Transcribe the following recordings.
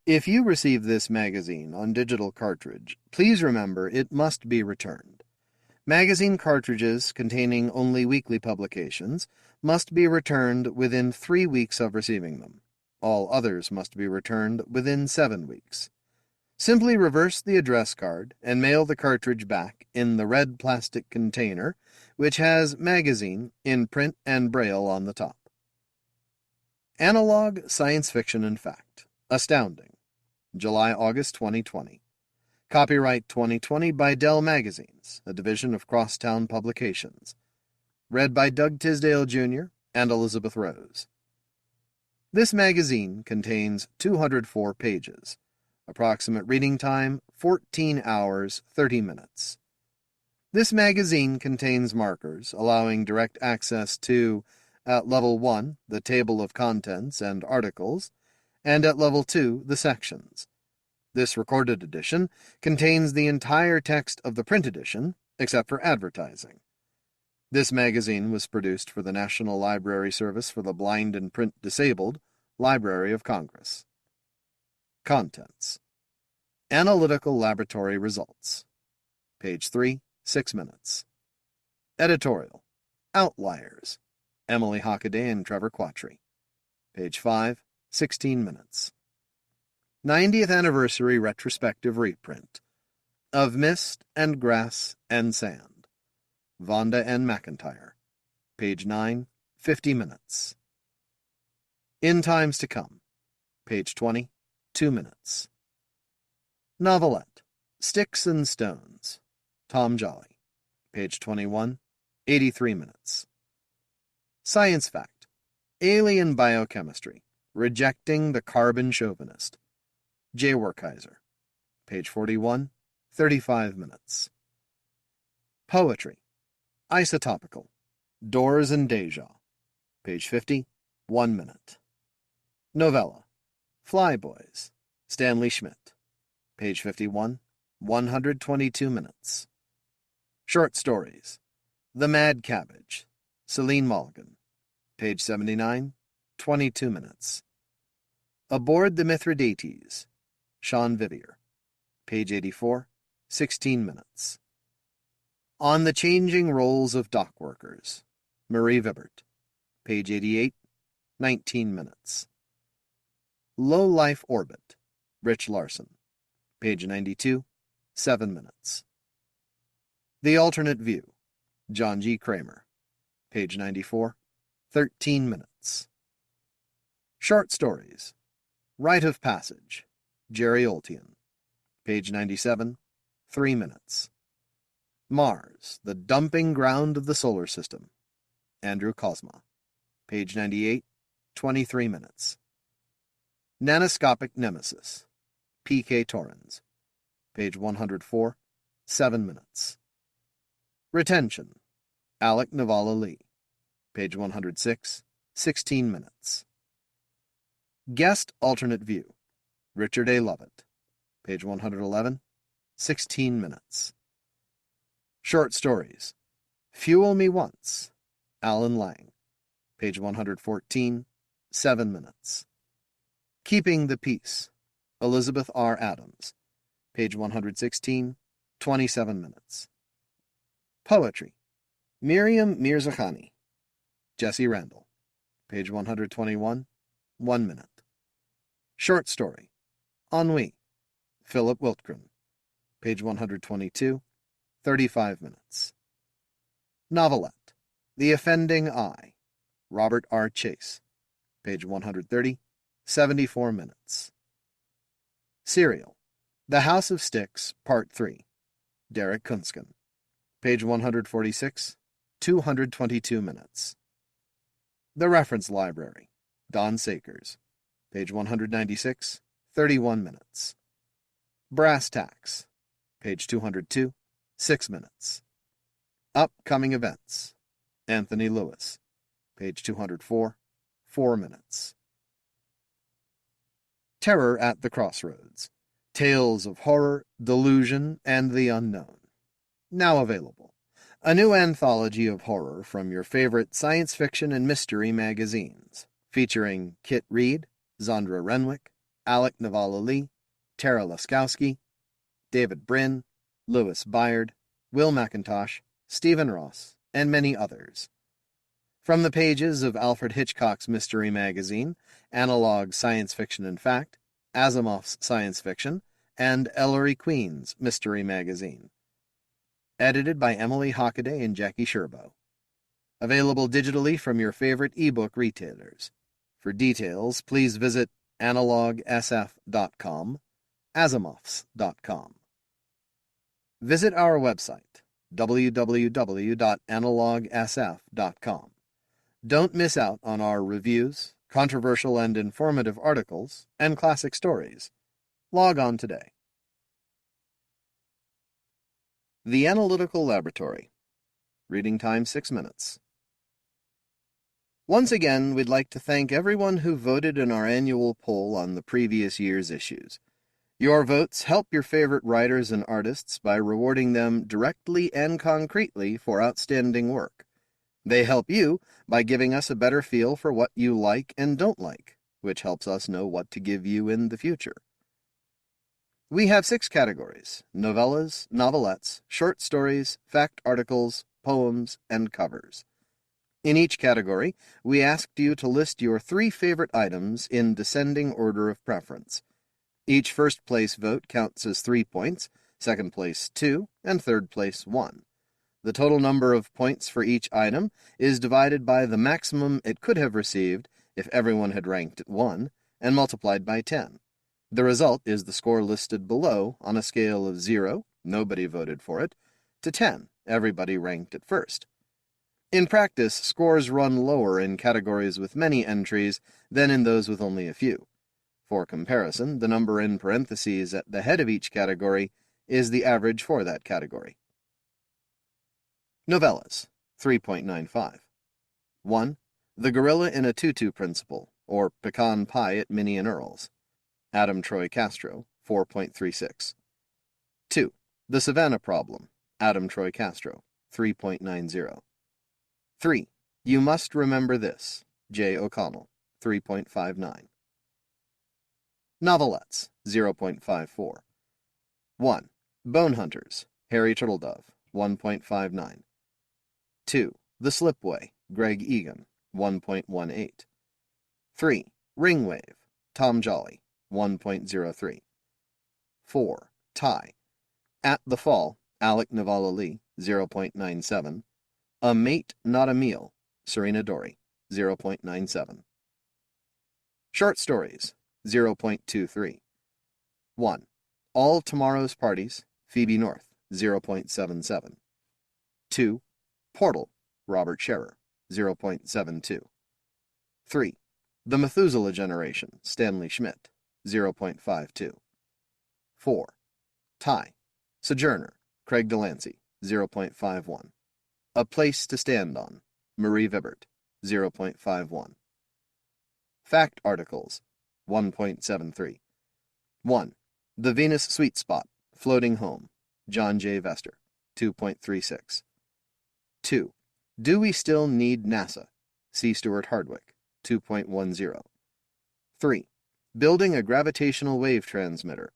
If you receive this magazine on digital cartridge, please remember it must be returned. Magazine cartridges containing only weekly publications must be returned within 3 weeks of receiving them. All others must be returned within 7 weeks. Simply reverse the address card and mail the cartridge back in the red plastic container, which has magazine in print and braille on the top. Analog Science Fiction and Fact. Astounding. July-August 2020. Copyright 2020 by Dell Magazines, a division of Crosstown Publications. Read by Doug Tisdale, Jr. and Elizabeth Rose. This magazine contains 204 pages. Approximate reading time, 14 hours, 30 minutes. This magazine contains markers allowing direct access to, at Level 1, the table of contents and articles, and at Level 2, the sections. This recorded edition contains the entire text of the print edition, except for advertising. This magazine was produced for the National Library Service for the Blind and Print Disabled, Library of Congress. Contents. Analytical Laboratory Results. Page 3, 6 minutes. Editorial. Outliers. Emily Hockaday and Trevor Quattry. Page 5, 16 minutes. 90th Anniversary Retrospective Reprint of Mist and Grass and Sand. Vonda and McIntyre. Page 9, 50 minutes. In Times to Come. Page 20, 2 minutes. Novelette. Sticks and Stones. Tom Jolly. Page 21, 83 minutes. Science Fact. Alien Biochemistry. Rejecting the Carbon Chauvinist. J. Werkheiser. Page 41, 35 minutes. Poetry. Isotopical. Doors and Deja. Page 50, 1 minute. Novella. FLYBOYS. Stanley Schmidt. Page 51, 122 minutes. Short stories. The Mad Cabbage. Céline Malgen. Page 79, 22 minutes. Aboard the Mithridates. Sean Vivier. Page 84, 16 minutes. On the Changing Roles of Dock Workers. Marie Vibbert. Page 88, 19 minutes. Low-Life Orbit. Rich Larson. Page 92, 7 minutes. The Alternate View. John G. Kramer. Page 94, 13 minutes. Short stories. Rite of Passage. Jerry Oltion. Page 97, 3 minutes. Mars, the Dumping Ground of the Solar System. Andrew Kozma. Page 98, 23 minutes. Nanoscopic Nemesis. P.K. Torrens. Page 104, 7 minutes. Retention. Alec Nevala-Lee. Page 106, 16 minutes. Guest Alternate View. Richard A. Lovett. Page 111, 16 minutes. Short stories. Fuel Me Once. Alan Lang. Page 114, 7 minutes. Keeping the Peace. Elisabeth R. Adams. Page 116, 27 minutes. Poetry. Miriam Mirzakhani. Jesse Randall. Page 121, 1 minute. Short story. Ennui. Filip Wiltgren. Page 122, 35 minutes. Novelette. The Offending Eye. Robert R. Chase. Page 130, 74 minutes. Serial. The House of Styx, Part 3. Derek Künsken. Page 146, 222 minutes. The Reference Library. Don Sakers. Page 196, 31 minutes. Brass Tacks. Page 202, 6 minutes. Upcoming Events. Anthony Lewis. Page 204, 4 minutes. Terror at the Crossroads. Tales of Horror, Delusion, and the Unknown. Now available. A new anthology of horror from your favorite science fiction and mystery magazines, featuring Kit Reed, Zandra Renwick, Alec Nevala-Lee, Tara Laskowski, David Brin, Lewis Byard, Will McIntosh, Stephen Ross, and many others. From the pages of Alfred Hitchcock's mystery magazine, Analog Science Fiction and Fact, Asimov's Science Fiction, and Ellery Queen's mystery magazine. Edited by Emily Hockaday and Jackie Sherbo. Available digitally from your favorite ebook retailers. For details, please visit analogsf.com, asimovs.com. Visit our website, www.analogsf.com. Don't miss out on our reviews, controversial and informative articles, and classic stories. Log on today. The Analytical Laboratory. Reading time 6 minutes. Once again, we'd like to thank everyone who voted in our annual poll on the previous year's issues. Your votes help your favorite writers and artists by rewarding them directly and concretely for outstanding work. They help you by giving us a better feel for what you like and don't like, which helps us know what to give you in the future. We have 6 categories: novellas, novelettes, short stories, fact articles, poems, and covers. In each category, we asked you to list your 3 favorite items in descending order of preference. Each first-place vote counts as 3 points, second place 2, and third place 1. The total number of points for each item is divided by the maximum it could have received if everyone had ranked at 1, and multiplied by 10. The result is the score listed below on a scale of 0, nobody voted for it, to 10, everybody ranked it first. In practice, scores run lower in categories with many entries than in those with only a few. For comparison, the number in parentheses at the head of each category is the average for that category. Novellas, 3.95. 1. The Gorilla in a Tutu Principle, or Pecan Pie at Minnie and Earl's. Adam Troy Castro, 4.36. 2. The Savannah Problem, Adam Troy Castro, 3.90. 3. You Must Remember This, J. O'Connell, 3.59. Novelettes, 0.54. 1. Bone Hunters, Harry Turtledove, 1.59. 2. The Slipway, Greg Egan, 1.18. 3. Ringwave, Tom Jolly, 1.03. 4. Tie. At the Fall, Alec Nevala-Lee, 0.97. A Mate, Not a Meal, Serena Dory, 0.97. Short Stories, 0.23. 1. All Tomorrow's Parties, Phoebe North, 0.77. 2. Portal, Robert Scherer, 0.72. 3. The Methuselah Generation, Stanley Schmidt, 0.52. 4. Tie. Sojourner, Craig Delancey, 0.51. A Place to Stand On, Marie Vibbert, 0.51. Fact Articles, 1.73. 1. The Venus Sweet Spot, Floating Home, John J. Vester, 2.36. 2. Do We Still Need NASA? C. Stuart Hardwick, 2.10. 3. Building a Gravitational Wave Transmitter,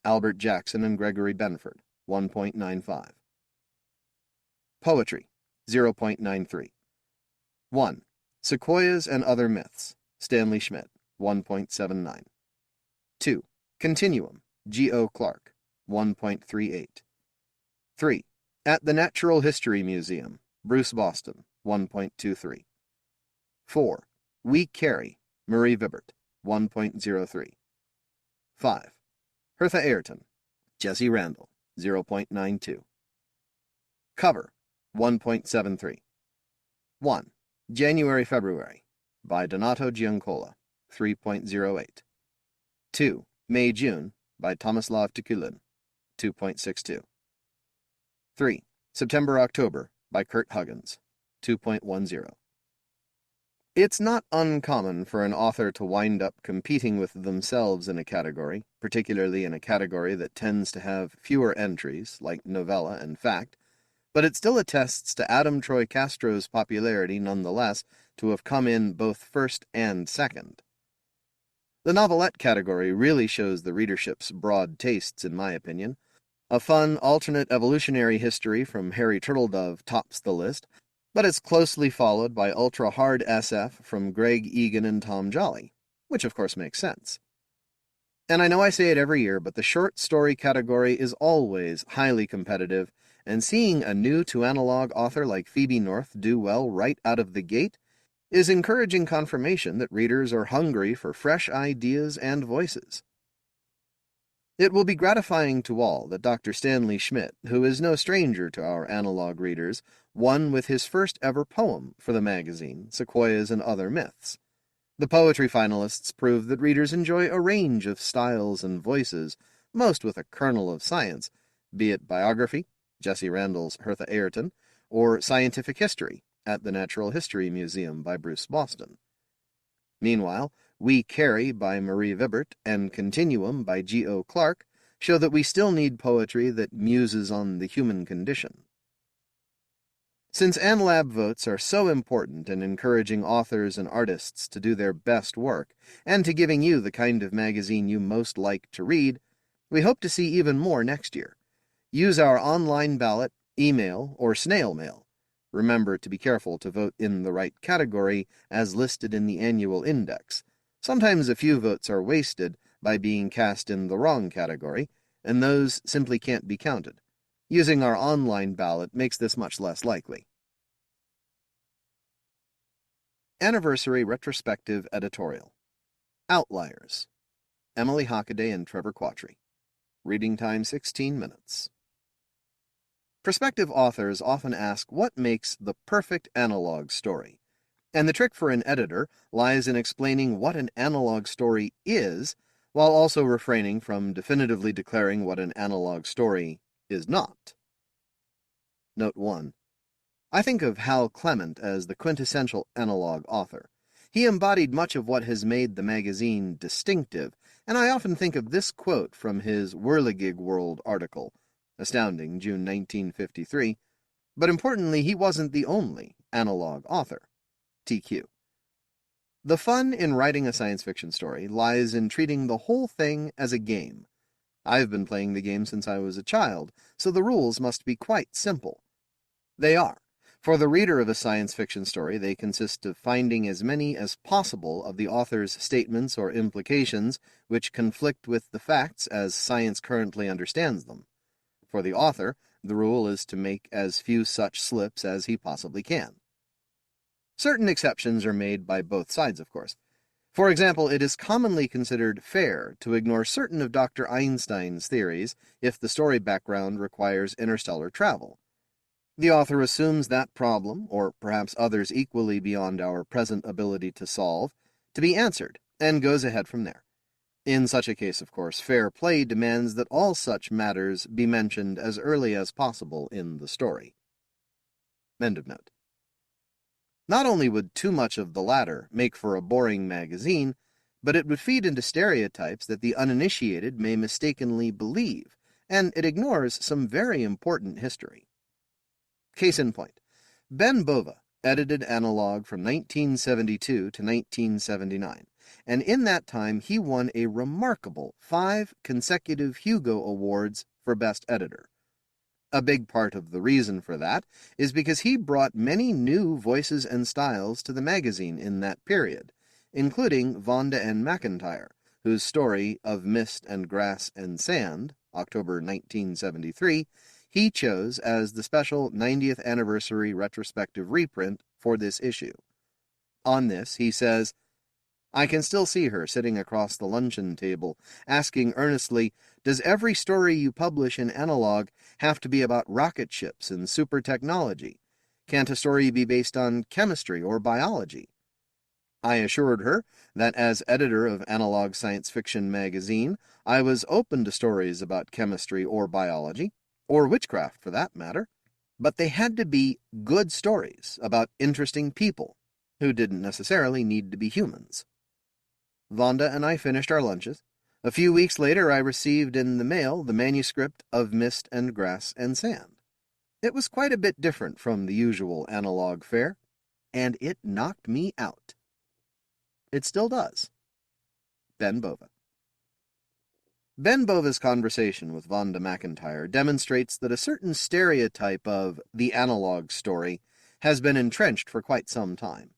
Albert Jackson and Gregory Benford, 1.95. Poetry, 0.93. 1. Sequoias and Other Myths, Stanley Schmidt, 1.79. 2. Continuum, G.O. Clark, 1.38. 3. At the Natural History Museum, Bruce Boston, 1.23. 4. We Carry, Marie Vibbert, 1.03. 5. Hertha Ayrton, Jesse Randall, 0.92. Cover, 1.73. 1. January-February, by Donato Giancola, 3.08. 2. May-June, by Tomislav Tikulin, 2.62. 3. September-October, by Kurt Huggins, 2.10. It's not uncommon for an author to wind up competing with themselves in a category, particularly in a category that tends to have fewer entries, like novella and fact, but it still attests to Adam Troy Castro's popularity nonetheless to have come in both first and second. The novelette category really shows the readership's broad tastes, in my opinion. A fun, alternate evolutionary history from Harry Turtledove tops the list, but it's closely followed by ultra-hard SF from Greg Egan and Tom Jolly, which of course makes sense. And I know I say it every year, but the short story category is always highly competitive, and seeing a new-to-analog author like Phoebe North do well right out of the gate is encouraging confirmation that readers are hungry for fresh ideas and voices. It will be gratifying to all that Dr. Stanley Schmidt, who is no stranger to our analog readers, won with his first ever poem for the magazine, Sequoias and Other Myths. The poetry finalists prove that readers enjoy a range of styles and voices, most with a kernel of science, be it biography, Jesse Randall's Hertha Ayrton, or scientific history, at the Natural History Museum by Bruce Boston. Meanwhile, We Carry by Marie Vibbert and Continuum by G.O. Clark show that we still need poetry that muses on the human condition. Since ANLAB votes are so important in encouraging authors and artists to do their best work, and to giving you the kind of magazine you most like to read, we hope to see even more next year. Use our online ballot, email, or snail mail. Remember to be careful to vote in the right category as listed in the annual index. Sometimes a few votes are wasted by being cast in the wrong category, and those simply can't be counted. Using our online ballot makes this much less likely. Anniversary Retrospective Editorial. Outliers. Emily Hockaday and Trevor Quattree. Reading time 16 minutes. Prospective authors often ask what makes the perfect analog story, and the trick for an editor lies in explaining what an analog story is, while also refraining from definitively declaring what an analog story is not. Note 1. I think of Hal Clement as the quintessential analog author. He embodied much of what has made the magazine distinctive, and I often think of this quote from his Whirligig World article, astounding, June 1953, but importantly, he wasn't the only analog author. TQ. The fun in writing a science fiction story lies in treating the whole thing as a game. I've been playing the game since I was a child, so the rules must be quite simple. They are. For the reader of a science fiction story, they consist of finding as many as possible of the author's statements or implications which conflict with the facts as science currently understands them. For the author, the rule is to make as few such slips as he possibly can. Certain exceptions are made by both sides, of course. For example, it is commonly considered fair to ignore certain of Dr. Einstein's theories if the story background requires interstellar travel. The author assumes that problem, or perhaps others equally beyond our present ability to solve, to be answered, and goes ahead from there. In such a case, of course, fair play demands that all such matters be mentioned as early as possible in the story. End of note. Not only would too much of the latter make for a boring magazine, but it would feed into stereotypes that the uninitiated may mistakenly believe, and it ignores some very important history. Case in point, Ben Bova edited Analog from 1972 to 1979, and in that time he won a remarkable 5 consecutive Hugo Awards for Best Editor. A big part of the reason for that is because he brought many new voices and styles to the magazine in that period, including Vonda and McIntyre, whose story Of Mist and Grass and Sand, October 1973, he chose as the special 90th anniversary retrospective reprint for this issue. On this, he says, I can still see her sitting across the luncheon table, asking earnestly, does every story you publish in Analog have to be about rocket ships and super technology? Can't a story be based on chemistry or biology? I assured her that as editor of Analog Science Fiction magazine, I was open to stories about chemistry or biology, or witchcraft for that matter, but they had to be good stories about interesting people, who didn't necessarily need to be humans. Vonda and I finished our lunches. A few weeks later, I received in the mail the manuscript of Mist and Grass and Sand. It was quite a bit different from the usual Analog fare, and it knocked me out. It still does. Ben Bova. Ben Bova's conversation with Vonda McIntyre demonstrates that a certain stereotype of the analog story has been entrenched for quite some time.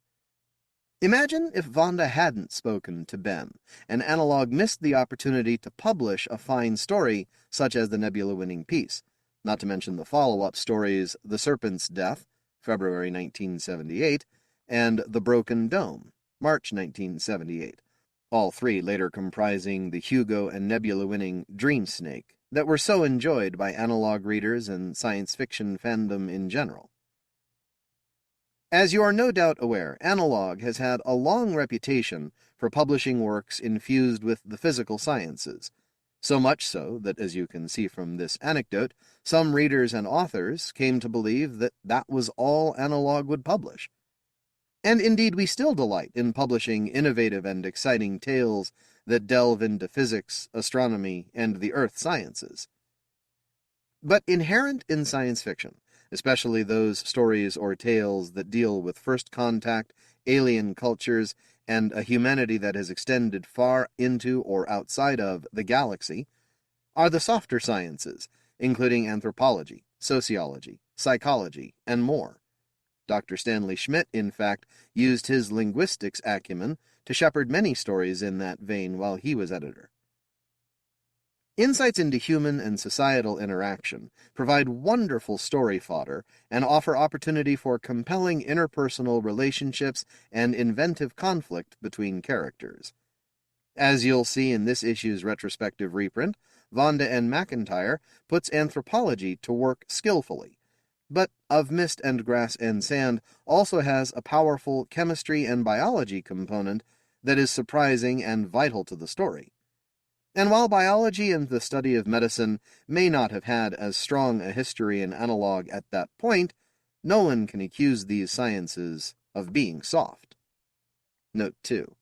Imagine if Vonda hadn't spoken to Ben, and Analog missed the opportunity to publish a fine story such as the Nebula-winning piece, not to mention the follow-up stories The Serpent's Death, February 1978, and The Broken Dome, March 1978, all three later comprising the Hugo and Nebula-winning Dream Snake, that were so enjoyed by analog readers and science fiction fandom in general. As you are no doubt aware, Analog has had a long reputation for publishing works infused with the physical sciences, so much so that, as you can see from this anecdote, some readers and authors came to believe that that was all Analog would publish. And indeed we still delight in publishing innovative and exciting tales that delve into physics, astronomy, and the earth sciences. But inherent in science fiction, especially those stories or tales that deal with first contact, alien cultures, and a humanity that has extended far into or outside of the galaxy, are the softer sciences, including anthropology, sociology, psychology, and more. Dr. Stanley Schmidt, in fact, used his linguistics acumen to shepherd many stories in that vein while he was editor. Insights into human and societal interaction provide wonderful story fodder and offer opportunity for compelling interpersonal relationships and inventive conflict between characters. As you'll see in this issue's retrospective reprint, Vonda and McIntyre puts anthropology to work skillfully, but Of Mist and Grass and Sand also has a powerful chemistry and biology component that is surprising and vital to the story. And while biology and the study of medicine may not have had as strong a history in Analog at that point, no one can accuse these sciences of being soft. Note 2.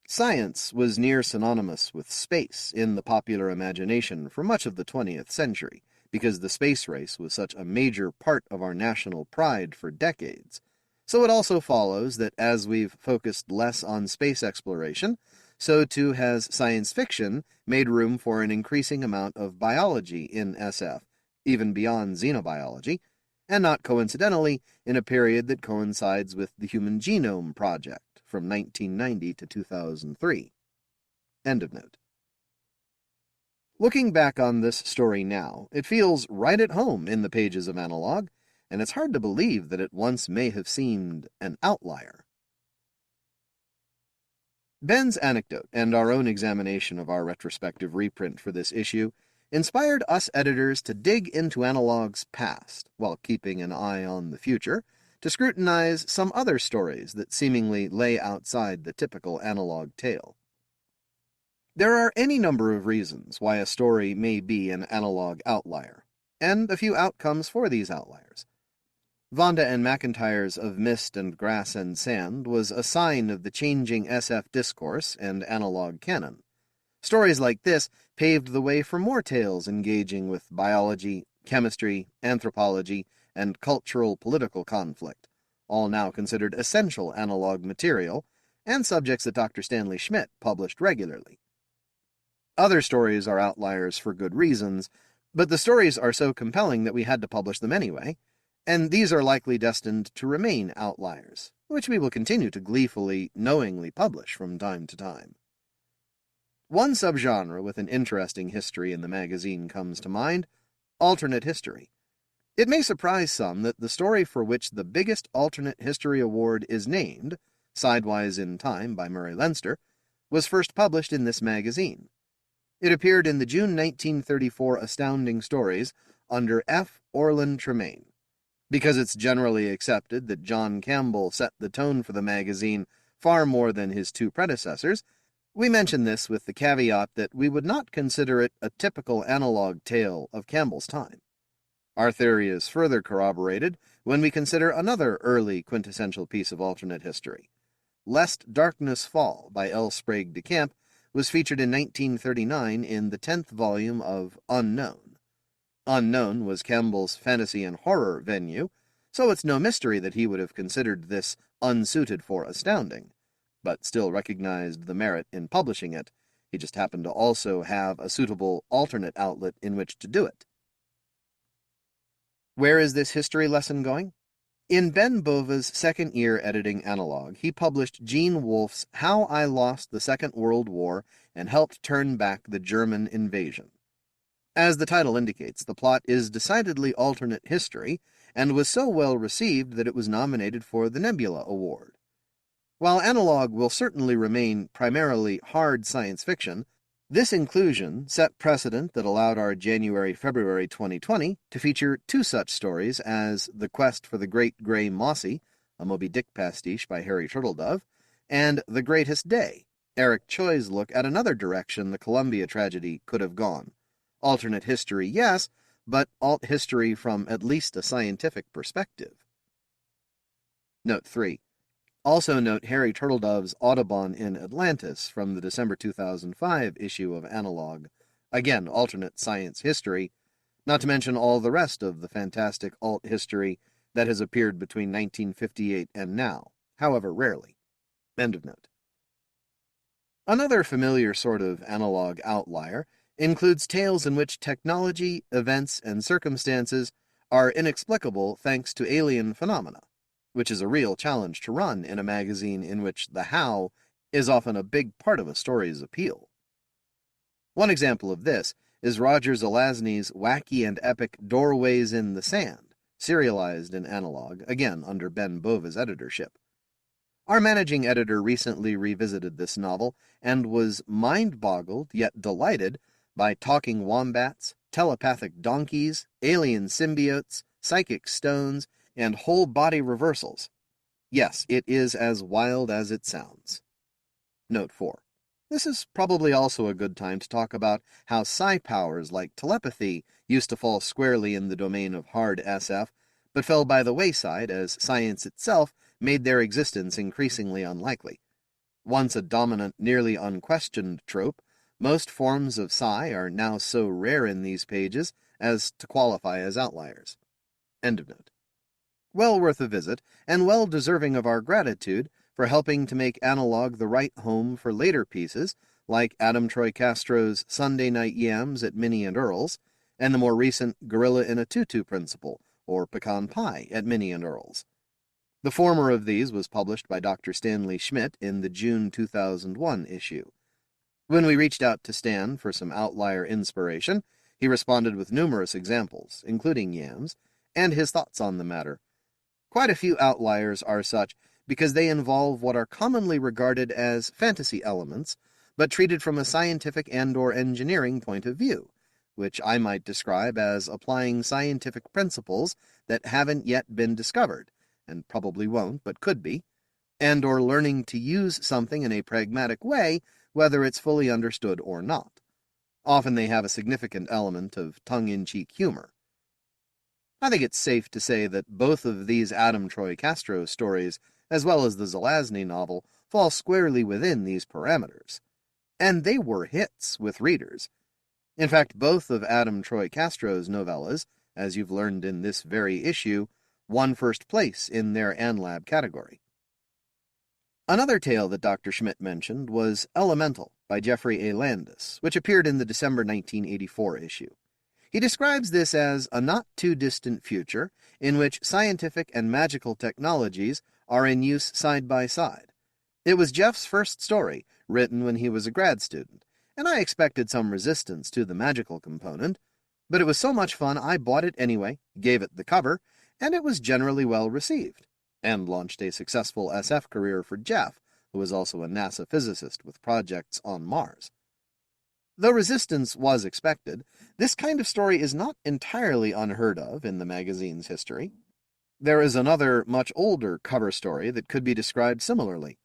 Science was near synonymous with space in the popular imagination for much of the 20th century, because the space race was such a major part of our national pride for decades. So it also follows that as we've focused less on space exploration, so too has science fiction made room for an increasing amount of biology in SF, even beyond xenobiology, and not coincidentally in a period that coincides with the Human Genome Project from 1990 to 2003. End of note. Looking back on this story now, it feels right at home in the pages of Analog, and it's hard to believe that it once may have seemed an outlier. Ben's anecdote and our own examination of our retrospective reprint for this issue inspired us editors to dig into Analog's past, while keeping an eye on the future, to scrutinize some other stories that seemingly lay outside the typical Analog tale. There are any number of reasons why a story may be an Analog outlier, and a few outcomes for these outliers. Vonda and McIntyre's Of Mist and Grass and Sand was a sign of the changing SF discourse and Analog canon. Stories like this paved the way for more tales engaging with biology, chemistry, anthropology, and cultural political conflict, all now considered essential Analog material, and subjects that Dr. Stanley Schmidt published regularly. Other stories are outliers for good reasons, but the stories are so compelling that we had to publish them anyway, and these are likely destined to remain outliers, which we will continue to gleefully, knowingly publish from time to time. One subgenre with an interesting history in the magazine comes to mind: alternate history. It may surprise some that the story for which the biggest alternate history award is named, Sidewise in Time by Murray Leinster, was first published in this magazine. It appeared in the June 1934 Astounding Stories under F. Orland Tremaine. Because it's generally accepted that John Campbell set the tone for the magazine far more than his two predecessors, we mention this with the caveat that we would not consider it a typical Analog tale of Campbell's time. Our theory is further corroborated when we consider another early quintessential piece of alternate history. Lest Darkness Fall by L. Sprague de Camp was featured in 1939 in the 10th volume of Unknown. Unknown was Campbell's fantasy and horror venue, so it's no mystery that he would have considered this unsuited for Astounding. but still recognized the merit in publishing it. He just happened to also have a suitable alternate outlet in which to do it. Where is this history lesson going? In Ben Bova's second-year editing analog, he published Gene Wolfe's How I Lost the Second World War and Helped Turn Back the German Invasion. As the title indicates, the plot is decidedly alternate history, and was so well received that it was nominated for the Nebula Award. While analog will certainly remain primarily hard science fiction, this inclusion set precedent that allowed our January-February 2020 to feature two such stories as The Quest for the Great Grey Mossy, a Moby Dick pastiche by Harry Turtledove, and The Greatest Day, Eric Choi's look at another direction the Columbia tragedy could have gone. Alternate history, yes, but alt history from at least a scientific perspective. Note 3. Also note Harry Turtledove's Audubon in Atlantis from the December 2005 issue of Analog. Again, alternate science history, not to mention all the rest of the fantastic alt history that has appeared between 1958 and now, however rarely. End of note. Another familiar sort of analog outlier includes tales in which technology, events, and circumstances are inexplicable thanks to alien phenomena, which is a real challenge to run in a magazine in which the how is often a big part of a story's appeal. One example of this is Roger Zelazny's wacky and epic Doorways in the Sand, serialized in Analog, again under Ben Bova's editorship. Our managing editor recently revisited this novel and was mind-boggled yet delighted by talking wombats, telepathic donkeys, alien symbiotes, psychic stones, and whole-body reversals. Yes, it is as wild as it sounds. Note 4. This is probably also a good time to talk about how psi powers like telepathy used to fall squarely in the domain of hard SF, but fell by the wayside as science itself made their existence increasingly unlikely. Once a dominant, nearly unquestioned trope, most forms of psi are now so rare in these pages as to qualify as outliers. End of note. Well worth a visit, and well deserving of our gratitude for helping to make Analog the right home for later pieces, like Adam Troy Castro's Sunday Night Yams at Minnie and Earl's, and the more recent Gorilla in a Tutu Principle, or Pecan Pie at Minnie and Earl's. The former of these was published by Dr. Stanley Schmidt in the June 2001 issue. When we reached out to Stan for some outlier inspiration, he responded with numerous examples, including Yams, and his thoughts on the matter. Quite a few outliers are such because they involve what are commonly regarded as fantasy elements, but treated from a scientific and/or engineering point of view, which I might describe as applying scientific principles that haven't yet been discovered, and probably won't, but could be, and/or learning to use something in a pragmatic way, whether it's fully understood or not. Often they have a significant element of tongue-in-cheek humor. I think it's safe to say that both of these Adam Troy Castro stories, as well as the Zelazny novel, fall squarely within these parameters. And they were hits with readers. In fact, both of Adam Troy Castro's novellas, as you've learned in this very issue, won first place in their AnLab category. Another tale that Dr. Schmidt mentioned was Elemental by Jeffrey A. Landis, which appeared in the December 1984 issue. He describes this as a not-too-distant future in which scientific and magical technologies are in use side by side. It was Jeff's first story, written when he was a grad student, and I expected some resistance to the magical component, but it was so much fun I bought it anyway, gave it the cover, and it was generally well received, and launched a successful SF career for Jeff, who was also a NASA physicist with projects on Mars. Though resistance was expected, this kind of story is not entirely unheard of in the magazine's history. There is another, much older cover story that could be described similarly.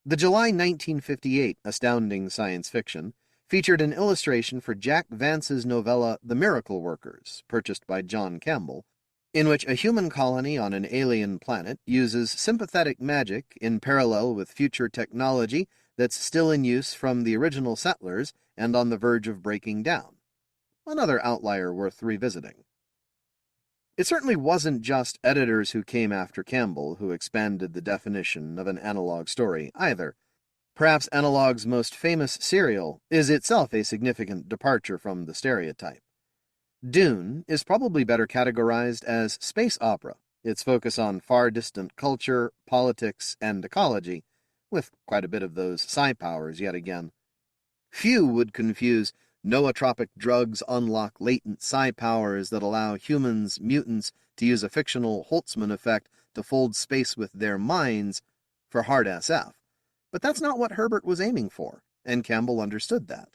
The July 1958 Astounding Science Fiction featured an illustration for Jack Vance's novella The Miracle Workers, purchased by John Campbell, in which a human colony on an alien planet uses sympathetic magic in parallel with future technology that's still in use from the original settlers and on the verge of breaking down. Another outlier worth revisiting. It certainly wasn't just editors who came after Campbell who expanded the definition of an analog story, either. Perhaps Analog's most famous serial is itself a significant departure from the stereotype. Dune is probably better categorized as space opera, its focus on far-distant culture, politics, and ecology, with quite a bit of those psi powers yet again. Few would confuse nootropic drugs unlock latent psi powers that allow humans, mutants, to use a fictional Holtzman effect to fold space with their minds for hard SF. But that's not what Herbert was aiming for, and Campbell understood that.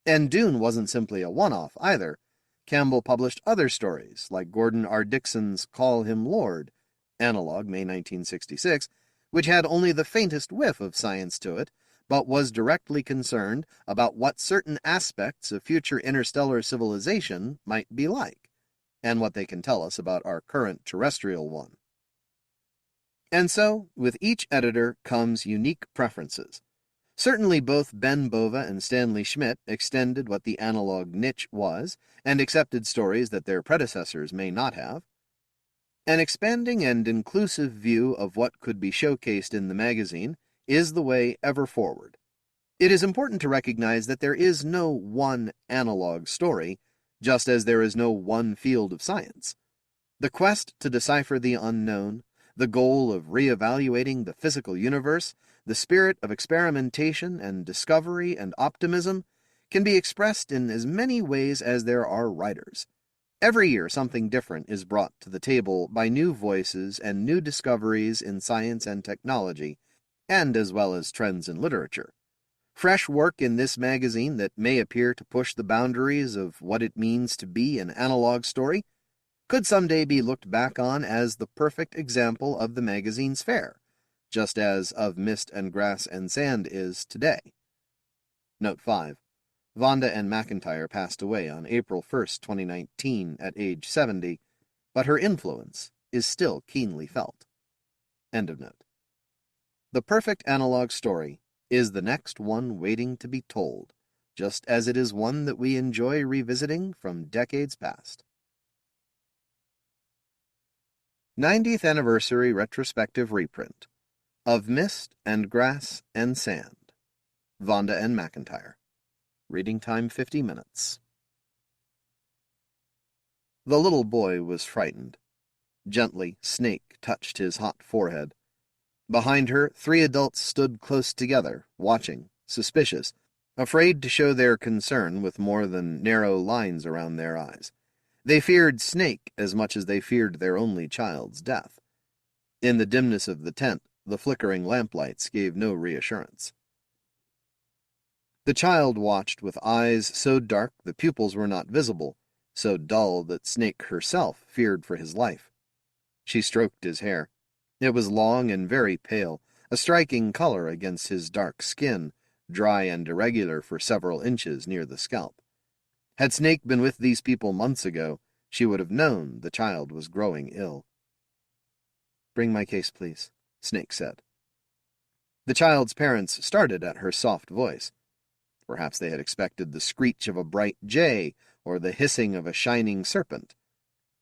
And Dune wasn't simply a one-off either. Campbell published other stories, like Gordon R. Dixon's Call Him Lord, Analog, May 1966, which had only the faintest whiff of science to it, but was directly concerned about what certain aspects of future interstellar civilization might be like, and what they can tell us about our current terrestrial one. And so, with each editor comes unique preferences. Certainly both Ben Bova and Stanley Schmidt extended what the Analog niche was, and accepted stories that their predecessors may not have. An expanding and inclusive view of what could be showcased in the magazine is the way ever forward. It is important to recognize that there is no one Analog story, just as there is no one field of science. The quest to decipher the unknown, the goal of re-evaluating the physical universe, the spirit of experimentation and discovery and optimism, can be expressed in as many ways as there are writers. Every year something different is brought to the table by new voices and new discoveries in science and technology, and as well as trends in literature. Fresh work in this magazine that may appear to push the boundaries of what it means to be an analog story could someday be looked back on as the perfect example of the magazine's fare, just as Of Mist and Grass and Sand is today. Note 5. Vonda and McIntyre passed away on April 1, 2019, at age 70, but her influence is still keenly felt. End of note. The perfect analog story is the next one waiting to be told, just as it is one that we enjoy revisiting from decades past. 90th Anniversary Retrospective Reprint Of Mist and Grass and Sand. Vonda and McIntyre. Reading time 50 minutes. The little boy was frightened. Gently, Snake touched his hot forehead. Behind her, 3 adults stood close together, watching, suspicious, afraid to show their concern with more than narrow lines around their eyes. They feared Snake as much as they feared their only child's death. In the dimness of the tent, the flickering lamplights gave no reassurance. The child watched with eyes so dark the pupils were not visible, so dull that Snake herself feared for his life. She stroked his hair. It was long and very pale, a striking color against his dark skin, dry and irregular for several inches near the scalp. Had Snake been with these people months ago, she would have known the child was growing ill. "Bring my case, please," Snake said. The child's parents started at her soft voice. Perhaps they had expected the screech of a bright jay or the hissing of a shining serpent.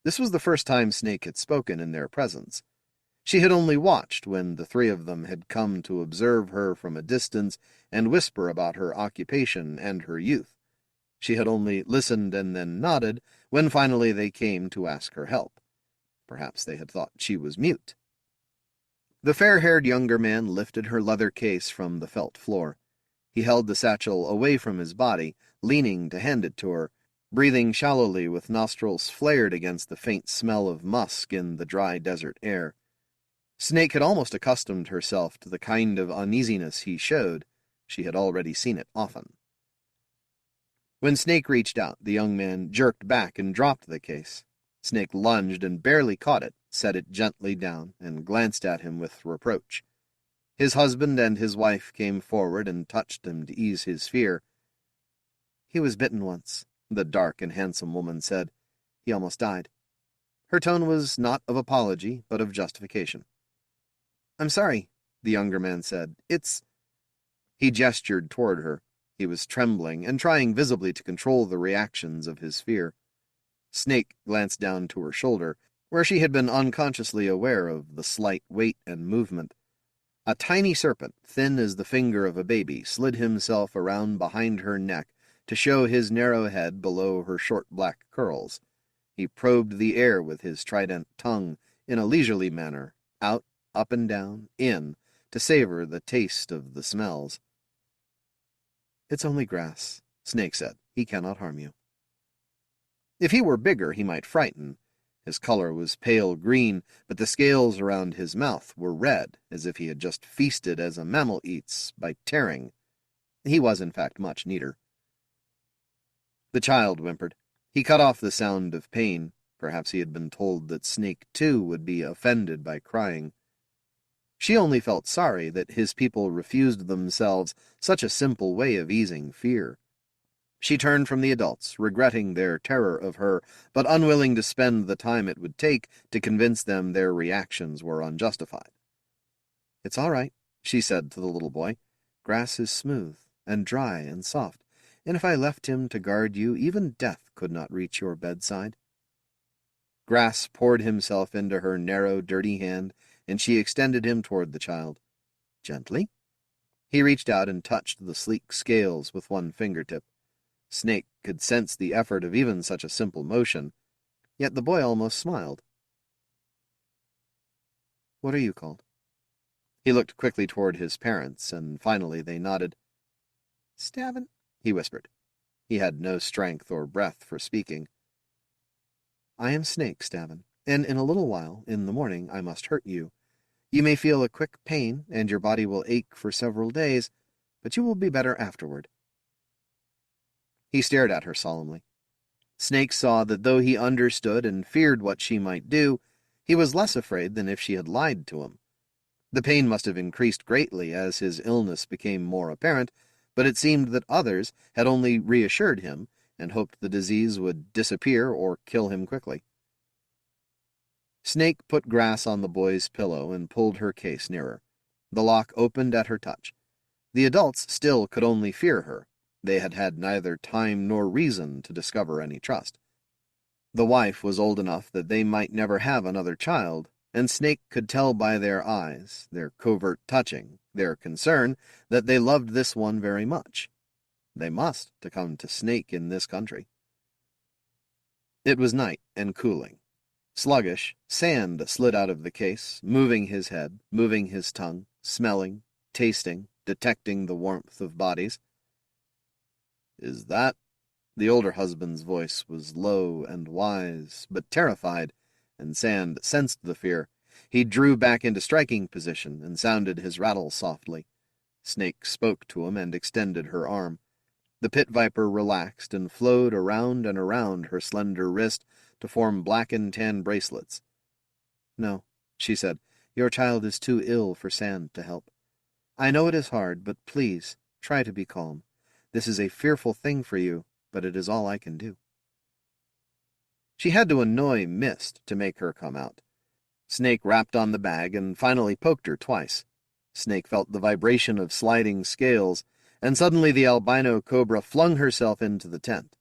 This was the first time Snake had spoken in their presence. She had only watched when the 3 of them had come to observe her from a distance and whisper about her occupation and her youth. She had only listened and then nodded when finally they came to ask her help. Perhaps they had thought she was mute. The fair-haired younger man lifted her leather case from the felt floor. He held the satchel away from his body, leaning to hand it to her, breathing shallowly with nostrils flared against the faint smell of musk in the dry desert air. Snake had almost accustomed herself to the kind of uneasiness he showed. She had already seen it often. When Snake reached out, the young man jerked back and dropped the case. Snake lunged and barely caught it, set it gently down, and glanced at him with reproach. His husband and his wife came forward and touched him to ease his fear. "He was bitten once," the dark and handsome woman said. "He almost died." Her tone was not of apology, but of justification. "I'm sorry," the younger man said. "It's—" He gestured toward her. He was trembling and trying visibly to control the reactions of his fear. Snake glanced down to her shoulder, where she had been unconsciously aware of the slight weight and movement. A tiny serpent, thin as the finger of a baby, slid himself around behind her neck to show his narrow head below her short black curls. He probed the air with his trident tongue in a leisurely manner, out, up and down, in, to savor the taste of the smells. "It's only grass," Snake said. "He cannot harm you." If he were bigger, he might frighten. His color was pale green, but the scales around his mouth were red, as if he had just feasted as a mammal eats, by tearing. He was, in fact, much neater. The child whimpered. He cut off the sound of pain. Perhaps he had been told that Snake, too, would be offended by crying. She only felt sorry that his people refused themselves such a simple way of easing fear. She turned from the adults, regretting their terror of her, but unwilling to spend the time it would take to convince them their reactions were unjustified. "It's all right," she said to the little boy. "Grass is smooth and dry and soft, and if I left him to guard you, even death could not reach your bedside." Grass poured himself into her narrow, dirty hand, and she extended him toward the child. Gently. He reached out and touched the sleek scales with one fingertip. Snake could sense the effort of even such a simple motion, yet the boy almost smiled. "What are you called?" He looked quickly toward his parents, and finally they nodded. "Stavin," he whispered. He had no strength or breath for speaking. "I am Snake, Stavin, and in a little while, in the morning, I must hurt you. You may feel a quick pain, and your body will ache for several days, but you will be better afterward." He stared at her solemnly. Snake saw that though he understood and feared what she might do, he was less afraid than if she had lied to him. The pain must have increased greatly as his illness became more apparent, but it seemed that others had only reassured him and hoped the disease would disappear or kill him quickly. Snake put grass on the boy's pillow and pulled her case nearer. The lock opened at her touch. The adults still could only fear her. They had had neither time nor reason to discover any trust. The wife was old enough that they might never have another child, and Snake could tell by their eyes, their covert touching, their concern, that they loved this one very much. They must to come to Snake in this country. It was night and cooling. Sluggish, Sand slid out of the case, moving his head, moving his tongue, smelling, tasting, detecting the warmth of bodies. "Is that?" The older husband's voice was low and wise, but terrified, and Sand sensed the fear. He drew back into striking position and sounded his rattle softly. Snake spoke to him and extended her arm. The pit viper relaxed and flowed around and around her slender wrist to form black and tan bracelets. "No," she said, "your child is too ill for Sand to help. I know it is hard, but please, try to be calm. This is a fearful thing for you, but it is all I can do." She had to annoy Mist to make her come out. Snake rapped on the bag and finally poked her twice. Snake felt the vibration of sliding scales, and suddenly the albino cobra flung herself into the tent.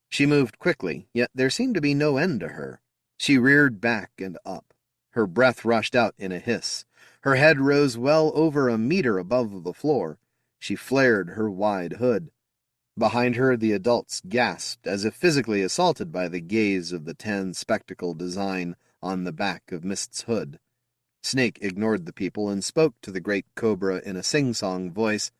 She moved quickly, yet there seemed to be no end to her. She reared back and up. Her breath rushed out in a hiss. Her head rose well over a meter above the floor. She flared her wide hood. Behind her, the adults gasped, as if physically assaulted by the gaze of the tan spectacle design on the back of Mist's hood. Snake ignored the people and spoke to the great cobra in a sing-song voice.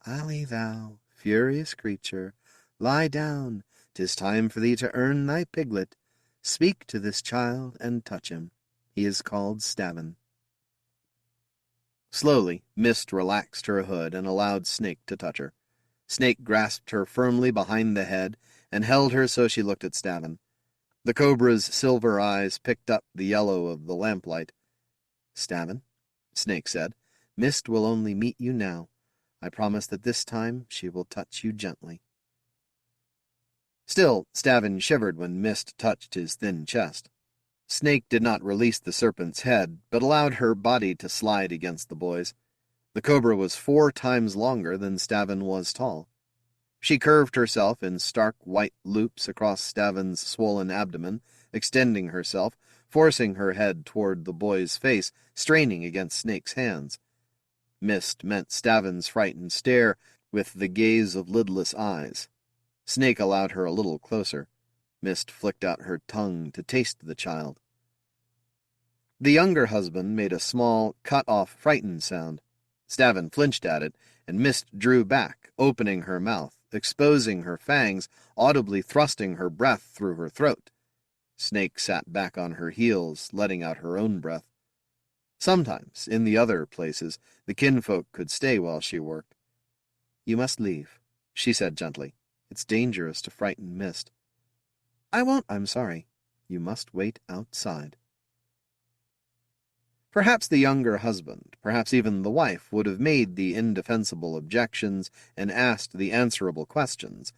"Ali, thou, furious creature, lie down. 'Tis time for thee to earn thy piglet. Speak to this child and touch him. He is called Stavin." Slowly, Mist relaxed her hood and allowed Snake to touch her. Snake grasped her firmly behind the head and held her so she looked at Stavin. The cobra's silver eyes picked up the yellow of the lamplight. "Stavin," Snake said, "Mist will only meet you now. I promise that this time she will touch you gently." Still, Stavin shivered when Mist touched his thin chest. Snake did not release the serpent's head, but allowed her body to slide against the boy's. The cobra was 4 times longer than Stavin was tall. She curved herself in stark white loops across Stavin's swollen abdomen, extending herself, forcing her head toward the boy's face, straining against Snake's hands. Mist met Stavin's frightened stare with the gaze of lidless eyes. Snake allowed her a little closer. Mist flicked out her tongue to taste the child. The younger husband made a small, cut-off, frightened sound. Stavin flinched at it, and Mist drew back, opening her mouth, exposing her fangs, audibly thrusting her breath through her throat. Snake sat back on her heels, letting out her own breath. Sometimes, in the other places, the kinfolk could stay while she worked. "You must leave," she said gently. "It's dangerous to frighten Mist." "I won't, I'm sorry. You must wait outside." Perhaps the younger husband, perhaps even the wife, would have made the indefensible objections and asked the answerable questions,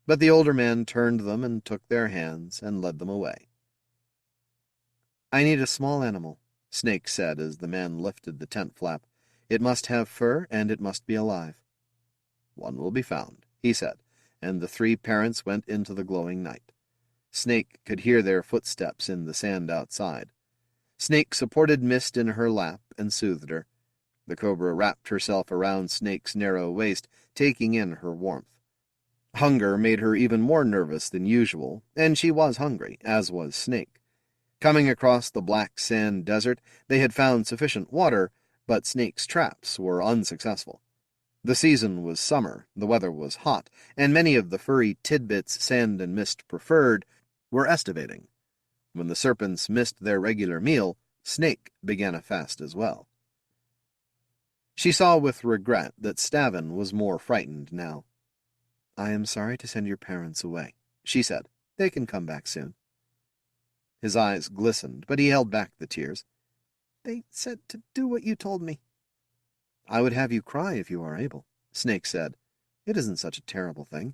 but the older man turned them and took their hands and led them away. "I need a small animal," Snake said as the man lifted the tent flap. "It must have fur, and it must be alive." "One will be found," he said, and the three parents went into the glowing night. Snake could hear their footsteps in the sand outside. Snake supported Mist in her lap and soothed her. The cobra wrapped herself around Snake's narrow waist, taking in her warmth. Hunger made her even more nervous than usual, and she was hungry, as was Snake. Coming across the black sand desert, they had found sufficient water, but Snake's traps were unsuccessful. The season was summer, the weather was hot, and many of the furry tidbits Sand and Mist preferred were estivating. When the serpents missed their regular meal, Snake began a fast as well. She saw with regret that Stavin was more frightened now. "I am sorry to send your parents away," she said. "They can come back soon." His eyes glistened, but he held back the tears. "They said to do what you told me." "I would have you cry if you are able," Snake said. "It isn't such a terrible thing."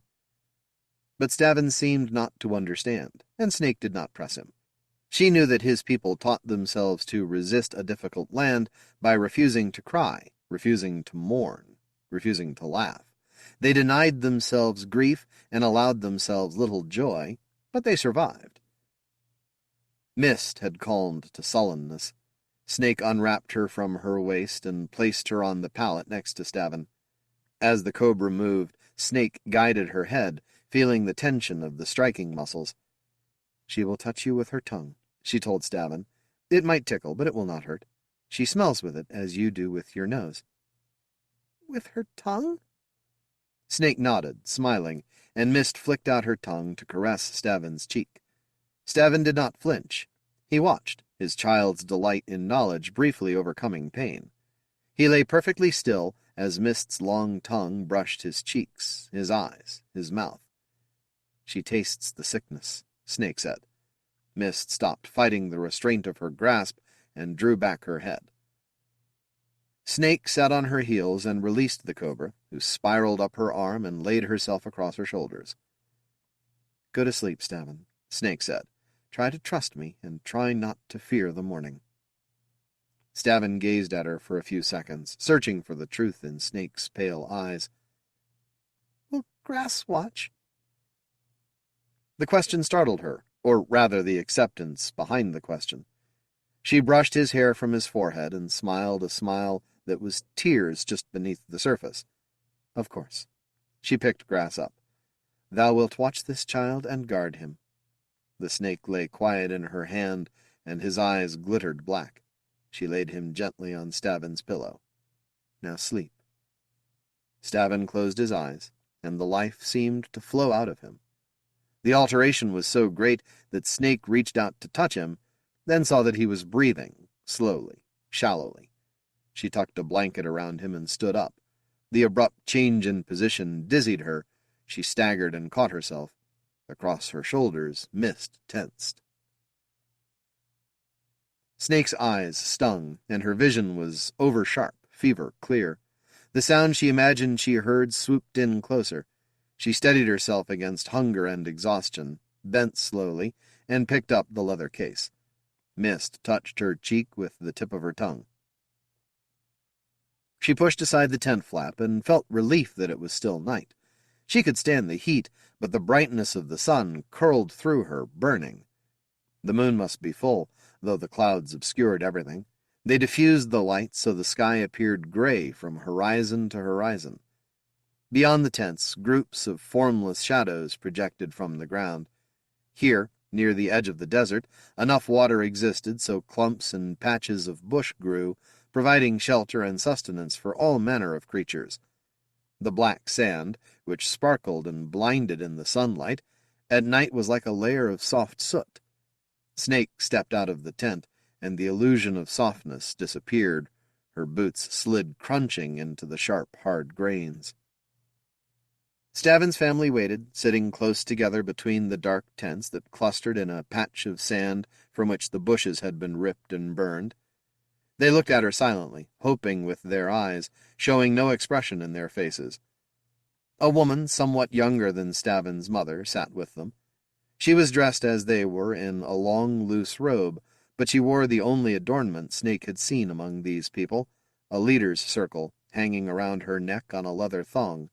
But Stavin seemed not to understand, and Snake did not press him. She knew that his people taught themselves to resist a difficult land by refusing to cry, refusing to mourn, refusing to laugh. They denied themselves grief and allowed themselves little joy, but they survived. Mist had calmed to sullenness. Snake unwrapped her from her waist and placed her on the pallet next to Stavin. As the cobra moved, Snake guided her head, feeling the tension of the striking muscles. "She will touch you with her tongue," she told Stavin. "It might tickle, but it will not hurt. She smells with it, as you do with your nose." "With her tongue?" Snake nodded, smiling, and Mist flicked out her tongue to caress Stavin's cheek. Stavin did not flinch. He watched, his child's delight in knowledge briefly overcoming pain. He lay perfectly still as Mist's long tongue brushed his cheeks, his eyes, his mouth. "She tastes the sickness," Snake said. Mist stopped fighting the restraint of her grasp and drew back her head. Snake sat on her heels and released the cobra, who spiraled up her arm and laid herself across her shoulders. "Go to sleep, Stavin," Snake said. "Try to trust me, and try not to fear the morning." Stavin gazed at her for a few seconds, searching for the truth in Snake's pale eyes. "Will grass watch?" The question startled her, or rather the acceptance behind the question. She brushed his hair from his forehead and smiled a smile that was tears just beneath the surface. "Of course." She picked grass up. "Thou wilt watch this child and guard him." The snake lay quiet in her hand, and his eyes glittered black. She laid him gently on Stavin's pillow. "Now sleep." Stavin closed his eyes, and the life seemed to flow out of him. The alteration was so great that Snake reached out to touch him, then saw that he was breathing, slowly, shallowly. She tucked a blanket around him and stood up. The abrupt change in position dizzied her. She staggered and caught herself. Across her shoulders, Mist tensed. Snake's eyes stung, and her vision was over-sharp, fever-clear. The sound she imagined she heard swooped in closer. She steadied herself against hunger and exhaustion, bent slowly, and picked up the leather case. Mist touched her cheek with the tip of her tongue. She pushed aside the tent flap and felt relief that it was still night. She could stand the heat, but the brightness of the sun curled through her, burning. The moon must be full, though the clouds obscured everything. They diffused the light so the sky appeared gray from horizon to horizon. Beyond the tents, groups of formless shadows projected from the ground. Here, near the edge of the desert, enough water existed so clumps and patches of bush grew, providing shelter and sustenance for all manner of creatures. The black sand, which sparkled and blinded in the sunlight, at night was like a layer of soft soot. Snake stepped out of the tent, and the illusion of softness disappeared. Her boots slid crunching into the sharp, hard grains. Stavin's family waited, sitting close together between the dark tents that clustered in a patch of sand from which the bushes had been ripped and burned. They looked at her silently, hoping with their eyes, showing no expression in their faces. A woman, somewhat younger than Stavin's mother, sat with them. She was dressed as they were in a long, loose robe, but she wore the only adornment Snake had seen among these people, a leader's circle hanging around her neck on a leather thong.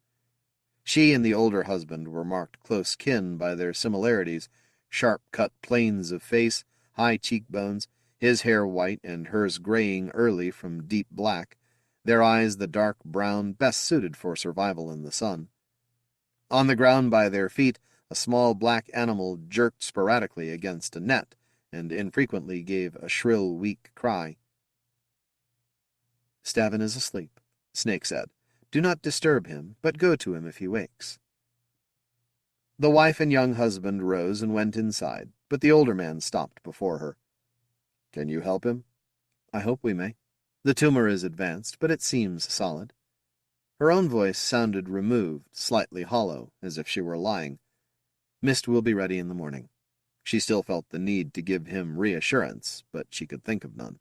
She and the older husband were marked close kin by their similarities, sharp-cut planes of face, high cheekbones, his hair white and hers graying early from deep black, their eyes the dark brown best suited for survival in the sun. On the ground by their feet, a small black animal jerked sporadically against a net, and infrequently gave a shrill, weak cry. "Stavin is asleep," Snake said. "Do not disturb him, but go to him if he wakes." The wife and young husband rose and went inside, but the older man stopped before her. "Can you help him?" "I hope we may. The tumor is advanced, but it seems solid." Her own voice sounded removed, slightly hollow, as if she were lying. "Mist will be ready in the morning." She still felt the need to give him reassurance, but she could think of none.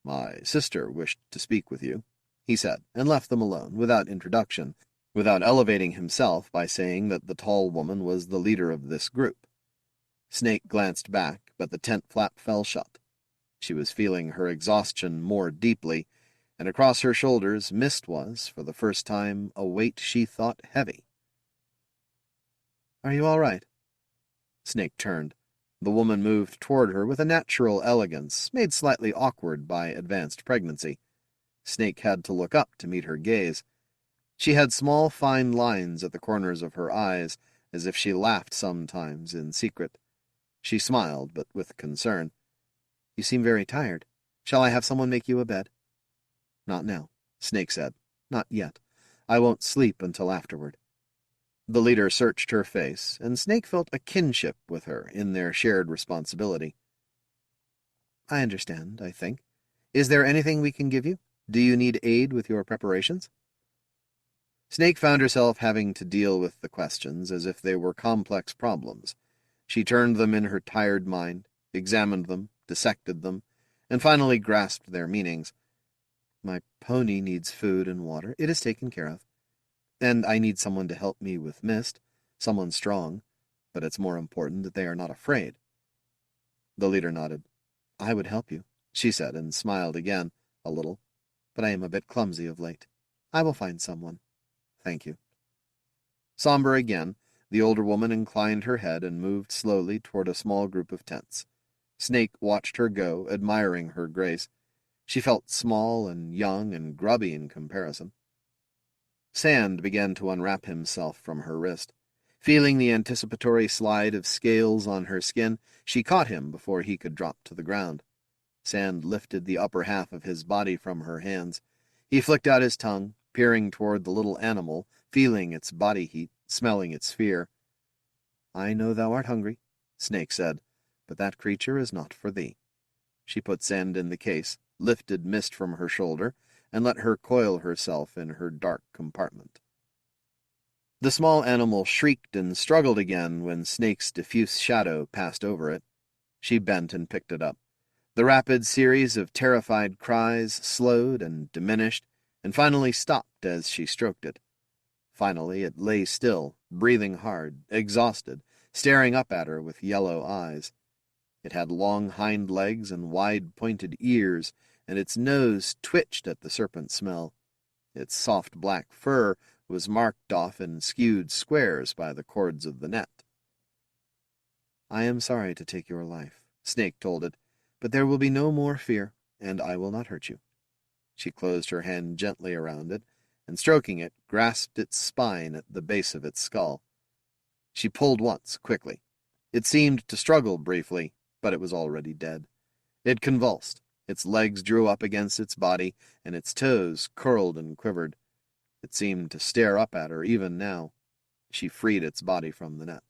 "My sister wished to speak with you," he said, and left them alone, without introduction, without elevating himself by saying that the tall woman was the leader of this group. Snake glanced back, but the tent flap fell shut. She was feeling her exhaustion more deeply, and across her shoulders mist was, for the first time, a weight she thought heavy. "Are you all right?" Snake turned. The woman moved toward her with a natural elegance, made slightly awkward by advanced pregnancy. Snake had to look up to meet her gaze. She had small, fine lines at the corners of her eyes, as if she laughed sometimes in secret. She smiled, but with concern. "You seem very tired. Shall I have someone make you a bed?" "Not now," Snake said. "Not yet. I won't sleep until afterward." The leader searched her face, and Snake felt a kinship with her in their shared responsibility. "I understand, I think. Is there anything we can give you? Do you need aid with your preparations?" Snake found herself having to deal with the questions as if they were complex problems. She turned them in her tired mind, examined them, dissected them, and finally grasped their meanings. "My pony needs food and water. It is taken care of. And I need someone to help me with mist, someone strong, but it's more important that they are not afraid." The leader nodded. "I would help you," she said, and smiled again, a little, "but I am a bit clumsy of late. I will find someone. Thank you." Somber again, the older woman inclined her head and moved slowly toward a small group of tents. Snake watched her go, admiring her grace. She felt small and young and grubby in comparison. Sand began to unwrap himself from her wrist. Feeling the anticipatory slide of scales on her skin, she caught him before he could drop to the ground. Sand lifted the upper half of his body from her hands. He flicked out his tongue, peering toward the little animal, feeling its body heat, smelling its fear. "I know thou art hungry," Snake said, "but that creature is not for thee." She put Sand in the case, lifted Mist from her shoulder, and let her coil herself in her dark compartment. The small animal shrieked and struggled again when Snake's diffuse shadow passed over it. She bent and picked it up. The rapid series of terrified cries slowed and diminished, and finally stopped as she stroked it. Finally it lay still, breathing hard, exhausted, staring up at her with yellow eyes. It had long hind legs and wide pointed ears, and its nose twitched at the serpent smell. Its soft black fur was marked off in skewed squares by the cords of the net. "I am sorry to take your life," Snake told it, "but there will be no more fear. and I will not hurt you." She closed her hand gently around it, and stroking it, grasped its spine at the base of its skull. She pulled once, quickly. It seemed to struggle briefly, but it was already dead. It convulsed. Its legs drew up against its body, and its toes curled and quivered. It seemed to stare up at her even now. She freed its body from the net.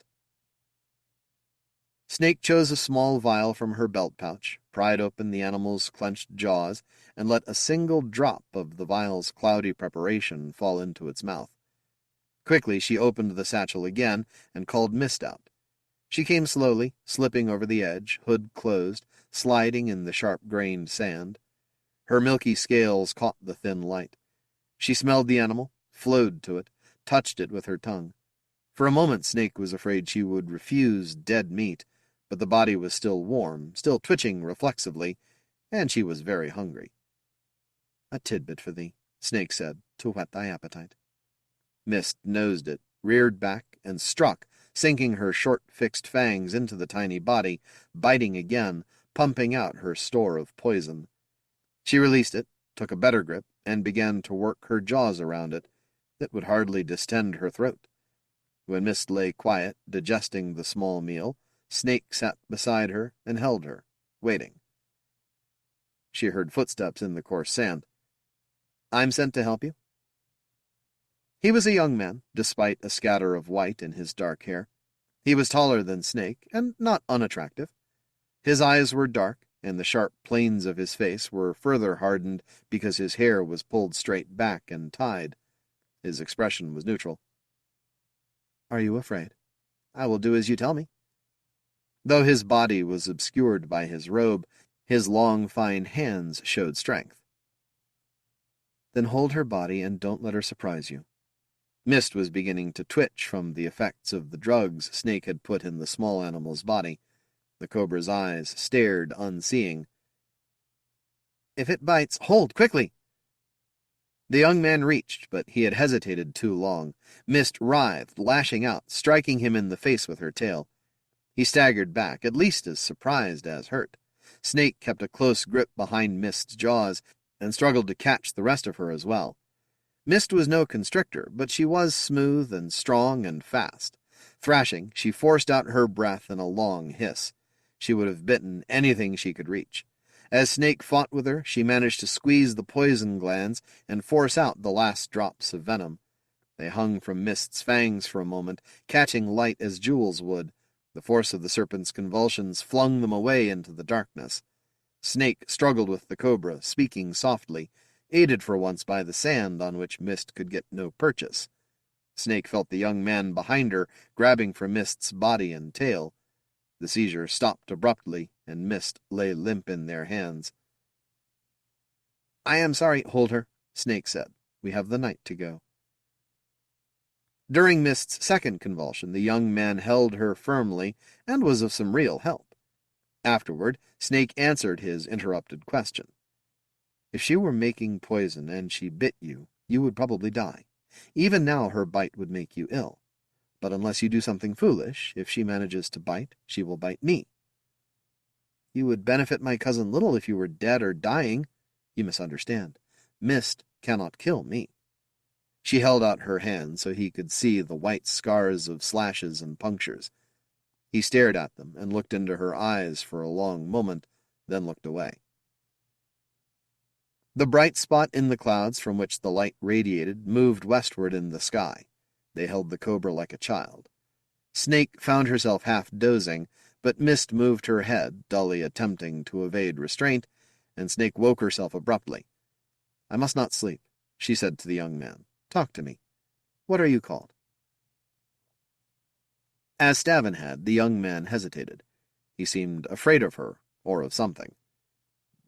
Snake chose a small vial from her belt pouch, pried open the animal's clenched jaws, and let a single drop of the vial's cloudy preparation fall into its mouth. Quickly she opened the satchel again and called Mist out. She came slowly, slipping over the edge, hood closed, sliding in the sharp-grained sand. Her milky scales caught the thin light. She smelled the animal, flowed to it, touched it with her tongue. For a moment Snake was afraid she would refuse dead meat, but the body was still warm, still twitching reflexively, and she was very hungry. "A tidbit for thee," Snake said, "to whet thy appetite." Mist nosed it, reared back, and struck, sinking her short, fixed fangs into the tiny body, biting again, pumping out her store of poison. She released it, took a better grip, and began to work her jaws around it, that would hardly distend her throat. When Mist lay quiet, digesting the small meal, Snake sat beside her and held her, waiting. She heard footsteps in the coarse sand. "I'm sent to help you?" He was a young man, despite a scatter of white in his dark hair. He was taller than Snake, and not unattractive. His eyes were dark, and the sharp planes of his face were further hardened because his hair was pulled straight back and tied. His expression was neutral. "Are you afraid? I will do as you tell me." Though his body was obscured by his robe, his long, fine hands showed strength. "Then hold her body and don't let her surprise you." Mist was beginning to twitch from the effects of the drugs Snake had put in the small animal's body. The cobra's eyes stared unseeing. "If it bites, hold, quickly!" The young man reached, but he had hesitated too long. Mist writhed, lashing out, striking him in the face with her tail. He staggered back, at least as surprised as hurt. Snake kept a close grip behind Mist's jaws, and struggled to catch the rest of her as well. Mist was no constrictor, but she was smooth and strong and fast. Thrashing, she forced out her breath in a long hiss. She would have bitten anything she could reach. As Snake fought with her, she managed to squeeze the poison glands and force out the last drops of venom. They hung from Mist's fangs for a moment, catching light as jewels would. The force of the serpent's convulsions flung them away into the darkness. Snake struggled with the cobra, speaking softly, aided for once by the sand on which Mist could get no purchase. Snake felt the young man behind her, grabbing for Mist's body and tail. The seizure stopped abruptly, and Mist lay limp in their hands. "I am sorry, hold her," Snake said. "We have the night to go." During Mist's second convulsion, the young man held her firmly and was of some real help. Afterward, Snake answered his interrupted question. "If she were making poison and she bit you, you would probably die. Even now her bite would make you ill. But unless you do something foolish, if she manages to bite, she will bite me." "You would benefit my cousin little if you were dead or dying. You misunderstand. Mist cannot kill me." She held out her hand so he could see the white scars of slashes and punctures. He stared at them and looked into her eyes for a long moment, then looked away. The bright spot in the clouds from which the light radiated moved westward in the sky. They held the cobra like a child. Snake found herself half dozing, but Mist moved her head, dully attempting to evade restraint, and Snake woke herself abruptly. "I must not sleep," she said to the young man. "Talk to me. What are you called?" As Stavin had, the young man hesitated. He seemed afraid of her, or of something.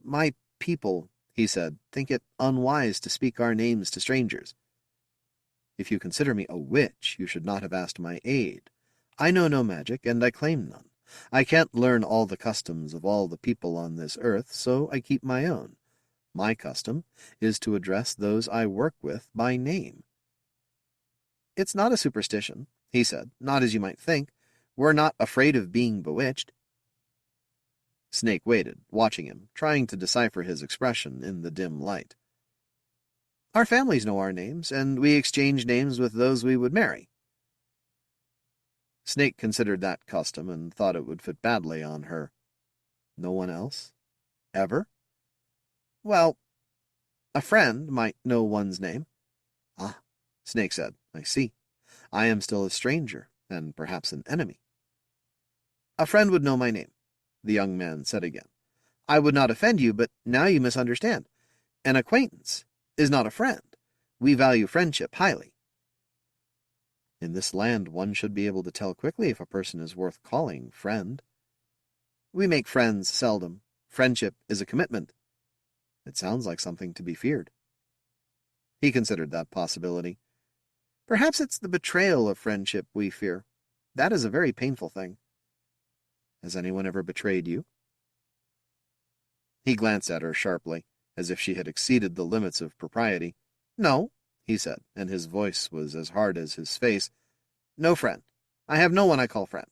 "My people," he said, "think it unwise to speak our names to strangers." "If you consider me a witch, you should not have asked my aid. I know no magic, and I claim none. I can't learn all the customs of all the people on this earth, so I keep my own. My custom is to address those I work with by name." "It's not a superstition," he said, "not as you might think. We're not afraid of being bewitched." Snake waited, watching him, trying to decipher his expression in the dim light. Our families know our names, and we exchange names with those we would marry. Snake considered that custom and thought it would fit badly on her. No one else? Ever? Well, a friend might know one's name. Ah, Snake said, I see. I am still a stranger, and perhaps an enemy. A friend would know my name, the young man said again. I would not offend you, but now you misunderstand. An acquaintance is not a friend. We value friendship highly. In this land, one should be able to tell quickly if a person is worth calling friend. We make friends seldom. Friendship is a commitment. It sounds like something to be feared. He considered that possibility. Perhaps it's the betrayal of friendship we fear. That is a very painful thing. Has anyone ever betrayed you? He glanced at her sharply, as if she had exceeded the limits of propriety. No, he said, and his voice was as hard as his face. No friend. I have no one I call friend.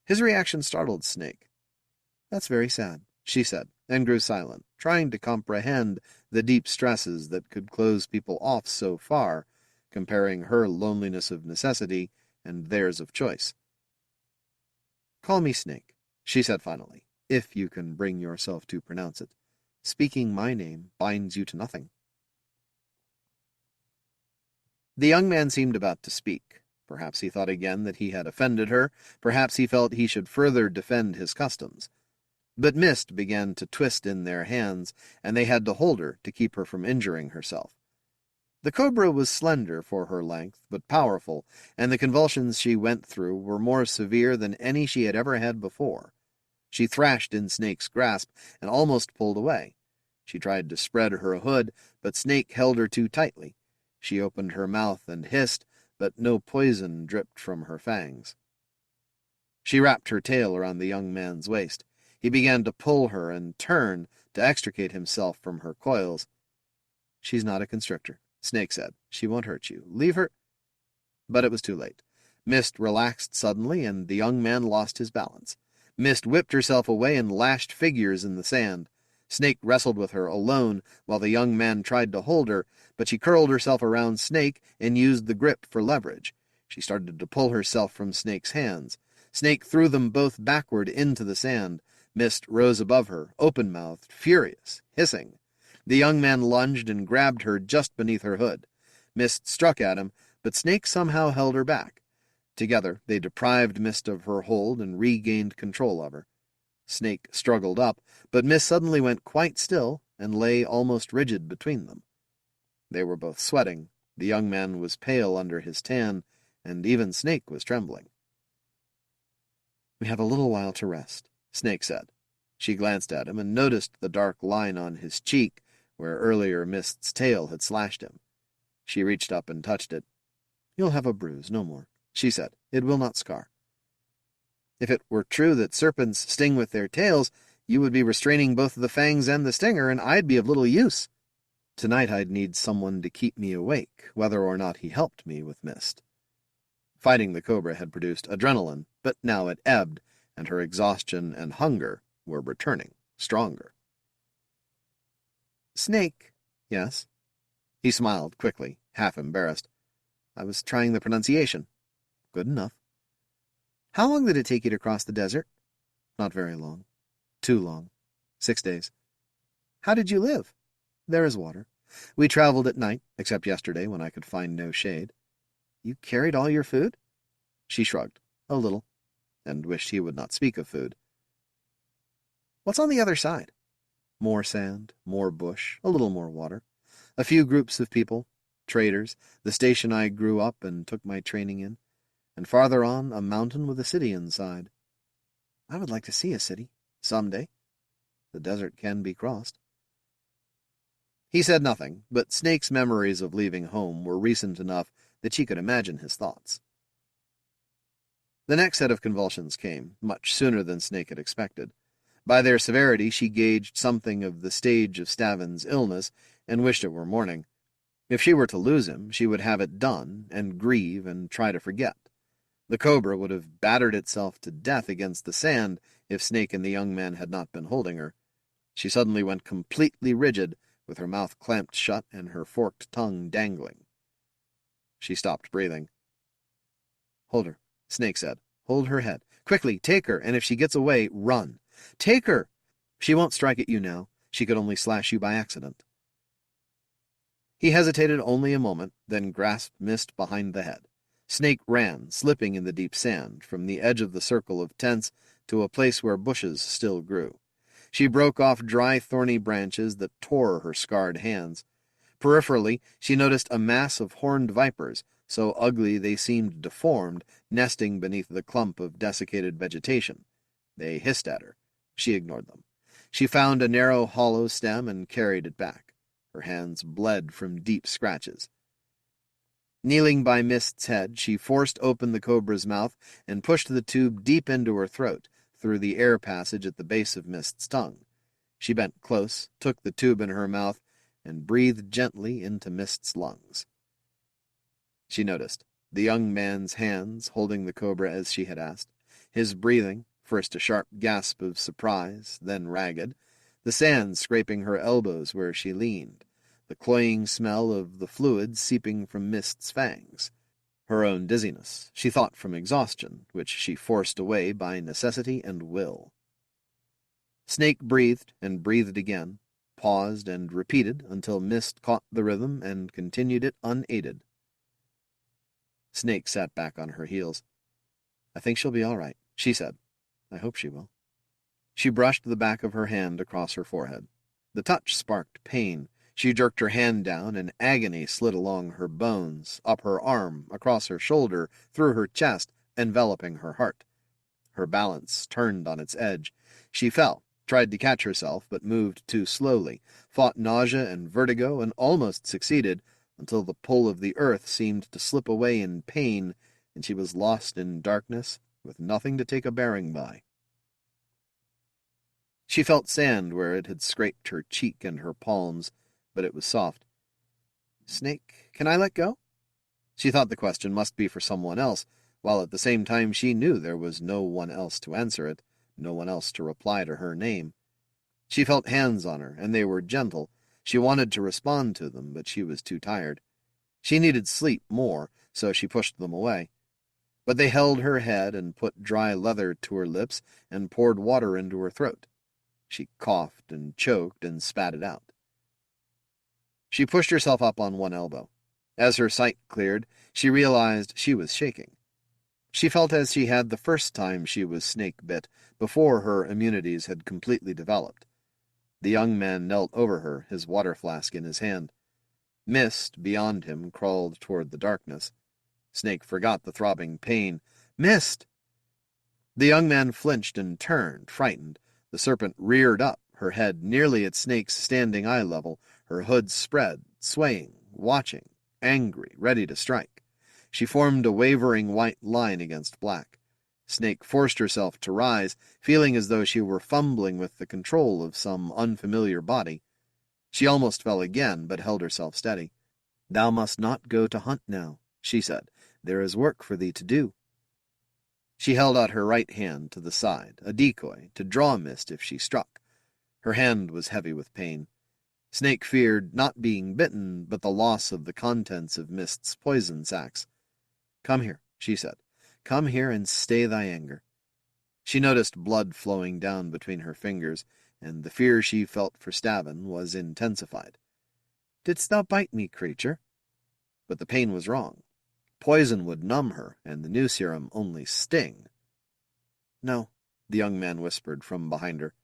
His reaction startled Snake. That's very sad, she said, and grew silent, trying to comprehend the deep stresses that could close people off so far, comparing her loneliness of necessity and theirs of choice. Call me Snake, she said finally, if you can bring yourself to pronounce it. Speaking my name binds you to nothing. The young man seemed about to speak. Perhaps he thought again that he had offended her. Perhaps he felt he should further defend his customs. But mist began to twist in their hands, and they had to hold her to keep her from injuring herself. The cobra was slender for her length, but powerful, and the convulsions she went through were more severe than any she had ever had before. She thrashed in Snake's grasp and almost pulled away. She tried to spread her hood, but Snake held her too tightly. She opened her mouth and hissed, but no poison dripped from her fangs. She wrapped her tail around the young man's waist. He began to pull her and turn to extricate himself from her coils. She's not a constrictor, Snake said. She won't hurt you. Leave her. But it was too late. Mist relaxed suddenly, and the young man lost his balance. Mist whipped herself away and lashed figures in the sand. Snake wrestled with her alone while the young man tried to hold her, but she curled herself around Snake and used the grip for leverage. She started to pull herself from Snake's hands. Snake threw them both backward into the sand. Mist rose above her, open-mouthed, furious, hissing. The young man lunged and grabbed her just beneath her hood. Mist struck at him, but Snake somehow held her back. Together, they deprived Mist of her hold and regained control of her. Snake struggled up, but Mist suddenly went quite still and lay almost rigid between them. They were both sweating. The young man was pale under his tan, and even Snake was trembling. We have a little while to rest, Snake said. She glanced at him and noticed the dark line on his cheek where earlier Mist's tail had slashed him. She reached up and touched it. You'll have a bruise, no more, she said. It will not scar. If it were true that serpents sting with their tails, you would be restraining both the fangs and the stinger, and I'd be of little use. Tonight I'd need someone to keep me awake, whether or not he helped me with Mist. Fighting the cobra had produced adrenaline, but now it ebbed, and her exhaustion and hunger were returning, stronger. Snake, yes? He smiled quickly, half embarrassed. I was trying the pronunciation. Good enough. How long did it take you to cross the desert? Not very long. Too long. 6 days. How did you live? There is water. We traveled at night, except yesterday when I could find no shade. You carried all your food? She shrugged, a little, and wished he would not speak of food. What's on the other side? More sand, more bush, a little more water. A few groups of people, traders, the station I grew up and took my training in, and farther on, a mountain with a city inside. I would like to see a city, someday. The desert can be crossed. He said nothing, but Snake's memories of leaving home were recent enough that she could imagine his thoughts. The next set of convulsions came, much sooner than Snake had expected. By their severity, she gauged something of the stage of Stavin's illness and wished it were morning. If she were to lose him, she would have it done, and grieve and try to forget. The cobra would have battered itself to death against the sand if Snake and the young man had not been holding her. She suddenly went completely rigid, with her mouth clamped shut and her forked tongue dangling. She stopped breathing. "Hold her," Snake said. "Hold her head. Quickly, take her, and if she gets away, run. Take her! She won't strike at you now. She could only slash you by accident." He hesitated only a moment, then grasped Mist behind the head. Snake ran, slipping in the deep sand, from the edge of the circle of tents to a place where bushes still grew. She broke off dry, thorny branches that tore her scarred hands. Peripherally, she noticed a mass of horned vipers, so ugly they seemed deformed, nesting beneath the clump of desiccated vegetation. They hissed at her. She ignored them. She found a narrow, hollow stem and carried it back. Her hands bled from deep scratches. Kneeling by Mist's head, she forced open the cobra's mouth and pushed the tube deep into her throat, through the air passage at the base of Mist's tongue. She bent close, took the tube in her mouth, and breathed gently into Mist's lungs. She noticed the young man's hands holding the cobra as she had asked, his breathing, first a sharp gasp of surprise, then ragged, the sand scraping her elbows where she leaned, the cloying smell of the fluid seeping from Mist's fangs. Her own dizziness, she thought from exhaustion, which she forced away by necessity and will. Snake breathed and breathed again, paused and repeated until Mist caught the rhythm and continued it unaided. Snake sat back on her heels. "I think she'll be all right," she said. "I hope she will." She brushed the back of her hand across her forehead. The touch sparked pain. She jerked her hand down, and agony slid along her bones, up her arm, across her shoulder, through her chest, enveloping her heart. Her balance turned on its edge. She fell, tried to catch herself, but moved too slowly, fought nausea and vertigo, and almost succeeded, until the pull of the earth seemed to slip away in pain, and she was lost in darkness, with nothing to take a bearing by. She felt sand where it had scraped her cheek and her palms, but it was soft. "Snake, can I let go?" She thought the question must be for someone else, while at the same time she knew there was no one else to answer it, no one else to reply to her name. She felt hands on her, and they were gentle. She wanted to respond to them, but she was too tired. She needed sleep more, so she pushed them away. But they held her head and put dry leather to her lips and poured water into her throat. She coughed and choked and spat it out. She pushed herself up on one elbow. As her sight cleared, she realized she was shaking. She felt as she had the first time she was snake-bit, before her immunities had completely developed. The young man knelt over her, his water flask in his hand. Mist, beyond him, crawled toward the darkness. Snake forgot the throbbing pain. "Mist!" The young man flinched and turned, frightened. The serpent reared up, her head nearly at Snake's standing eye level, her hood spread, swaying, watching, angry, ready to strike. She formed a wavering white line against black. Snake forced herself to rise, feeling as though she were fumbling with the control of some unfamiliar body. She almost fell again, but held herself steady. "Thou must not go to hunt now," she said. "There is work for thee to do." She held out her right hand to the side, a decoy, to draw Mist if she struck. Her hand was heavy with pain. Snake feared not being bitten, but the loss of the contents of Mist's poison sacs. "Come here," she said. "Come here and stay thy anger." She noticed blood flowing down between her fingers, and the fear she felt for Stavin was intensified. "Didst thou bite me, creature?" But the pain was wrong. Poison would numb her, and the new serum only sting. "No," the young man whispered from behind her.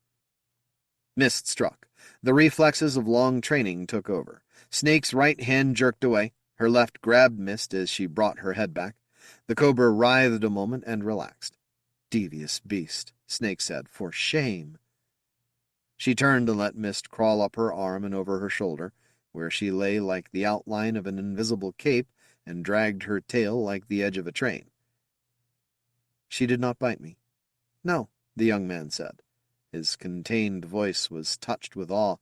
Mist struck. The reflexes of long training took over. Snake's right hand jerked away. Her left grabbed Mist as she brought her head back. The cobra writhed a moment and relaxed. "Devious beast," Snake said. "For shame." She turned and let Mist crawl up her arm and over her shoulder, where she lay like the outline of an invisible cape and dragged her tail like the edge of a train. "She did not bite me." "No," the young man said. His contained voice was touched with awe.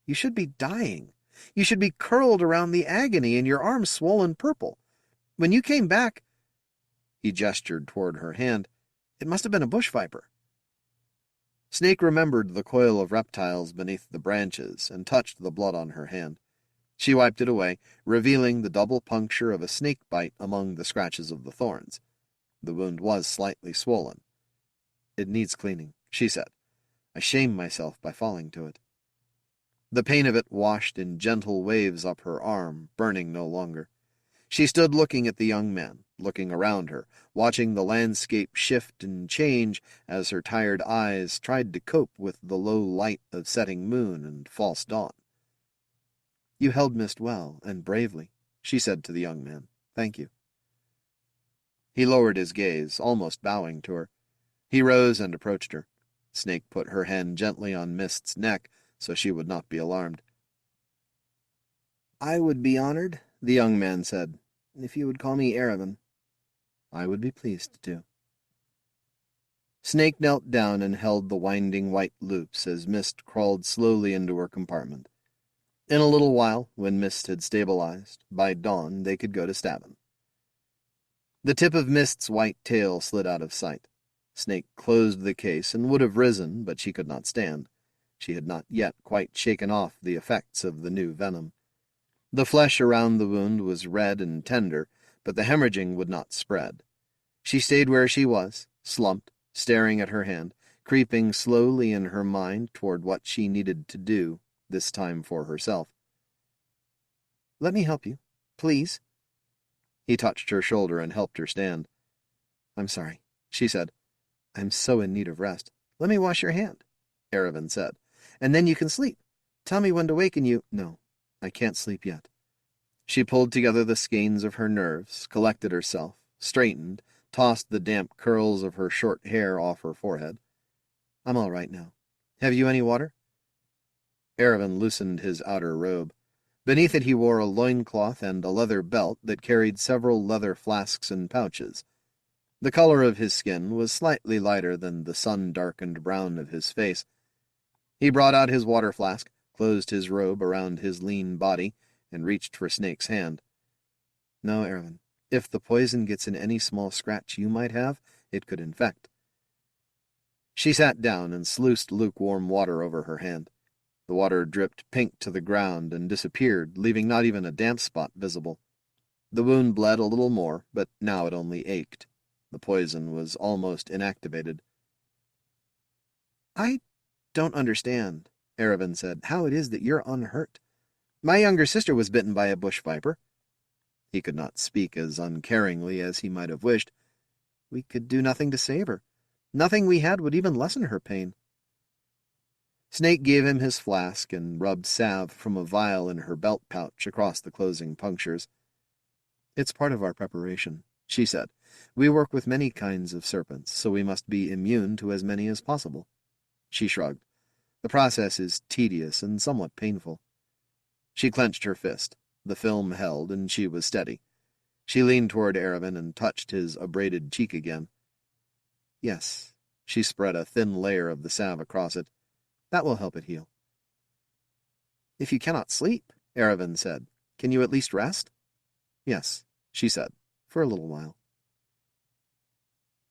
"You should be dying. You should be curled around the agony and your arms swollen purple. When you came back—" He gestured toward her hand. "It must have been a bush viper." Snake remembered the coil of reptiles beneath the branches and touched the blood on her hand. She wiped it away, revealing the double puncture of a snake bite among the scratches of the thorns. The wound was slightly swollen. "It needs cleaning," she said. "I shamed myself by falling to it." The pain of it washed in gentle waves up her arm, burning no longer. She stood looking at the young man, looking around her, watching the landscape shift and change as her tired eyes tried to cope with the low light of setting moon and false dawn. "You held Mist well and bravely," she said to the young man. "Thank you." He lowered his gaze, almost bowing to her. He rose and approached her. Snake put her hand gently on Mist's neck so she would not be alarmed. "I would be honored," the young man said, "if you would call me Erevan." "I would be pleased to." Snake knelt down and held the winding white loops as Mist crawled slowly into her compartment. In a little while, when Mist had stabilized, by dawn they could go to Stavin. The tip of Mist's white tail slid out of sight. Snake closed the case and would have risen, but she could not stand. She had not yet quite shaken off the effects of the new venom. The flesh around the wound was red and tender, but the hemorrhaging would not spread. She stayed where she was, slumped, staring at her hand, creeping slowly in her mind toward what she needed to do, this time for herself. "Let me help you, please." He touched her shoulder and helped her stand. "I'm sorry," she said. "I'm so in need of rest." "Let me wash your hand," Erevan said, "and then you can sleep. Tell me when to waken you." "No, I can't sleep yet." She pulled together the skeins of her nerves, collected herself, straightened, tossed the damp curls of her short hair off her forehead. "I'm all right now. Have you any water?" Erevan loosened his outer robe. Beneath it he wore a loincloth and a leather belt that carried several leather flasks and pouches. The color of his skin was slightly lighter than the sun-darkened brown of his face. He brought out his water flask, closed his robe around his lean body, and reached for Snake's hand. "No, Erevan. If the poison gets in any small scratch you might have, it could infect." She sat down and sluiced lukewarm water over her hand. The water dripped pink to the ground and disappeared, leaving not even a damp spot visible. The wound bled a little more, but now it only ached. The poison was almost inactivated. "I don't understand," Erevan said, "how it is that you're unhurt. My younger sister was bitten by a bush viper." He could not speak as uncaringly as he might have wished. "We could do nothing to save her. Nothing we had would even lessen her pain." Snake gave him his flask and rubbed salve from a vial in her belt pouch across the closing punctures. "It's part of our preparation," she said. "We work with many kinds of serpents, so we must be immune to as many as possible." She shrugged. "The process is tedious and somewhat painful." She clenched her fist. The film held, and she was steady. She leaned toward Erevan and touched his abraded cheek again. "Yes." She spread a thin layer of the salve across it. "That will help it heal." "If you cannot sleep," Erevan said, "can you at least rest?" "Yes," she said, "for a little while."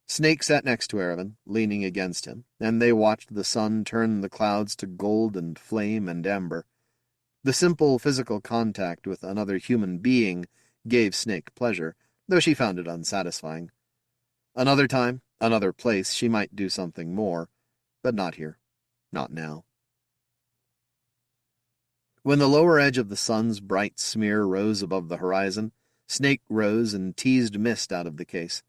Snake sat next to Erevan, leaning against him, and they watched the sun turn the clouds to gold and flame and amber. The simple physical contact with another human being gave Snake pleasure, though she found it unsatisfying. Another time, another place, she might do something more, but not here. Not now. When the lower edge of the sun's bright smear rose above the horizon, Snake rose and teased Mist out of the case.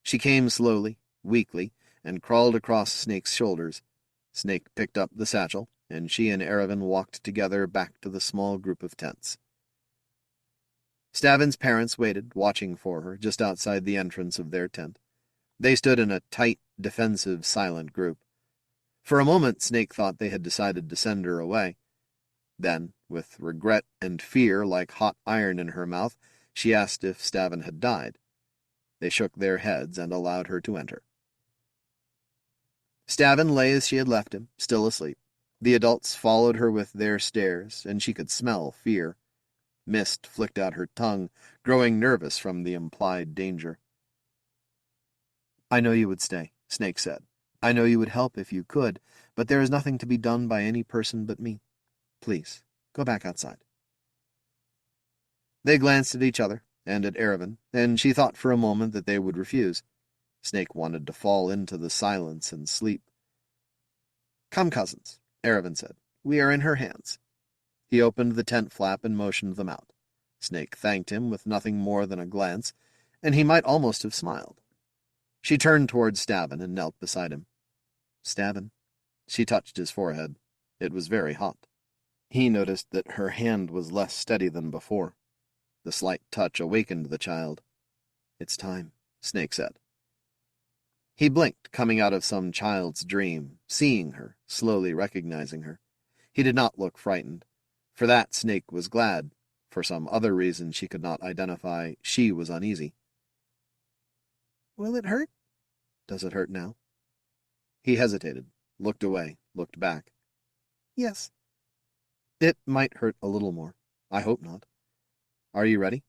She came slowly, weakly, and crawled across Snake's shoulders. Snake picked up the satchel, and she and Erevan walked together back to the small group of tents. Stavin's parents waited, watching for her, just outside the entrance of their tent. They stood in a tight, defensive, silent group. For a moment, Snake thought they had decided to send her away. Then, with regret and fear like hot iron in her mouth, she asked if Stavin had died. They shook their heads and allowed her to enter. Stavin lay as she had left him, still asleep. The adults followed her with their stares, and she could smell fear. Mist flicked out her tongue, growing nervous from the implied danger. I know you would stay, Snake said. I know you would help if you could, but there is nothing to be done by any person but me. Please, go back outside. They glanced at each other, and at Erevan, and she thought for a moment that they would refuse. Snake wanted to fall into the silence and sleep. Come, cousins, Erevan said. We are in her hands. He opened the tent flap and motioned them out. Snake thanked him with nothing more than a glance, and he might almost have smiled. She turned toward Stavin and knelt beside him. Stavin. She touched his forehead. It was very hot. He noticed that her hand was less steady than before. The slight touch awakened the child. It's time, Snake said. He blinked, coming out of some child's dream, seeing her, slowly recognizing her. He did not look frightened. For that, Snake was glad. For some other reason she could not identify, she was uneasy. Will it hurt? Does it hurt now? He hesitated, looked away, looked back. Yes. It might hurt a little more. I hope not. Are you ready?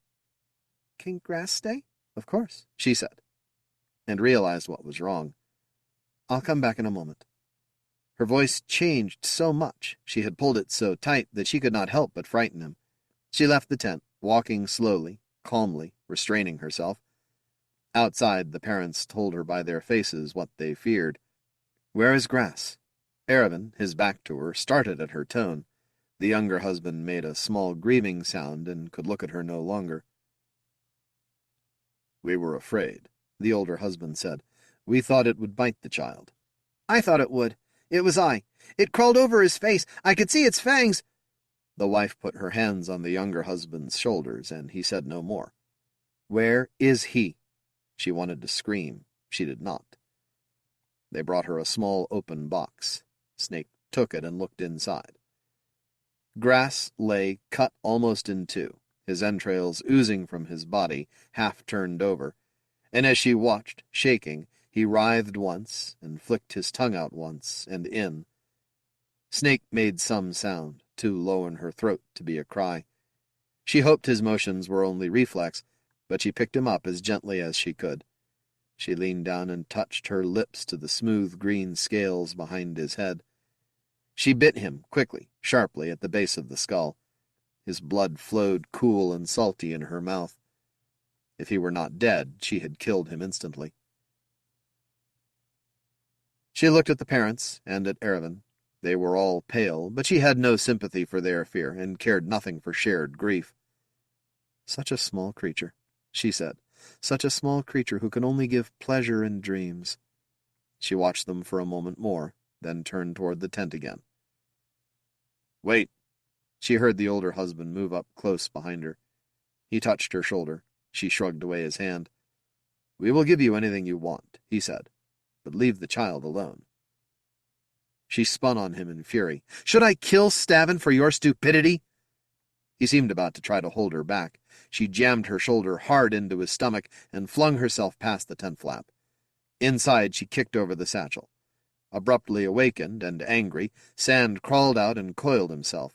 Can Grass stay? Of course, she said, and realized what was wrong. I'll come back in a moment. Her voice changed so much, she had pulled it so tight that she could not help but frighten him. She left the tent, walking slowly, calmly, restraining herself. Outside, the parents told her by their faces what they feared. Where is Grass? Erevan, his back to her, started at her tone. The younger husband made a small grieving sound and could look at her no longer. We were afraid, the older husband said. We thought it would bite the child. I thought it would. It was I. It crawled over his face. I could see its fangs. The wife put her hands on the younger husband's shoulders, and he said no more. Where is he? She wanted to scream. She did not. They brought her a small open box. Snake took it and looked inside. Grass lay cut almost in two, his entrails oozing from his body, half turned over, and as she watched, shaking, he writhed once and flicked his tongue out once and in. Snake made some sound, too low in her throat to be a cry. She hoped his motions were only reflex, but she picked him up as gently as she could. She leaned down and touched her lips to the smooth green scales behind his head. She bit him quickly, sharply, at the base of the skull. His blood flowed cool and salty in her mouth. If he were not dead, she had killed him instantly. She looked at the parents and at Erevan. They were all pale, but she had no sympathy for their fear and cared nothing for shared grief. Such a small creature, she said. Such a small creature who can only give pleasure in dreams. She watched them for a moment more, then turned toward the tent again. Wait. She heard the older husband move up close behind her. He touched her shoulder. She shrugged away his hand. We will give you anything you want, he said, but leave the child alone. She spun on him in fury. Should I kill Stavin for your stupidity? He seemed about to try to hold her back. She jammed her shoulder hard into his stomach and flung herself past the tent flap. Inside, she kicked over the satchel. Abruptly awakened and angry, Sand crawled out and coiled himself.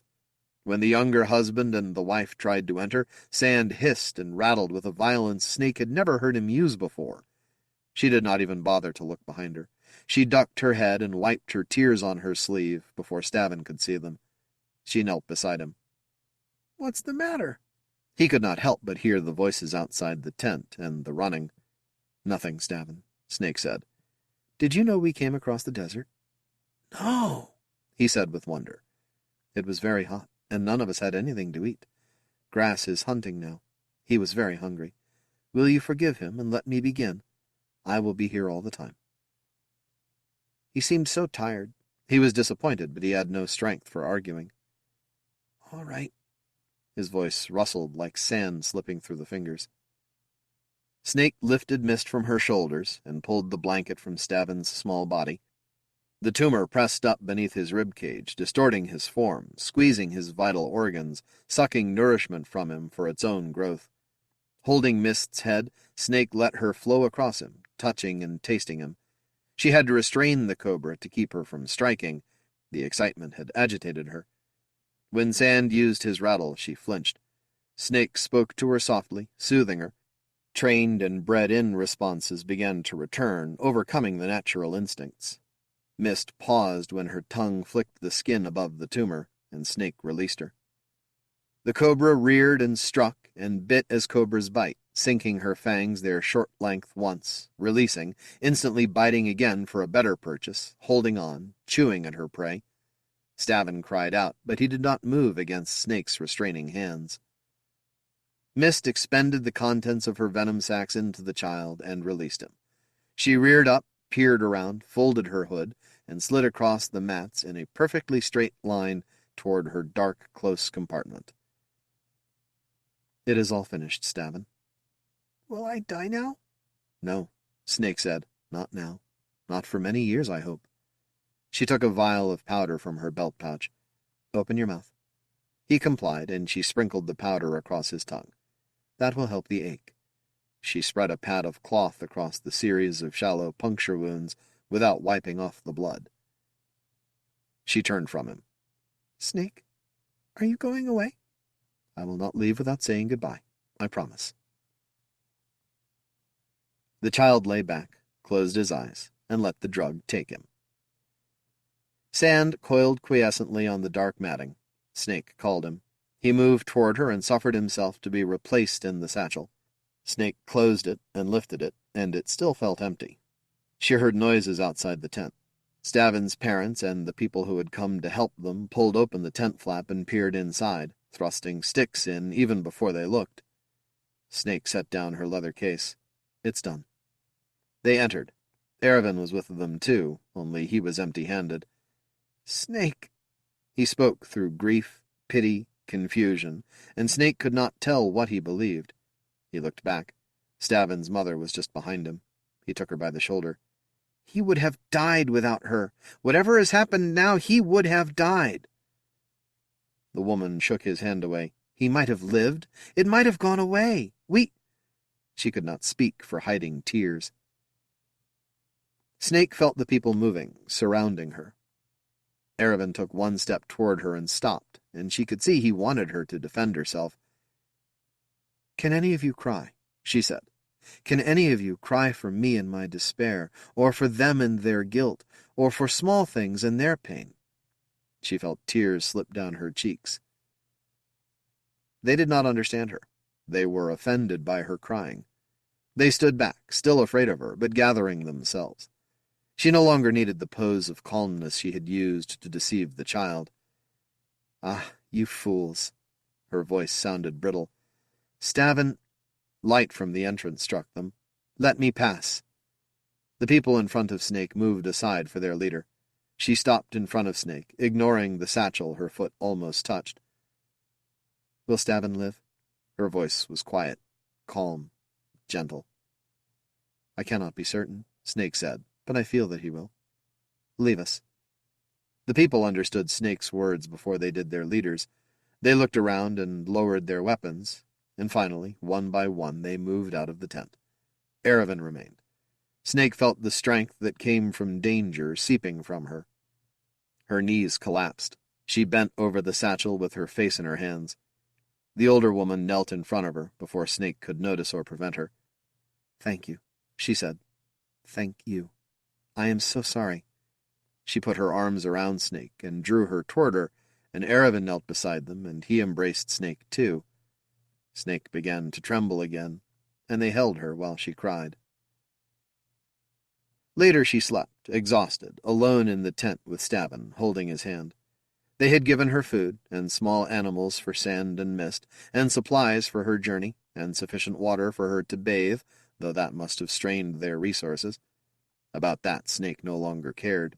When the younger husband and the wife tried to enter, Sand hissed and rattled with a violence Snake had never heard him use before. She did not even bother to look behind her. She ducked her head and wiped her tears on her sleeve before Stavin could see them. She knelt beside him. What's the matter? He could not help but hear the voices outside the tent and the running. Nothing, Stavin, Snake said. Did you know we came across the desert? No, he said with wonder. It was very hot, and none of us had anything to eat. Grass is hunting now. He was very hungry. Will you forgive him and let me begin? I will be here all the time. He seemed so tired. He was disappointed, but he had no strength for arguing. All right. His voice rustled like sand slipping through the fingers. Snake lifted mist from her shoulders and pulled the blanket from Stavin's small body. The tumor pressed up beneath his ribcage, distorting his form, squeezing his vital organs, sucking nourishment from him for its own growth. Holding Mist's head, Snake let her flow across him, touching and tasting him. She had to restrain the cobra to keep her from striking. The excitement had agitated her. When Sand used his rattle, she flinched. Snake spoke to her softly, soothing her. Trained and bred-in responses began to return, overcoming the natural instincts. Mist paused when her tongue flicked the skin above the tumor, and Snake released her. The cobra reared and struck and bit as cobras bite, sinking her fangs their short length once, releasing, instantly biting again for a better purchase, holding on, chewing at her prey. Stavin cried out, but he did not move against Snake's restraining hands. Mist expended the contents of her venom sacs into the child and released him. She reared up, peered around, folded her hood, and slid across the mats in a perfectly straight line toward her dark, close compartment. It is all finished, Stavin. Will I die now? No, Snake said. Not now. Not for many years, I hope. She took a vial of powder from her belt pouch. Open your mouth. He complied, and she sprinkled the powder across his tongue. That will help the ache. She spread a pad of cloth across the series of shallow puncture wounds without wiping off the blood. She turned from him. Snake, are you going away? I will not leave without saying goodbye. I promise. The child lay back, closed his eyes, and let the drug take him. Sand coiled quiescently on the dark matting. Snake called him. He moved toward her and suffered himself to be replaced in the satchel. Snake closed it and lifted it, and it still felt empty. She heard noises outside the tent. Stavin's parents and the people who had come to help them pulled open the tent flap and peered inside, thrusting sticks in even before they looked. Snake set down her leather case. It's done. They entered. Erevan was with them too, only he was empty-handed. Snake. He spoke through grief, pity, confusion, and Snake could not tell what he believed. He looked back. Stavin's mother was just behind him. He took her by the shoulder. He would have died without her. Whatever has happened now, he would have died. The woman shook his hand away. He might have lived. It might have gone away. She could not speak for hiding tears. Snake felt the people moving, surrounding her. Erevan took one step toward her and stopped, and she could see he wanted her to defend herself. Can any of you cry? She said. Can any of you cry for me in my despair, or for them in their guilt, or for small things in their pain? She felt tears slip down her cheeks. They did not understand her. They were offended by her crying. They stood back, still afraid of her, but gathering themselves. She no longer needed the pose of calmness she had used to deceive the child. Ah, you fools. Her voice sounded brittle. Stavin. Light from the entrance struck them. Let me pass. The people in front of Snake moved aside for their leader. She stopped in front of Snake, ignoring the satchel her foot almost touched. Will Stavin live? Her voice was quiet, calm, gentle. I cannot be certain, Snake said, but I feel that he will. Leave us. The people understood Snake's words before they did their leaders. They looked around and lowered their weapons, and finally, one by one, they moved out of the tent. Erevan remained. Snake felt the strength that came from danger seeping from her. Her knees collapsed. She bent over the satchel with her face in her hands. The older woman knelt in front of her before Snake could notice or prevent her. Thank you, she said. Thank you. I am so sorry. She put her arms around Snake and drew her toward her, and Erevan knelt beside them, and he embraced Snake too. Snake began to tremble again, and they held her while she cried. Later she slept, exhausted, alone in the tent with Stavin, holding his hand. They had given her food, and small animals for Sand and Mist, and supplies for her journey, and sufficient water for her to bathe, though that must have strained their resources. About that Snake no longer cared.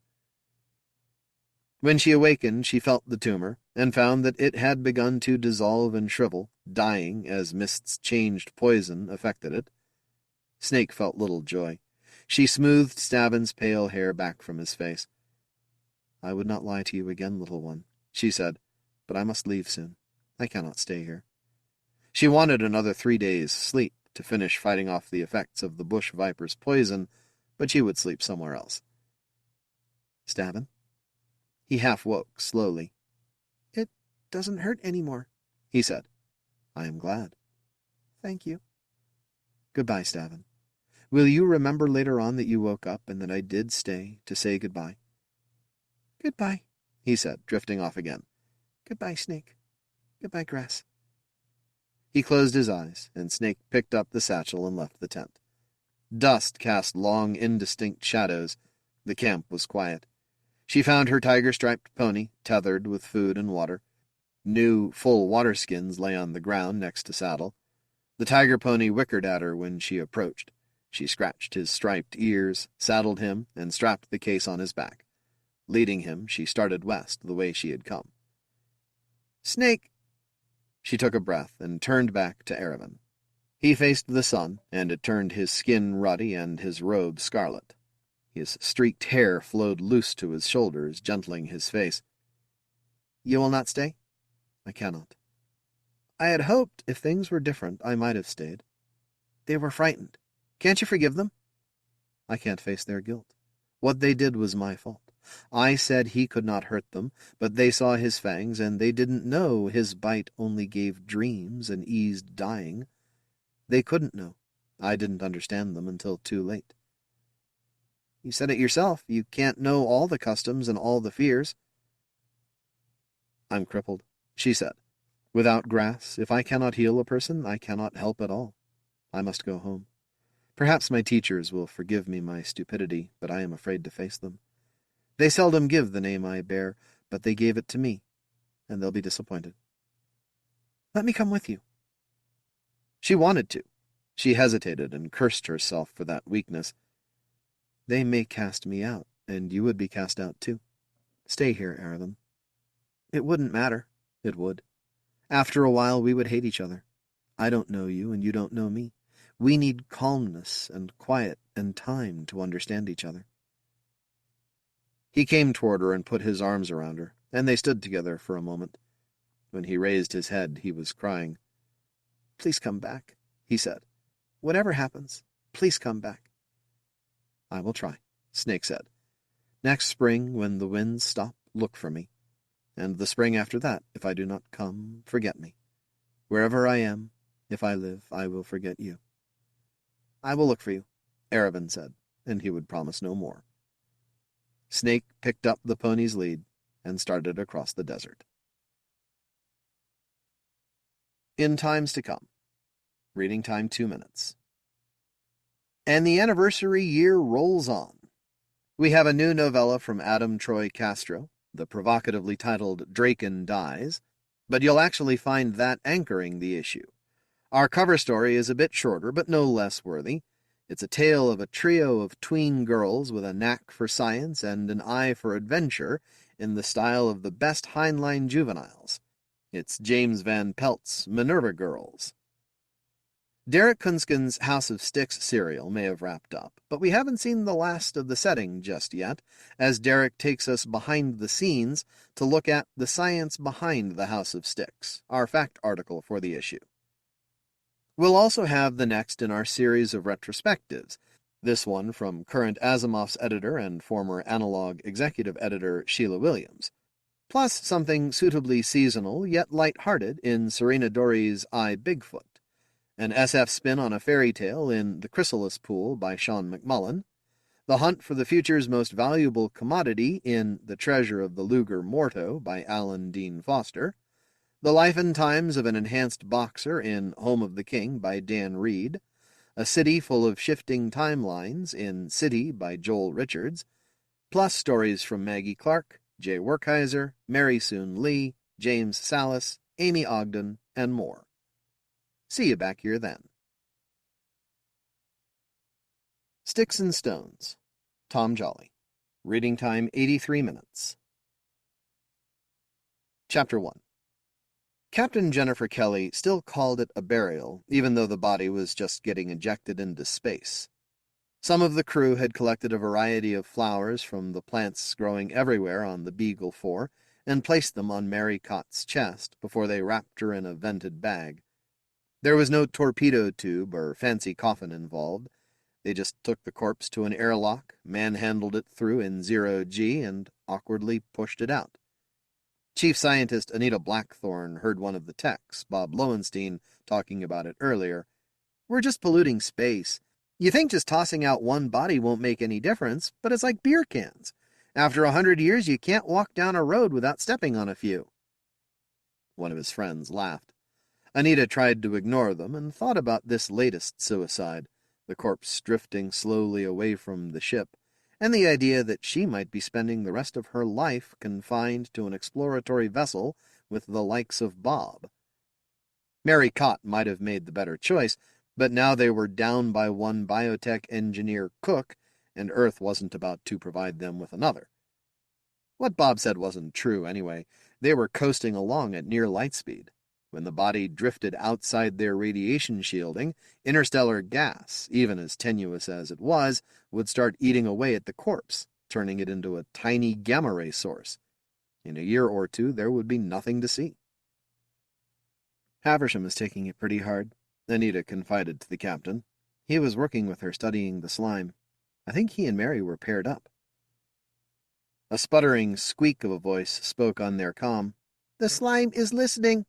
When she awakened, she felt the tumor, and found that it had begun to dissolve and shrivel, dying as Mist's changed poison affected it. Snake felt little joy. She smoothed Stavin's pale hair back from his face. I would not lie to you again, little one, she said, but I must leave soon. I cannot stay here. She wanted another 3 days' sleep to finish fighting off the effects of the bush viper's poison, but she would sleep somewhere else. Stavin? He half woke, slowly. It doesn't hurt any more, he said. I am glad. Thank you. Goodbye, Stavin. Will you remember later on that you woke up and that I did stay to say goodbye? Goodbye, he said, drifting off again. Goodbye, Snake. Goodbye, Grass. He closed his eyes, and Snake picked up the satchel and left the tent. Dust cast long, indistinct shadows. The camp was quiet. She found her tiger-striped pony, tethered with food and water. New, full water skins lay on the ground next to saddle. The tiger pony whickered at her when she approached. She scratched his striped ears, saddled him, and strapped the case on his back. Leading him, she started west the way she had come. Snake! She took a breath and turned back to Erebin. He faced the sun, and it turned his skin ruddy and his robe scarlet. His streaked hair flowed loose to his shoulders, gentling his face. You will not stay? I cannot. I had hoped if things were different, I might have stayed. They were frightened. Can't you forgive them? I can't face their guilt. What they did was my fault. I said he could not hurt them, but they saw his fangs, and they didn't know his bite only gave dreams and eased dying. They couldn't know. I didn't understand them until too late. You said it yourself. You can't know all the customs and all the fears. I'm crippled, she said. Without Grass, if I cannot heal a person, I cannot help at all. I must go home. Perhaps my teachers will forgive me my stupidity, but I am afraid to face them. They seldom give the name I bear, but they gave it to me, and they'll be disappointed. Let me come with you. She wanted to. She hesitated and cursed herself for that weakness. They may cast me out, and you would be cast out too. Stay here, Erebin. It wouldn't matter. It would. After a while, we would hate each other. I don't know you, and you don't know me. We need calmness and quiet and time to understand each other. He came toward her and put his arms around her, and they stood together for a moment. When he raised his head, he was crying. Please come back, he said. Whatever happens, please come back. I will try, Snake said. Next spring, when the winds stop, look for me. And the spring after that, if I do not come, forget me. Wherever I am, if I live, I will forget you. I will look for you, Erebin said, and he would promise no more. Snake picked up the pony's lead and started across the desert. In Times to Come. Reading time 2 minutes. And the anniversary year rolls on. We have a new novella from Adam Troy Castro, the provocatively titled Draken Dies, but you'll actually find that anchoring the issue. Our cover story is a bit shorter, but no less worthy. It's a tale of a trio of tween girls with a knack for science and an eye for adventure in the style of the best Heinlein juveniles. It's James Van Pelt's Minerva Girls. Derek Künsken's House of Styx serial may have wrapped up, but we haven't seen the last of the setting just yet, as Derek takes us behind the scenes to look at the science behind the House of Styx, our fact article for the issue. We'll also have the next in our series of retrospectives, this one from current Asimov's editor and former Analog executive editor Sheila Williams, plus something suitably seasonal yet light-hearted in Serena Dory's I, Bigfoot, an SF spin on a fairy tale in The Chrysalis Pool by Sean McMullen, the hunt for the future's most valuable commodity in The Treasure of the Luger Morto by Alan Dean Foster, the life and times of an enhanced boxer in Home of the King by Dan Reed, a city full of shifting timelines in City by Joel Richards, plus stories from Maggie Clark, Jay Werkheiser, Mary Soon Lee, James Salas, Amy Ogden, and more. See you back here then. Sticks and Stones. Tom Jolly. Reading time 83 minutes. Chapter 1. Captain Jennifer Kelly still called it a burial, even though the body was just getting ejected into space. Some of the crew had collected a variety of flowers from the plants growing everywhere on the Beagle 4 and placed them on Mary Cott's chest before they wrapped her in a vented bag. There was no torpedo tube or fancy coffin involved. They just took the corpse to an airlock, manhandled it through in 0G, and awkwardly pushed it out. Chief Scientist Anita Blackthorne heard one of the techs, Bob Lowenstein, talking about it earlier. We're just polluting space. You think just tossing out one body won't make any difference, but it's like beer cans. After 100 years, you can't walk down a road without stepping on a few." One of his friends laughed. Anita tried to ignore them and thought about this latest suicide, the corpse drifting slowly away from the ship, and the idea that she might be spending the rest of her life confined to an exploratory vessel with the likes of Bob. Mary Cott might have made the better choice, but now they were down by one biotech engineer cook, and Earth wasn't about to provide them with another. What Bob said wasn't true anyway. They were coasting along at near light speed. When the body drifted outside their radiation shielding, interstellar gas, even as tenuous as it was, would start eating away at the corpse, turning it into a tiny gamma-ray source. In a year or two, there would be nothing to see. "Haversham is taking it pretty hard," Anita confided to the captain. "He was working with her studying the slime. I think he and Mary were paired up." A sputtering squeak of a voice spoke on their comm. "The slime is listening."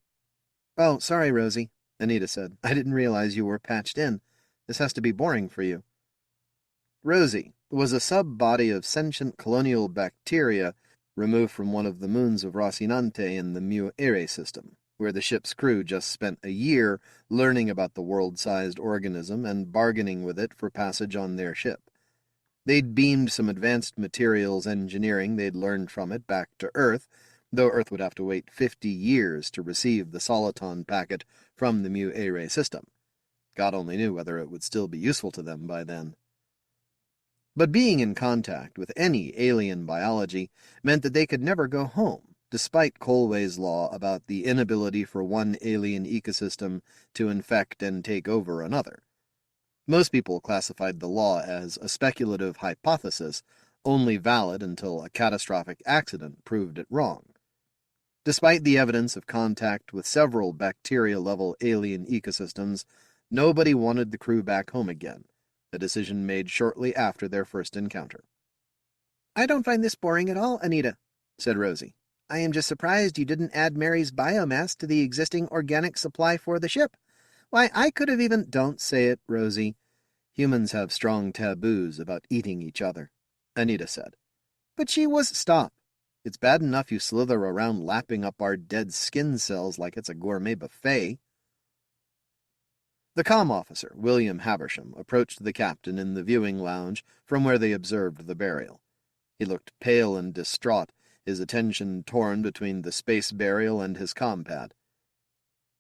"Oh, sorry, Rosie," Anita said. "I didn't realize you were patched in. This has to be boring for you." Rosie was a sub-body of sentient colonial bacteria removed from one of the moons of Rocinante in the MITHRIDATES system, where the ship's crew just spent a year learning about the world-sized organism and bargaining with it for passage on their ship. They'd beamed some advanced materials engineering they'd learned from it back to Earth, though Earth would have to wait 50 years to receive the soliton packet from the MITHRIDATES system. God only knew whether it would still be useful to them by then. But being in contact with any alien biology meant that they could never go home, despite Colway's law about the inability for one alien ecosystem to infect and take over another. Most people classified the law as a speculative hypothesis, only valid until a catastrophic accident proved it wrong. Despite the evidence of contact with several bacteria-level alien ecosystems, nobody wanted the crew back home again, a decision made shortly after their first encounter. "I don't find this boring at all, Anita," said Rosie. "I am just surprised you didn't add Mary's biomass to the existing organic supply for the ship. Why, I could have even—" "Don't say it, Rosie. Humans have strong taboos about eating each other," Anita said. "But she was—" "Stop. It's bad enough you slither around lapping up our dead skin cells like it's a gourmet buffet." The comm officer, William Haversham, approached the captain in the viewing lounge from where they observed the burial. He looked pale and distraught, his attention torn between the space burial and his compad.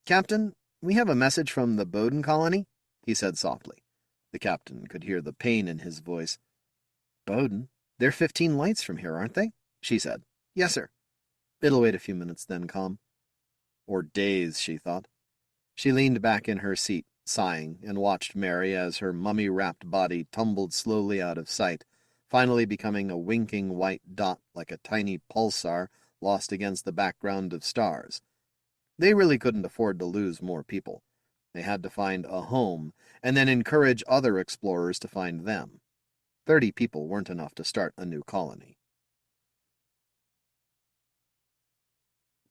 "Captain, we have a message from the Bowden colony," he said softly. The captain could hear the pain in his voice. "Bowden? They're 15 lights from here, aren't they?" she said. "Yes, sir." "It'll wait a few minutes then, comm." Or days, she thought. She leaned back in her seat, sighing, and watched Mary as her mummy-wrapped body tumbled slowly out of sight, finally becoming a winking white dot like a tiny pulsar lost against the background of stars. They really couldn't afford to lose more people. They had to find a home, and then encourage other explorers to find them. 30 people weren't enough to start a new colony.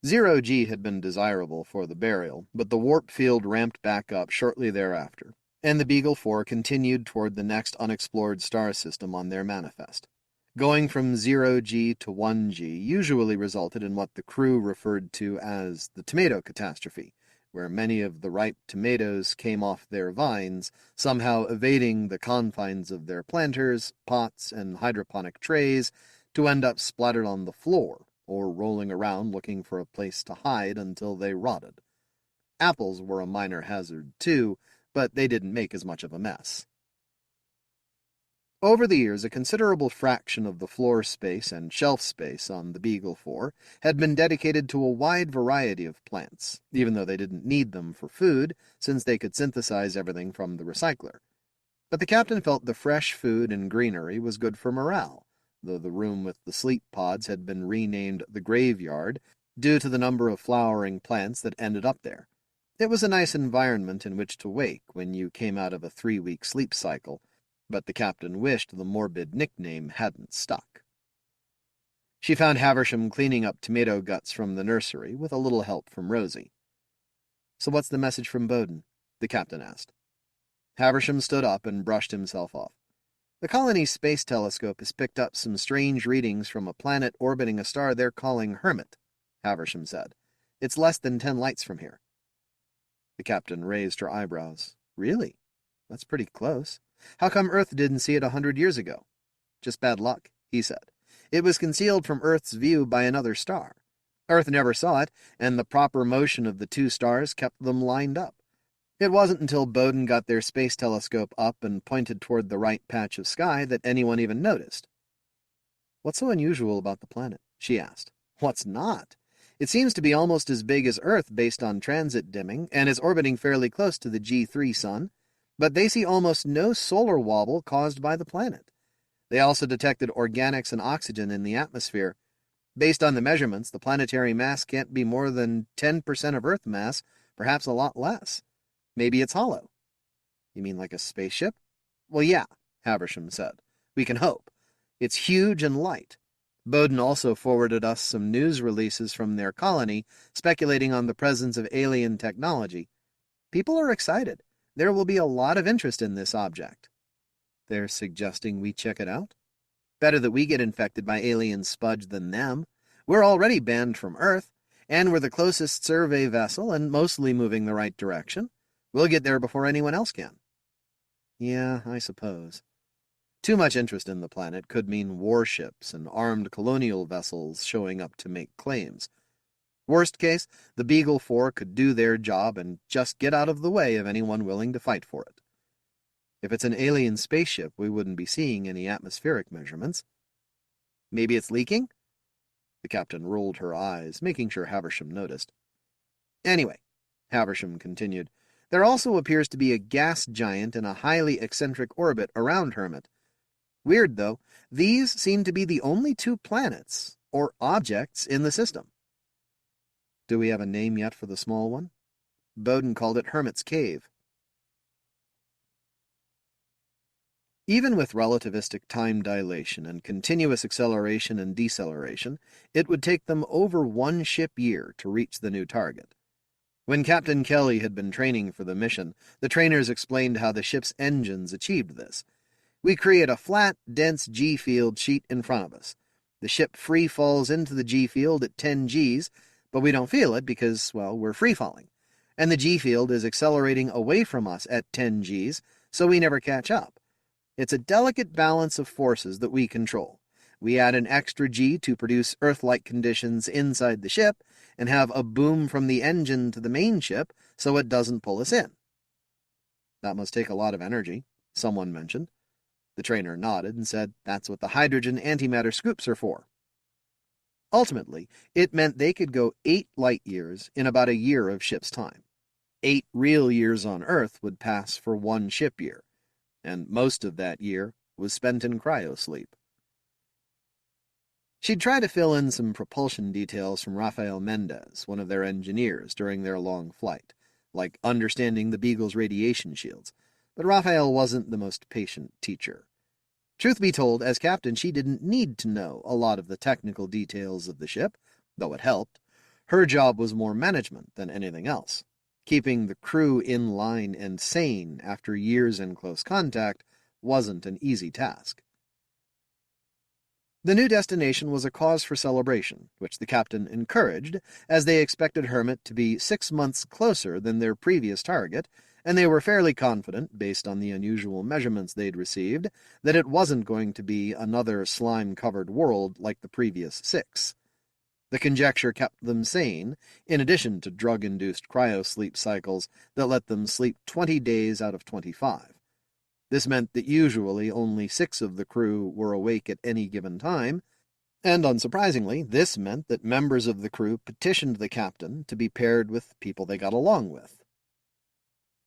0G had been desirable for the burial, but the warp field ramped back up shortly thereafter, and the Beagle 4 continued toward the next unexplored star system on their manifest. Going from 0G to 1G usually resulted in what the crew referred to as the tomato catastrophe, where many of the ripe tomatoes came off their vines, somehow evading the confines of their planters, pots, and hydroponic trays, to end up splattered on the floor, or rolling around looking for a place to hide until they rotted. Apples were a minor hazard, too, but they didn't make as much of a mess. Over the years, a considerable fraction of the floor space and shelf space on the Beagle 4 had been dedicated to a wide variety of plants, even though they didn't need them for food, since they could synthesize everything from the recycler. But the captain felt the fresh food and greenery was good for morale, though the room with the sleep pods had been renamed the graveyard due to the number of flowering plants that ended up there. It was a nice environment in which to wake when you came out of a 3-week sleep cycle, but the captain wished the morbid nickname hadn't stuck. She found Haversham cleaning up tomato guts from the nursery with a little help from Rosie. "So what's the message from Bowden?" the captain asked. Haversham stood up and brushed himself off. The colony's space telescope has picked up some strange readings from a planet orbiting a star they're calling Hermit, Haversham said. It's less than 10 lights from here. The captain raised her eyebrows. Really? That's pretty close. How come Earth didn't see it 100 years ago? Just bad luck, he said. It was concealed from Earth's view by another star. Earth never saw it, and the proper motion of the two stars kept them lined up. It wasn't until Bowden got their space telescope up and pointed toward the right patch of sky that anyone even noticed. What's so unusual about the planet? She asked. What's not? It seems to be almost as big as Earth based on transit dimming, and is orbiting fairly close to the G3 sun, but they see almost no solar wobble caused by the planet. They also detected organics and oxygen in the atmosphere. Based on the measurements, the planetary mass can't be more than 10% of Earth mass, perhaps a lot less. Maybe it's hollow. You mean like a spaceship? Well, yeah, Haversham said. We can hope. It's huge and light. Bowden also forwarded us some news releases from their colony, speculating on the presence of alien technology. People are excited. There will be a lot of interest in this object. They're suggesting we check it out? Better that we get infected by alien spudge than them. We're already banned from Earth, and we're the closest survey vessel and mostly moving the right direction. We'll get there before anyone else can. Yeah, I suppose. Too much interest in the planet could mean warships and armed colonial vessels showing up to make claims. Worst case, the Beagle 4 could do their job and just get out of the way of anyone willing to fight for it. If it's an alien spaceship, we wouldn't be seeing any atmospheric measurements. Maybe it's leaking? The captain rolled her eyes, making sure Haversham noticed. Anyway, Haversham continued, there also appears to be a gas giant in a highly eccentric orbit around Hermit. Weird, though, these seem to be the only two planets, or objects, in the system. Do we have a name yet for the small one? Bowden called it Hermit's Cave. Even with relativistic time dilation and continuous acceleration and deceleration, it would take them over 1 ship year to reach the new target. When Captain Kelly had been training for the mission, the trainers explained how the ship's engines achieved this. We create a flat, dense G-field sheet in front of us. The ship free falls into the G-field at 10 Gs, but we don't feel it because, well, we're free-falling. And the G-field is accelerating away from us at 10 Gs, so we never catch up. It's a delicate balance of forces that we control. We add an extra G to produce Earth-like conditions inside the ship, and have a boom from the engine to the main ship so it doesn't pull us in. That must take a lot of energy, someone mentioned. The trainer nodded and said that's what the hydrogen antimatter scoops are for. Ultimately, it meant they could go 8 light years in about a year of ship's time. 8 real years on Earth would pass for 1 ship year, and most of that year was spent in cryosleep. She'd try to fill in some propulsion details from Rafael Mendez, one of their engineers, during their long flight, like understanding the Beagle's radiation shields, but Rafael wasn't the most patient teacher. Truth be told, as captain, she didn't need to know a lot of the technical details of the ship, though it helped. Her job was more management than anything else. Keeping the crew in line and sane after years in close contact wasn't an easy task. The new destination was a cause for celebration, which the captain encouraged, as they expected Hermit to be 6 months closer than their previous target, and they were fairly confident, based on the unusual measurements they'd received, that it wasn't going to be another slime-covered world like the previous 6. The conjecture kept them sane, in addition to drug-induced cryosleep cycles that let them sleep 20 days out of 25. This meant that usually only 6 of the crew were awake at any given time, and unsurprisingly, this meant that members of the crew petitioned the captain to be paired with people they got along with.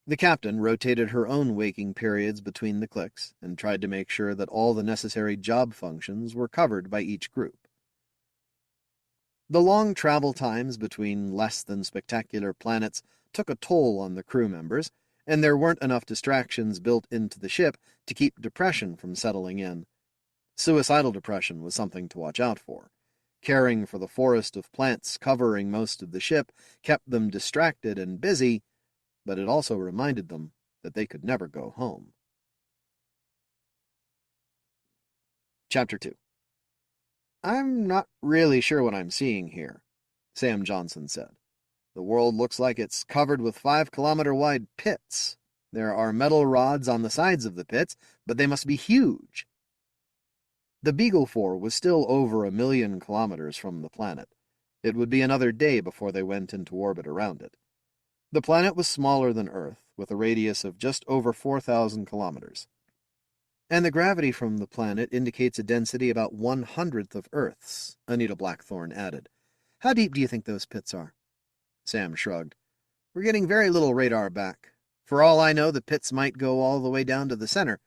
The captain rotated her own waking periods between the clicks and tried to make sure that all the necessary job functions were covered by each group. The long travel times between less-than-spectacular planets took a toll on the crew members, and there weren't enough distractions built into the ship to keep depression from settling in. Suicidal depression was something to watch out for. Caring for the forest of plants covering most of the ship kept them distracted and busy, but it also reminded them that they could never go home. Chapter 2. I'm not really sure what I'm seeing here, Sam Johnson said. The world looks like it's covered with 5-kilometer-wide pits. There are metal rods on the sides of the pits, but they must be huge. The Beagle 4 was still over 1 million kilometers from the planet. It would be another day before they went into orbit around it. The planet was smaller than Earth, with a radius of just over 4,000 kilometers. And the gravity from the planet indicates a density about 1/100th of Earth's, Anita Blackthorne added. How deep do you think those pits are? Sam shrugged. We're getting very little radar back. For all I know, the pits might go all the way down to the center.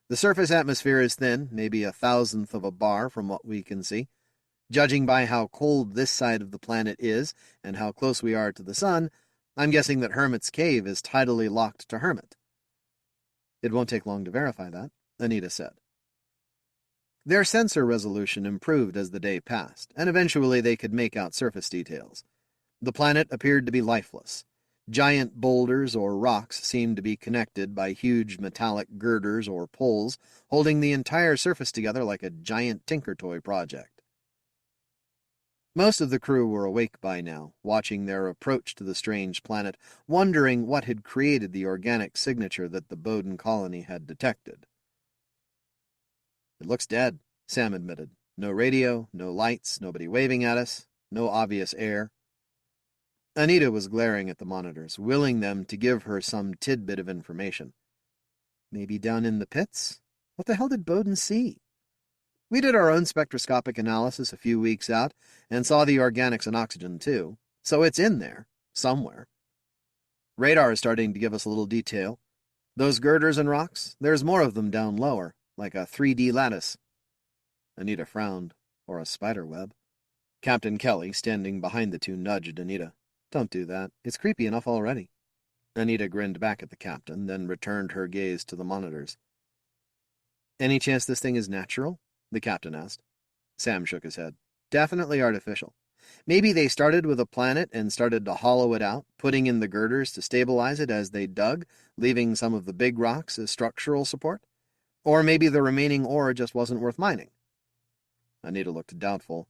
The surface atmosphere is thin, maybe 1,000th of a bar from what we can see. Judging by how cold this side of the planet is and how close we are to the sun, I'm guessing that Hermit's Cave is tidally locked to Hermit. It won't take long to verify that, Anita said. Their sensor resolution improved as the day passed, and eventually they could make out surface details. The planet appeared to be lifeless. Giant boulders or rocks seemed to be connected by huge metallic girders or poles, holding the entire surface together like a giant Tinker Toy project. Most of the crew were awake by now, watching their approach to the strange planet, wondering what had created the organic signature that the Bowden colony had detected. It looks dead, Sam admitted. No radio, no lights, nobody waving at us, no obvious air. Anita was glaring at the monitors, willing them to give her some tidbit of information. Maybe down in the pits? What the hell did Bowden see? We did our own spectroscopic analysis a few weeks out and saw the organics and oxygen too, so it's in there, somewhere. Radar is starting to give us a little detail. Those girders and rocks, there's more of them down lower, like a 3D lattice. Anita frowned, or a spider web. Captain Kelly, standing behind the two, nudged Anita. Don't do that. It's creepy enough already. Anita grinned back at the captain, then returned her gaze to the monitors. Any chance this thing is natural? The captain asked. Sam shook his head. Definitely artificial. Maybe they started with a planet and started to hollow it out, putting in the girders to stabilize it as they dug, leaving some of the big rocks as structural support. Or maybe the remaining ore just wasn't worth mining. Anita looked doubtful.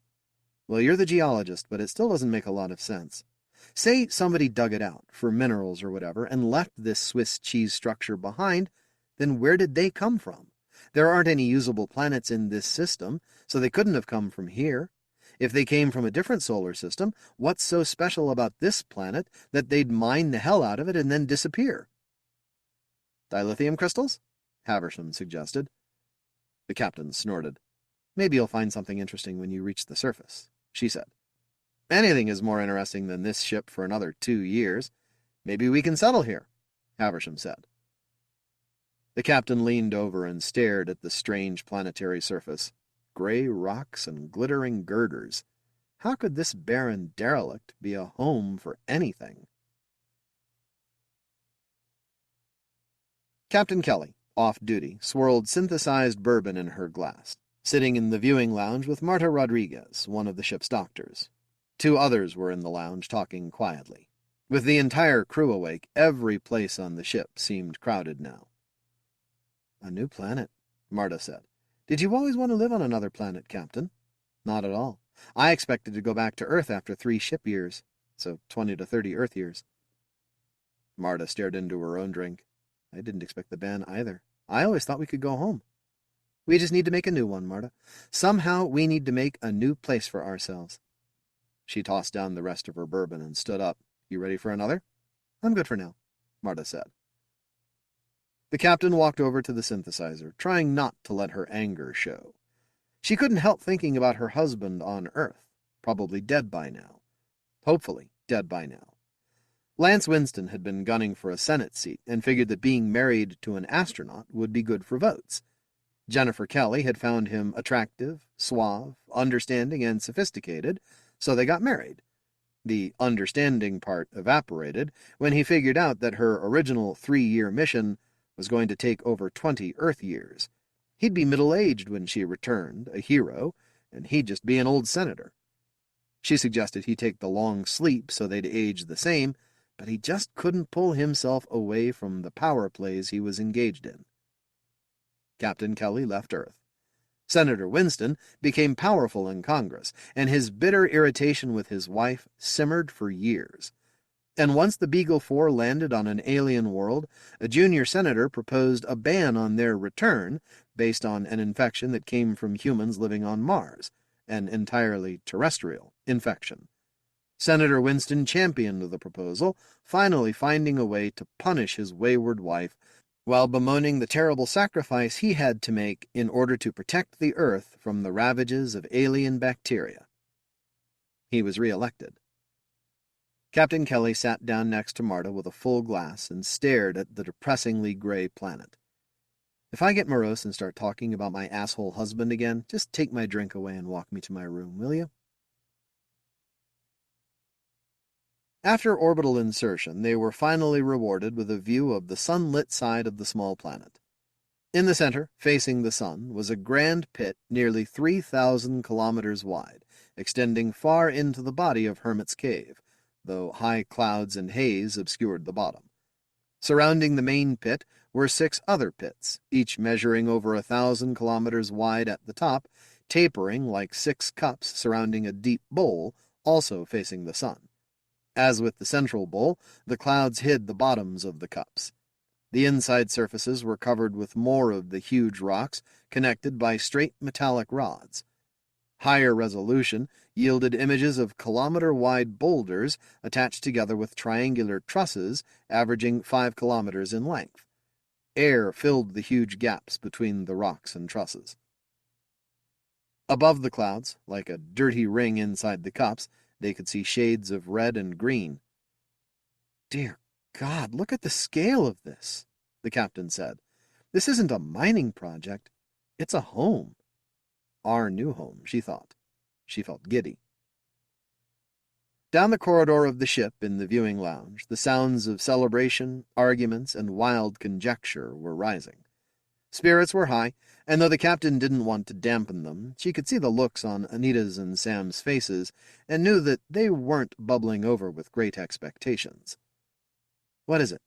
Well, you're the geologist, but it still doesn't make a lot of sense. Say somebody dug it out, for minerals or whatever, and left this Swiss cheese structure behind, then where did they come from? There aren't any usable planets in this system, so they couldn't have come from here. If they came from a different solar system, what's so special about this planet that they'd mine the hell out of it and then disappear? Dilithium crystals? Haversham suggested. The captain snorted. Maybe you'll find something interesting when you reach the surface, she said. Anything is more interesting than this ship for another 2 years. Maybe we can settle here, Haversham said. The captain leaned over and stared at the strange planetary surface. Gray rocks and glittering girders. How could this barren derelict be a home for anything? Captain Kelly, off duty, swirled synthesized bourbon in her glass, sitting in the viewing lounge with Marta Rodriguez, one of the ship's doctors. 2 others were in the lounge talking quietly. With the entire crew awake, every place on the ship seemed crowded now. A new planet, Marta said. Did you always want to live on another planet, Captain? Not at all. I expected to go back to Earth after 3 ship years, so 20 to 30 Earth years. Marta stared into her own drink. I didn't expect the ban either. I always thought we could go home. We just need to make a new one, Marta. Somehow we need to make a new place for ourselves. She tossed down the rest of her bourbon and stood up. You ready for another? I'm good for now, Marta said. The captain walked over to the synthesizer, trying not to let her anger show. She couldn't help thinking about her husband on Earth, probably dead by now. Hopefully dead by now. Lance Winston had been gunning for a Senate seat and figured that being married to an astronaut would be good for votes. Jennifer Kelly had found him attractive, suave, understanding, and sophisticated, so they got married. The understanding part evaporated when he figured out that her original 3-year mission was going to take over 20 Earth years. He'd be middle-aged when she returned, a hero, and he'd just be an old senator. She suggested he take the long sleep so they'd age the same, but he just couldn't pull himself away from the power plays he was engaged in. Captain Kelly left Earth. Senator Winston became powerful in Congress, and his bitter irritation with his wife simmered for years. And once the Beagle 4 landed on an alien world, a junior senator proposed a ban on their return based on an infection that came from humans living on Mars, an entirely terrestrial infection. Senator Winston championed the proposal, finally finding a way to punish his wayward wife while bemoaning the terrible sacrifice he had to make in order to protect the Earth from the ravages of alien bacteria. He was re-elected. Captain Kelly sat down next to Marta with a full glass and stared at the depressingly gray planet. If I get morose and start talking about my asshole husband again, just take my drink away and walk me to my room, will you? After orbital insertion, they were finally rewarded with a view of the sunlit side of the small planet. In the center, facing the sun, was a grand pit nearly 3,000 kilometers wide, extending far into the body of Hermit's Cave, though high clouds and haze obscured the bottom. Surrounding the main pit were 6 other pits, each measuring over 1,000 kilometers wide at the top, tapering like 6 cups surrounding a deep bowl, also facing the sun. As with the central bowl, the clouds hid the bottoms of the cups. The inside surfaces were covered with more of the huge rocks, connected by straight metallic rods. Higher resolution yielded images of kilometer-wide boulders attached together with triangular trusses averaging 5 kilometers in length. Air filled the huge gaps between the rocks and trusses. Above the clouds, like a dirty ring inside the cups, they could see shades of red and green. "Dear God, look at the scale of this," the captain said. "This isn't a mining project. It's a home." Our new home, she thought. She felt giddy. Down the corridor of the ship in the viewing lounge, the sounds of celebration, arguments, and wild conjecture were rising. Spirits were high, and though the captain didn't want to dampen them, she could see the looks on Anita's and Sam's faces and knew that they weren't bubbling over with great expectations. "What is it?"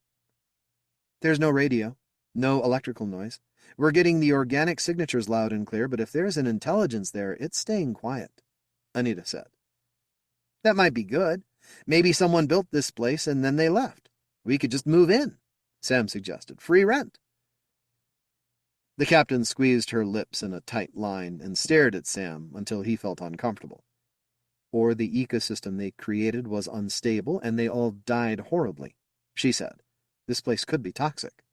"There's no radio, no electrical noise. We're getting the organic signatures loud and clear, but if there's an intelligence there, it's staying quiet," Anita said. "That might be good. Maybe someone built this place and then they left. We could just move in," Sam suggested. "Free rent." The captain squeezed her lips in a tight line and stared at Sam until he felt uncomfortable. "Or the ecosystem they created was unstable and they all died horribly," she said. "This place could be toxic."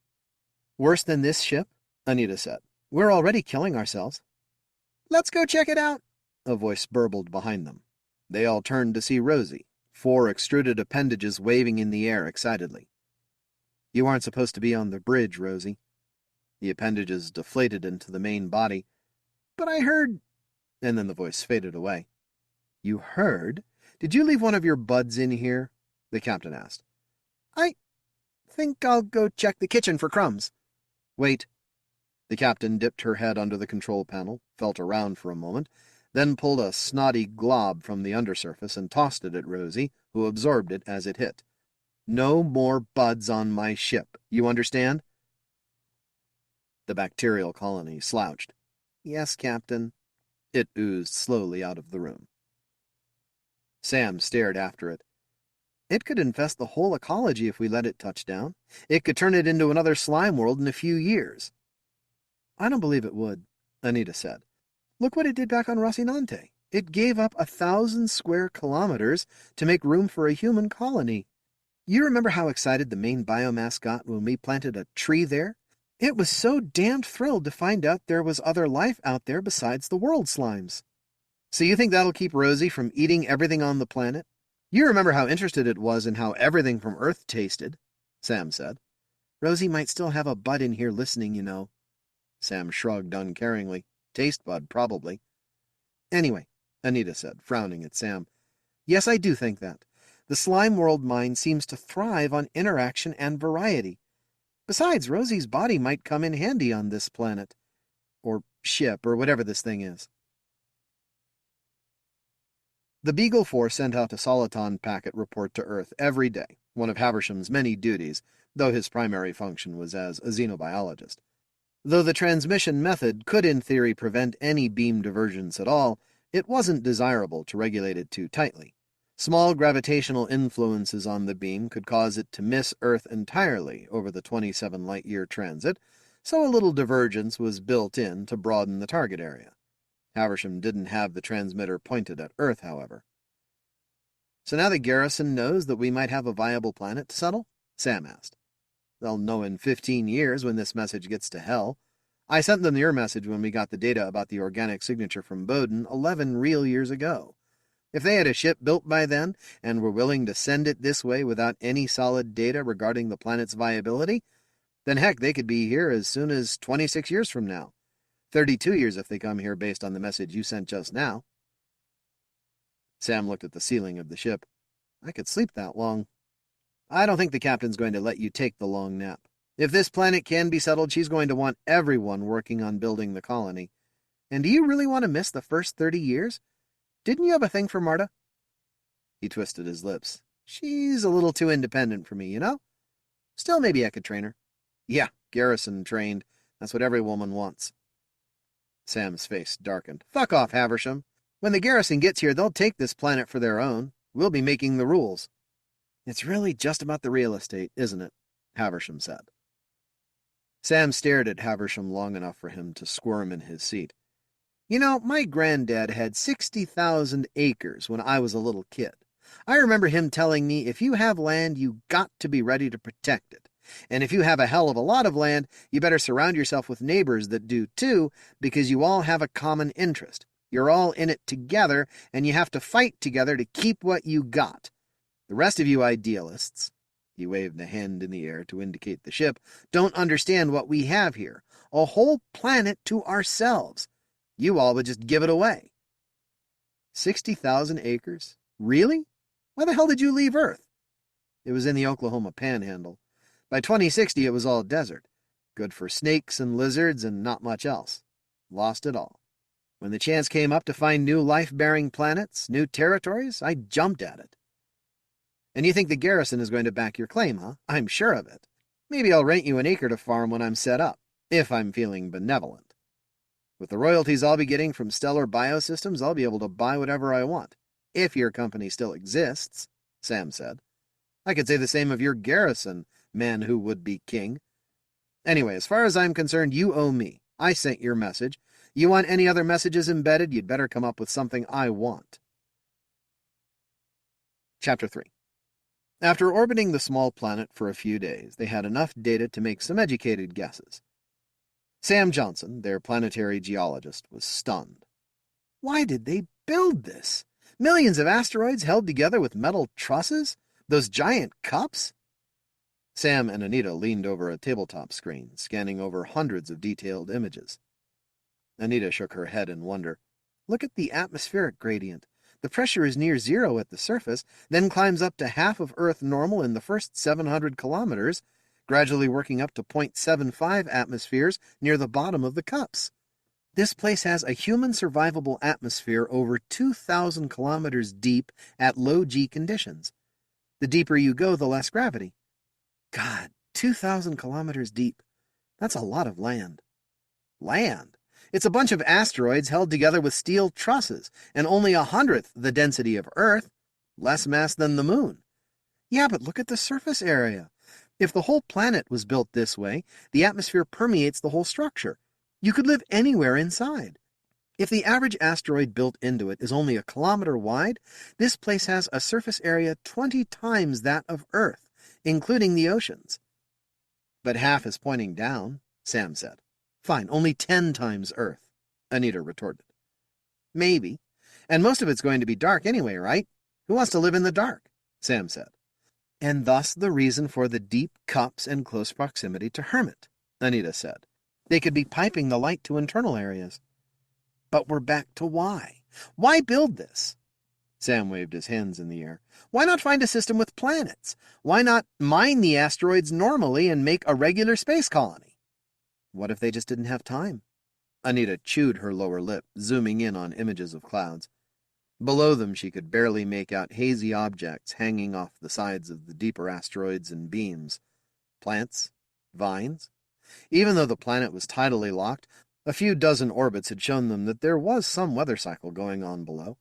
"Worse than this ship?" Anita said. "We're already killing ourselves." "Let's go check it out," a voice burbled behind them. They all turned to see Rosie, 4 extruded appendages waving in the air excitedly. "You aren't supposed to be on the bridge, Rosie." The appendages deflated into the main body. "But I heard—" And then the voice faded away. "You heard? Did you leave one of your buds in here?" the captain asked. "I think I'll go check the kitchen for crumbs." "Wait." The captain dipped her head under the control panel, felt around for a moment, then pulled a snotty glob from the undersurface and tossed it at Rosie, who absorbed it as it hit. "No more buds on my ship. You understand?" The bacterial colony slouched. "Yes, Captain." It oozed slowly out of the room. Sam stared after it. "It could infest the whole ecology if we let it touch down. It could turn it into another slime world in a few years." "I don't believe it would," Anita said. "Look what it did back on Rocinante. It gave up 1,000 square kilometers to make room for a human colony. You remember how excited the main biomass got when we planted a tree there? It was so damned thrilled to find out there was other life out there besides the world slimes." "So you think that'll keep Rosie from eating everything on the planet? You remember how interested it was in how everything from Earth tasted," Sam said. "Rosie might still have a bud in here listening, you know." Sam shrugged uncaringly. "Taste bud, probably." "Anyway," Anita said, frowning at Sam, "yes, I do think that. The slime world mind seems to thrive on interaction and variety. Besides, Rosie's body might come in handy on this planet. Or ship, or whatever this thing is." The Beagle 4 sent out a soliton packet report to Earth every day, one of Haversham's many duties, though his primary function was as a xenobiologist. Though the transmission method could in theory prevent any beam divergence at all, it wasn't desirable to regulate it too tightly. Small gravitational influences on the beam could cause it to miss Earth entirely over the 27 light-year transit, so a little divergence was built in to broaden the target area. Haversham didn't have the transmitter pointed at Earth, however. "So now the garrison knows that we might have a viable planet to settle?" Sam asked. "They'll know in 15 years when this message gets to hell. I sent them your message when we got the data about the organic signature from Bowden 11 real years ago. If they had a ship built by then, and were willing to send it this way without any solid data regarding the planet's viability, then heck, they could be here as soon as 26 years from now. 32 years if they come here based on the message you sent just now." Sam looked at the ceiling of the ship. "I could sleep that long." "I don't think the captain's going to let you take the long nap. If this planet can be settled, she's going to want everyone working on building the colony. And do you really want to miss the first 30 years? Didn't you have a thing for Marta?" He twisted his lips. "She's a little too independent for me, you know? Still, maybe I could train her." "Yeah, garrison trained. That's what every woman wants." Sam's face darkened. "Fuck off, Haversham. When the garrison gets here, they'll take this planet for their own. We'll be making the rules." "It's really just about the real estate, isn't it?" Haversham said. Sam stared at Haversham long enough for him to squirm in his seat. "You know, my granddad had 60,000 acres when I was a little kid. I remember him telling me if you have land, you got to be ready to protect it. And if you have a hell of a lot of land, you better surround yourself with neighbors that do too, because you all have a common interest. You're all in it together, and you have to fight together to keep what you got. The rest of you idealists," he waved a hand in the air to indicate the ship, "don't understand what we have here. A whole planet to ourselves. You all would just give it away." 60,000 acres? Really? Why the hell did you leave Earth? It was in the Oklahoma Panhandle. By 2060 it was all desert. Good for snakes and lizards and not much else. Lost it all. When the chance came up to find new life-bearing planets, new territories, I jumped at it. And you think the garrison is going to back your claim, huh? I'm sure of it. Maybe I'll rent you an acre to farm when I'm set up, if I'm feeling benevolent. With the royalties I'll be getting from Stellar Biosystems, I'll be able to buy whatever I want. If your company still exists," Sam said. "I could say the same of your garrison, man who would be king. Anyway, as far as I'm concerned, you owe me. I sent your message. You want any other messages embedded, you'd better come up with something I want." Chapter 3. After orbiting the small planet for a few days, they had enough data to make some educated guesses. Sam Johnson, their planetary geologist, was stunned. Why did they build this? Millions of asteroids held together with metal trusses? Those giant cups? Sam and Anita leaned over a tabletop screen, scanning over hundreds of detailed images. Anita shook her head in wonder. "Look at the atmospheric gradient. The pressure is near zero at the surface, then climbs up to half of Earth normal in the first 700 kilometers, gradually working up to 0.75 atmospheres near the bottom of the cups. This place has a human survivable atmosphere over 2,000 kilometers deep at low G conditions. The deeper you go, the less gravity. God, 2,000 kilometers deep. That's a lot of land." "Land? It's a bunch of asteroids held together with steel trusses, and only 100th the density of Earth. Less mass than the moon." "Yeah, but look at the surface area. If the whole planet was built this way, the atmosphere permeates the whole structure. You could live anywhere inside. If the average asteroid built into it is only a kilometer wide, this place has a surface area 20 times that of Earth, including the oceans." "But half is pointing down," Sam said. "Fine, only 10 times Earth," Anita retorted. "Maybe. And most of it's going to be dark anyway, right? Who wants to live in the dark?" Sam said. "And thus the reason for the deep cups and close proximity to Hermit," Anita said. "They could be piping the light to internal areas." "But we're back to why. Why build this?" Sam waved his hands in the air. "Why not find a system with planets? Why not mine the asteroids normally and make a regular space colony?" "What if they just didn't have time?" Anita chewed her lower lip, zooming in on images of clouds. Below them she could barely make out hazy objects hanging off the sides of the deeper asteroids and beams. Plants? Vines? Even though the planet was tidally locked, a few dozen orbits had shown them that there was some weather cycle going on below.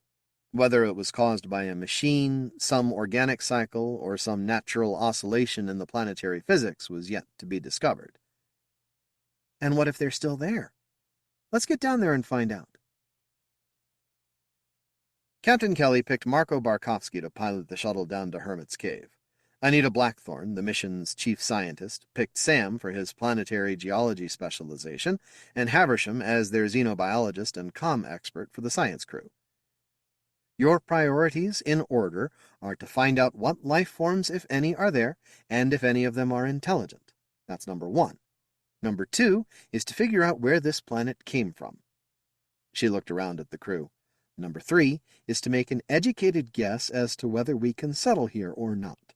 Whether it was caused by a machine, some organic cycle, or some natural oscillation in the planetary physics was yet to be discovered. And what if they're still there? Let's get down there and find out. Captain Kelly picked Marco Barkovsky to pilot the shuttle down to Hermit's Cave. Anita Blackthorne, the mission's chief scientist, picked Sam for his planetary geology specialization, and Haversham as their xenobiologist and comm expert for the science crew. Your priorities, in order, are to find out what life forms, if any, are there, and if any of them are intelligent. That's number 1. Number 2 is to figure out where this planet came from. She looked around at the crew. Number 3 is to make an educated guess as to whether we can settle here or not.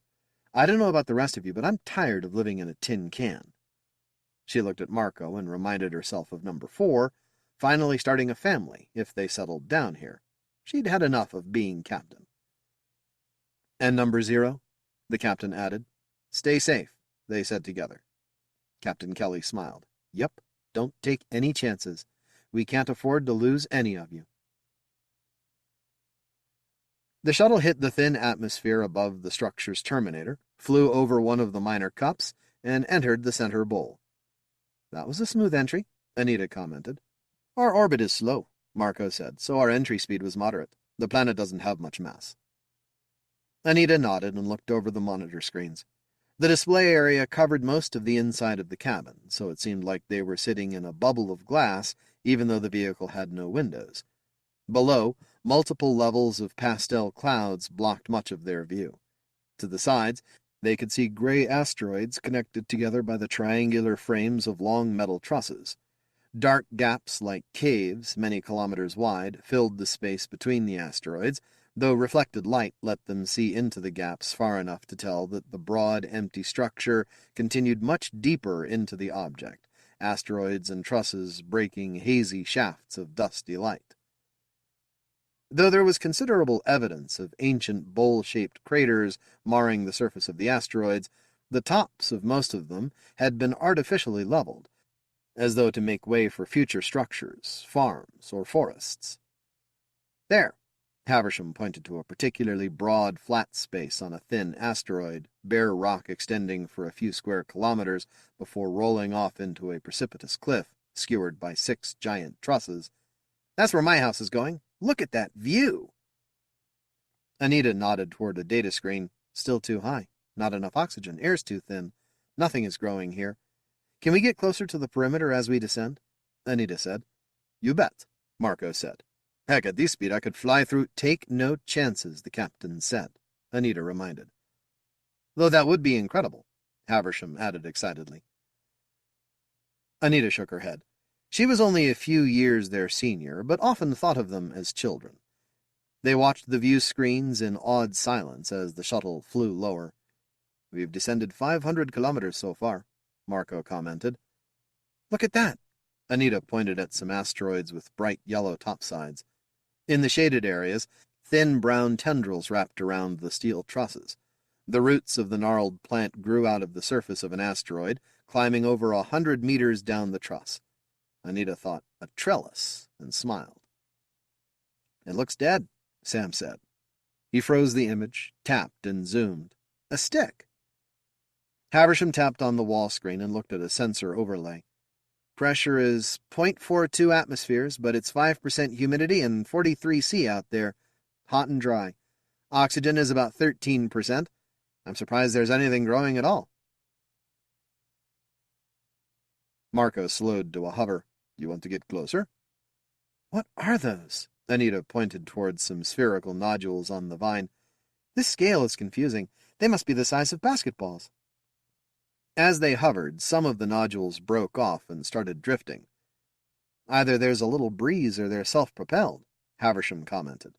I don't know about the rest of you, but I'm tired of living in a tin can. She looked at Marco and reminded herself of number 4, finally starting a family if they settled down here. She'd had enough of being captain. And number 0, the captain added. Stay safe, they said together. Captain Kelly smiled. Yep, don't take any chances. We can't afford to lose any of you. The shuttle hit the thin atmosphere above the structure's terminator, flew over one of the minor cups, and entered the center bowl. That was a smooth entry, Anita commented. Our orbit is slow, Marco said, so our entry speed was moderate. The planet doesn't have much mass. Anita nodded and looked over the monitor screens. The display area covered most of the inside of the cabin, so it seemed like they were sitting in a bubble of glass, even though the vehicle had no windows. Below, multiple levels of pastel clouds blocked much of their view. To the sides, they could see gray asteroids connected together by the triangular frames of long metal trusses. Dark gaps like caves, many kilometers wide, filled the space between the asteroids, though reflected light let them see into the gaps far enough to tell that the broad, empty structure continued much deeper into the object, asteroids and trusses breaking hazy shafts of dusty light. Though there was considerable evidence of ancient bowl-shaped craters marring the surface of the asteroids, the tops of most of them had been artificially leveled, as though to make way for future structures, farms, or forests. There, Haversham pointed to a particularly broad, flat space on a thin asteroid, bare rock extending for a few square kilometers before rolling off into a precipitous cliff, skewered by 6 giant trusses. That's where my house is going. Look at that view! Anita nodded toward a data screen. Still too high. Not enough oxygen. Air's too thin. Nothing is growing here. Can we get closer to the perimeter as we descend? Anita said. You bet, Marco said. Heck, at this speed I could fly through. Take no chances, the captain said, Anita reminded. Though that would be incredible, Haversham added excitedly. Anita shook her head. She was only a few years their senior, but often thought of them as children. They watched the view screens in awed silence as the shuttle flew lower. We've descended 500 kilometers so far, Marco commented. Look at that! Anita pointed at some asteroids with bright yellow topsides. In the shaded areas, thin brown tendrils wrapped around the steel trusses. The roots of the gnarled plant grew out of the surface of an asteroid, climbing over 100 meters down the truss. Anita thought a trellis and smiled. It looks dead, Sam said. He froze the image, tapped, and zoomed. A stick. Haversham tapped on the wall screen and looked at a sensor overlay. Pressure is 0.42 atmospheres, but it's 5% humidity and 43 C out there. Hot and dry. Oxygen is about 13%. I'm surprised there's anything growing at all. Marco slowed to a hover. You want to get closer? What are those? Anita pointed towards some spherical nodules on the vine. This scale is confusing. They must be the size of basketballs. As they hovered, some of the nodules broke off and started drifting. Either there's a little breeze or they're self-propelled, Haversham commented.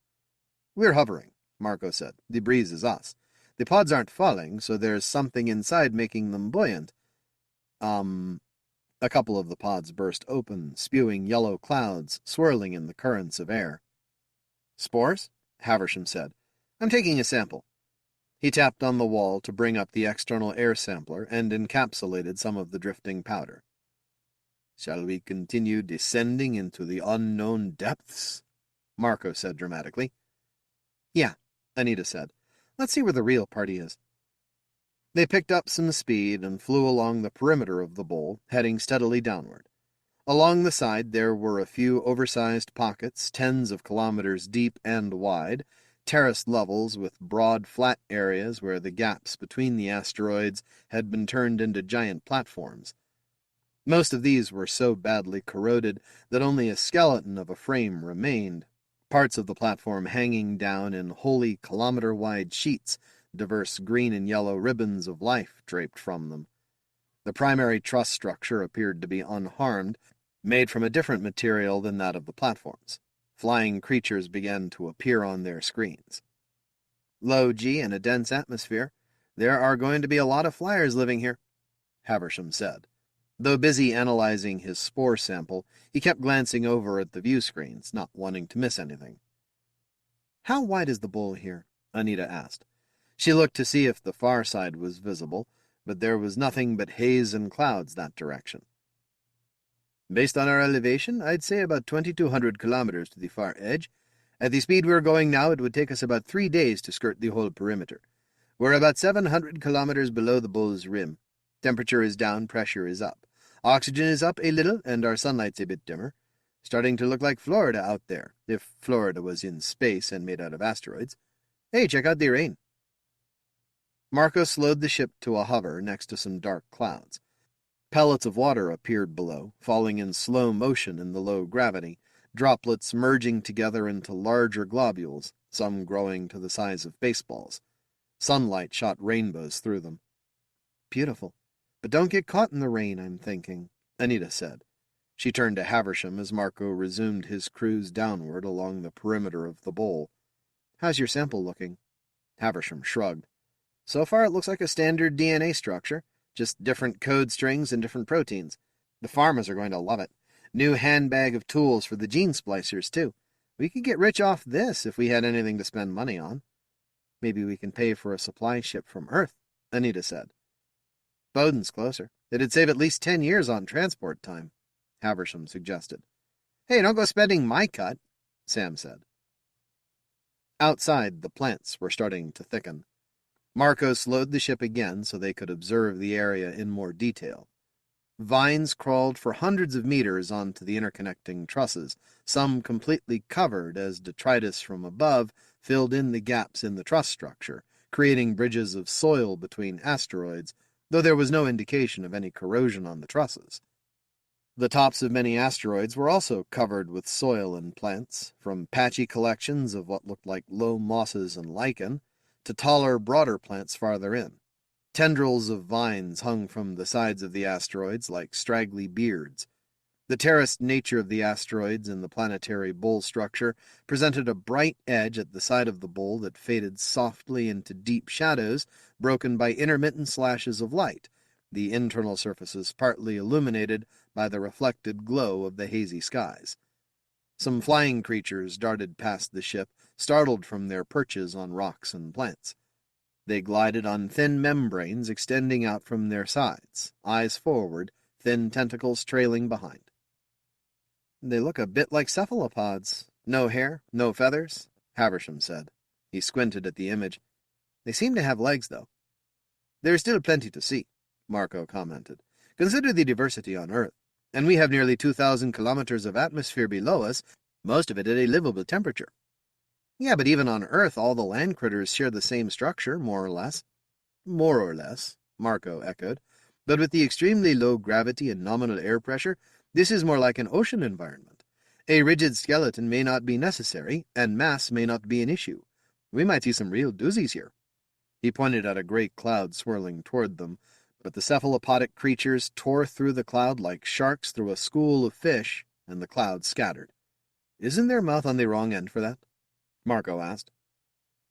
We're hovering, Marco said. The breeze is us. The pods aren't falling, so there's something inside making them buoyant. A couple of the pods burst open, spewing yellow clouds, swirling in the currents of air. Spores? Haversham said. "I'm taking a sample." He tapped on the wall to bring up the external air sampler and encapsulated some of the drifting powder. "Shall we continue descending into the unknown depths?" Marco said dramatically. "Yeah," Anita said. "Let's see where the real party is." They picked up some speed and flew along the perimeter of the bowl, heading steadily downward. Along the side there were a few oversized pockets, tens of kilometers deep and wide, terraced levels with broad, flat areas where the gaps between the asteroids had been turned into giant platforms. Most of these were so badly corroded that only a skeleton of a frame remained, parts of the platform hanging down in wholly kilometer-wide sheets, diverse green and yellow ribbons of life draped from them. The primary truss structure appeared to be unharmed, made from a different material than that of the platforms. Flying creatures began to appear on their screens. "Low G and a dense atmosphere. There are going to be a lot of flyers living here," Haversham said. Though busy analyzing his spore sample, he kept glancing over at the view screens, not wanting to miss anything. "How wide is the bowl here?" Anita asked. She looked to see if the far side was visible, but there was nothing but haze and clouds that direction. "Based on our elevation, I'd say about 2,200 kilometers to the far edge. At the speed we're going now, it would take us about 3 days to skirt the whole perimeter. We're about 700 kilometers below the bowl's rim. Temperature is down, pressure is up. Oxygen is up a little, and our sunlight's a bit dimmer. Starting to look like Florida out there, if Florida was in space and made out of asteroids. Hey, check out the rain." Marco slowed the ship to a hover next to some dark clouds. Pellets of water appeared below, falling in slow motion in the low gravity, droplets merging together into larger globules, some growing to the size of baseballs. Sunlight shot rainbows through them. "Beautiful. But don't get caught in the rain, I'm thinking," Anita said. She turned to Haversham as Marco resumed his cruise downward along the perimeter of the bowl. "How's your sample looking?" Haversham shrugged. "So far it looks like a standard DNA structure, just different code strings and different proteins. The pharmas are going to love it. New handbag of tools for the gene splicers, too. We could get rich off this if we had anything to spend money on." "Maybe we can pay for a supply ship from Earth," Anita said. "Bowden's closer. It'd save at least 10 years on transport time," Haversham suggested. "Hey, don't go spending my cut," Sam said. Outside, the plants were starting to thicken. Marco slowed the ship again so they could observe the area in more detail. Vines crawled for hundreds of meters onto the interconnecting trusses, some completely covered as detritus from above filled in the gaps in the truss structure, creating bridges of soil between asteroids, though there was no indication of any corrosion on the trusses. The tops of many asteroids were also covered with soil and plants, from patchy collections of what looked like low mosses and lichen, to taller, broader plants farther in. Tendrils of vines hung from the sides of the asteroids like straggly beards. The terraced nature of the asteroids in the planetary bowl structure presented a bright edge at the side of the bowl that faded softly into deep shadows, broken by intermittent slashes of light, the internal surfaces partly illuminated by the reflected glow of the hazy skies. Some flying creatures darted past the ship, startled from their perches on rocks and plants. They glided on thin membranes extending out from their sides, eyes forward, thin tentacles trailing behind. "They look a bit like cephalopods. No hair, no feathers," Haversham said. He squinted at the image. "They seem to have legs, though." "There's still plenty to see," Marco commented. "Consider the diversity on Earth. And we have nearly 2,000 kilometers of atmosphere below us, most of it at a livable temperature." "Yeah, but even on Earth, all the land critters share the same structure, more or less." "More or less," Marco echoed. "But with the extremely low gravity and nominal air pressure, this is more like an ocean environment. A rigid skeleton may not be necessary, and mass may not be an issue. We might see some real doozies here." He pointed at a great cloud swirling toward them, but the cephalopodic creatures tore through the cloud like sharks through a school of fish, and the cloud scattered. "Isn't their mouth on the wrong end for that?" Marco asked.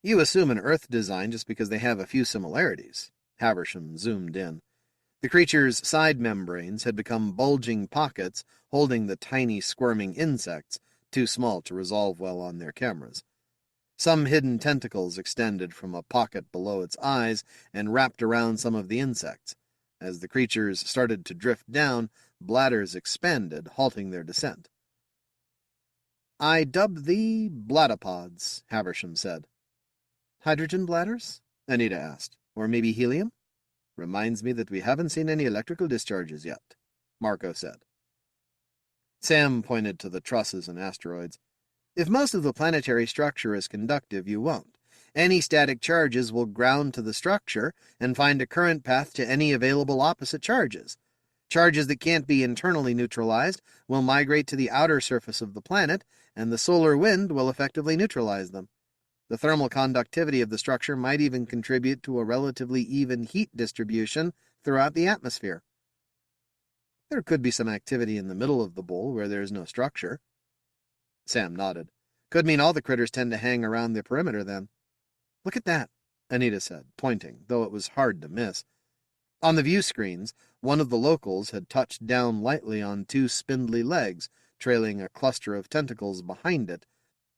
"You assume an Earth design just because they have a few similarities." Haversham zoomed in. The creatures' side membranes had become bulging pockets holding the tiny squirming insects, too small to resolve well on their cameras. Some hidden tentacles extended from a pocket below its eyes and wrapped around some of the insects. As the creatures started to drift down, bladders expanded, halting their descent. "I dub thee bladdopods," Haversham said. "Hydrogen bladders?" Anita asked. "Or maybe helium?" "Reminds me that we haven't seen any electrical discharges yet," Marco said. Sam pointed to the trusses and asteroids. "If most of the planetary structure is conductive, you won't. Any static charges will ground to the structure and find a current path to any available opposite charges. Charges that can't be internally neutralized will migrate to the outer surface of the planet, and the solar wind will effectively neutralize them. The thermal conductivity of the structure might even contribute to a relatively even heat distribution throughout the atmosphere." "There could be some activity in the middle of the bowl where there is no structure." Sam nodded. "Could mean all the critters tend to hang around the perimeter then." "Look at that," Anita said, pointing, though it was hard to miss. On the view screens, one of the locals had touched down lightly on two spindly legs, trailing a cluster of tentacles behind it,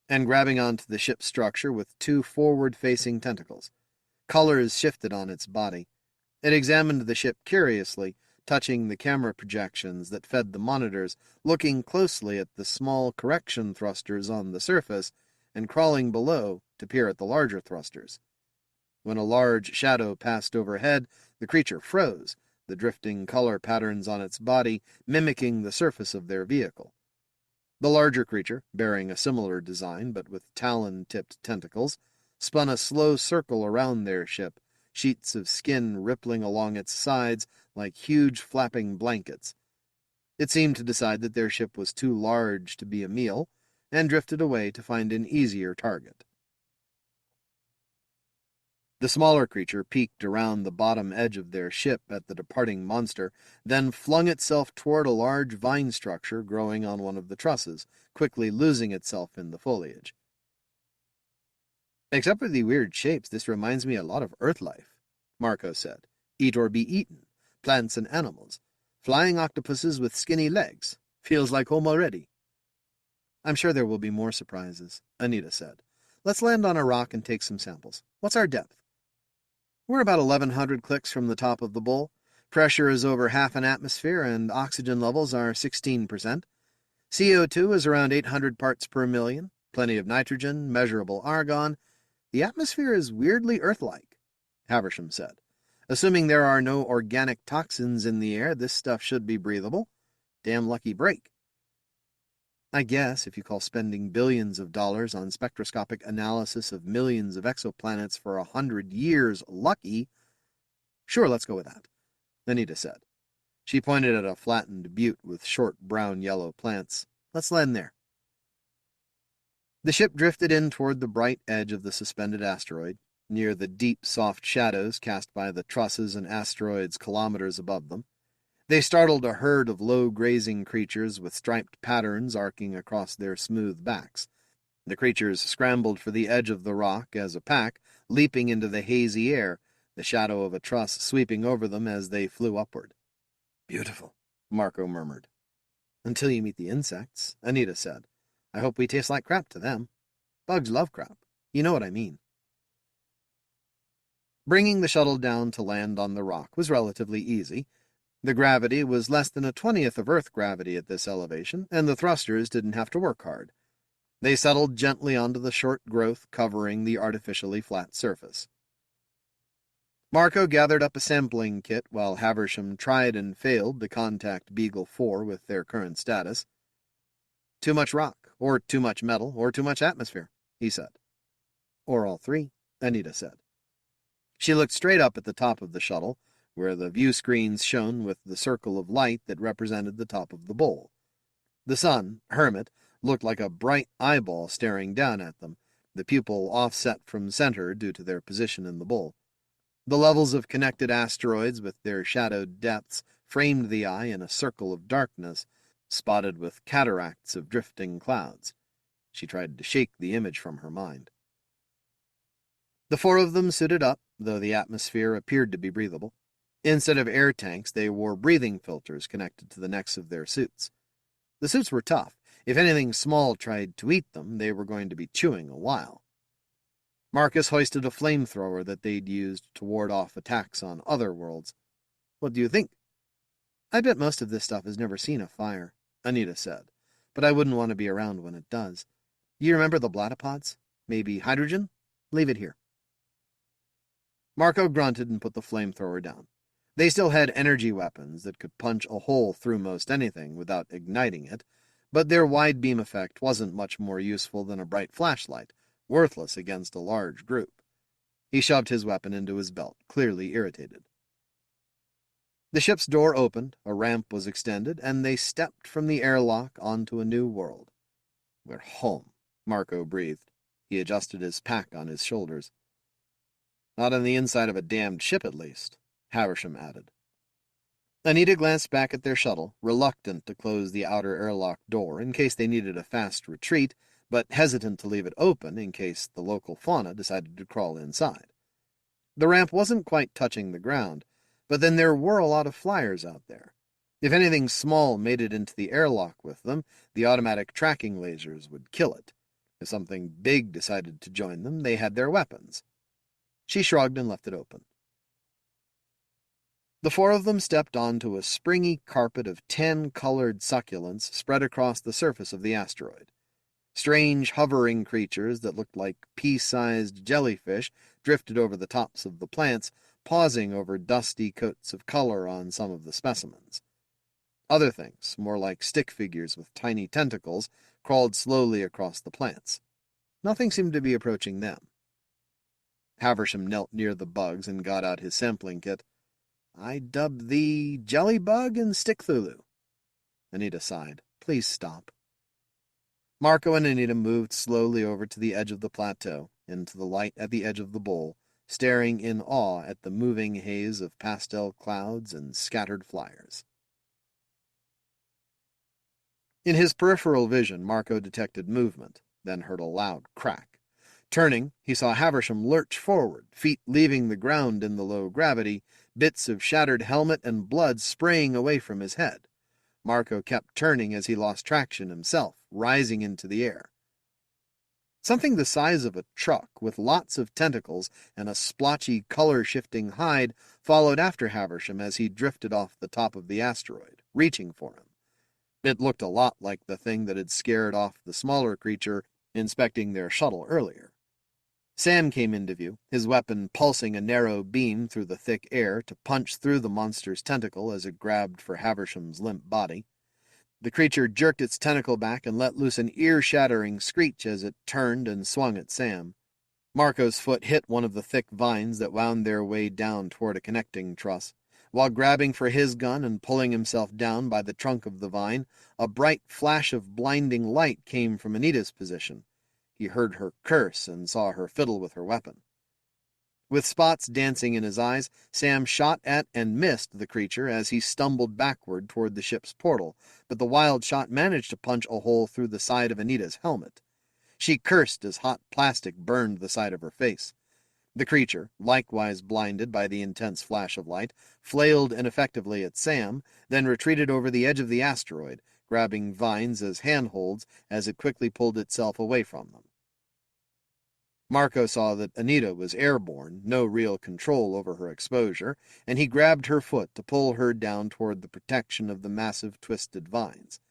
and grabbing onto the ship's structure with two forward-facing tentacles. Colors shifted on its body. It examined the ship curiously, touching the camera projections that fed the monitors, looking closely at the small correction thrusters on the surface, and crawling below to peer at the larger thrusters. When a large shadow passed overhead, the creature froze, the drifting color patterns on its body mimicking the surface of their vehicle. The larger creature, bearing a similar design but with talon-tipped tentacles, spun a slow circle around their ship, sheets of skin rippling along its sides like huge flapping blankets. It seemed to decide that their ship was too large to be a meal, and drifted away to find an easier target. The smaller creature peeked around the bottom edge of their ship at the departing monster, then flung itself toward a large vine structure growing on one of the trusses, quickly losing itself in the foliage. "Except for the weird shapes, this reminds me a lot of Earth life," Marco said. "Eat or be eaten. Plants and animals. Flying octopuses with skinny legs. Feels like home already." "I'm sure there will be more surprises," Anita said. "Let's land on a rock and take some samples. What's our depth?" "We're about 1,100 clicks from the top of the bowl. Pressure is over half an atmosphere, and oxygen levels are 16%. CO2 is around 800 parts per million. Plenty of nitrogen, measurable argon. The atmosphere is weirdly Earth-like," Haversham said. "Assuming there are no organic toxins in the air, this stuff should be breathable. Damn lucky break." "I guess if you call spending billions of dollars on spectroscopic analysis of millions of exoplanets for 100 years lucky." "Sure, let's go with that," Anita said. She pointed at a flattened butte with short brown-yellow plants. "Let's land there." The ship drifted in toward the bright edge of the suspended asteroid, near the deep, soft shadows cast by the trusses and asteroids kilometers above them. They startled a herd of low-grazing creatures with striped patterns arcing across their smooth backs. The creatures scrambled for the edge of the rock as a pack, leaping into the hazy air, the shadow of a truss sweeping over them as they flew upward. "Beautiful," Marco murmured. "Until you meet the insects," Anita said. "I hope we taste like crap to them. Bugs love crap. You know what I mean." Bringing the shuttle down to land on the rock was relatively easy. The gravity was less than a 20th of Earth gravity at this elevation, and the thrusters didn't have to work hard. They settled gently onto the short growth covering the artificially flat surface. Marco gathered up a sampling kit while Haversham tried and failed to contact Beagle 4 with their current status. "Too much rock, or too much metal, or too much atmosphere," he said. "Or all three," Anita said. She looked straight up at the top of the shuttle, where the view screens shone with the circle of light that represented the top of the bowl. The sun, Hermit, looked like a bright eyeball staring down at them, the pupil offset from center due to their position in the bowl. The levels of connected asteroids with their shadowed depths framed the eye in a circle of darkness, spotted with cataracts of drifting clouds. She tried to shake the image from her mind. The four of them suited up, though the atmosphere appeared to be breathable. Instead of air tanks, they wore breathing filters connected to the necks of their suits. The suits were tough. If anything small tried to eat them, they were going to be chewing a while. Marcus hoisted a flamethrower that they'd used to ward off attacks on other worlds. What do you think? I bet most of this stuff has never seen a fire, Anita said, but I wouldn't want to be around when it does. You remember the blattapods? Maybe hydrogen? Leave it here. Marco grunted and put the flamethrower down. They still had energy weapons that could punch a hole through most anything without igniting it, but their wide beam effect wasn't much more useful than a bright flashlight, worthless against a large group. He shoved his weapon into his belt, clearly irritated. The ship's door opened, a ramp was extended, and they stepped from the airlock onto a new world. We're home, Marco breathed. He adjusted his pack on his shoulders. Not on the inside of a damned ship, at least, Havisham added. Anita glanced back at their shuttle, reluctant to close the outer airlock door in case they needed a fast retreat, but hesitant to leave it open in case the local fauna decided to crawl inside. The ramp wasn't quite touching the ground, but then there were a lot of flyers out there. If anything small made it into the airlock with them, the automatic tracking lasers would kill it. If something big decided to join them, they had their weapons. She shrugged and left it open. The four of them stepped onto a springy carpet of 10 colored succulents spread across the surface of the asteroid. Strange hovering creatures that looked like pea-sized jellyfish drifted over the tops of the plants, pausing over dusty coats of color on some of the specimens. Other things, more like stick figures with tiny tentacles, crawled slowly across the plants. Nothing seemed to be approaching them. Havisham knelt near the bugs and got out his sampling kit. I dubbed thee Jellybug and Stickthulu. Anita sighed. Please stop. Marco and Anita moved slowly over to the edge of the plateau, into the light at the edge of the bowl, staring in awe at the moving haze of pastel clouds and scattered flyers. In his peripheral vision, Marco detected movement, then heard a loud crack. Turning, he saw Havisham lurch forward, feet leaving the ground in the low gravity, bits of shattered helmet and blood spraying away from his head. Marco kept turning as he lost traction himself, rising into the air. Something the size of a truck, with lots of tentacles and a splotchy, color-shifting hide, followed after Havisham as he drifted off the top of the asteroid, reaching for him. It looked a lot like the thing that had scared off the smaller creature inspecting their shuttle earlier. Sam came into view, his weapon pulsing a narrow beam through the thick air to punch through the monster's tentacle as it grabbed for Havisham's limp body. The creature jerked its tentacle back and let loose an ear-shattering screech as it turned and swung at Sam. Marco's foot hit one of the thick vines that wound their way down toward a connecting truss. While grabbing for his gun and pulling himself down by the trunk of the vine, a bright flash of blinding light came from Anita's position. He heard her curse and saw her fiddle with her weapon. With spots dancing in his eyes, Sam shot at and missed the creature as he stumbled backward toward the ship's portal, but the wild shot managed to punch a hole through the side of Anita's helmet. She cursed as hot plastic burned the side of her face. The creature, likewise blinded by the intense flash of light, flailed ineffectively at Sam, then retreated over the edge of the asteroid, grabbing vines as handholds as it quickly pulled itself away from them. Marco saw that Anita was airborne, no real control over her exposure, and he grabbed her foot to pull her down toward the protection of the massive twisted vines.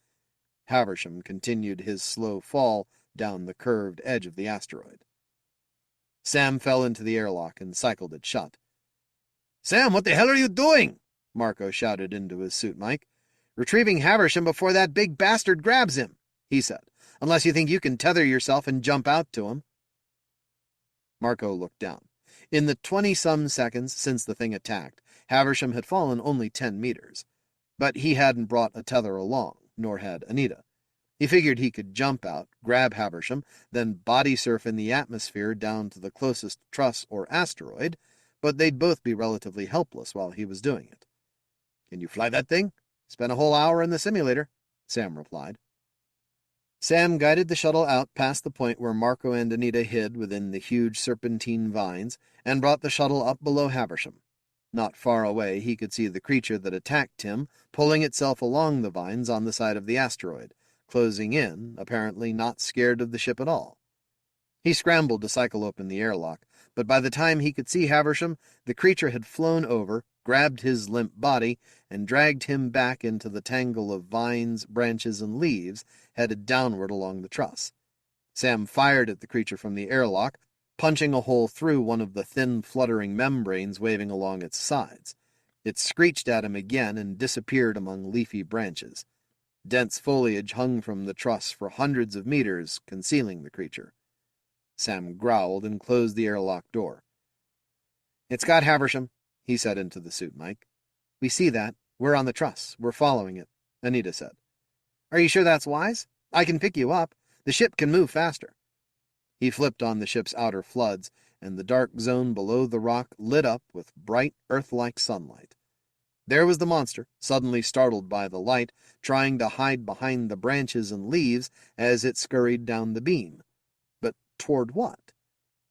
Havisham continued his slow fall down the curved edge of the asteroid. Sam fell into the airlock and cycled it shut. "Sam, what the hell are you doing?" Marco shouted into his suit mic. "Retrieving Havisham before that big bastard grabs him," he said, "unless you think you can tether yourself and jump out to him." Marco looked down. In the 20-some seconds since the thing attacked, Havisham had fallen only 10 meters. But he hadn't brought a tether along, nor had Anita. He figured he could jump out, grab Havisham, then body surf in the atmosphere down to the closest truss or asteroid, but they'd both be relatively helpless while he was doing it. "Can you fly that thing?" "Spent a whole hour in the simulator," Sam replied. Sam guided the shuttle out past the point where Marco and Anita hid within the huge serpentine vines and brought the shuttle up below Havisham. Not far away, he could see the creature that attacked him pulling itself along the vines on the side of the asteroid, closing in, apparently not scared of the ship at all. He scrambled to cycle open the airlock, but by the time he could see Havisham, the creature had flown over, grabbed his limp body, and dragged him back into the tangle of vines, branches, and leaves, headed downward along the truss. Sam fired at the creature from the airlock, punching a hole through one of the thin, fluttering membranes waving along its sides. It screeched at him again and disappeared among leafy branches. Dense foliage hung from the truss for hundreds of meters, concealing the creature. Sam growled and closed the airlock door. "It's got Havisham," he said into the suit mic. "We see that. We're on the truss. We're following it," Anita said. "Are you sure that's wise? I can pick you up. The ship can move faster." He flipped on the ship's outer floods, and the dark zone below the rock lit up with bright, Earth-like sunlight. There was the monster, suddenly startled by the light, trying to hide behind the branches and leaves as it scurried down the beam. But toward what?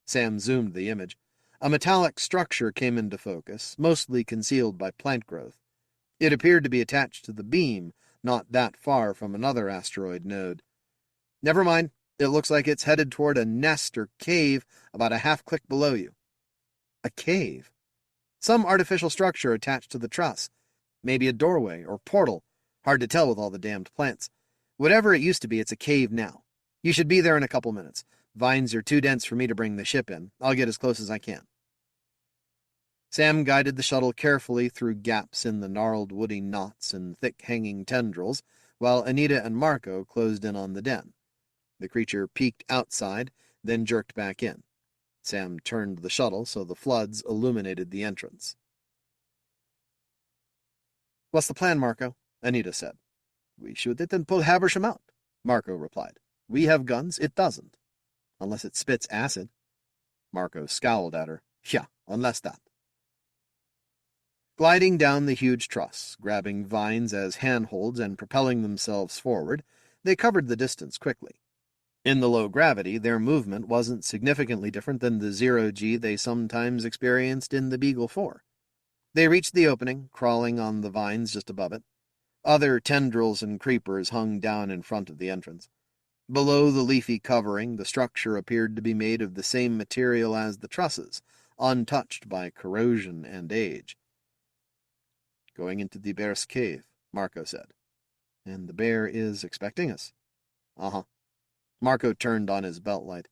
Sam zoomed the image. A metallic structure came into focus, mostly concealed by plant growth. It appeared to be attached to the beam, not that far from another asteroid node. "Never mind. It looks like it's headed toward a nest or cave about a half-click below you." A cave? Some artificial structure attached to the truss. Maybe a doorway or portal. Hard to tell with all the damned plants. Whatever it used to be, it's a cave now. You should be there in a couple minutes. Vines are too dense for me to bring the ship in. I'll get as close as I can. Sam guided the shuttle carefully through gaps in the gnarled woody knots and thick-hanging tendrils, while Anita and Marco closed in on the den. The creature peeked outside, then jerked back in. Sam turned the shuttle so the floods illuminated the entrance. "What's the plan, Marco?" Anita said. "We shoot it and pull Havisham out," Marco replied. "We have guns, it doesn't. Unless it spits acid." Marco scowled at her. "Yeah, unless that." Gliding down the huge truss, grabbing vines as handholds and propelling themselves forward, they covered the distance quickly. In the low gravity, their movement wasn't significantly different than the zero-G they sometimes experienced in the Beagle 4. They reached the opening, crawling on the vines just above it. Other tendrils and creepers hung down in front of the entrance. Below the leafy covering, the structure appeared to be made of the same material as the trusses, untouched by corrosion and age. "Going into the bear's cave," Marco said. "And the bear is expecting us?" "Uh-huh." Marco turned on his belt light.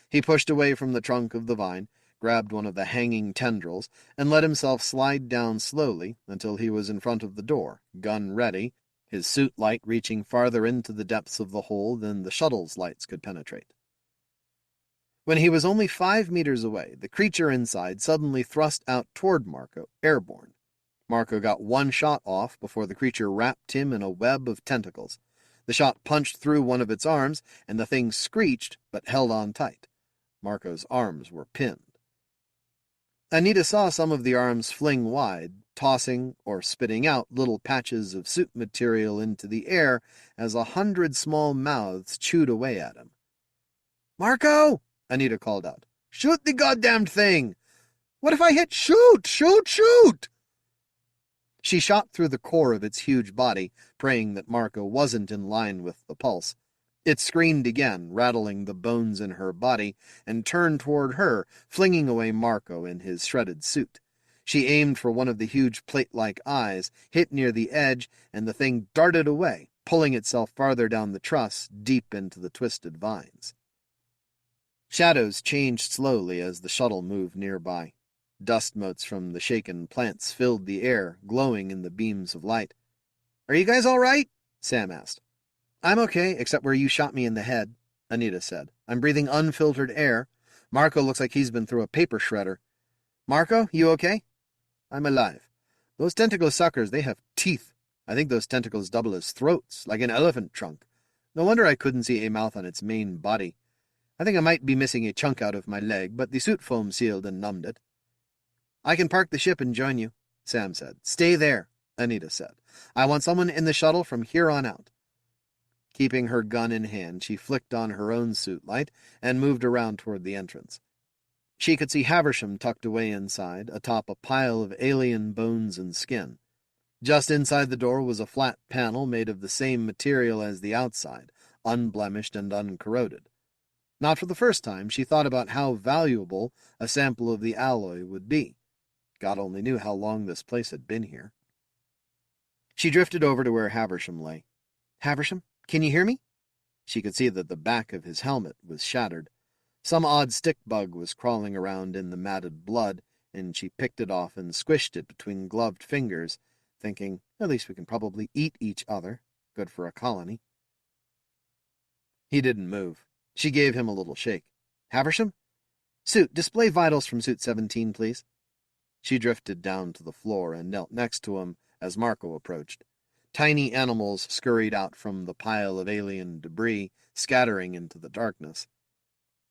He pushed away from the trunk of the vine, grabbed one of the hanging tendrils, and let himself slide down slowly until he was in front of the door, gun ready, his suit light reaching farther into the depths of the hole than the shuttle's lights could penetrate. When he was only 5 meters away, the creature inside suddenly thrust out toward Marco, airborne. Marco got one shot off before the creature wrapped him in a web of tentacles. The shot punched through one of its arms, and the thing screeched but held on tight. Marco's arms were pinned. Anita saw some of the arms fling wide, tossing or spitting out little patches of suit material into the air as 100 small mouths chewed away at him. "Marco!" Anita called out. "Shoot the goddamned thing! What if I hit? Shoot! Shoot! Shoot!" She shot through the core of its huge body, praying that Marco wasn't in line with the pulse. It screamed again, rattling the bones in her body, and turned toward her, flinging away Marco in his shredded suit. She aimed for one of the huge plate-like eyes, hit near the edge, and the thing darted away, pulling itself farther down the truss, deep into the twisted vines. Shadows changed slowly as the shuttle moved nearby. Dust motes from the shaken plants filled the air, glowing in the beams of light. "Are you guys all right?" Sam asked. "I'm okay, except where you shot me in the head," Anita said. "I'm breathing unfiltered air. Marco looks like he's been through a paper shredder. Marco, you okay?" "I'm alive. Those tentacle suckers, they have teeth. I think those tentacles double as throats, like an elephant trunk. No wonder I couldn't see a mouth on its main body. I think I might be missing a chunk out of my leg, but the suit foam sealed and numbed it." "I can park the ship and join you," Sam said. "Stay there," Anita said. "I want someone in the shuttle from here on out." Keeping her gun in hand, she flicked on her own suit light and moved around toward the entrance. She could see Havisham tucked away inside, atop a pile of alien bones and skin. Just inside the door was a flat panel made of the same material as the outside, unblemished and uncorroded. Not for the first time, she thought about how valuable a sample of the alloy would be. God only knew how long this place had been here. She drifted over to where Havisham lay. "Havisham, can you hear me?" She could see that the back of his helmet was shattered. Some odd stick bug was crawling around in the matted blood, and she picked it off and squished it between gloved fingers, thinking, at least we can probably eat each other. Good for a colony. He didn't move. She gave him a little shake. "Havisham? Suit, display vitals from Suit 17, please." She drifted down to the floor and knelt next to him as Marco approached. Tiny animals scurried out from the pile of alien debris, scattering into the darkness.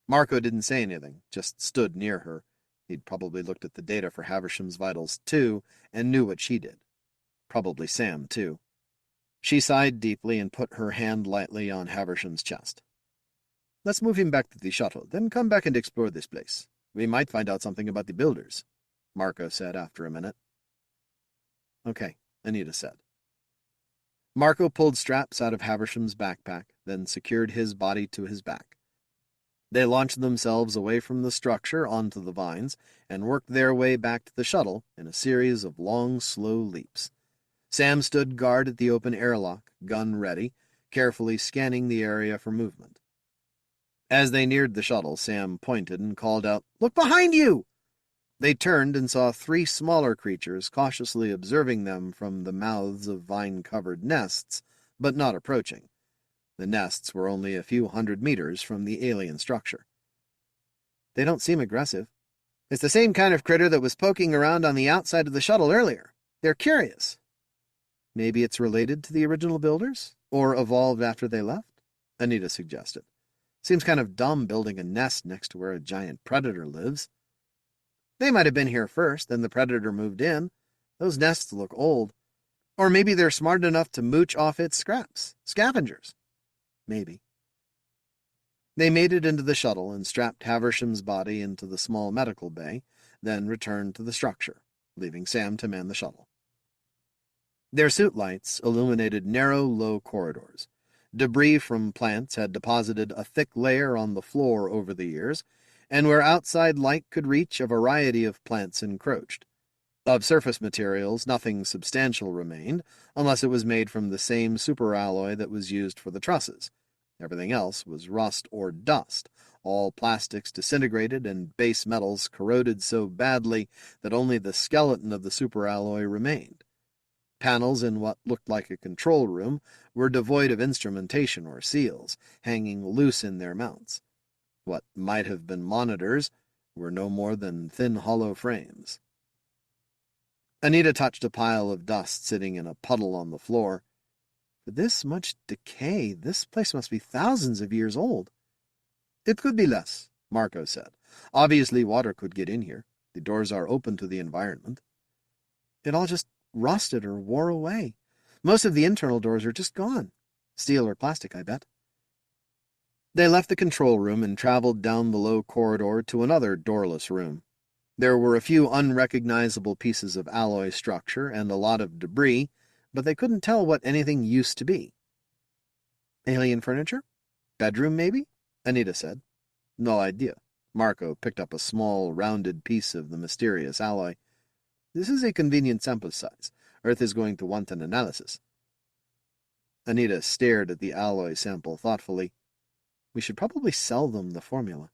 Marco didn't say anything, just stood near her. He'd probably looked at the data for Havisham's vitals, too, and knew what she did. Probably Sam, too. She sighed deeply and put her hand lightly on Havisham's chest. "Let's move him back to the shuttle, then come back and explore this place. We might find out something about the builders," Marco said after a minute. "Okay," Anita said. Marco pulled straps out of Havisham's backpack, then secured his body to his back. They launched themselves away from the structure onto the vines and worked their way back to the shuttle in a series of long, slow leaps. Sam stood guard at the open airlock, gun ready, carefully scanning the area for movement. As they neared the shuttle, Sam pointed and called out, "Look behind you!" They turned and saw 3 smaller creatures cautiously observing them from the mouths of vine-covered nests, but not approaching. The nests were only a few hundred meters from the alien structure. "They don't seem aggressive. It's the same kind of critter that was poking around on the outside of the shuttle earlier. They're curious." "Maybe it's related to the original builders? Or evolved after they left?" Anita suggested. "Seems kind of dumb building a nest next to where a giant predator lives." "They might have been here first, then the predator moved in. Those nests look old. Or maybe they're smart enough to mooch off its scraps. Scavengers." "Maybe." They made it into the shuttle and strapped Havisham's body into the small medical bay, then returned to the structure, leaving Sam to man the shuttle. Their suit lights illuminated narrow, low corridors. Debris from plants had deposited a thick layer on the floor over the years, and where outside light could reach, a variety of plants encroached. Of surface materials, nothing substantial remained, unless it was made from the same superalloy that was used for the trusses. Everything else was rust or dust, all plastics disintegrated and base metals corroded so badly that only the skeleton of the superalloy remained. Panels in what looked like a control room were devoid of instrumentation or seals, hanging loose in their mounts. What might have been monitors were no more than thin hollow frames. Anita touched a pile of dust sitting in a puddle on the floor. "For this much decay, this place must be thousands of years old." "It could be less," Marco said. "Obviously water could get in here. The doors are open to the environment." "It all just rusted or wore away. Most of the internal doors are just gone. Steel or plastic, I bet." They left the control room and traveled down the low corridor to another doorless room. There were a few unrecognizable pieces of alloy structure and a lot of debris, but they couldn't tell what anything used to be. "Alien furniture? Bedroom, maybe?" Anita said. "No idea." Marco picked up a small, rounded piece of the mysterious alloy. "This is a convenient sample size. Earth is going to want an analysis." Anita stared at the alloy sample thoughtfully. "We should probably sell them the formula."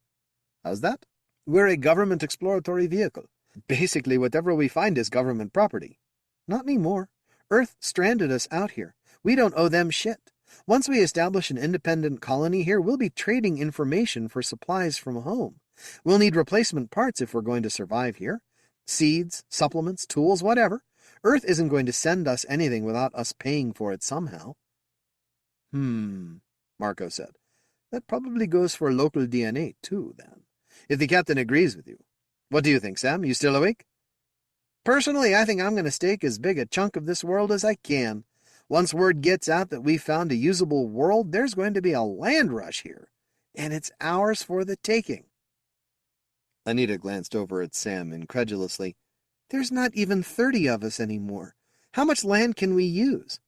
"How's that?" "We're a government exploratory vehicle. Basically, whatever we find is government property." "Not anymore. Earth stranded us out here. We don't owe them shit. Once we establish an independent colony here, we'll be trading information for supplies from home. We'll need replacement parts if we're going to survive here. Seeds, supplements, tools, whatever. Earth isn't going to send us anything without us paying for it somehow." Marco said. "That probably goes for local DNA, too, then. If the captain agrees with you. What do you think, Sam? You still awake?" "Personally, I think I'm going to stake as big a chunk of this world as I can. Once word gets out that we found a usable world, there's going to be a land rush here. And it's ours for the taking." Anita glanced over at Sam incredulously. "There's not even 30 of us anymore. How much land can we use?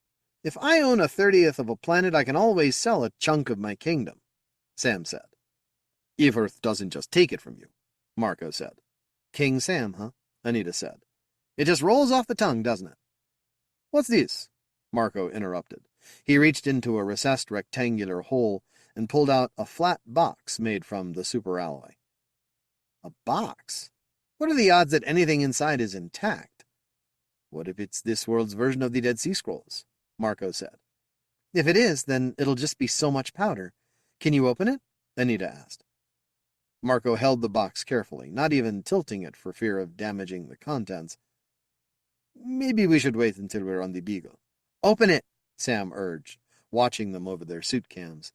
If I own 1/30 of a planet, I can always sell a chunk of my kingdom," Sam said. If Earth doesn't just take it from you, Marco said. King Sam, huh? Anita said. It just rolls off the tongue, doesn't it? What's this? Marco interrupted. He reached into a recessed rectangular hole and pulled out a flat box made from the superalloy. A box? What are the odds that anything inside is intact? What if it's this world's version of the Dead Sea Scrolls? Marco said. If it is, then it'll just be so much powder. Can you open it? Anita asked. Marco held the box carefully, not even tilting it for fear of damaging the contents. Maybe we should wait until we're on the Beagle. Open it, Sam urged, watching them over their suit cams.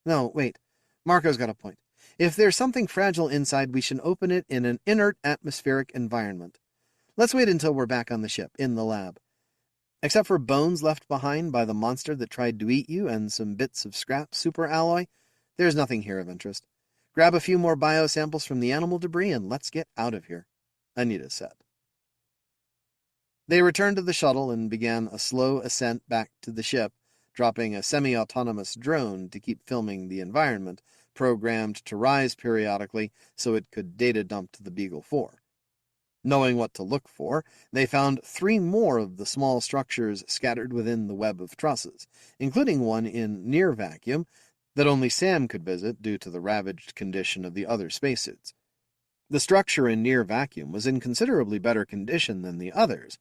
No, wait. Marco's got a point. If there's something fragile inside, we should open it in an inert atmospheric environment. Let's wait until we're back on the ship, in the lab. Except for bones left behind by the monster that tried to eat you and some bits of scrap superalloy, there's nothing here of interest. Grab a few more biosamples from the animal debris and let's get out of here, Anita said. They returned to the shuttle and began a slow ascent back to the ship, dropping a semi-autonomous drone to keep filming the environment, programmed to rise periodically so it could data dump to the Beagle 4. Knowing what to look for, they found 3 more of the small structures scattered within the web of trusses, including one in near vacuum that only Sam could visit due to the ravaged condition of the other spacesuits. The structure in near vacuum was in considerably better condition than the others,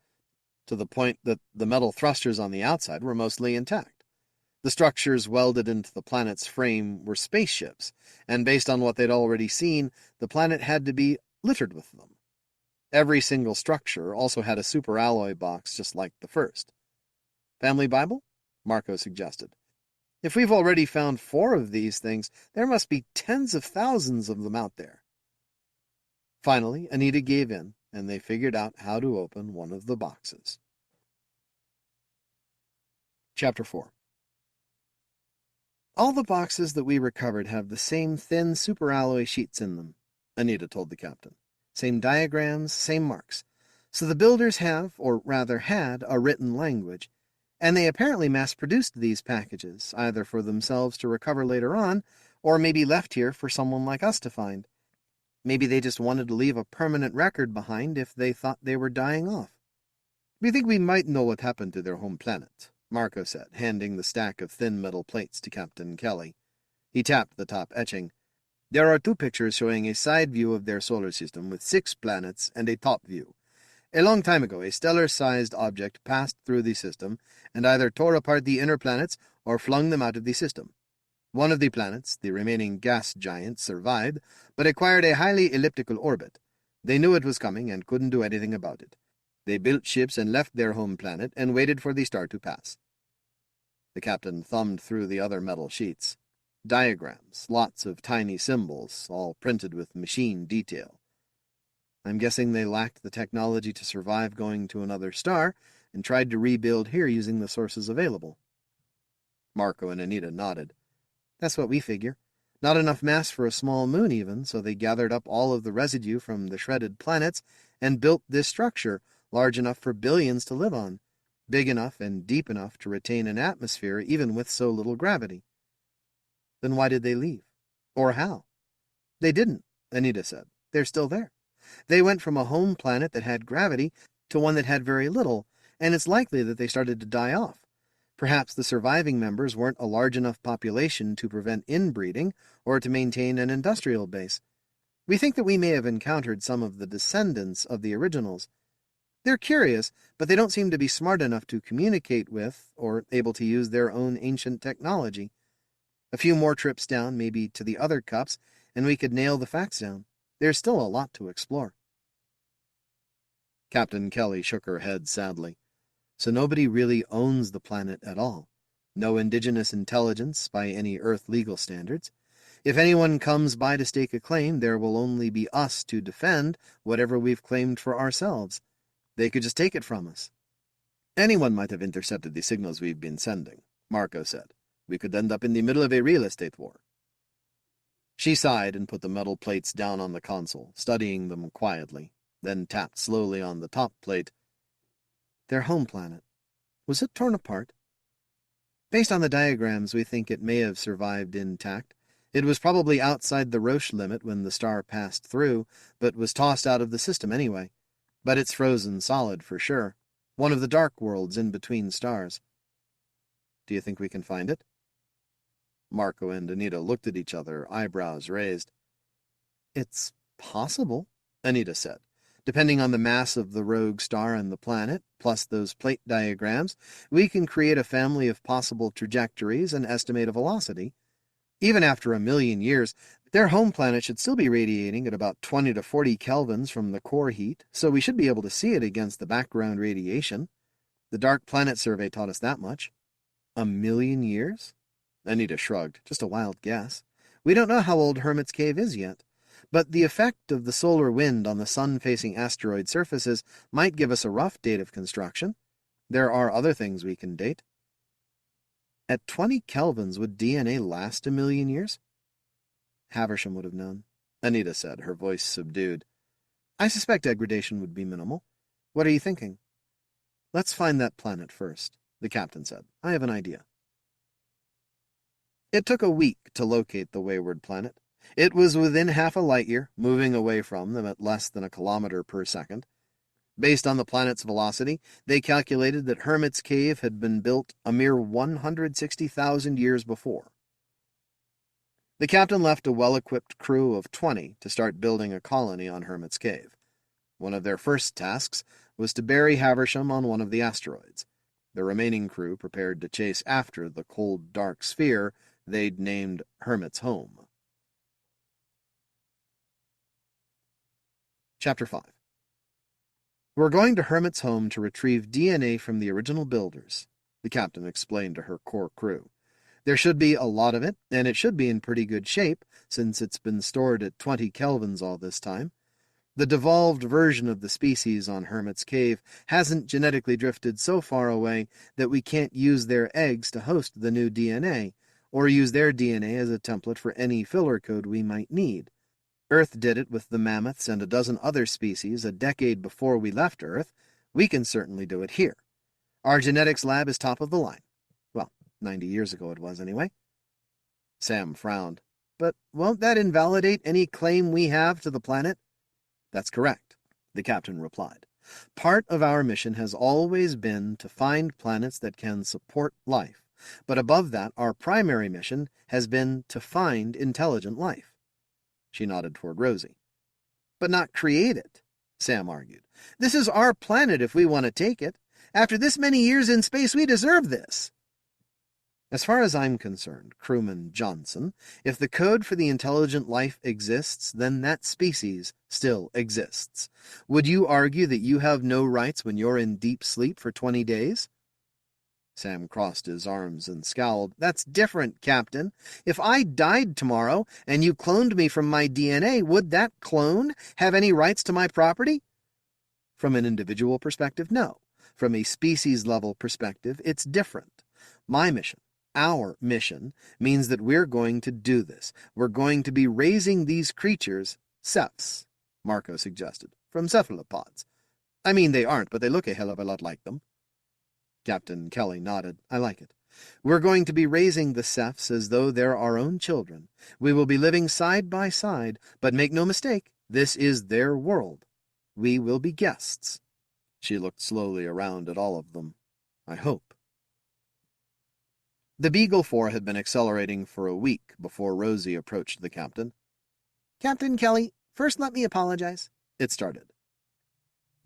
to the point that the metal thrusters on the outside were mostly intact. The structures welded into the planet's frame were spaceships, and based on what they'd already seen, the planet had to be littered with them. Every single structure also had a superalloy box just like the first. Family Bible? Marco suggested. If we've already found 4 of these things, there must be tens of thousands of them out there. Finally, Anita gave in, and they figured out how to open one of the boxes. Chapter 4. All the boxes that we recovered have the same thin superalloy sheets in them, Anita told the captain. Same diagrams, same marks. So the builders have, or rather had, a written language, and they apparently mass-produced these packages, either for themselves to recover later on, or maybe left here for someone like us to find. Maybe they just wanted to leave a permanent record behind if they thought they were dying off. We think we might know what happened to their home planet, Marco said, handing the stack of thin metal plates to Captain Kelly. He tapped the top etching. There are 2 pictures showing a side view of their solar system with 6 planets and a top view. A long time ago, a stellar-sized object passed through the system and either tore apart the inner planets or flung them out of the system. One of the planets, the remaining gas giant, survived, but acquired a highly elliptical orbit. They knew it was coming and couldn't do anything about it. They built ships and left their home planet and waited for the star to pass. The captain thumbed through the other metal sheets. Diagrams, lots of tiny symbols, all printed with machine detail. I'm guessing they lacked the technology to survive going to another star and tried to rebuild here using the sources available. Marco and Anita nodded. That's what we figure. Not enough mass for a small moon even, so they gathered up all of the residue from the shredded planets and built this structure, large enough for billions to live on, big enough and deep enough to retain an atmosphere even with so little gravity. Then why did they leave? Or how? They didn't, Anita said. They're still there. They went from a home planet that had gravity to one that had very little, and it's likely that they started to die off. Perhaps the surviving members weren't a large enough population to prevent inbreeding or to maintain an industrial base. We think that we may have encountered some of the descendants of the originals. They're curious, but they don't seem to be smart enough to communicate with or able to use their own ancient technology. A few more trips down, maybe to the other cups, and we could nail the facts down. There's still a lot to explore. Captain Kelly shook her head sadly. So nobody really owns the planet at all. No indigenous intelligence by any Earth legal standards. If anyone comes by to stake a claim, there will only be us to defend whatever we've claimed for ourselves. They could just take it from us. Anyone might have intercepted the signals we've been sending, Marco said. We could end up in the middle of a real estate war. She sighed and put the metal plates down on the console, studying them quietly, then tapped slowly on the top plate. Their home planet. Was it torn apart? Based on the diagrams, we think it may have survived intact, It was probably outside the Roche limit when the star passed through, but was tossed out of the system anyway. But it's frozen solid for sure. One of the dark worlds in between stars. Do you think we can find it? Marco and Anita looked at each other, eyebrows raised. It's possible, Anita said. Depending on the mass of the rogue star and the planet, plus those plate diagrams, we can create a family of possible trajectories and estimate a velocity. Even after 1,000,000 years, their home planet should still be radiating at about 20 to 40 kelvins from the core heat, so we should be able to see it against the background radiation. The Dark Planet Survey taught us that much. 1,000,000 years? Anita shrugged. Just a wild guess. We don't know how old Hermit's Cave is yet, but the effect of the solar wind on the sun-facing asteroid surfaces might give us a rough date of construction. There are other things we can date. At 20 kelvins, would DNA last 1,000,000 years? Haversham would have known, Anita said, her voice subdued. I suspect degradation would be minimal. What are you thinking? Let's find that planet first, the captain said. I have an idea. It took a week to locate the wayward planet. It was within half a light year, moving away from them at less than a kilometer per second. Based on the planet's velocity, they calculated that Hermit's Cave had been built a mere 160,000 years before. The captain left a well-equipped crew of 20 to start building a colony on Hermit's Cave. One of their first tasks was to bury Haversham on one of the asteroids. The remaining crew prepared to chase after the cold, dark sphere they'd named Hermit's Home. Chapter 5. We're going to Hermit's Home to retrieve DNA from the original builders, the captain explained to her core crew. There should be a lot of it, and it should be in pretty good shape, since it's been stored at 20 kelvins all this time. The devolved version of the species on Hermit's Cave hasn't genetically drifted so far away that we can't use their eggs to host the new DNA, or use their DNA as a template for any filler code we might need. Earth did it with the mammoths and a dozen other species a decade before we left Earth. We can certainly do it here. Our genetics lab is top of the line. Well, 90 years ago it was, anyway. Sam frowned. But won't that invalidate any claim we have to the planet? That's correct, the captain replied. Part of our mission has always been to find planets that can support life. But above that, our primary mission has been to find intelligent life. She nodded toward Rosie. But not create it, Sam argued. This is our planet if we want to take it. After this many years in space, we deserve this. As far as I'm concerned, Crewman Johnson, if the code for the intelligent life exists, then that species still exists. Would you argue that you have no rights when you're in deep sleep for 20 days? Sam crossed his arms and scowled. That's different, Captain. If I died tomorrow and you cloned me from my DNA, would that clone have any rights to my property? From an individual perspective, no. From a species-level perspective, it's different. My mission, our mission, means that we're going to do this. We're going to be raising these creatures, cephs, Marco suggested, from cephalopods. I mean, they aren't, but they look a hell of a lot like them. Captain Kelly nodded. I like it. We're going to be raising the cephs as though they're our own children. We will be living side by side, but make no mistake, this is their world. We will be guests. She looked slowly around at all of them. I hope. The Beagle 4 had been accelerating for a week before Rosie approached the captain. Captain Kelly, first let me apologize. It started.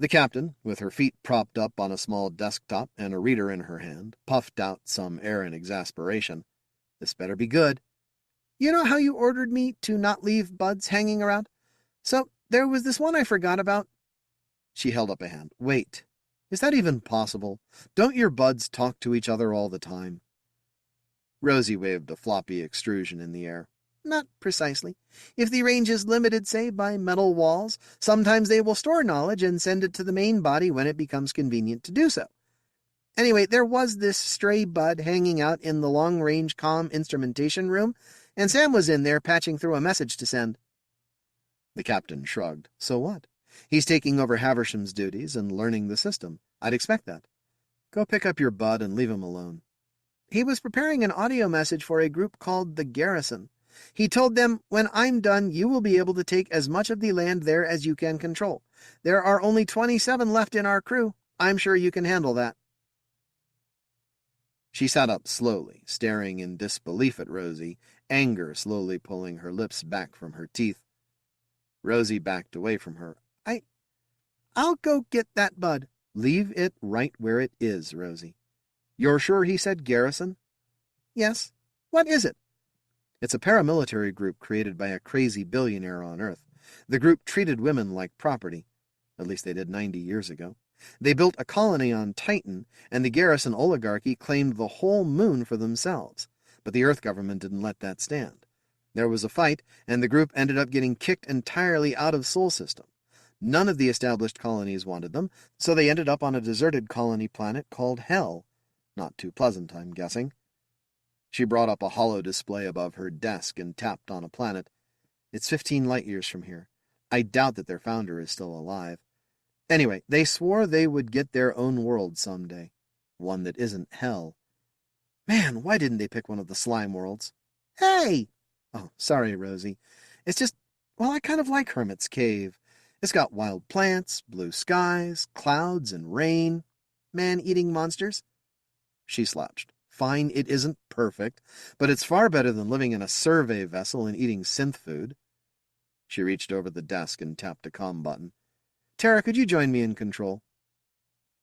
The captain, with her feet propped up on a small desktop and a reader in her hand, puffed out some air in exasperation. This better be good. You know how you ordered me to not leave buds hanging around? So there was this one I forgot about. She held up a hand. Wait, is that even possible? Don't your buds talk to each other all the time? Rosie waved a floppy extrusion in the air. Not precisely. If the range is limited, say, by metal walls, sometimes they will store knowledge and send it to the main body when it becomes convenient to do so. Anyway, there was this stray bud hanging out in the long-range comm instrumentation room, and Sam was in there patching through a message to send. The captain shrugged. So what? He's taking over Haversham's duties and learning the system. I'd expect that. Go pick up your bud and leave him alone. He was preparing an audio message for a group called the Garrison. He told them, "When I'm done, you will be able to take as much of the land there as you can control. There are only 27 left in our crew. I'm sure you can handle that." She sat up slowly, staring in disbelief at Rosie, anger slowly pulling her lips back from her teeth. Rosie backed away from her. I'll go get that bud." "Leave it right where it is, Rosie." "You're sure he said garrison?" "Yes. What is it?" "It's a paramilitary group created by a crazy billionaire on Earth. The group treated women like property. At least they did 90 years ago. They built a colony on Titan, and the garrison oligarchy claimed the whole moon for themselves. But the Earth government didn't let that stand. There was a fight, and the group ended up getting kicked entirely out of Sol System. None of the established colonies wanted them, so they ended up on a deserted colony planet called Hell. Not too pleasant, I'm guessing." She brought up a holo display above her desk and tapped on a planet. "It's 15 light-years from here. I doubt that their founder is still alive. Anyway, they swore they would get their own world someday. One that isn't Hell. Man, why didn't they pick one of the slime worlds?" "Hey!" "Oh, sorry, Rosie. It's just, well, I kind of like Hermit's Cave. It's got wild plants, blue skies, clouds, and rain. Man-eating monsters." She slouched. "Fine, it isn't perfect, but it's far better than living in a survey vessel and eating synth food." She reached over the desk and tapped a comm button. "Tara, could you join me in control?"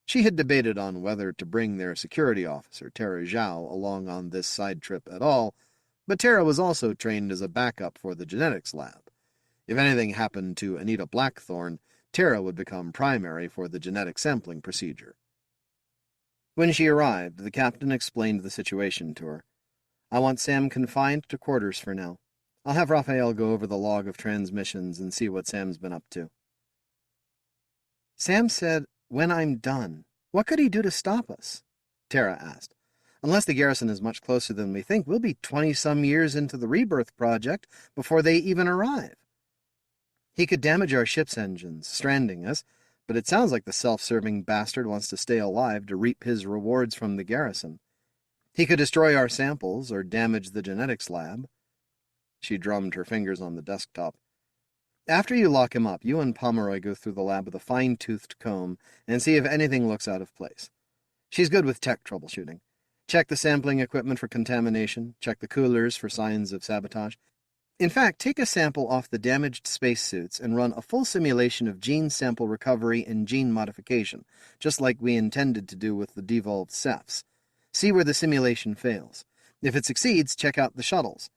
She had debated on whether to bring their security officer, Tara Zhao, along on this side trip at all, but Tara was also trained as a backup for the genetics lab. If anything happened to Anita Blackthorne, Tara would become primary for the genetic sampling procedure. When she arrived, the captain explained the situation to her. "I want Sam confined to quarters for now. I'll have Raphael go over the log of transmissions and see what Sam's been up to." "Sam said, 'When I'm done.' What could he do to stop us?" Tara asked. "Unless the garrison is much closer than we think, we'll be 20-some years into the rebirth project before they even arrive. He could damage our ship's engines, stranding us, but it sounds like the self-serving bastard wants to stay alive to reap his rewards from the garrison. He could destroy our samples or damage the genetics lab." She drummed her fingers on the desktop. "After you lock him up, you and Pomeroy go through the lab with a fine-toothed comb and see if anything looks out of place. She's good with tech troubleshooting. Check the sampling equipment for contamination, check the coolers for signs of sabotage. In fact, take a sample off the damaged spacesuits and run a full simulation of gene sample recovery and gene modification, just like we intended to do with the devolved Cephs. See where the simulation fails. If it succeeds, check out the shuttles.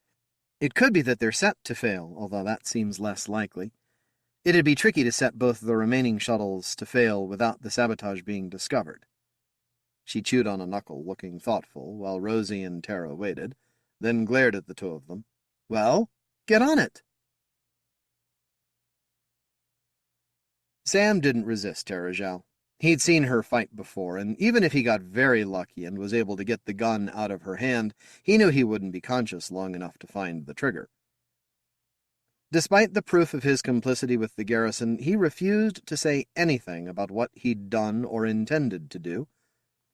It could be that they're set to fail, although that seems less likely. It'd be tricky to set both the remaining shuttles to fail without the sabotage being discovered." She chewed on a knuckle, looking thoughtful, while Rosie and Tara waited, then glared at the two of them. "Well, get on it." Sam didn't resist Tara Zhao. He'd seen her fight before, and even if he got very lucky and was able to get the gun out of her hand, he knew he wouldn't be conscious long enough to find the trigger. Despite the proof of his complicity with the garrison, he refused to say anything about what he'd done or intended to do,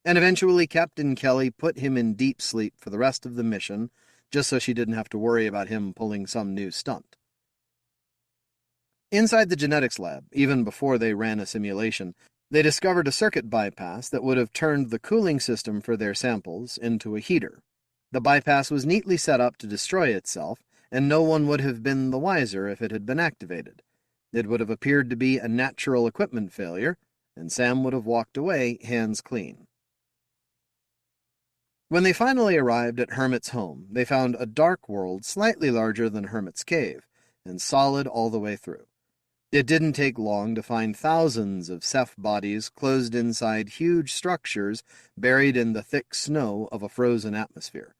and eventually Captain Kelly put him in deep sleep for the rest of the mission, just so she didn't have to worry about him pulling some new stunt. Inside the genetics lab, even before they ran a simulation, they discovered a circuit bypass that would have turned the cooling system for their samples into a heater. The bypass was neatly set up to destroy itself, and no one would have been the wiser if it had been activated. It would have appeared to be a natural equipment failure, and Sam would have walked away hands clean. When they finally arrived at Hermit's home, they found a dark world slightly larger than Hermit's cave, and solid all the way through. It didn't take long to find thousands of Ceph bodies closed inside huge structures buried in the thick snow of a frozen atmosphere.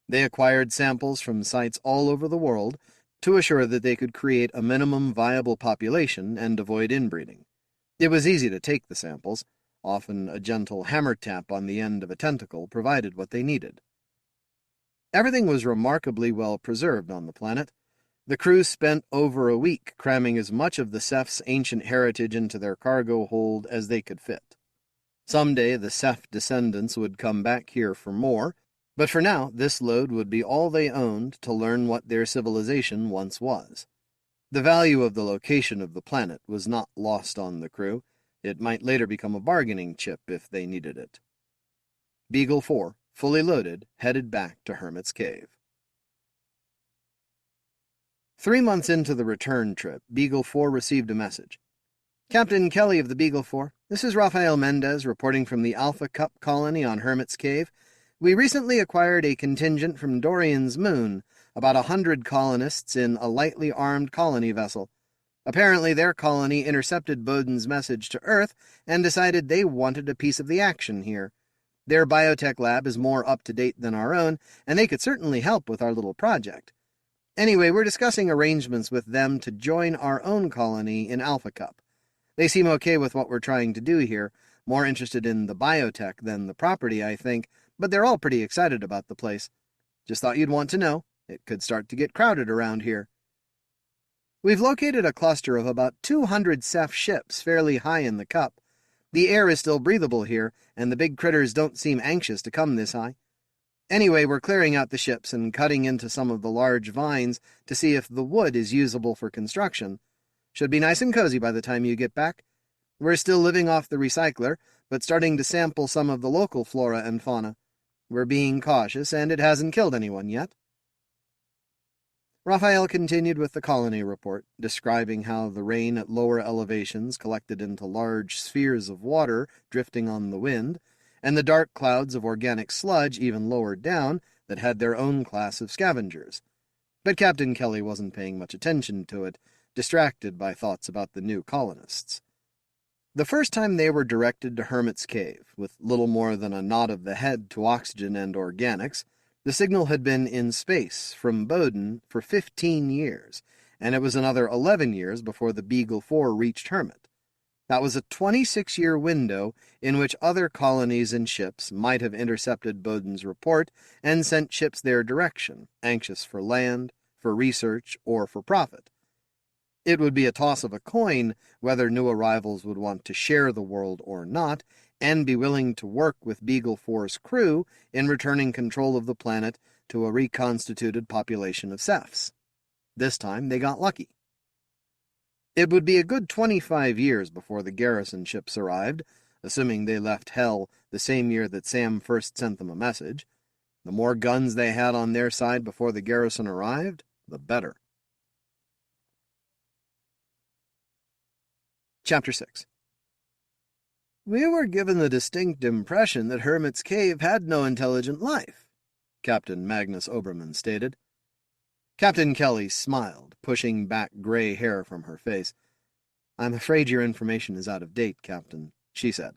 They acquired samples from sites all over the world to assure that they could create a minimum viable population and avoid inbreeding. It was easy to take the samples. Often a gentle hammer tap on the end of a tentacle provided what they needed. Everything was remarkably well preserved on the planet. The crew spent over a week cramming as much of the Ceph's ancient heritage into their cargo hold as they could fit. Someday the Ceph descendants would come back here for more, But for now, this load would be all they owned to learn what their civilization once was. The value of the location of the planet was not lost on the crew. It might later become a bargaining chip if they needed it. Beagle 4, fully loaded, headed back to Hermit's Cave. 3 months into the return trip, Beagle 4 received a message. Captain Kelly of the Beagle 4, this is Rafael Mendez reporting from the Alpha Cup colony on Hermit's Cave. We recently acquired a contingent from Dorian's moon, about 100 colonists in a lightly armed colony vessel. Apparently their colony intercepted Bowden's message to Earth and decided they wanted a piece of the action here. Their biotech lab is more up-to-date than our own, and they could certainly help with our little project. Anyway, we're discussing arrangements with them to join our own colony in Alpha Cup. They seem okay with what we're trying to do here, more interested in the biotech than the property, I think, but they're all pretty excited about the place. Just thought you'd want to know. It could start to get crowded around here. We've located a cluster of about 200 Ceph ships fairly high in the cup. The air is still breathable here, and the big critters don't seem anxious to come this high. Anyway, we're clearing out the ships and cutting into some of the large vines to see if the wood is usable for construction. Should be nice and cozy by the time you get back. We're still living off the recycler, but starting to sample some of the local flora and fauna. We're being cautious, and it hasn't killed anyone yet. Raphael continued with the colony report, describing how the rain at lower elevations collected into large spheres of water drifting on the wind, and the dark clouds of organic sludge even lower down that had their own class of scavengers. But Captain Kelly wasn't paying much attention to it, distracted by thoughts about the new colonists. The first time they were directed to Hermit's Cave, with little more than a nod of the head to oxygen and organics, the signal had been in space from Bowden for 15 years, and it was another 11 years before the Beagle 4 reached Hermit. That was a 26-year window in which other colonies and ships might have intercepted Bowden's report and sent ships their direction, anxious for land, for research, or for profit. It would be a toss of a coin whether new arrivals would want to share the world or not, and be willing to work with Beagle 4's crew in returning control of the planet to a reconstituted population of Cephs. This time they got lucky. It would be a good 25 years before the garrison ships arrived, assuming they left Hell the same year that Sam first sent them a message. The more guns they had on their side before the garrison arrived, the better. Chapter 6. We were given the distinct impression that Hermit's Cave had no intelligent life, Captain Magnus Obermann stated. Captain Kelly smiled, pushing back gray hair from her face. I'm afraid your information is out of date, Captain, she said.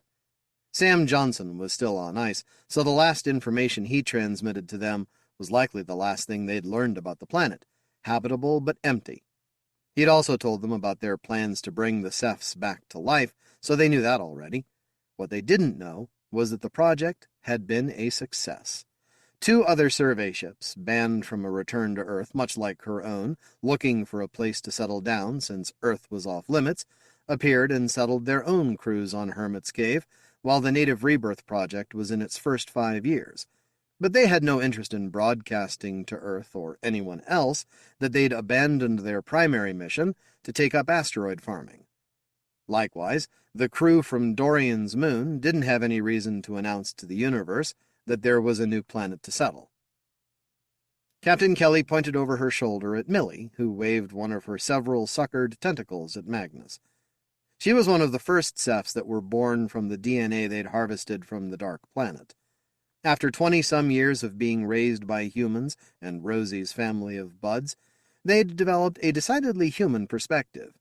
Sam Johnson was still on ice, so the last information he transmitted to them was likely the last thing they'd learned about the planet, habitable but empty. He'd also told them about their plans to bring the Cephs back to life, so they knew that already. What they didn't know was that the project had been a success. 2 other survey ships, banned from a return to Earth much like her own, looking for a place to settle down since Earth was off limits, appeared and settled their own crews on Hermit's Cave, while the Native Rebirth Project was in its first 5 years. But they had no interest in broadcasting to Earth or anyone else that they'd abandoned their primary mission to take up asteroid farming. Likewise, the crew from Dorian's moon didn't have any reason to announce to the universe that there was a new planet to settle. Captain Kelly pointed over her shoulder at Millie, who waved one of her several suckered tentacles at Magnus. She was one of the first Cephs that were born from the DNA they'd harvested from the Dark Planet. After 20-some years of being raised by humans and Rosie's family of buds, they'd developed a decidedly human perspective.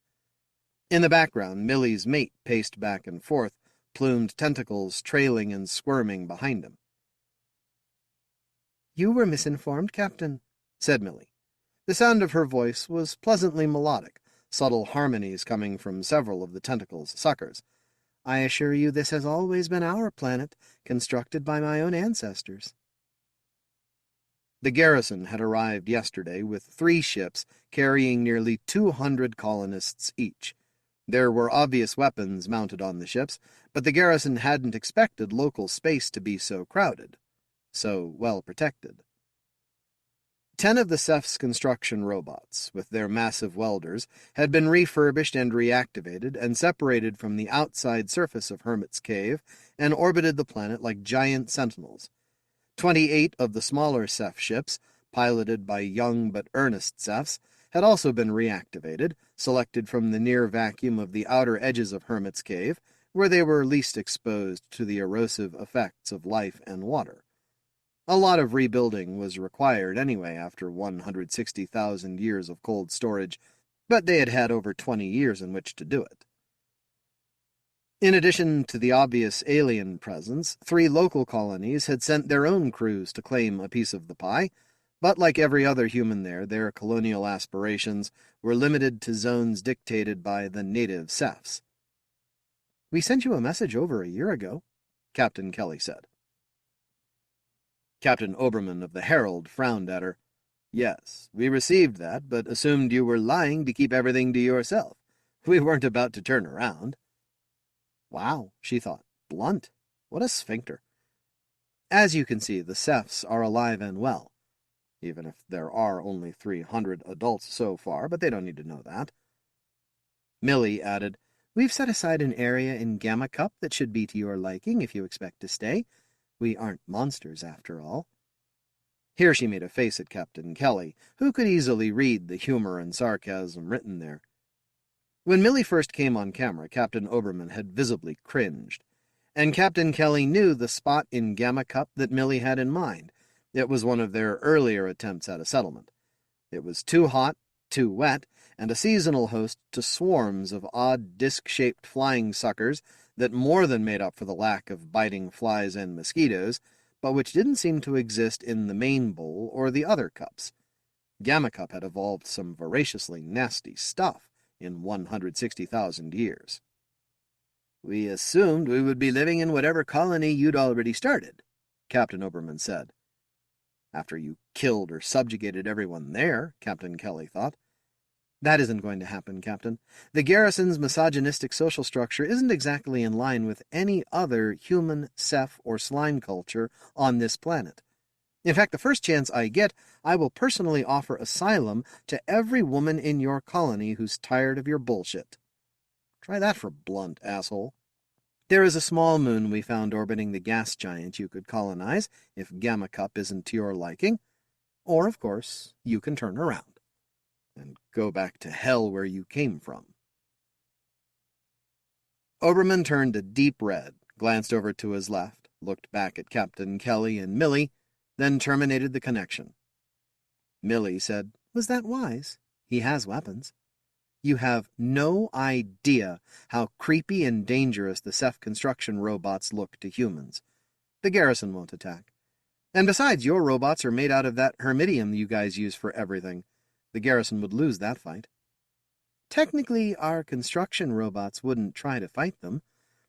In the background, Millie's mate paced back and forth, plumed tentacles trailing and squirming behind him. You were misinformed, Captain, said Millie. The sound of her voice was pleasantly melodic, subtle harmonies coming from several of the tentacle's suckers. I assure you this has always been our planet, constructed by my own ancestors. The garrison had arrived yesterday with 3 ships carrying nearly 200 colonists each. There were obvious weapons mounted on the ships, but the garrison hadn't expected local space to be so crowded. so well protected. 10 of the Ceph's construction robots, with their massive welders, had been refurbished and reactivated and separated from the outside surface of Hermit's Cave and orbited the planet like giant sentinels. 28 of the smaller Ceph ships, piloted by young but earnest Cephs, had also been reactivated, selected from the near vacuum of the outer edges of Hermit's Cave, where they were least exposed to the erosive effects of life and water. A lot of rebuilding was required anyway after 160,000 years of cold storage, but they had had over 20 years in which to do it. In addition to the obvious alien presence, 3 local colonies had sent their own crews to claim a piece of the pie, but like every other human there, their colonial aspirations were limited to zones dictated by the native Cephs. "We sent you a message over a year ago," Captain Kelly said. Captain Obermann of the Herald frowned at her. "Yes, we received that, but assumed you were lying to keep everything to yourself. We weren't about to turn around." Wow, she thought. Blunt. What a sphincter. As you can see, the Cephs are alive and well, even if there are only 300 adults so far, but they don't need to know that. Millie added, "We've set aside an area in Gamma Cup that should be to your liking if you expect to stay. We aren't monsters, after all." Here she made a face at Captain Kelly, who could easily read the humor and sarcasm written there. When Millie first came on camera, Captain Obermann had visibly cringed, and Captain Kelly knew the spot in Gamma Cup that Millie had in mind. It was one of their earlier attempts at a settlement. It was too hot, too wet, and a seasonal host to swarms of odd disc-shaped flying suckers that more than made up for the lack of biting flies and mosquitoes, but which didn't seem to exist in the main bowl or the other cups. Gamma Cup had evolved some voraciously nasty stuff in 160,000 years. "We assumed we would be living in whatever colony you'd already started," Captain Obermann said. "After you killed or subjugated everyone there," Captain Kelly thought. "That isn't going to happen, Captain. The garrison's misogynistic social structure isn't exactly in line with any other human, Ceph, or slime culture on this planet. In fact, the first chance I get, I will personally offer asylum to every woman in your colony who's tired of your bullshit." Try that for blunt, asshole. "There is a small moon we found orbiting the gas giant you could colonize, if Gamma Cup isn't to your liking. Or, of course, you can turn around and go back to hell where you came from." Obermann turned a deep red, glanced over to his left, looked back at Captain Kelly and Millie, then terminated the connection. Millie said, "Was that wise? He has weapons. You have no idea how creepy and dangerous the Ceph construction robots look to humans. The garrison won't attack. And besides, your robots are made out of that hermitium you guys use for everything. The garrison would lose that fight. Technically, our construction robots wouldn't try to fight them.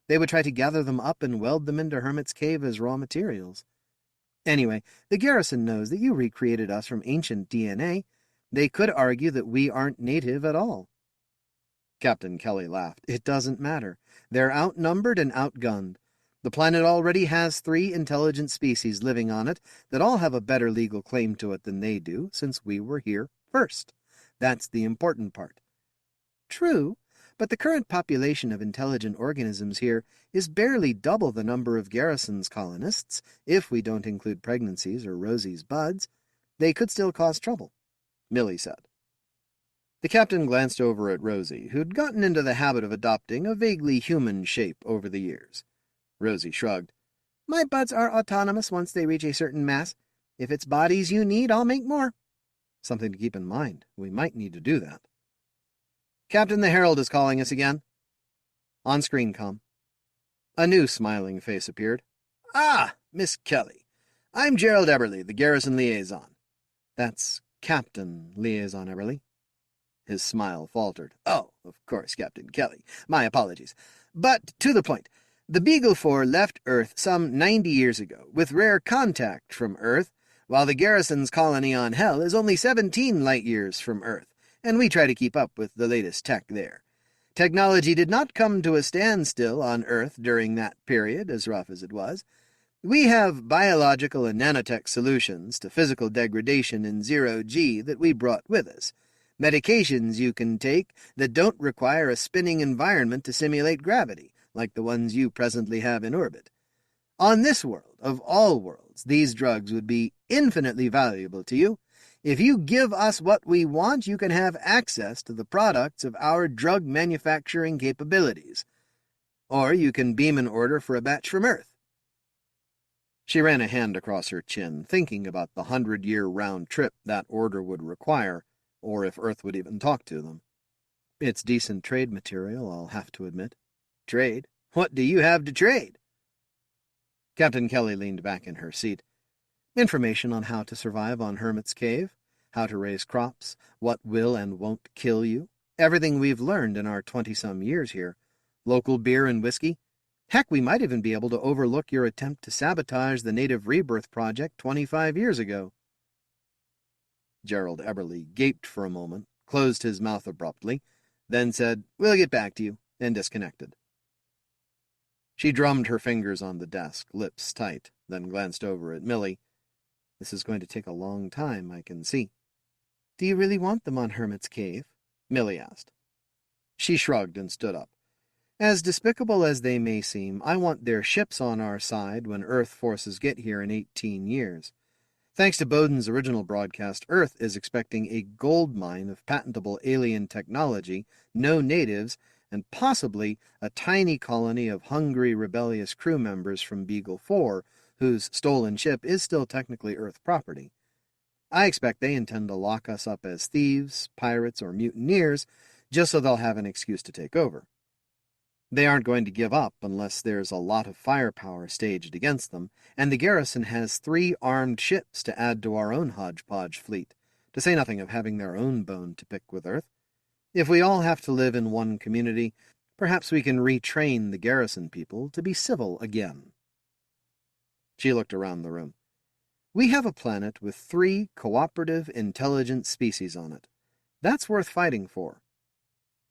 They would try to gather them up and weld them into Hermit's Cave as raw materials. Anyway, the garrison knows that you recreated us from ancient DNA. They could argue that we aren't native at all." Captain Kelly laughed. "It doesn't matter. They're outnumbered and outgunned. The planet already has 3 intelligent species living on it that all have a better legal claim to it than they do, since we were here first. That's the important part." "True, but the current population of intelligent organisms here is barely double the number of garrison's colonists, if we don't include pregnancies or Rosie's buds. They could still cause trouble," Millie said. The captain glanced over at Rosie, who'd gotten into the habit of adopting a vaguely human shape over the years. Rosie shrugged. "My buds are autonomous once they reach a certain mass. If it's bodies you need, I'll make more." Something to keep in mind. We might need to do that. "Captain, the Herald is calling us again." On-screen comm. A new smiling face appeared. "Ah, Miss Kelly. I'm Gerald Eberly, the garrison liaison." "That's Captain Liaison Eberly." His smile faltered. "Oh, of course, Captain Kelly. My apologies. But to the point. The Beagle 4 left Earth some 90 years ago, with rare contact from Earth, while the garrison's colony on Hell is only 17 light-years from Earth, and we try to keep up with the latest tech there. Technology did not come to a standstill on Earth during that period, as rough as it was. We have biological and nanotech solutions to physical degradation in zero-G that we brought with us. Medications you can take that don't require a spinning environment to simulate gravity, like the ones you presently have in orbit. On this world, of all worlds, these drugs would be infinitely valuable to you. If you give us what we want, you can have access to the products of our drug manufacturing capabilities. Or you can beam an order for a batch from Earth. She ran a hand across her chin, thinking about the 100-year round trip that order would require, or if Earth would even talk to them. It's decent trade material, I'll have to admit. Trade? What do you have to trade? Captain Kelly leaned back in her seat. Information on how to survive on Hermit's Cave, how to raise crops, what will and won't kill you, everything we've learned in our 20-some years here, local beer and whiskey. Heck, we might even be able to overlook your attempt to sabotage the Native Rebirth Project 25 years ago. Gerald Eberly gaped for a moment, closed his mouth abruptly, then said, "We'll get back to you," and disconnected. She drummed her fingers on the desk, lips tight, then glanced over at Millie. "This is going to take a long time, I can see." "Do you really want them on Hermit's Cave?" Millie asked. She shrugged and stood up. "As despicable as they may seem, I want their ships on our side when Earth forces get here in 18 years. Thanks to Bowden's original broadcast, Earth is expecting a gold mine of patentable alien technology, no natives, and possibly a tiny colony of hungry, rebellious crew members from Beagle 4, whose stolen ship is still technically Earth property. I expect they intend to lock us up as thieves, pirates, or mutineers, just so they'll have an excuse to take over. They aren't going to give up unless there's a lot of firepower staged against them, and the garrison has 3 armed ships to add to our own hodgepodge fleet, to say nothing of having their own bone to pick with Earth. If we all have to live in one community, perhaps we can retrain the garrison people to be civil again." She looked around the room. "We have a planet with 3 cooperative, intelligent species on it. That's worth fighting for."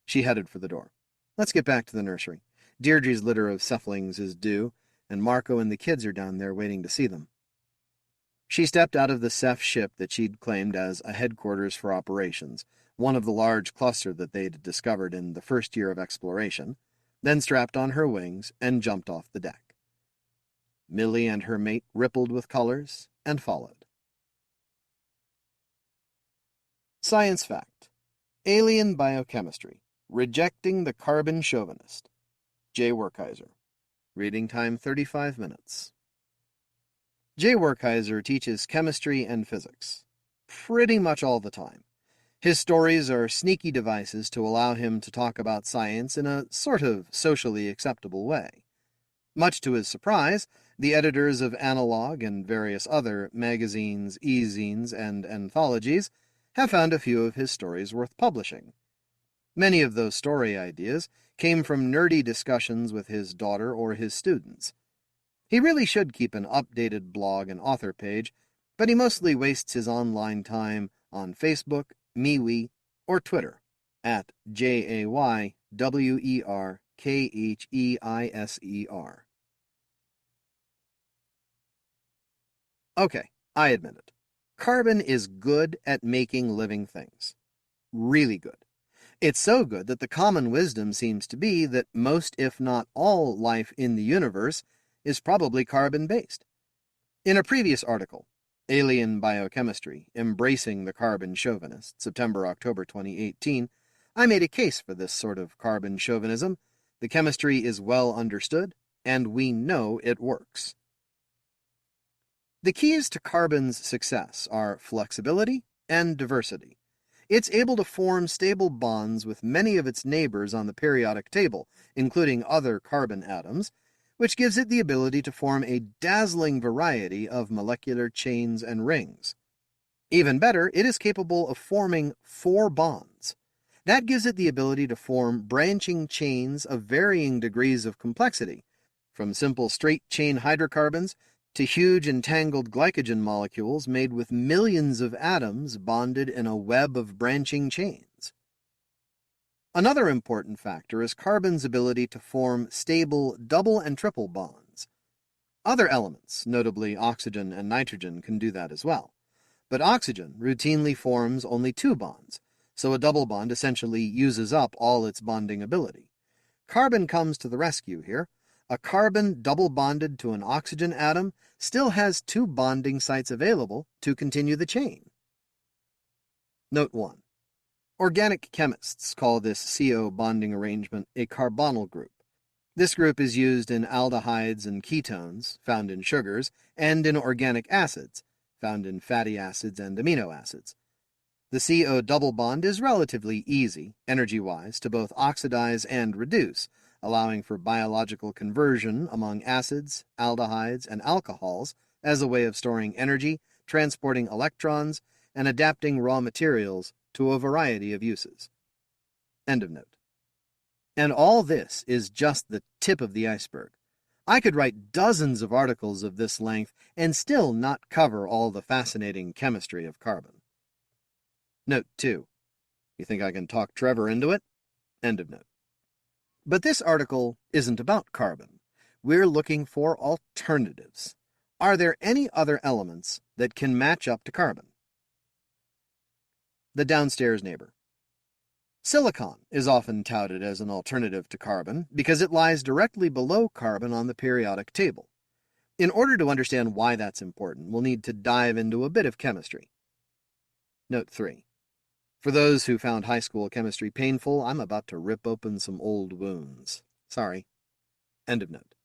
She headed for the door. "Let's get back to the nursery. Deirdre's litter of cephalings is due, and Marco and the kids are down there waiting to see them." She stepped out of the Ceph ship that she'd claimed as a headquarters for operations, one of the large cluster that they'd discovered in the first year of exploration, then strapped on her wings and jumped off the deck. Millie and her mate rippled with colors and followed. Science fact: Alien biochemistry. Rejecting the Carbon Chauvinist. J. Werkheiser. Reading time 35 minutes. J. Werkheiser teaches chemistry and physics. Pretty much all the time. His stories are sneaky devices to allow him to talk about science in a sort of socially acceptable way. Much to his surprise, the editors of Analog and various other magazines, e-zines, and anthologies have found a few of his stories worth publishing. Many of those story ideas came from nerdy discussions with his daughter or his students. He really should keep an updated blog and author page, but he mostly wastes his online time on Facebook, MeWe, or Twitter, at JAYWERKHEISER. Okay, I admit it. Carbon is good at making living things. Really good. It's so good that the common wisdom seems to be that most, if not all, life in the universe is probably carbon-based. In a previous article, Alien Biochemistry, Embracing the Carbon Chauvinist, September-October 2018, I made a case for this sort of carbon chauvinism. The chemistry is well understood, and we know it works. The keys to carbon's success are flexibility and diversity. It's able to form stable bonds with many of its neighbors on the periodic table, including other carbon atoms, which gives it the ability to form a dazzling variety of molecular chains and rings. Even better, it is capable of forming 4 bonds. That gives it the ability to form branching chains of varying degrees of complexity, from simple straight-chain hydrocarbons to huge entangled glycogen molecules made with millions of atoms bonded in a web of branching chains. Another important factor is carbon's ability to form stable double and triple bonds. Other elements, notably oxygen and nitrogen, can do that as well. But oxygen routinely forms only 2 bonds, so a double bond essentially uses up all its bonding ability. Carbon comes to the rescue here. A carbon double bonded to an oxygen atom still has 2 bonding sites available to continue the chain. Note 1. Organic chemists call this CO bonding arrangement a carbonyl group. This group is used in aldehydes and ketones, found in sugars, and in organic acids, found in fatty acids and amino acids. The CO double bond is relatively easy, energy-wise, to both oxidize and reduce, allowing for biological conversion among acids, aldehydes, and alcohols as a way of storing energy, transporting electrons, and adapting raw materials to a variety of uses. End of note. And all this is just the tip of the iceberg. I could write dozens of articles of this length and still not cover all the fascinating chemistry of carbon. Note 2. You think I can talk Trevor into it? End of note. But this article isn't about carbon. We're looking for alternatives. Are there any other elements that can match up to carbon? The downstairs neighbor. Silicon is often touted as an alternative to carbon because it lies directly below carbon on the periodic table. In order to understand why that's important, we'll need to dive into a bit of chemistry. Note 3. For those who found high school chemistry painful, I'm about to rip open some old wounds. Sorry. End of note.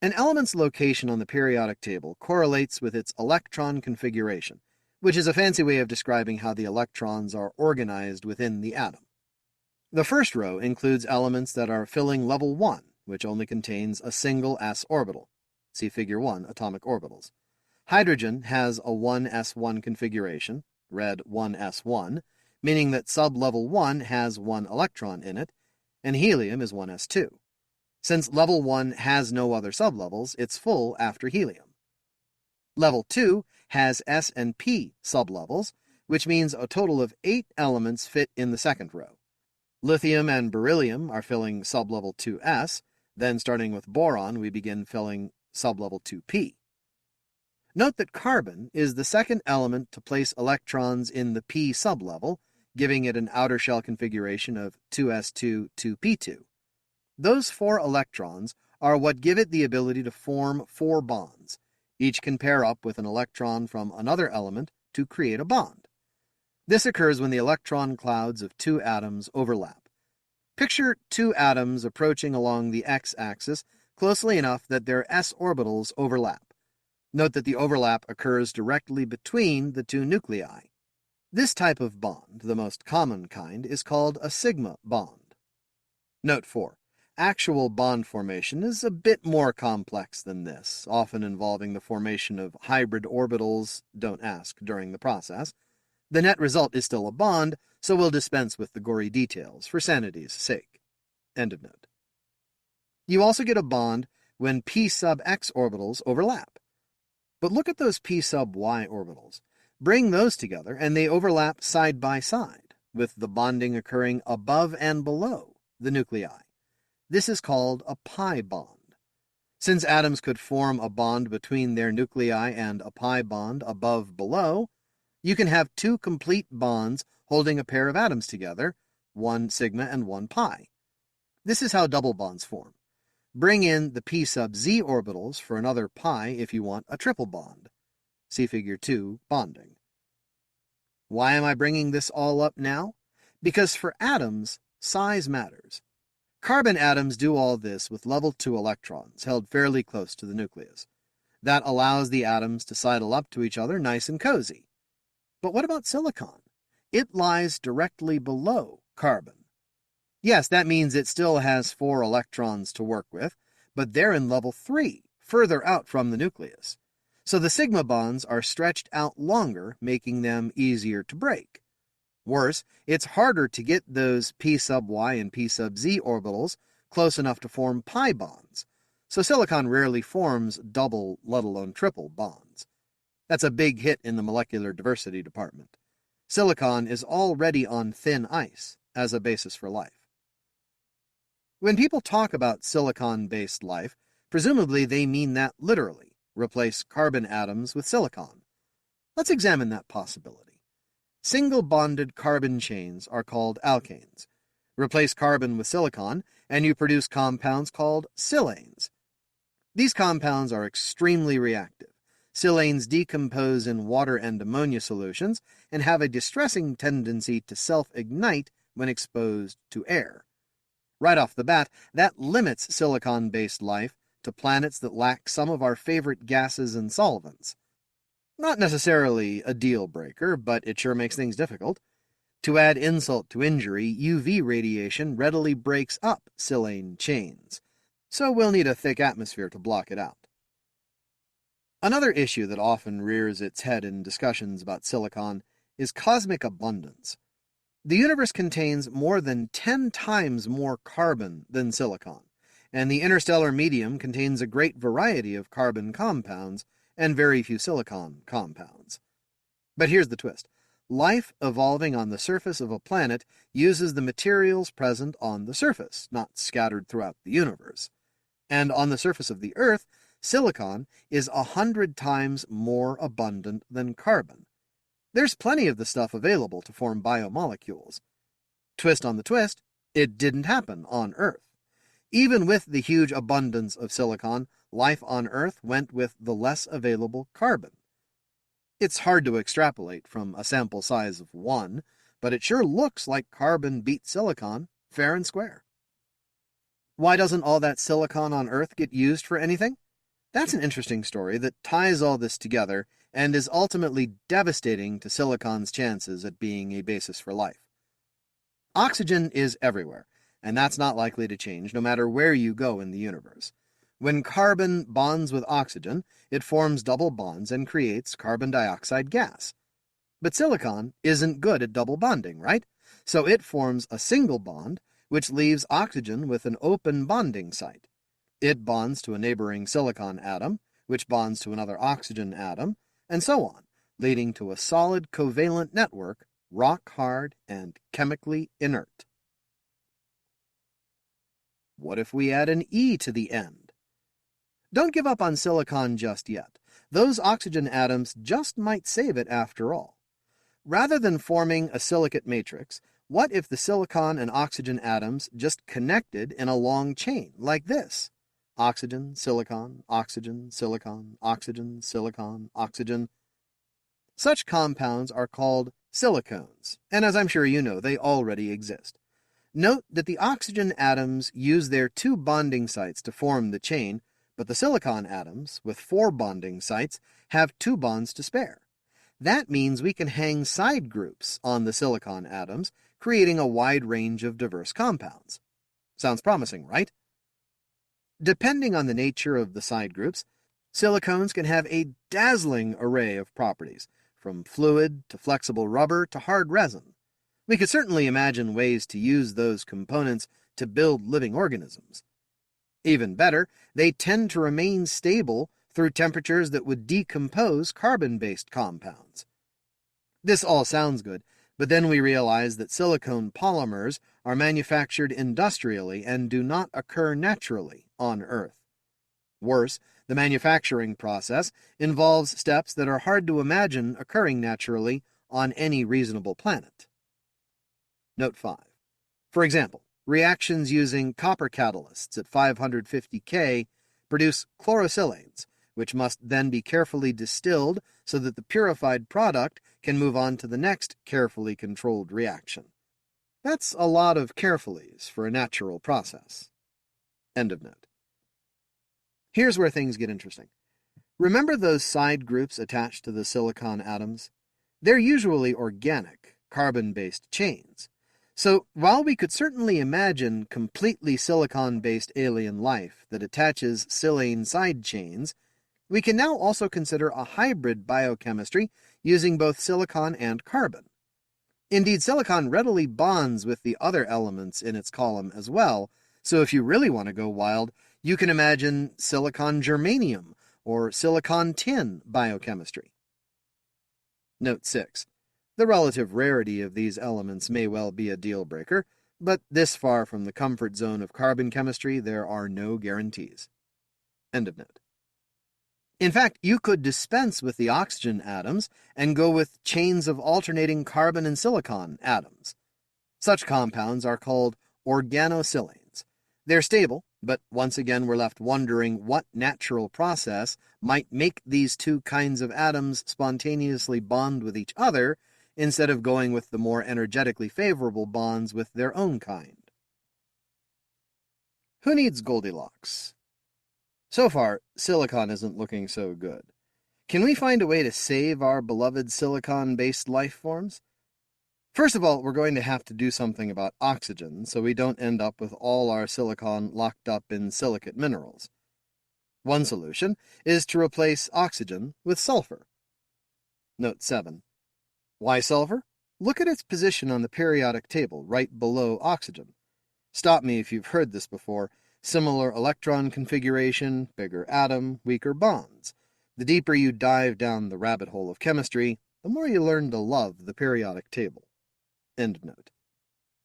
An element's location on the periodic table correlates with its electron configuration, which is a fancy way of describing how the electrons are organized within the atom. The first row includes elements that are filling level 1, which only contains a single s orbital. See Figure 1, atomic orbitals. Hydrogen has a 1s1 configuration, red 1s1, meaning that sublevel 1 has 1 electron in it, and helium is 1s2. Since level 1 has no other sublevels, it's full after helium. Level 2 has S and P sublevels, which means a total of 8 elements fit in the second row. Lithium and beryllium are filling sublevel 2s, then starting with boron we begin filling sublevel 2p. Note that carbon is the second element to place electrons in the p sublevel, giving it an outer shell configuration of 2s2, 2p2. Those 4 electrons are what give it the ability to form 4 bonds. Each can pair up with an electron from another element to create a bond. This occurs when the electron clouds of 2 atoms overlap. Picture 2 atoms approaching along the x-axis closely enough that their s orbitals overlap. Note that the overlap occurs directly between the 2 nuclei. This type of bond, the most common kind, is called a sigma bond. Note 4. Actual bond formation is a bit more complex than this, often involving the formation of hybrid orbitals, don't ask, during the process. The net result is still a bond, so we'll dispense with the gory details for sanity's sake. End of note. You also get a bond when p sub x orbitals overlap. But look at those p sub y orbitals. Bring those together, and they overlap side by side, with the bonding occurring above and below the nuclei. This is called a pi bond. Since atoms could form a bond between their nuclei and a pi bond above-below, you can have 2 complete bonds holding a pair of atoms together, 1 sigma and 1 pi. This is how double bonds form. Bring in the p sub z orbitals for another pi if you want a triple bond. See Figure 2, bonding. Why am I bringing this all up now? Because for atoms, size matters. Carbon atoms do all this with level 2 electrons, held fairly close to the nucleus. That allows the atoms to sidle up to each other nice and cozy. But what about silicon? It lies directly below carbon. Yes, that means it still has 4 electrons to work with, but they're in level 3, further out from the nucleus. So the sigma bonds are stretched out longer, making them easier to break. Worse, it's harder to get those p sub y and p sub z orbitals close enough to form pi bonds, so silicon rarely forms double, let alone triple, bonds. That's a big hit in the molecular diversity department. Silicon is already on thin ice as a basis for life. When people talk about silicon-based life, Presumably they mean that literally, replace carbon atoms with silicon. Let's examine that possibility. Single-bonded carbon chains are called alkanes. Replace carbon with silicon, and you produce compounds called silanes. These compounds are extremely reactive. Silanes decompose in water and ammonia solutions and have a distressing tendency to self-ignite when exposed to air. Right off the bat, that limits silicon-based life to planets that lack some of our favorite gases and solvents. Not necessarily a deal-breaker, but it sure makes things difficult. To add insult to injury, UV radiation readily breaks up silane chains, so we'll need a thick atmosphere to block it out. Another issue that often rears its head in discussions about silicon is cosmic abundance. The universe contains more than 10 times more carbon than silicon, and the interstellar medium contains a great variety of carbon compounds and very few silicon compounds. But here's the twist. Life evolving on the surface of a planet uses the materials present on the surface, not scattered throughout the universe. And on the surface of the Earth, silicon is 100 times more abundant than carbon. There's plenty of the stuff available to form biomolecules. Twist on the twist, it didn't happen on Earth. Even with the huge abundance of silicon, life on Earth went with the less available carbon. It's hard to extrapolate from a sample size of 1, but it sure looks like carbon beat silicon, fair and square. Why doesn't all that silicon on Earth get used for anything? That's an interesting story that ties all this together and is ultimately devastating to silicon's chances at being a basis for life. Oxygen is everywhere, and that's not likely to change no matter where you go in the universe. When carbon bonds with oxygen, it forms double bonds and creates carbon dioxide gas. But silicon isn't good at double bonding, right? So it forms a single bond, which leaves oxygen with an open bonding site. It bonds to a neighboring silicon atom, which bonds to another oxygen atom, and so on, leading to a solid covalent network, rock hard and chemically inert. What if we add an E to the end? Don't give up on silicon just yet. Those oxygen atoms just might save it after all. Rather than forming a silicate matrix, what if the silicon and oxygen atoms just connected in a long chain, like this? Oxygen, silicon, oxygen, silicon, oxygen, silicon, oxygen. Such compounds are called silicones, and as I'm sure you know, they already exist. Note that the oxygen atoms use their 2 bonding sites to form the chain, but the silicon atoms, with 4 bonding sites, have 2 bonds to spare. That means we can hang side groups on the silicon atoms, creating a wide range of diverse compounds. Sounds promising, right? Depending on the nature of the side groups, silicones can have a dazzling array of properties, from fluid to flexible rubber to hard resin. We could certainly imagine ways to use those components to build living organisms. Even better, they tend to remain stable through temperatures that would decompose carbon-based compounds. This all sounds good, but then we realize that silicone polymers are manufactured industrially and do not occur naturally on Earth. Worse, the manufacturing process involves steps that are hard to imagine occurring naturally on any reasonable planet. Note 5. For example, reactions using copper catalysts at 550 K produce chlorosilanes, which must then be carefully distilled so that the purified product can move on to the next carefully controlled reaction. That's a lot of carefullys for a natural process. End of note. Here's where things get interesting. Remember those side groups attached to the silicon atoms? They're usually organic, carbon-based chains. So, while we could certainly imagine completely silicon-based alien life that attaches silane side chains, we can now also consider a hybrid biochemistry using both silicon and carbon. Indeed, silicon readily bonds with the other elements in its column as well, so if you really want to go wild, you can imagine silicon germanium or silicon tin biochemistry. Note 6. The relative rarity of these elements may well be a deal-breaker, but this far from the comfort zone of carbon chemistry, there are no guarantees. End of note. In fact, you could dispense with the oxygen atoms and go with chains of alternating carbon and silicon atoms. Such compounds are called organosilanes. They're stable, but once again we're left wondering what natural process might make these two kinds of atoms spontaneously bond with each other instead of going with the more energetically favorable bonds with their own kind. Who needs Goldilocks? So far, silicon isn't looking so good. Can we find a way to save our beloved silicon-based life forms? First of all, we're going to have to do something about oxygen so we don't end up with all our silicon locked up in silicate minerals. One solution is to replace oxygen with sulfur. Note 7. Why sulfur? Look at its position on the periodic table, right below oxygen. Stop me if you've heard this before. Similar electron configuration, bigger atom, weaker bonds. The deeper you dive down the rabbit hole of chemistry, the more you learn to love the periodic table. End of note.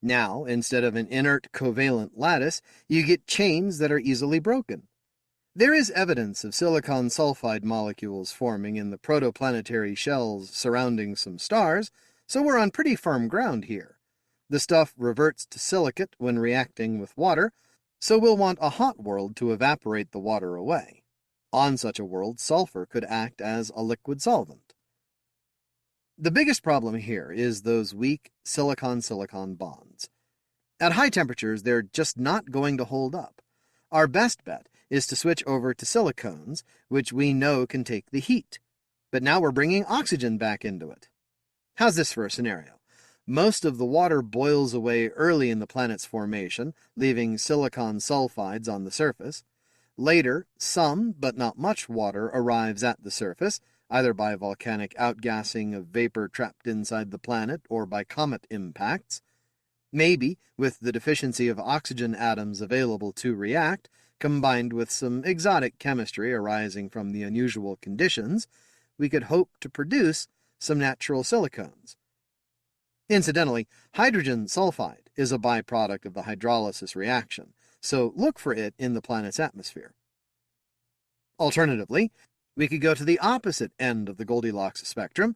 Now, instead of an inert covalent lattice, you get chains that are easily broken. There is evidence of silicon sulfide molecules forming in the protoplanetary shells surrounding some stars, so we're on pretty firm ground here. The stuff reverts to silicate when reacting with water, so we'll want a hot world to evaporate the water away. On such a world, sulfur could act as a liquid solvent. The biggest problem here is those weak silicon-silicon bonds. At high temperatures, they're just not going to hold up. Our best bet is to switch over to silicones, which we know can take the heat. But now we're bringing oxygen back into it. How's this for a scenario? Most of the water boils away early in the planet's formation, leaving silicon sulfides on the surface. Later, some, but not much water arrives at the surface, either by volcanic outgassing of vapor trapped inside the planet or by comet impacts. Maybe, with the deficiency of oxygen atoms available to react, combined with some exotic chemistry arising from the unusual conditions, we could hope to produce some natural silicones. Incidentally, hydrogen sulfide is a byproduct of the hydrolysis reaction, so look for it in the planet's atmosphere. Alternatively, we could go to the opposite end of the Goldilocks spectrum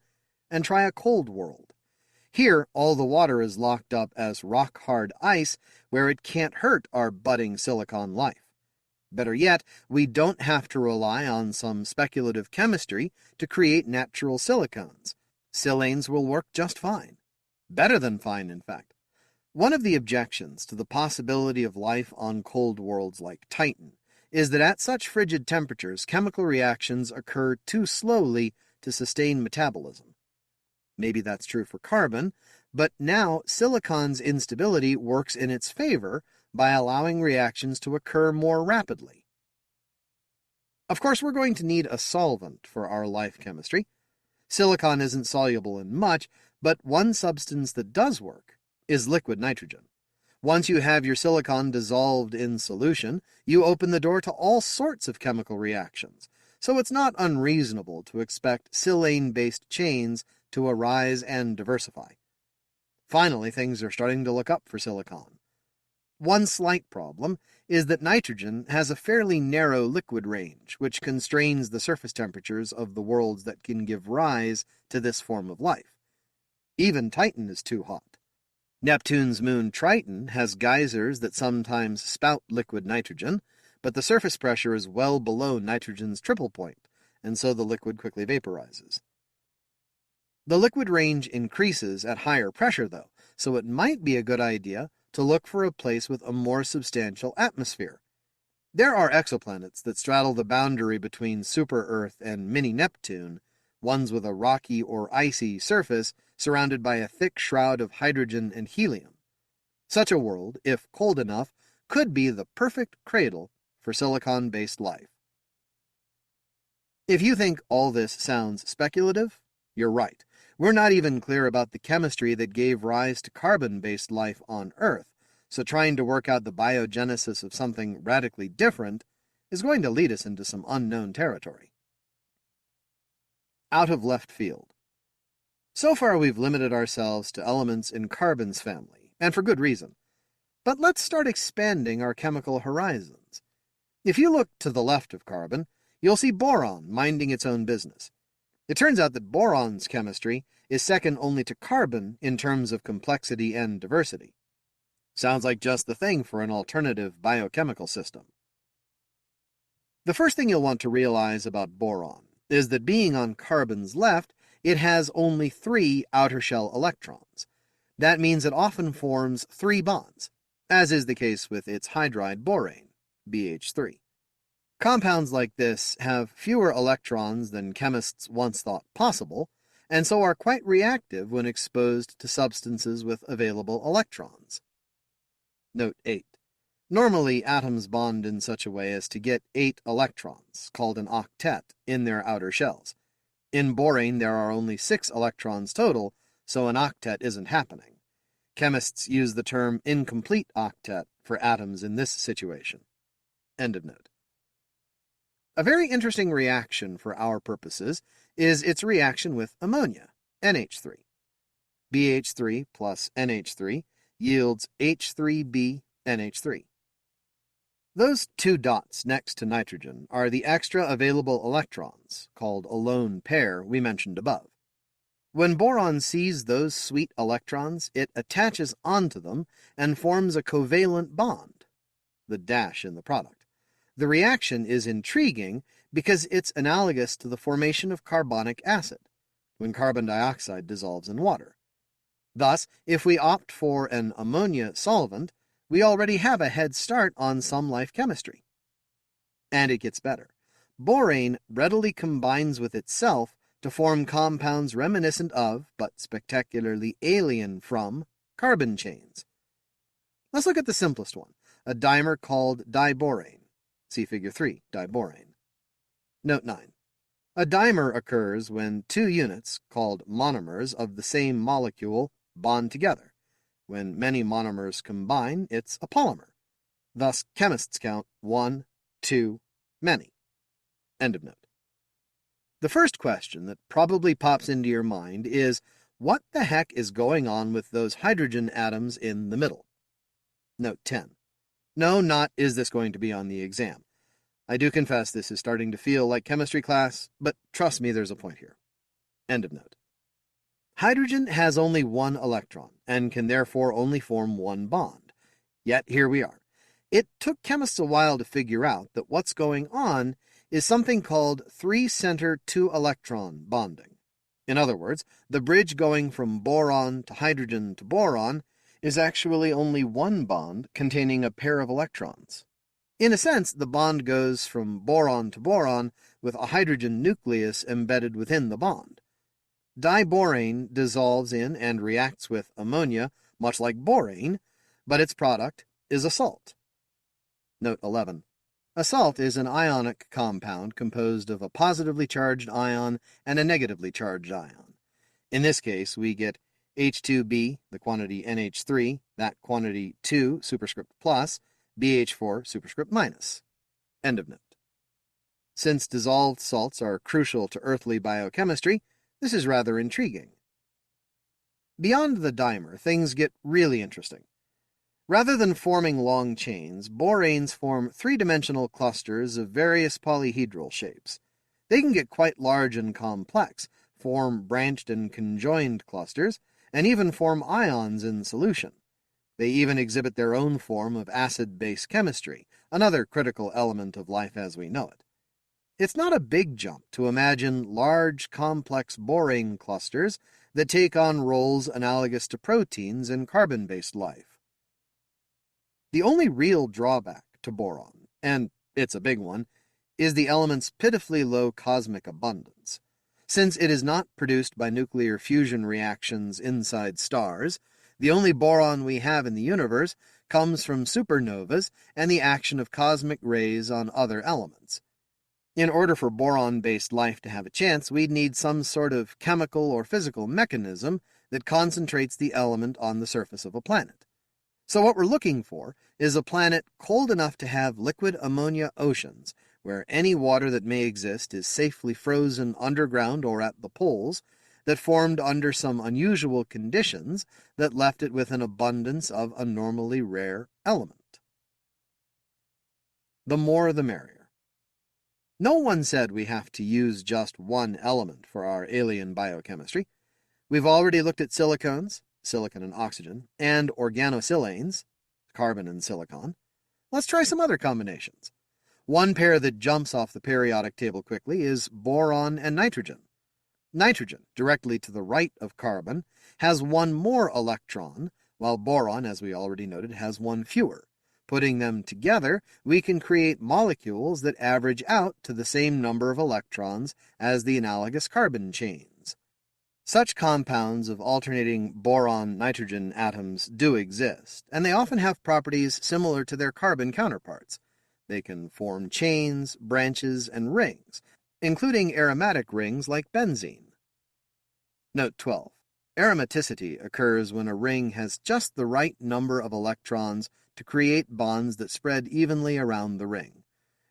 and try a cold world. Here, all the water is locked up as rock-hard ice where it can't hurt our budding silicon life. Better yet, we don't have to rely on some speculative chemistry to create natural silicones. Silanes will work just fine. Better than fine, in fact. One of the objections to the possibility of life on cold worlds like Titan is that at such frigid temperatures, chemical reactions occur too slowly to sustain metabolism. Maybe that's true for carbon, but now silicon's instability works in its favor by allowing reactions to occur more rapidly. Of course, we're going to need a solvent for our life chemistry. Silicon isn't soluble in much, but one substance that does work is liquid nitrogen. Once you have your silicon dissolved in solution, you open the door to all sorts of chemical reactions, so it's not unreasonable to expect silane-based chains to arise and diversify. Finally, things are starting to look up for silicon. One slight problem is that nitrogen has a fairly narrow liquid range, which constrains the surface temperatures of the worlds that can give rise to this form of life. Even Titan is too hot. Neptune's moon Triton has geysers that sometimes spout liquid nitrogen, but the surface pressure is well below nitrogen's triple point, and so the liquid quickly vaporizes. The liquid range increases at higher pressure, though, so it might be a good idea to look for a place with a more substantial atmosphere. There are exoplanets that straddle the boundary between super-Earth and mini-Neptune, ones with a rocky or icy surface surrounded by a thick shroud of hydrogen and helium. Such a world, if cold enough, could be the perfect cradle for silicon-based life. If you think all this sounds speculative, you're right. We're not even clear about the chemistry that gave rise to carbon-based life on Earth, so trying to work out the biogenesis of something radically different is going to lead us into some unknown territory. Out of left field. So far we've limited ourselves to elements in carbon's family, and for good reason. But let's start expanding our chemical horizons. If you look to the left of carbon, you'll see boron minding its own business. It turns out that boron's chemistry is second only to carbon in terms of complexity and diversity. Sounds like just the thing for an alternative biochemical system. The first thing you'll want to realize about boron is that being on carbon's left, it has only 3 outer shell electrons. That means it often forms 3 bonds, as is the case with its hydride borane, BH3. Compounds like this have fewer electrons than chemists once thought possible, and so are quite reactive when exposed to substances with available electrons. Note 8. Normally, atoms bond in such a way as to get 8 electrons, called an octet, in their outer shells. In borane, there are only 6 electrons total, so an octet isn't happening. Chemists use the term incomplete octet for atoms in this situation. End of note. A very interesting reaction for our purposes is its reaction with ammonia, NH3. BH3 plus NH3 yields H3B NH3. Those 2 dots next to nitrogen are the extra available electrons, called a lone pair, we mentioned above. When boron sees those sweet electrons, it attaches onto them and forms a covalent bond, the dash in the product. The reaction is intriguing because it's analogous to the formation of carbonic acid, when carbon dioxide dissolves in water. Thus, if we opt for an ammonia solvent, we already have a head start on some life chemistry. And it gets better. Borane readily combines with itself to form compounds reminiscent of, but spectacularly alien from, carbon chains. Let's look at the simplest one, a dimer called diborane. See Figure 3, diborane. Note 9. A dimer occurs when 2 units, called monomers of the same molecule, bond together. When many monomers combine, it's a polymer. Thus, chemists count 1, 2, many. End of note. The first question that probably pops into your mind is, what the heck is going on with those hydrogen atoms in the middle? Note 10. No, not is this going to be on the exam. I do confess this is starting to feel like chemistry class, but trust me, there's a point here. End of note. Hydrogen has only 1 electron, and can therefore only form 1 bond. Yet here we are. It took chemists a while to figure out that what's going on is something called 3-center 2-electron bonding. In other words, the bridge going from boron to boron is actually only 1 bond containing a pair of electrons. In a sense, the bond goes from boron to boron with a hydrogen nucleus embedded within the bond. Diborane dissolves in and reacts with ammonia, much like borane, but its product is a salt. Note 11. A salt is an ionic compound composed of a positively charged ion and a negatively charged ion. In this case, we get H2B, the quantity NH3, that quantity 2 superscript plus, BH4 superscript minus. End of note. Since dissolved salts are crucial to earthly biochemistry, this is rather intriguing. Beyond the dimer, things get really interesting. Rather than forming long chains, boranes form 3-dimensional clusters of various polyhedral shapes. They can get quite large and complex, form branched and conjoined clusters, and even form ions in solution. They even exhibit their own form of acid-base chemistry, another critical element of life as we know it. It's not a big jump to imagine large, complex borane clusters that take on roles analogous to proteins in carbon-based life. The only real drawback to boron, and it's a big one, is the element's pitifully low cosmic abundance. Since it is not produced by nuclear fusion reactions inside stars, the only boron we have in the universe comes from supernovas and the action of cosmic rays on other elements. In order for boron-based life to have a chance, we'd need some sort of chemical or physical mechanism that concentrates the element on the surface of a planet. So what we're looking for is a planet cold enough to have liquid ammonia oceans, where any water that may exist is safely frozen underground or at the poles, that formed under some unusual conditions that left it with an abundance of a normally rare element. The more the merrier. No one said we have to use just one element for our alien biochemistry. We've already looked at silicones, silicon and oxygen, and organosilanes, carbon and silicon. Let's try some other combinations. One pair that jumps off the periodic table quickly is boron and nitrogen. Nitrogen, directly to the right of carbon, has one more electron, while boron, as we already noted, has one fewer. Putting them together, we can create molecules that average out to the same number of electrons as the analogous carbon chains. Such compounds of alternating boron-nitrogen atoms do exist, and they often have properties similar to their carbon counterparts. They can form chains, branches, and rings, including aromatic rings like benzene. Note 12. Aromaticity occurs when a ring has just the right number of electrons to create bonds that spread evenly around the ring.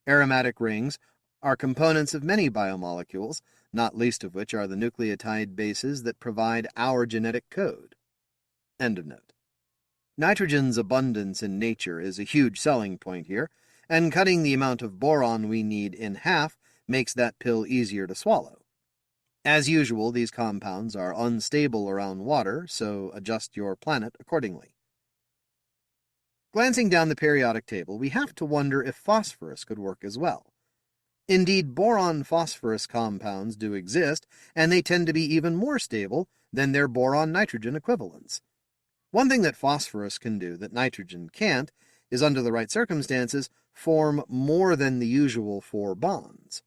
Aromatic rings are components of many biomolecules, not least of which are the nucleotide bases that provide our genetic code. End of note. Nitrogen's abundance in nature is a huge selling point here, and cutting the amount of boron we need in half makes that pill easier to swallow. As usual, these compounds are unstable around water, so adjust your planet accordingly. Glancing down the periodic table, we have to wonder if phosphorus could work as well. Indeed, boron-phosphorus compounds do exist, and they tend to be even more stable than their boron-nitrogen equivalents. One thing that phosphorus can do that nitrogen can't is, under the right circumstances, form more than the usual 4 bonds.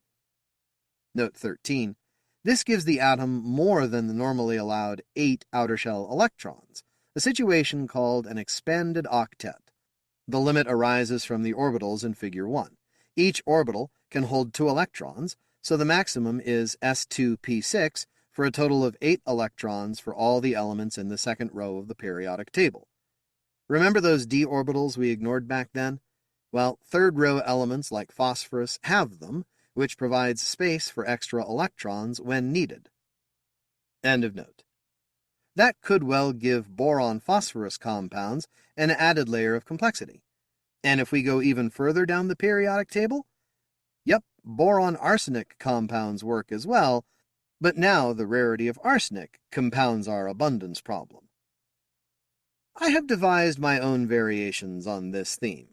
Note 13. This gives the atom more than the normally allowed 8 outer shell electrons, a situation called an expanded octet. The limit arises from the orbitals in Figure 1. Each orbital can hold 2 electrons, so the maximum is s2p6 for a total of 8 electrons for all the elements in the second row of the periodic table. Remember those d orbitals we ignored back then? Well, third row elements like phosphorus have them, which provides space for extra electrons when needed. End of note. That could well give boron-phosphorus compounds an added layer of complexity. And if we go even further down the periodic table, yep, boron-arsenic compounds work as well, but now the rarity of arsenic compounds our abundance problem. I have devised my own variations on this theme.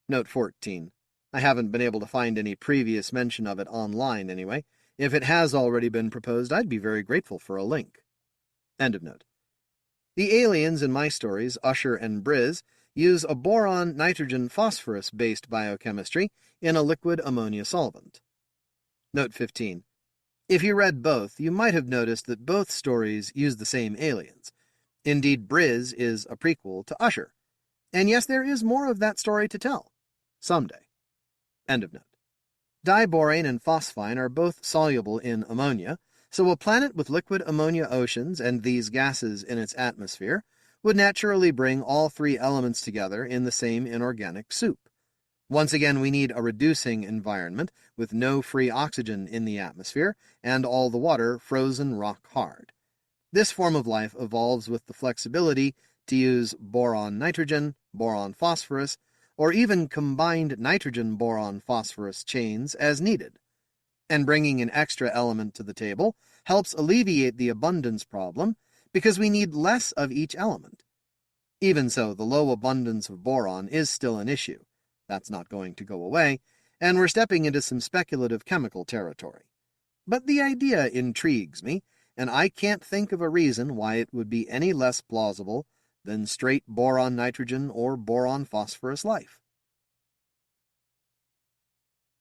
Note 14. I haven't been able to find any previous mention of it online anyway. If it has already been proposed, I'd be very grateful for a link. End of note. The aliens in my stories, Usher and Briz, use a boron-nitrogen-phosphorus-based biochemistry in a liquid ammonia solvent. Note 15. If you read both, you might have noticed that both stories use the same aliens. Indeed, Briz is a prequel to Usher. And yes, there is more of that story to tell. Someday. End of note. Diborane and phosphine are both soluble in ammonia, so a planet with liquid ammonia oceans and these gases in its atmosphere would naturally bring all 3 elements together in the same inorganic soup. Once again, we need a reducing environment with no free oxygen in the atmosphere and all the water frozen rock hard. This form of life evolves with the flexibility to use boron-nitrogen, boron-phosphorus, or even combined nitrogen-boron-phosphorus chains as needed. And bringing an extra element to the table helps alleviate the abundance problem because we need less of each element. Even so, the low abundance of boron is still an issue. That's not going to go away, and we're stepping into some speculative chemical territory. But the idea intrigues me, and I can't think of a reason why it would be any less plausible than straight boron-nitrogen or boron-phosphorus life.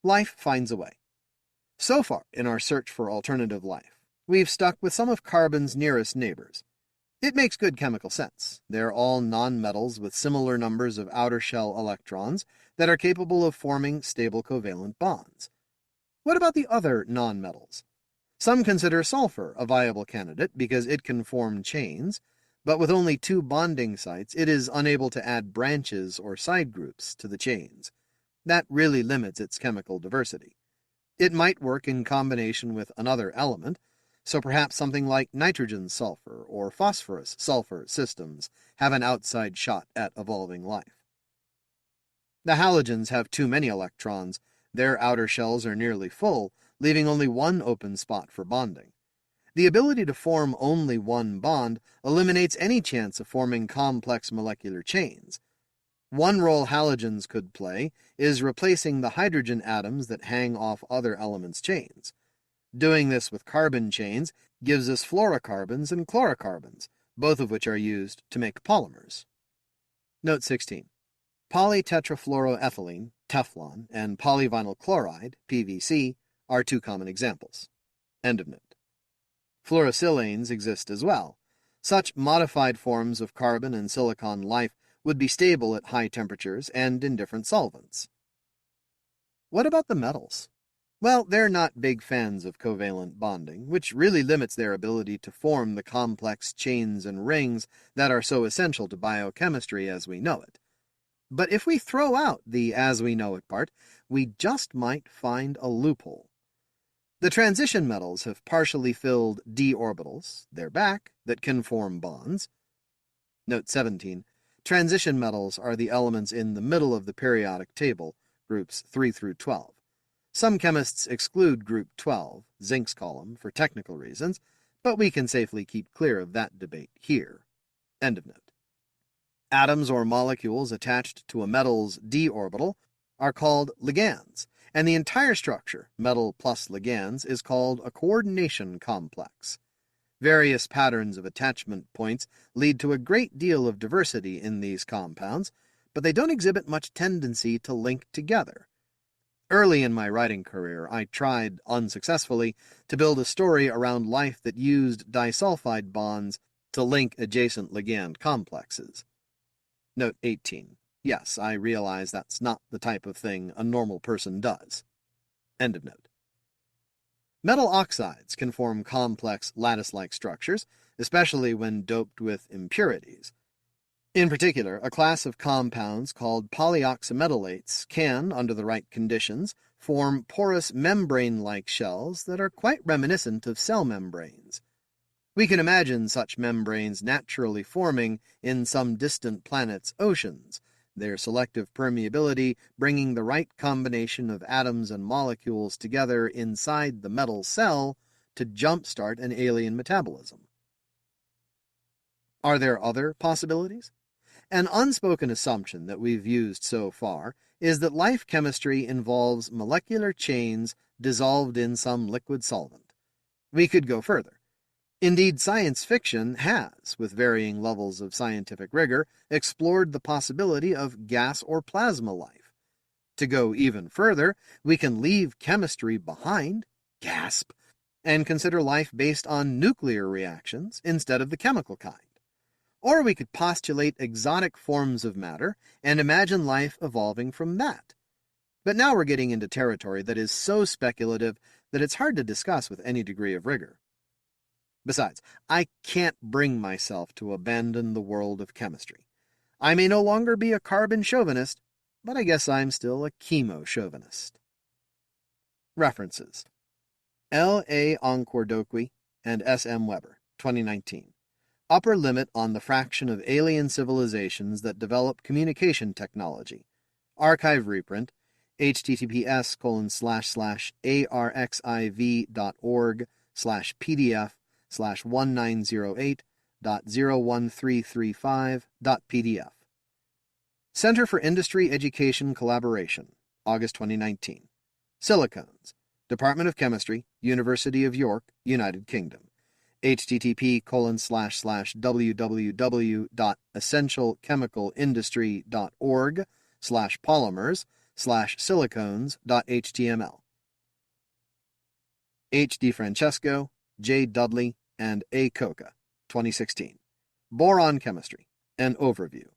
Life finds a way. So far, in our search for alternative life, we've stuck with some of carbon's nearest neighbors. It makes good chemical sense. They're all nonmetals with similar numbers of outer shell electrons that are capable of forming stable covalent bonds. What about the other nonmetals? Some consider sulfur a viable candidate because it can form chains, but with only 2 bonding sites, it is unable to add branches or side groups to the chains. That really limits its chemical diversity. It might work in combination with another element, so perhaps something like nitrogen-sulfur or phosphorus-sulfur systems have an outside shot at evolving life. The halogens have too many electrons. Their outer shells are nearly full, leaving only one open spot for bonding. The ability to form only one bond eliminates any chance of forming complex molecular chains. One role halogens could play is replacing the hydrogen atoms that hang off other elements' chains. Doing this with carbon chains gives us fluorocarbons and chlorocarbons, both of which are used to make polymers. Note 16. Polytetrafluoroethylene, Teflon, and polyvinyl chloride, PVC, are two common examples. End of note. Fluorosilanes exist as well. Such modified forms of carbon and silicon life would be stable at high temperatures and in different solvents. What about the metals? Well, they're not big fans of covalent bonding, which really limits their ability to form the complex chains and rings that are so essential to biochemistry as we know it. But if we throw out the as we know it part, we just might find a loophole. The transition metals have partially filled d orbitals, they're back, that can form bonds. Note 17. Transition metals are the elements in the middle of the periodic table, groups 3 through 12. Some chemists exclude group 12, Zinc's column, for technical reasons, but we can safely keep clear of that debate here. End of note. Atoms or molecules attached to a metal's d orbital are called ligands, and the entire structure, metal plus ligands, is called a coordination complex. Various patterns of attachment points lead to a great deal of diversity in these compounds, but they don't exhibit much tendency to link together. Early in my writing career, I tried, unsuccessfully, to build a story around life that used disulfide bonds to link adjacent ligand complexes. Note 18. Yes, I realize that's not the type of thing a normal person does. End of note. Metal oxides can form complex lattice-like structures, especially when doped with impurities. In particular, a class of compounds called polyoxymetallates can, under the right conditions, form porous membrane-like shells that are quite reminiscent of cell membranes. We can imagine such membranes naturally forming in some distant planet's oceans, their selective permeability bringing the right combination of atoms and molecules together inside the metal cell to jumpstart an alien metabolism. Are there other possibilities? An unspoken assumption that we've used so far is that life chemistry involves molecular chains dissolved in some liquid solvent. We could go further. Indeed, science fiction has, with varying levels of scientific rigor, explored the possibility of gas or plasma life. To go even further, we can leave chemistry behind, gasp, and consider life based on nuclear reactions instead of the chemical kind. Or we could postulate exotic forms of matter and imagine life evolving from that. But now we're getting into territory that is so speculative that it's hard to discuss with any degree of rigor. Besides, I can't bring myself to abandon the world of chemistry. I may no longer be a carbon chauvinist, but I guess I'm still a chemo-chauvinist. References: L. A. Onkwardokwe and S. M. Weber, 2019. Upper Limit on the Fraction of Alien Civilizations that Develop Communication Technology. Archive reprint, https://arxiv.org/pdf/1908.01335.pdf. Center for Industry Education Collaboration, August 2019. Silicones, Department of Chemistry, University of York, United Kingdom. http://www.essentialchemicalindustry.org/polymers/silicones.html. H. DiFrancesco, J. Dudley, and A. Coca, 2016. Boron Chemistry, an Overview.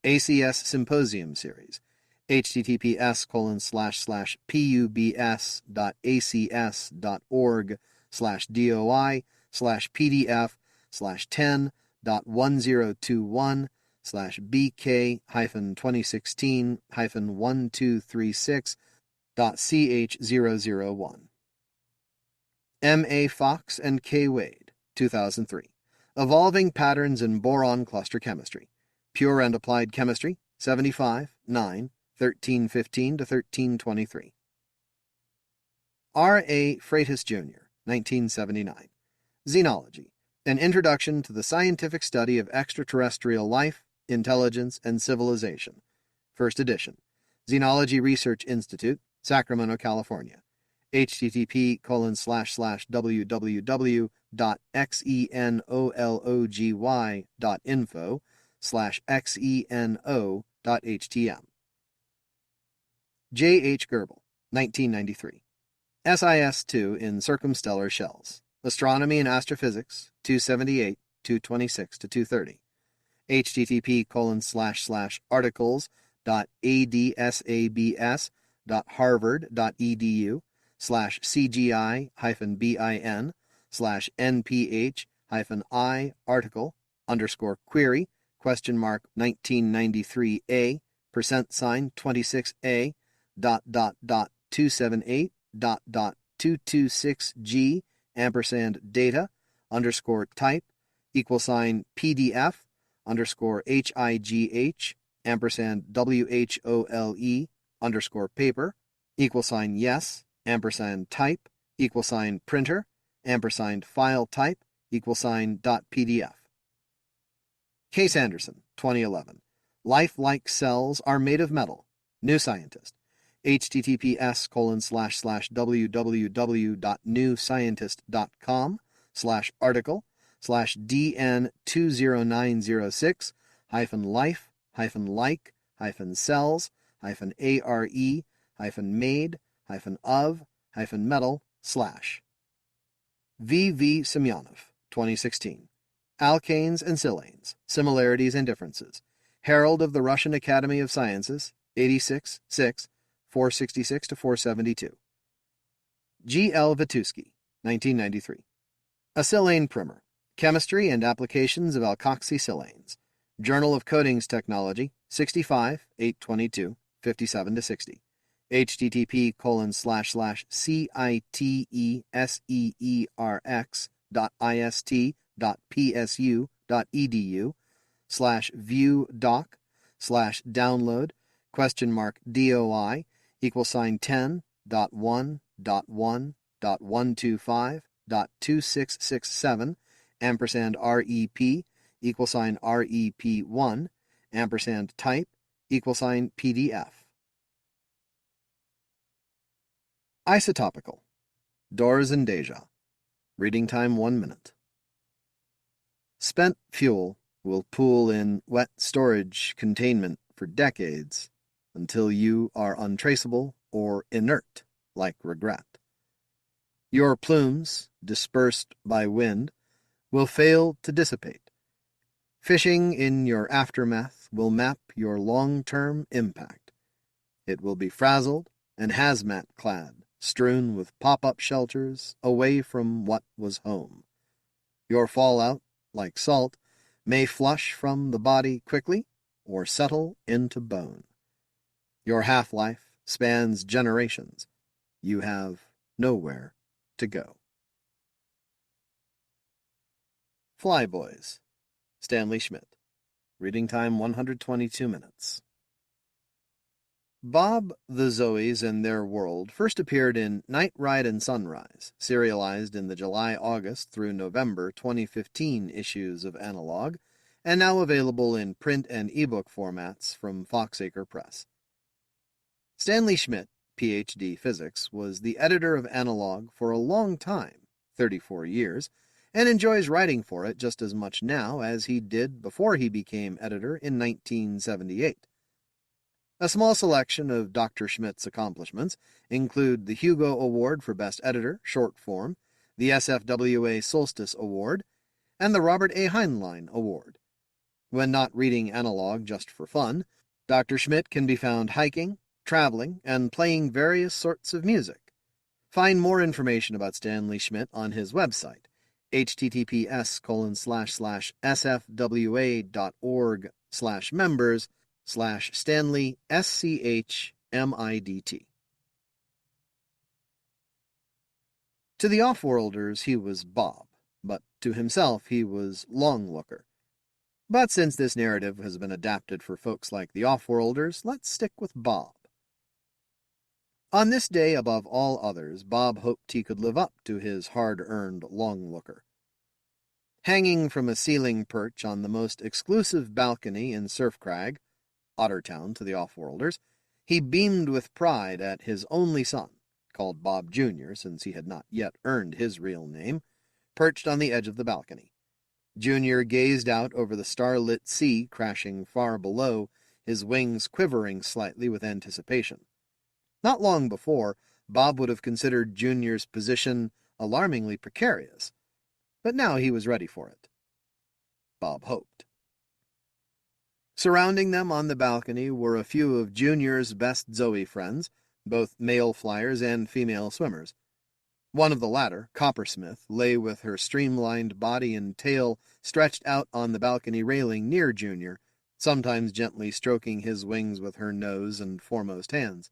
ACS Symposium Series. https://pubs.acs.org/doi/bk-2016-1236.ch001. M. A. Fox and K. Wade, 2003. Evolving Patterns in Boron Cluster Chemistry. Pure and Applied Chemistry, 75, 9, 1315 to 1323. R. A. Freitas, Jr., 1979. Xenology, An Introduction to the Scientific Study of Extraterrestrial Life, Intelligence, and Civilization. First edition. Xenology Research Institute, Sacramento, California. http://www.xenology.info/xeno.htm. J. H. Goebel, 1993. SIS-2 in Circumstellar Shells. Astronomy and Astrophysics, 278, 226 to 230. http://articles.adsabs.harvard.edu/cgi-bin/nph-i article_query $1993A %26A .278 .226G &data_type =PDF _HIGH &WHOLE _paper =yes &type =printer &file type =.pdf. Case Anderson, 2011. Life-like cells are made of metal. New Scientist. https://www.newscientist.com/article/DN2096-life-like-cells-made-of-metal/ V. Semyonov, 2016. Alkanes and Silanes, Similarities and Differences. Herald of the Russian Academy of Sciences, 86, 6, 466 to 472. G. L. Vituski, 1993. A Silane Primer, Chemistry and Applications of Alkoxysilanes. Journal of Coatings Technology, 65, 822, 57 to 60. http://citerest.ist.psu.edu/view-doc/download?DOI =10.1.1.125.2667 &REP =REP1 &type =PDF. Isotopical. Doors and Deja. Reading time 1 minute. Spent fuel will pool in wet storage containment for decades until you are untraceable or inert like regret. Your plumes, dispersed by wind, will fail to dissipate. Fishing in your aftermath will map your long-term impact. It will be frazzled and hazmat-clad, strewn with pop-up shelters away from what was home. Your fallout, like salt, may flush from the body quickly or settle into bone. Your half-life spans generations. You have nowhere to go. FLYBOYS. Stanley Schmidt. Reading time 122 minutes. Bob the Zoes and Their World first appeared in Night Ride and Sunrise, serialized in the July-August through November 2015 issues of Analog, and now available in print and ebook formats from Foxacre Press. Stanley Schmidt, Ph.D. Physics, was the editor of Analog for a long time, 34 years, and enjoys writing for it just as much now as he did before he became editor in 1978. A small selection of Dr. Schmidt's accomplishments include the Hugo Award for Best Editor, Short Form, the SFWA Solstice Award, and the Robert A. Heinlein Award. When not reading Analog just for fun, Dr. Schmidt can be found hiking, traveling, and playing various sorts of music. Find more information about Stanley Schmidt on his website, https://sfwa.org/members/Stanley SCHMIDT. To the off-worlders he was Bob, but to himself he was Longlooker. But since this narrative has been adapted for folks like the Offworlders, let's stick with Bob. On this day, above all others, Bob hoped he could live up to his hard-earned long-looker. Hanging from a ceiling perch on the most exclusive balcony in Surfcrag, Ottertown to the Offworlders, he beamed with pride at his only son, called Bob Jr. since he had not yet earned his real name, perched on the edge of the balcony. Junior gazed out over the starlit sea crashing far below, his wings quivering slightly with anticipation. Not long before, Bob would have considered Junior's position alarmingly precarious, but now he was ready for it. Bob hoped. Surrounding them on the balcony were a few of Junior's best Zoe friends, both male flyers and female swimmers. One of the latter, Coppersmith, lay with her streamlined body and tail stretched out on the balcony railing near Junior, sometimes gently stroking his wings with her nose and foremost hands.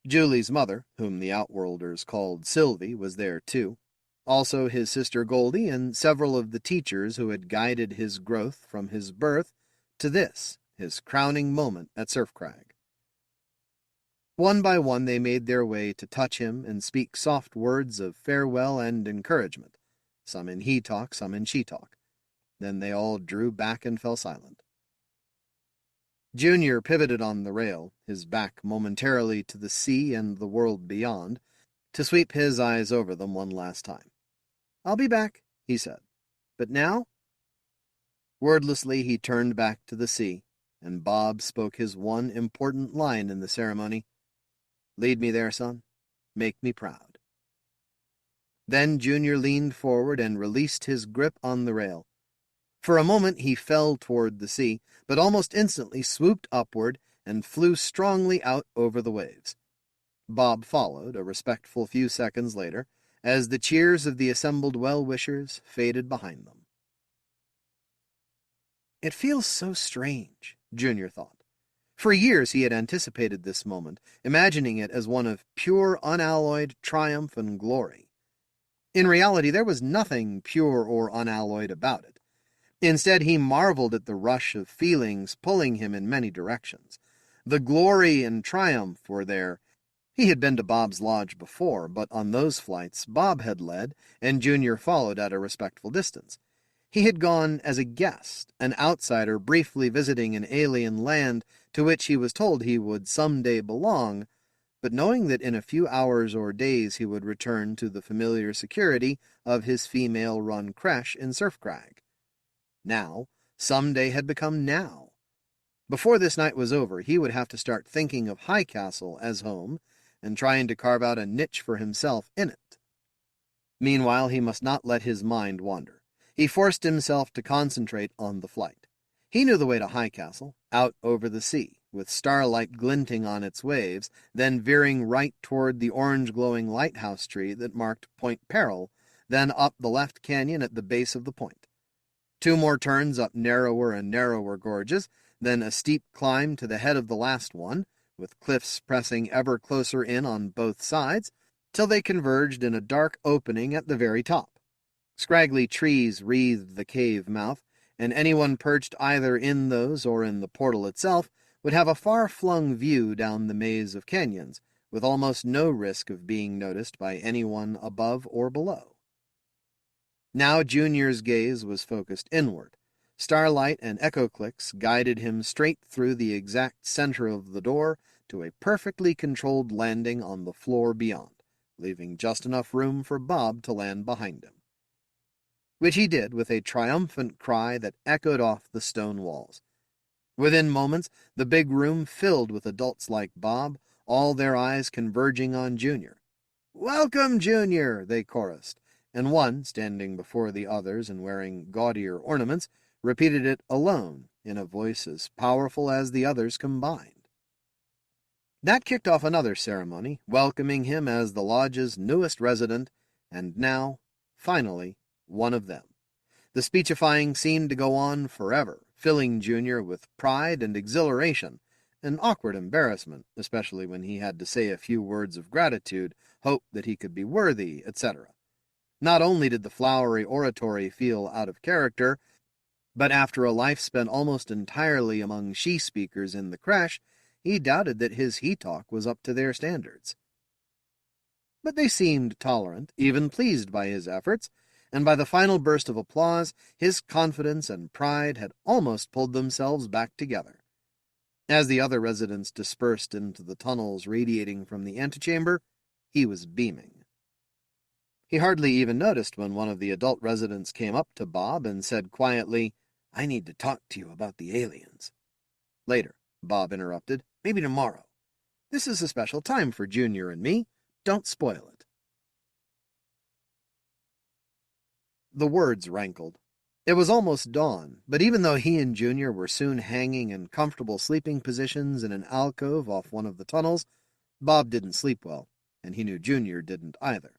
Julie's mother, whom the Outworlders called Sylvie, was there too. Also his sister Goldie and several of the teachers who had guided his growth from his birth to this, his crowning moment at Surfcrag. One by one they made their way to touch him and speak soft words of farewell and encouragement, some in he-talk, some in she-talk. Then they all drew back and fell silent. Junior pivoted on the rail, his back momentarily to the sea and the world beyond, to sweep his eyes over them one last time. "I'll be back," he said. "But now?" Wordlessly he turned back to the sea, and Bob spoke his one important line in the ceremony. "Lead me there, son. Make me proud." Then Junior leaned forward and released his grip on the rail. For a moment he fell toward the sea, but almost instantly swooped upward and flew strongly out over the waves. Bob followed, a respectful few seconds later, as the cheers of the assembled well-wishers faded behind them. It feels so strange, Junior thought. For years he had anticipated this moment, imagining it as one of pure, unalloyed triumph and glory. In reality, there was nothing pure or unalloyed about it. Instead, he marveled at the rush of feelings pulling him in many directions. The glory and triumph were there. He had been to Bob's lodge before, but on those flights Bob had led, and Junior followed at a respectful distance. He had gone as a guest, an outsider briefly visiting an alien land to which he was told he would someday belong, but knowing that in a few hours or days he would return to the familiar security of his female-run creche in Surfcrag. Now, someday had become now. Before this night was over, he would have to start thinking of High Castle as home, and trying to carve out a niche for himself in it. Meanwhile, he must not let his mind wander. He forced himself to concentrate on the flight. He knew the way to High Castle, out over the sea, with starlight glinting on its waves, then veering right toward the orange-glowing lighthouse tree that marked Point Peril, then up the left canyon at the base of the point. 2 more turns up narrower and narrower gorges, then a steep climb to the head of the last one, with cliffs pressing ever closer in on both sides, till they converged in a dark opening at the very top. Scraggly trees wreathed the cave mouth, and anyone perched either in those or in the portal itself would have a far-flung view down the maze of canyons, with almost no risk of being noticed by anyone above or below. Now Junior's gaze was focused inward. Starlight and echo clicks guided him straight through the exact center of the door to a perfectly controlled landing on the floor beyond, leaving just enough room for Bob to land behind him. Which he did with a triumphant cry that echoed off the stone walls. Within moments, the big room filled with adults like Bob, all their eyes converging on Junior. "Welcome, Junior!" they chorused, and one, standing before the others and wearing gaudier ornaments, repeated it alone in a voice as powerful as the others combined. That kicked off another ceremony, welcoming him as the lodge's newest resident, and now, finally, one of them. The speechifying seemed to go on forever, filling Junior with pride and exhilaration, and awkward embarrassment, especially when he had to say a few words of gratitude, hope that he could be worthy, etc. Not only did the flowery oratory feel out of character, But after a life spent almost entirely among she-speakers in the creche, he doubted that his he-talk was up to their standards. But they seemed tolerant, even pleased by his efforts, and by the final burst of applause, his confidence and pride had almost pulled themselves back together. As the other residents dispersed into the tunnels radiating from the antechamber, he was beaming. He hardly even noticed when one of the adult residents came up to Bob and said quietly, "I need to talk to you about the aliens." "Later," Bob interrupted. "Maybe tomorrow. This is a special time for Junior and me. Don't spoil it." The words rankled. It was almost dawn, but even though he and Junior were soon hanging in comfortable sleeping positions in an alcove off one of the tunnels, Bob didn't sleep well, and he knew Junior didn't either.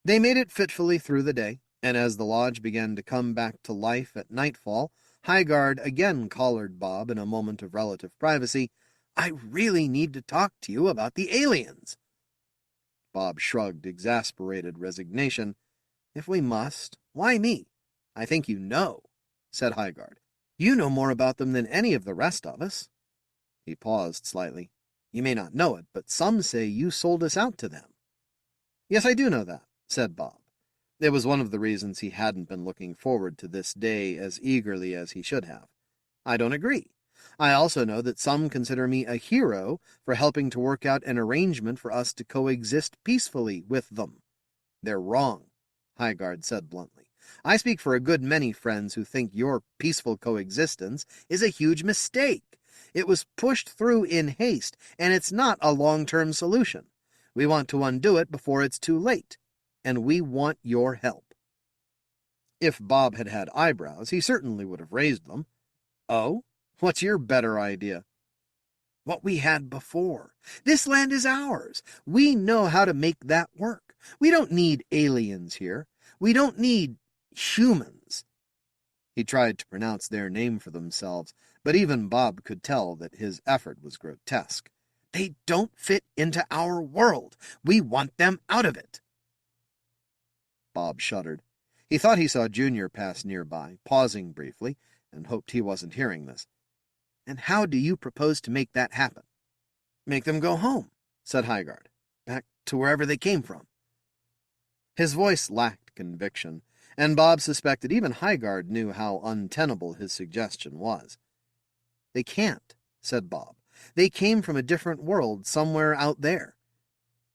They made it fitfully through the day, and as the lodge began to come back to life at nightfall, Highguard again collared Bob in a moment of relative privacy. "I really need to talk to you about the aliens." Bob shrugged exasperated resignation. "If we must, why me? I think you know," said Highguard. "You know more about them than any of the rest of us." He paused slightly. "You may not know it, but some say you sold us out to them." "Yes, I do know that," said Bob. It was one of the reasons he hadn't been looking forward to this day as eagerly as he should have. "I don't agree. I also know that some consider me a hero for helping to work out an arrangement for us to coexist peacefully with them." "They're wrong," Highguard said bluntly. "I speak for a good many friends who think your peaceful coexistence is a huge mistake. It was pushed through in haste, and it's not a long-term solution. We want to undo it before it's too late, and we want your help." If Bob had had eyebrows, he certainly would have raised them. "Oh? What's your better idea?" "What we had before. This land is ours. We know how to make that work. We don't need aliens here. We don't need humans." He tried to pronounce their name for themselves, but even Bob could tell that his effort was grotesque. "They don't fit into our world. We want them out of it." Bob shuddered. He thought he saw Junior pass nearby, pausing briefly, and hoped he wasn't hearing this. "And how do you propose to make that happen?" "Make them go home," said Highguard. "Back to wherever they came from." His voice lacked conviction, and Bob suspected even Highguard knew how untenable his suggestion was. "They can't," said Bob. "They came from a different world, somewhere out there."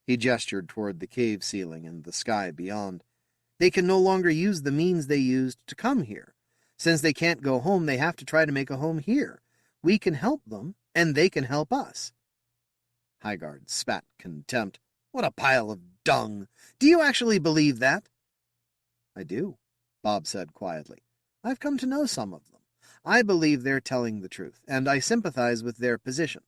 He gestured toward the cave ceiling and the sky beyond. "They can no longer use the means they used to come here. Since they can't go home, they have to try to make a home here. We can help them, and they can help us." Highguard spat contempt. "What a pile of dung! Do you actually believe that?" "I do," Bob said quietly. "I've come to know some of them. I believe they're telling the truth, and I sympathize with their position."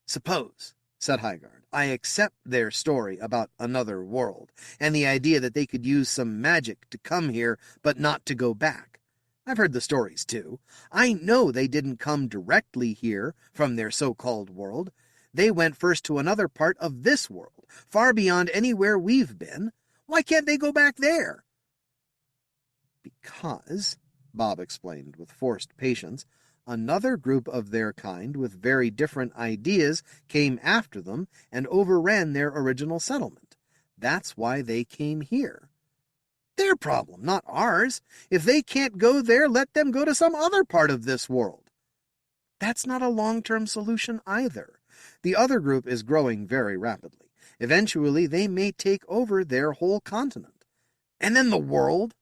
"Suppose," said Highguard, "I accept their story about another world, and the idea that they could use some magic to come here, but not to go back. I've heard the stories, too. I know they didn't come directly here from their so-called world. They went first to another part of this world, far beyond anywhere we've been. Why can't they go back there?" "Because," Bob explained with forced patience, "another group of their kind with very different ideas came after them and overran their original settlement. That's why they came here." "Their problem, not ours. If they can't go there, let them go to some other part of this world." "That's not a long-term solution either. The other group is growing very rapidly. Eventually, they may take over their whole continent." "And then the world?"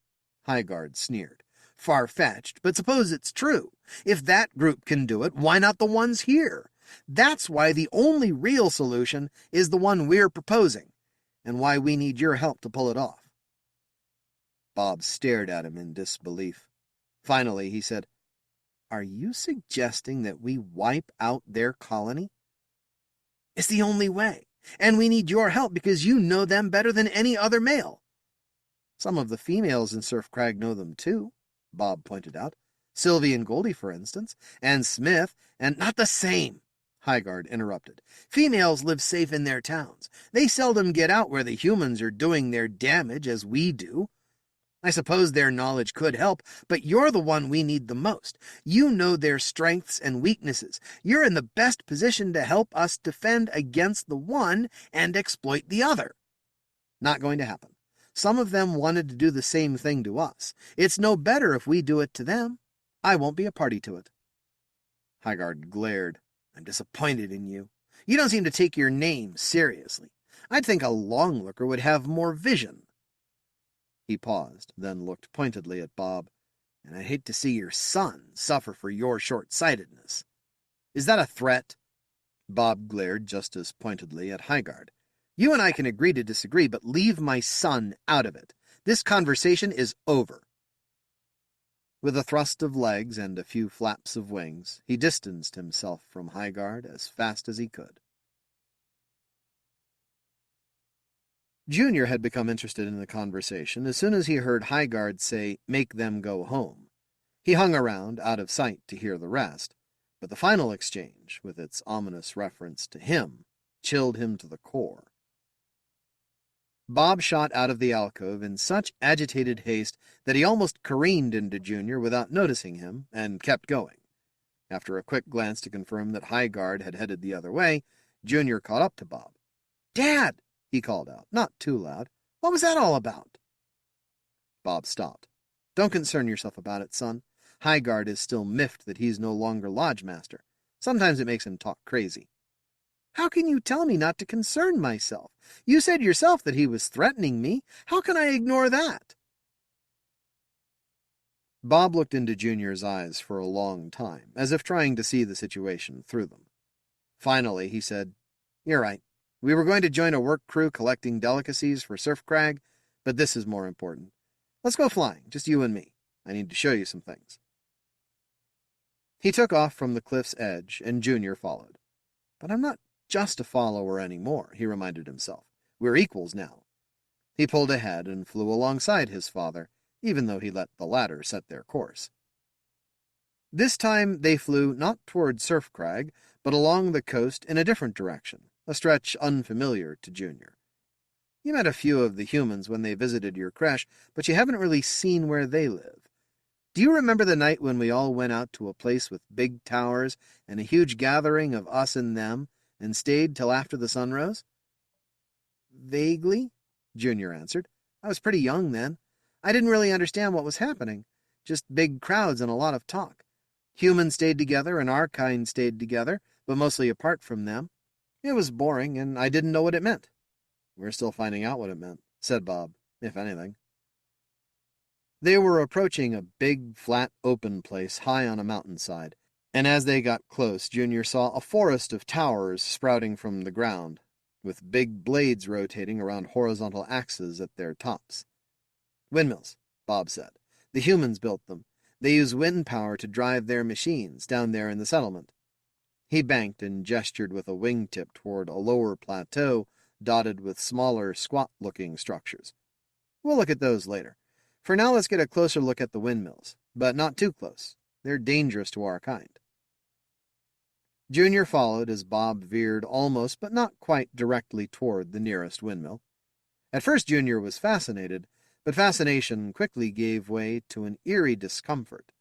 Highguard sneered. "Far-fetched, but suppose it's true. If that group can do it, why not the ones here? That's why the only real solution is the one we're proposing, and why we need your help to pull it off." Bob stared at him in disbelief. Finally, he said, "Are you suggesting that we wipe out their colony?" "It's the only way, and we need your help because you know them better than any other male." "Some of the females in Surf Crag know them, too," Bob pointed out. "Sylvie and Goldie, for instance, and Smith, and—" "Not the same," Highguard interrupted. "Females live safe in their towns. They seldom get out where the humans are doing their damage as we do. I suppose their knowledge could help, but you're the one we need the most. You know their strengths and weaknesses. You're in the best position to help us defend against the one and exploit the other. Not going to happen. Some of them wanted to do the same thing to us. It's no better if we do it to them. I won't be a party to it. Hygard glared. I'm disappointed in you. You don't seem to take your name seriously. I'd think a longlooker would have more vision. He paused, then looked pointedly at Bob. And I'd hate to see your son suffer for your short-sightedness. Is that a threat? Bob glared just as pointedly at Hygard. You and I can agree to disagree, but leave my son out of it. This conversation is over. With a thrust of legs and a few flaps of wings, he distanced himself from Hygard as fast as he could. Junior had become interested in the conversation as soon as he heard Hygard say, "Make them go home." He hung around, out of sight, to hear the rest, but the final exchange, with its ominous reference to him, chilled him to the core. Bob shot out of the alcove in such agitated haste that he almost careened into Junior without noticing him, and kept going. After a quick glance to confirm that Hygard had headed the other way, Junior caught up to Bob. "Dad!" he called out, not too loud. "What was that all about?" Bob stopped. "Don't concern yourself about it, son. Hygard is still miffed that he's no longer lodge master. Sometimes it makes him talk crazy." "How can you tell me not to concern myself? You said yourself that he was threatening me. How can I ignore that?" Bob looked into Junior's eyes for a long time, as if trying to see the situation through them. Finally, he said, "You're right. We were going to join a work crew collecting delicacies for Surf Crag, but this is more important. Let's go flying, just you and me. I need to show you some things." He took off from the cliff's edge, and Junior followed. "But I'm not just a follower anymore," he reminded himself. "We're equals now." He pulled ahead and flew alongside his father, even though he let the latter set their course. This time they flew not toward Surf Crag, but along the coast in a different direction, a stretch unfamiliar to Junior. "You met a few of the humans when they visited your creche, but you haven't really seen where they live. Do you remember the night when we all went out to a place with big towers and a huge gathering of us and them, and stayed till after the sun rose?" "Vaguely," Junior answered. "I was pretty young then. I didn't really understand what was happening. Just big crowds and a lot of talk. Humans stayed together and our kind stayed together, but mostly apart from them. It was boring, and I didn't know what it meant." "We're still finding out what it meant," said Bob, "if anything." They were approaching a big, flat, open place high on a mountainside, and as they got close, Junior saw a forest of towers sprouting from the ground, with big blades rotating around horizontal axes at their tops. "Windmills," Bob said. "The humans built them. They use wind power to drive their machines down there in the settlement." He banked and gestured with a wingtip toward a lower plateau dotted with smaller, squat-looking structures. "We'll look at those later. For now, let's get a closer look at the windmills, but not too close. They're dangerous to our kind." Junior followed as Bob veered almost but not quite directly toward the nearest windmill. At first Junior was fascinated, but fascination quickly gave way to an eerie discomfort.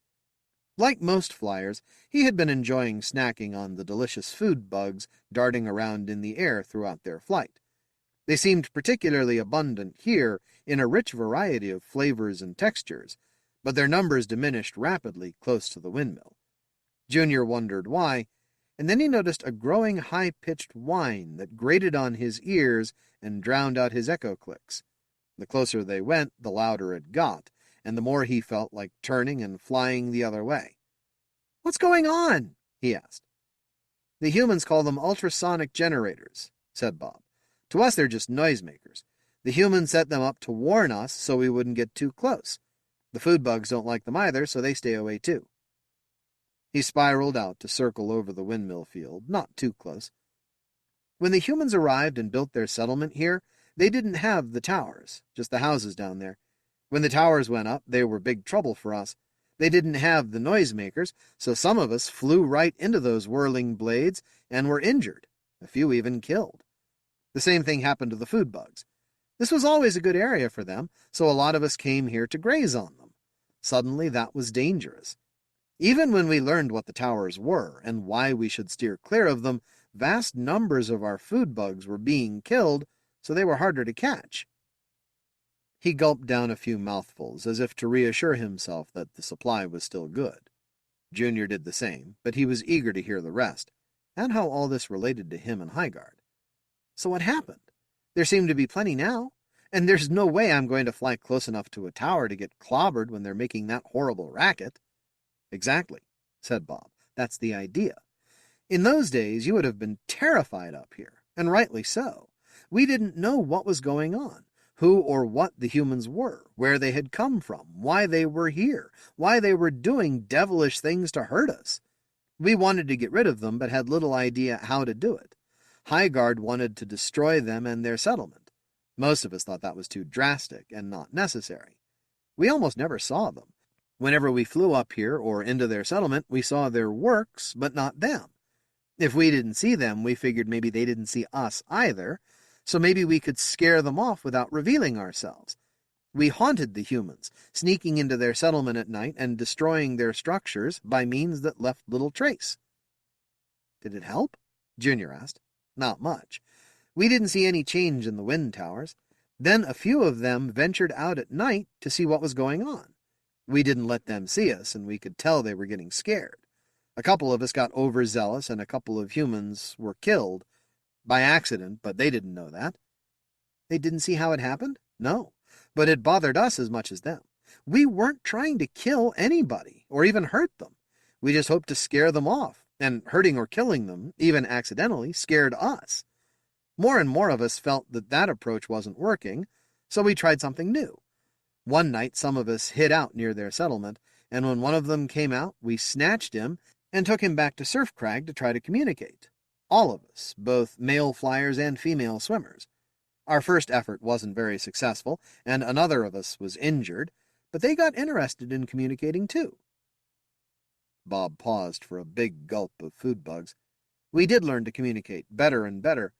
Like most flyers, he had been enjoying snacking on the delicious food bugs darting around in the air throughout their flight. They seemed particularly abundant here in a rich variety of flavors and textures, but their numbers diminished rapidly close to the windmill. Junior wondered why, and then he noticed a growing high-pitched whine that grated on his ears and drowned out his echo clicks. The closer they went, the louder it got, and the more he felt like turning and flying the other way. "What's going on?" he asked. "The humans call them ultrasonic generators," said Bob. "To us they're just noisemakers. The humans set them up to warn us so we wouldn't get too close. The food bugs don't like them either, so they stay away too." He spiraled out to circle over the windmill field, not too close. "When the humans arrived and built their settlement here, they didn't have the towers, just the houses down there. When the towers went up, they were big trouble for us. They didn't have the noisemakers, so some of us flew right into those whirling blades and were injured, a few even killed. The same thing happened to the food bugs. This was always a good area for them, so a lot of us came here to graze on them. Suddenly that was dangerous. Even when we learned what the towers were and why we should steer clear of them, vast numbers of our food bugs were being killed, so they were harder to catch. He gulped down a few mouthfuls, as if to reassure himself that the supply was still good. Junior did the same, but he was eager to hear the rest, and how all this related to him and Highguard. So what happened? There seem to be plenty now, and there's no way I'm going to fly close enough to a tower to get clobbered when they're making that horrible racket. Exactly, said Bob. That's the idea. In those days, you would have been terrified up here, and rightly so. We didn't know what was going on, who or what the humans were, where they had come from, why they were here, why they were doing devilish things to hurt us. We wanted to get rid of them, but had little idea how to do it. Highguard wanted to destroy them and their settlement. Most of us thought that was too drastic and not necessary. We almost never saw them. Whenever we flew up here or into their settlement, we saw their works, but not them. If we didn't see them, we figured maybe they didn't see us either, so maybe we could scare them off without revealing ourselves. We haunted the humans, sneaking into their settlement at night and destroying their structures by means that left little trace. Did it help? Junior asked. Not much. We didn't see any change in the wind towers. Then a few of them ventured out at night to see what was going on. We didn't let them see us, and we could tell they were getting scared. A couple of us got overzealous, and a couple of humans were killed. By accident, but they didn't know that. They didn't see how it happened? No, but it bothered us as much as them. We weren't trying to kill anybody, or even hurt them. We just hoped to scare them off, and hurting or killing them, even accidentally, scared us. More and more of us felt that that approach wasn't working, so we tried something new. One night some of us hid out near their settlement, and when one of them came out, we snatched him and took him back to Surf Crag to try to communicate. All of us, both male flyers and female swimmers. Our first effort wasn't very successful, and another of us was injured, but they got interested in communicating too. Bob paused for a big gulp of food bugs. We did learn to communicate better and better,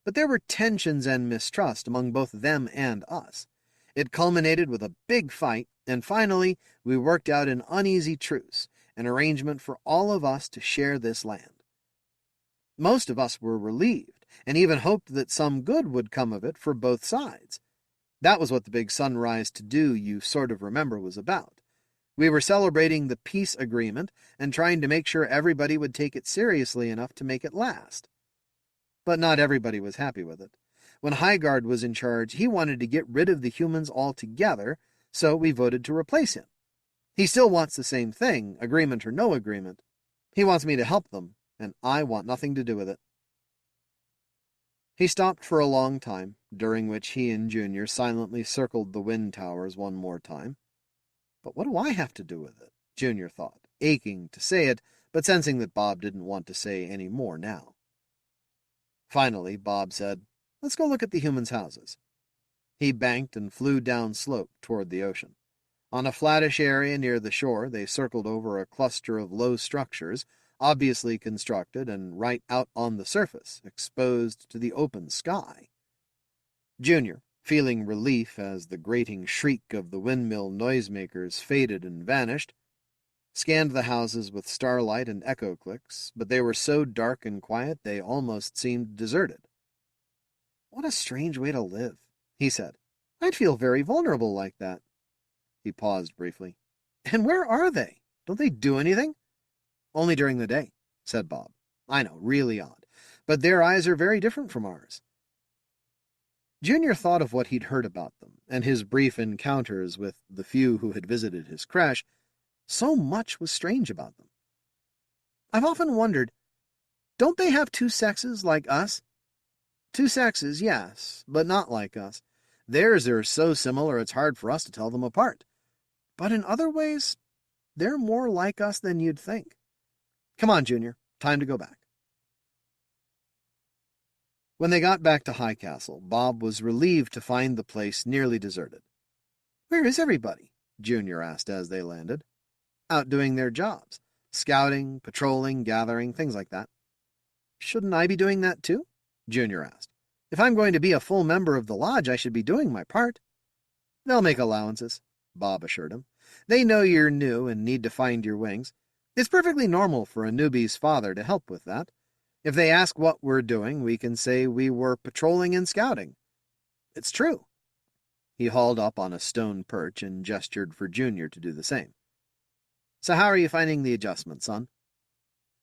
but there were tensions and mistrust among both them and us. It culminated with a big fight, and finally we worked out an uneasy truce, an arrangement for all of us to share this land. Most of us were relieved, and even hoped that some good would come of it for both sides. That was what the big sunrise to-do you sort of remember was about. We were celebrating the peace agreement and trying to make sure everybody would take it seriously enough to make it last. But not everybody was happy with it. When Highguard was in charge, he wanted to get rid of the humans altogether, so we voted to replace him. He still wants the same thing, agreement or no agreement. He wants me to help them, and I want nothing to do with it. He stopped for a long time, during which he and Junior silently circled the wind towers one more time. But what do I have to do with it? Junior thought, aching to say it, but sensing that Bob didn't want to say any more now. Finally, Bob said, "Let's go look at the humans' houses." He banked and flew down slope toward the ocean. On a flattish area near the shore, they circled over a cluster of low structures, obviously constructed and right out on the surface, exposed to the open sky. Junior, feeling relief as the grating shriek of the windmill noisemakers faded and vanished, scanned the houses with starlight and echo clicks, but they were so dark and quiet they almost seemed deserted. "What a strange way to live," he said. "I'd feel very vulnerable like that." He paused briefly. "And where are they? Don't they do anything?" "Only during the day," said Bob. "I know, really odd. But their eyes are very different from ours." Junior thought of what he'd heard about them, and his brief encounters with the few who had visited his creche. So much was strange about them. "I've often wondered, don't they have two sexes like us?" "Two sexes, yes, but not like us. Theirs are so similar it's hard for us to tell them apart. But in other ways, they're more like us than you'd think. Come on, Junior, time to go back." When they got back to High Castle, Bob was relieved to find the place nearly deserted. "Where is everybody?" Junior asked as they landed. "Out doing their jobs. Scouting, patrolling, gathering, things like that." "Shouldn't I be doing that too?" Junior asked. If I'm going to be a full member of the lodge, I should be doing my part." "They'll make allowances," Bob assured him. "They know you're new and need to find your wings. It's perfectly normal for a newbie's father to help with that. If they ask what we're doing, we can say we were patrolling and scouting. It's true." He hauled up on a stone perch and gestured for Junior to do the same. "So how are you finding the adjustment, son?"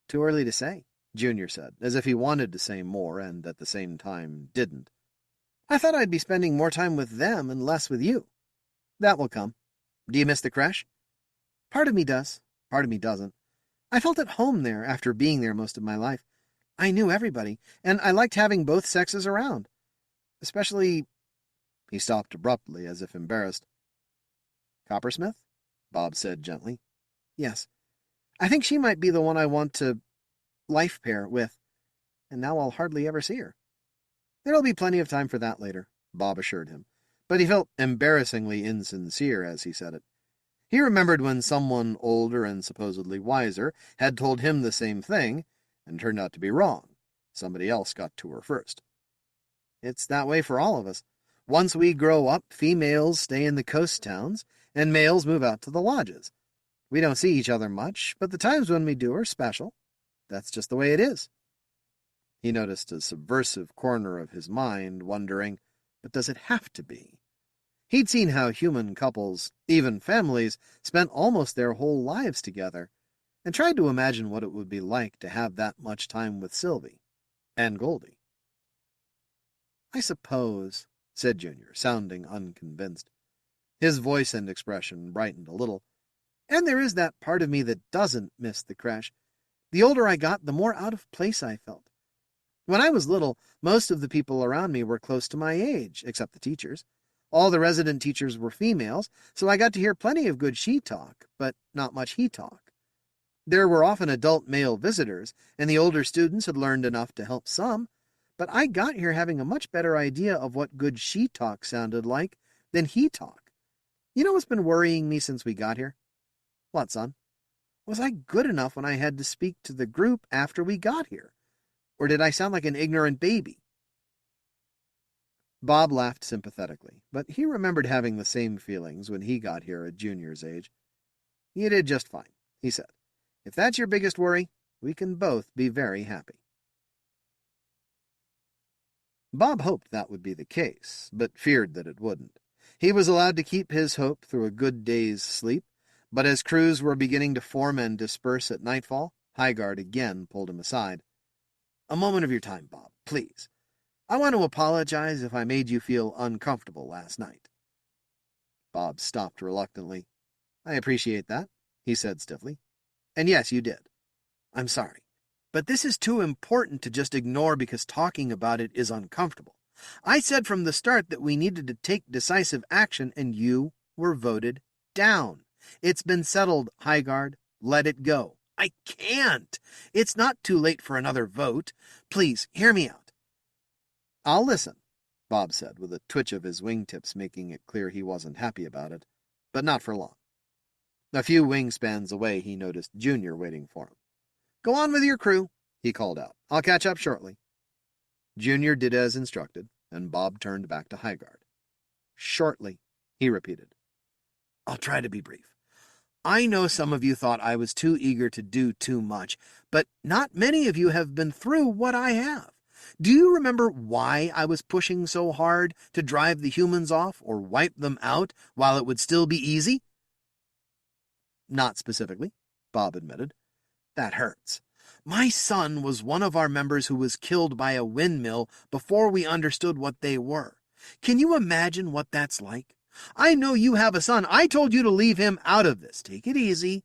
"Too early to say," Junior said, as if he wanted to say more and at the same time didn't. "I thought I'd be spending more time with them and less with you." "That will come. Do you miss the creche?" "Part of me does, part of me doesn't. I felt at home there after being there most of my life. I knew everybody, and I liked having both sexes around. Especially—" He stopped abruptly, as if embarrassed. "Coppersmith?" Bob said gently. "Yes. I think she might be the one I want to life pair with, and now I'll hardly ever see her." "There'll be plenty of time for that later," Bob assured him, but he felt embarrassingly insincere as he said it. He remembered when someone older and supposedly wiser had told him the same thing, and turned out to be wrong. Somebody else got to her first. "It's that way for all of us. Once we grow up, females stay in the coast towns, and males move out to the lodges. We don't see each other much, but the times when we do are special. That's just the way it is." He noticed a subversive corner of his mind, wondering, but does it have to be? He'd seen how human couples, even families, spent almost their whole lives together, and tried to imagine what it would be like to have that much time with Sylvie and Goldie. "I suppose," said Junior, sounding unconvinced. His voice and expression brightened a little. "And there is that part of me that doesn't miss the creche. The older I got, the more out of place I felt. When I was little, most of the people around me were close to my age, except the teachers. All the resident teachers were females, so I got to hear plenty of good she-talk, but not much he-talk. There were often adult male visitors, and the older students had learned enough to help some, but I got here having a much better idea of what good she-talk sounded like than he-talk. You know what's been worrying me since we got here?" "What, son?" "Was I good enough when I had to speak to the group after we got here? Or did I sound like an ignorant baby?" Bob laughed sympathetically, but he remembered having the same feelings when he got here at Junior's age. "You did just fine," he said. "If that's your biggest worry, we can both be very happy." Bob hoped that would be the case, but feared that it wouldn't. He was allowed to keep his hope through a good day's sleep, but as crews were beginning to form and disperse at nightfall, Highguard again pulled him aside. "A moment of your time, Bob, please. I want to apologize if I made you feel uncomfortable last night." Bob stopped reluctantly. "I appreciate that," he said stiffly. "And yes, you did. I'm sorry. But this is too important to just ignore because talking about it is uncomfortable. I said from the start that we needed to take decisive action, and you were voted down. It's been settled, Highguard. Let it go." "I can't. It's not too late for another vote. Please, hear me out." "I'll listen," Bob said, with a twitch of his wingtips making it clear he wasn't happy about it, but not for long. A few wingspans away, he noticed Junior waiting for him. "Go on with your crew," he called out. "I'll catch up shortly." Junior did as instructed, and Bob turned back to Highguard. "Shortly," he repeated. "I'll try to be brief. I know some of you thought I was too eager to do too much, but not many of you have been through what I have. Do you remember why I was pushing so hard to drive the humans off or wipe them out while it would still be easy?" "Not specifically," Bob admitted. "That hurts. My son was one of our members who was killed by a windmill before we understood what they were. Can you imagine what that's like? I know you have a son. I told you to leave him out of this. Take it easy.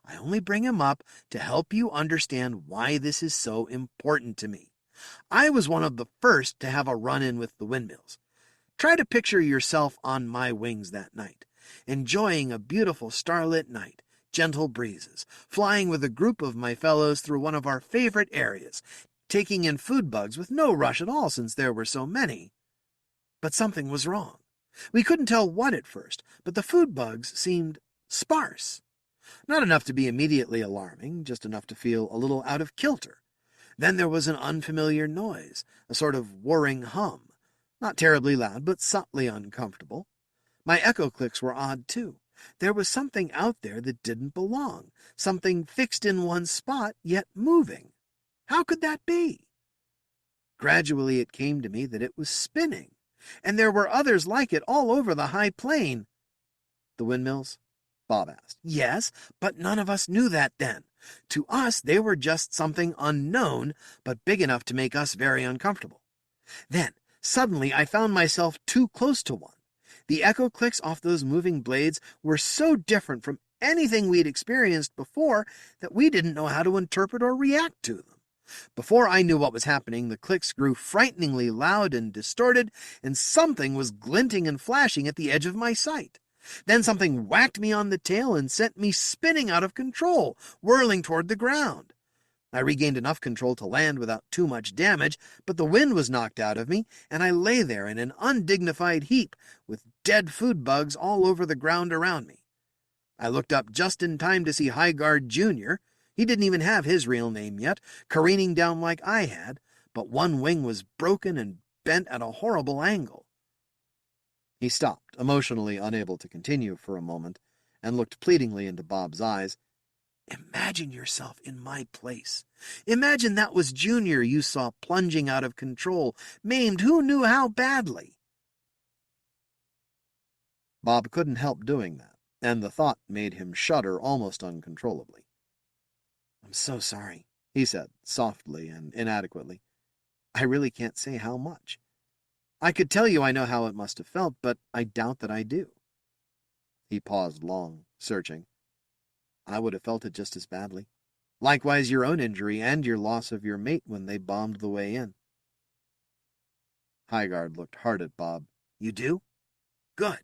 I only bring him up to help you understand why this is so important to me. I was one of the first to have a run-in with the windmills. Try to picture yourself on my wings that night, enjoying a beautiful starlit night, gentle breezes, flying with a group of my fellows through one of our favorite areas, taking in food bugs with no rush at all since there were so many. But something was wrong. We couldn't tell what at first, but the food bugs seemed sparse. Not enough to be immediately alarming, just enough to feel a little out of kilter. Then there was an unfamiliar noise, a sort of whirring hum, Not terribly loud, but subtly uncomfortable. My echo clicks were odd, too. There was something out there that didn't belong, something fixed in one spot, yet moving. How could that be? Gradually it came to me that it was spinning, and there were others like it all over the high plain. The windmills? Bob asked. Yes, but none of us knew that then. To us, they were just something unknown, but big enough to make us very uncomfortable. Then, suddenly, I found myself too close to one. The echo clicks off those moving blades were so different from anything we'd experienced before that we didn't know how to interpret or react to them. Before I knew what was happening, the clicks grew frighteningly loud and distorted, and something was glinting and flashing at the edge of my sight. Then something whacked me on the tail and sent me spinning out of control, whirling toward the ground. I regained enough control to land without too much damage, but the wind was knocked out of me, and I lay there in an undignified heap, with dead food bugs all over the ground around me. I looked up just in time to see Highguard Jr. He didn't even have his real name yet, careening down like I had, but one wing was broken and bent at a horrible angle. He stopped, emotionally unable to continue for a moment, and looked pleadingly into Bob's eyes. Imagine yourself in my place. Imagine that was Junior you saw plunging out of control, maimed who knew how badly. Bob couldn't help doing that, and the thought made him shudder almost uncontrollably. I'm so sorry, he said, softly and inadequately. I really can't say how much. I could tell you I know how it must have felt, but I doubt that I do. He paused long, searching. I would have felt it just as badly. Likewise your own injury and your loss of your mate when they bombed the way in. Highguard looked hard at Bob. You do? Good.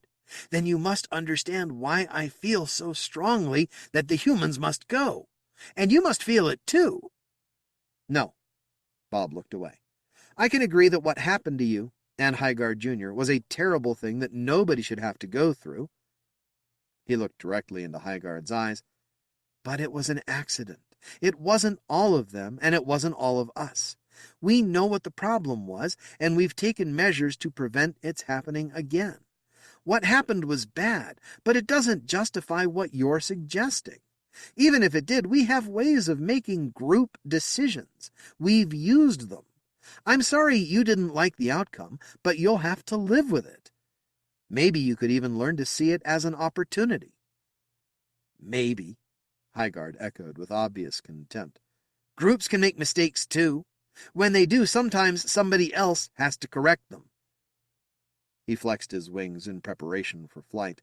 Then you must understand why I feel so strongly that the humans must go. And you must feel it too. No. Bob looked away. I can agree that what happened to you and Highguard Jr. was a terrible thing that nobody should have to go through. He looked directly into Highguard's eyes. But it was an accident. It wasn't all of them, and it wasn't all of us. We know what the problem was, and we've taken measures to prevent its happening again. What happened was bad, but it doesn't justify what you're suggesting. Even if it did, we have ways of making group decisions. We've used them. I'm sorry you didn't like the outcome, but you'll have to live with it. Maybe you could even learn to see it as an opportunity. Maybe, Highguard echoed with obvious contempt. Groups can make mistakes too. When they do, sometimes somebody else has to correct them. He flexed his wings in preparation for flight.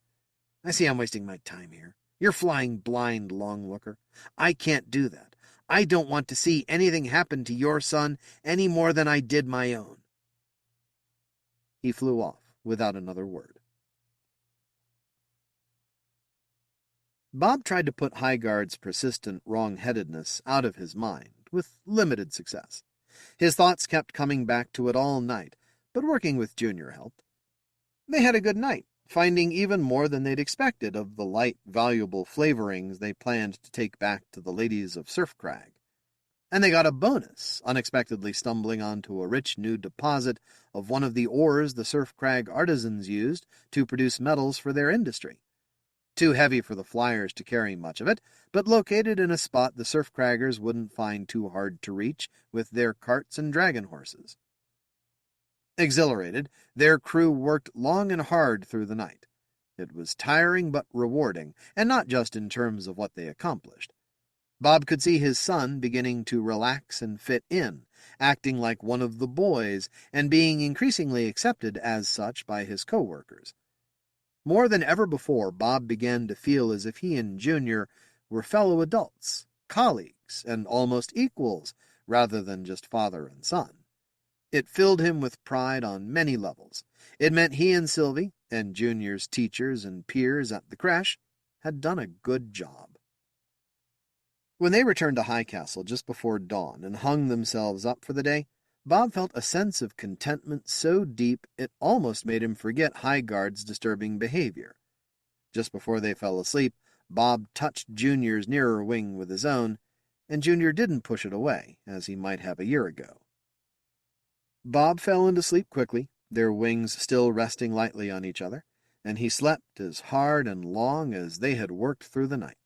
I see I'm wasting my time here. You're flying blind, long-looker. I can't do that. I don't want to see anything happen to your son any more than I did my own. He flew off without another word. Bob tried to put Highguard's persistent wrong-headedness out of his mind, with limited success. His thoughts kept coming back to it all night, but working with Junior helped. They had a good night, finding even more than they'd expected of the light, valuable flavorings they planned to take back to the ladies of Surfcrag. And they got a bonus, unexpectedly stumbling onto a rich new deposit of one of the ores the Surfcrag artisans used to produce metals for their industry. Too heavy for the flyers to carry much of it, but located in a spot the Surfcraggers wouldn't find too hard to reach with their carts and dragon horses. Exhilarated, their crew worked long and hard through the night. It was tiring but rewarding, and not just in terms of what they accomplished. Bob could see his son beginning to relax and fit in, acting like one of the boys, and being increasingly accepted as such by his co-workers. More than ever before, Bob began to feel as if he and Junior were fellow adults, colleagues, and almost equals, rather than just father and son. It filled him with pride on many levels. It meant he and Sylvie, and Junior's teachers and peers at the creche, had done a good job. When they returned to Highcastle just before dawn and hung themselves up for the day, Bob felt a sense of contentment so deep it almost made him forget Highguard's disturbing behavior. Just before they fell asleep, Bob touched Junior's nearer wing with his own, and Junior didn't push it away, as he might have a year ago. Bob fell into sleep quickly, their wings still resting lightly on each other, and he slept as hard and long as they had worked through the night.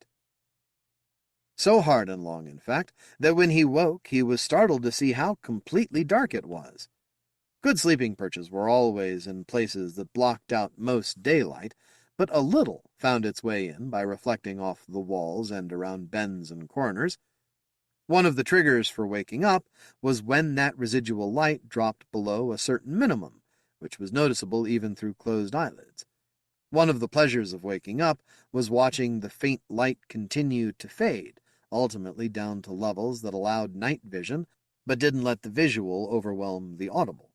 So hard and long, in fact, that when he woke he was startled to see how completely dark it was. Good sleeping perches were always in places that blocked out most daylight, but a little found its way in by reflecting off the walls and around bends and corners. One of the triggers for waking up was when that residual light dropped below a certain minimum, which was noticeable even through closed eyelids. One of the pleasures of waking up was watching the faint light continue to fade, ultimately down to levels that allowed night vision, but didn't let the visual overwhelm the audible.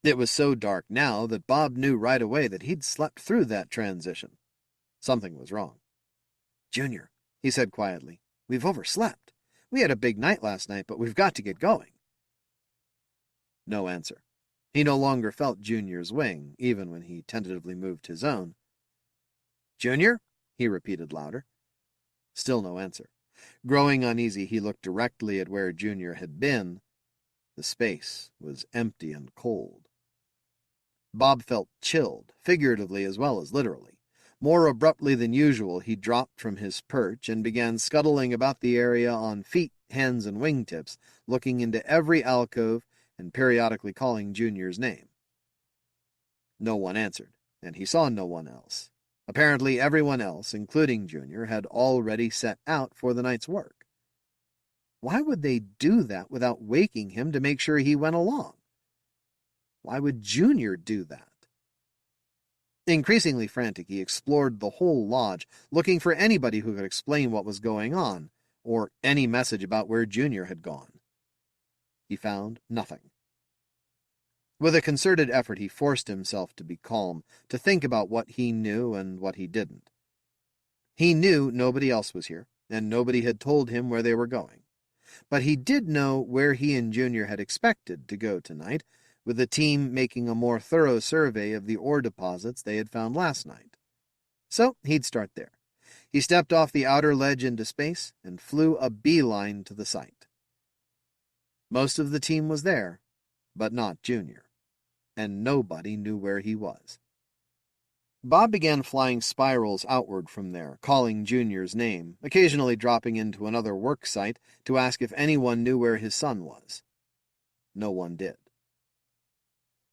It was so dark now that Bob knew right away that he'd slept through that transition. Something was wrong. "Junior," he said quietly, "we've overslept. We had a big night last night, but we've got to get going." No answer. He no longer felt Junior's wing, even when he tentatively moved his own. "Junior?" he repeated louder. Still no answer. Growing uneasy, he looked directly at where Junior had been. The space was empty and cold. Bob felt chilled, figuratively as well as literally. More abruptly than usual, he dropped from his perch and began scuttling about the area on feet, hands, and wingtips, looking into every alcove and periodically calling Junior's name. No one answered, and he saw no one else. Apparently everyone else, including Junior, had already set out for the night's work. Why would they do that without waking him to make sure he went along? Why would Junior do that? Increasingly frantic, he explored the whole lodge, looking for anybody who could explain what was going on, or any message about where Junior had gone. He found nothing. With a concerted effort, he forced himself to be calm, to think about what he knew and what he didn't. He knew nobody else was here, and nobody had told him where they were going. But he did know where he and Junior had expected to go tonight, with the team making a more thorough survey of the ore deposits they had found last night. So he'd start there. He stepped off the outer ledge into space and flew a beeline to the site. Most of the team was there, but not Junior, and nobody knew where he was. Bob began flying spirals outward from there, calling Junior's name, occasionally dropping into another work site to ask if anyone knew where his son was. No one did.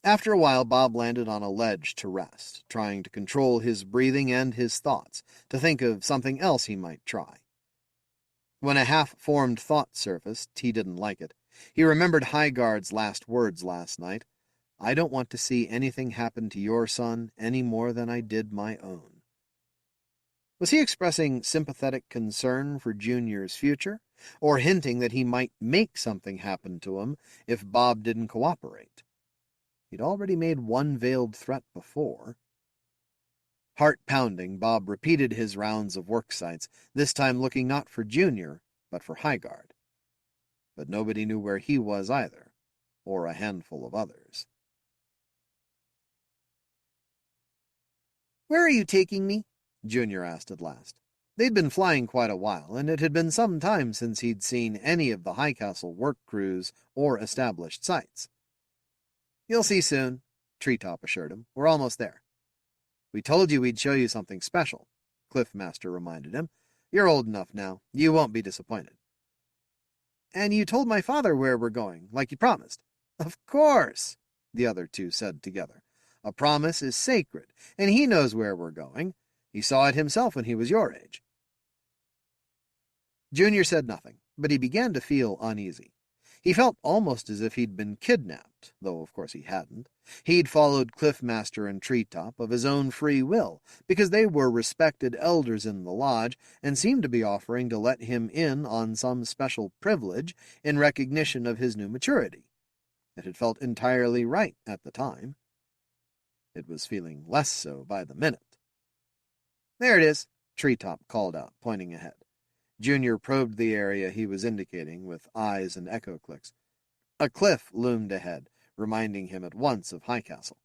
After a while, Bob landed on a ledge to rest, trying to control his breathing and his thoughts, to think of something else he might try. When a half-formed thought surfaced, he didn't like it. He remembered Highguard's last words last night. "I don't want to see anything happen to your son any more than I did my own." Was he expressing sympathetic concern for Junior's future, or hinting that he might make something happen to him if Bob didn't cooperate? He'd already made one veiled threat before. Heart-pounding, Bob repeated his rounds of work sites, this time looking not for Junior, but for Highguard. But nobody knew where he was either, or a handful of others. "Where are you taking me?" Junior asked at last. They'd been flying quite a while, and it had been some time since he'd seen any of the High Castle work crews or established sites. "You'll see soon," Treetop assured him. "We're almost there." "We told you we'd show you something special," Cliffmaster reminded him. "You're old enough now. You won't be disappointed." "And you told my father where we're going, like you promised." "Of course," the other two said together. "A promise is sacred, and he knows where we're going. He saw it himself when he was your age." Junior said nothing, but he began to feel uneasy. He felt almost as if he'd been kidnapped, though of course he hadn't. He'd followed Cliffmaster and Treetop of his own free will, because they were respected elders in the lodge and seemed to be offering to let him in on some special privilege in recognition of his new maturity. It had felt entirely right at the time. It was feeling less so by the minute. "There it is," Treetop called out, pointing ahead. Junior probed the area he was indicating with eyes and echo clicks. A cliff loomed ahead, reminding him at once of High Castle.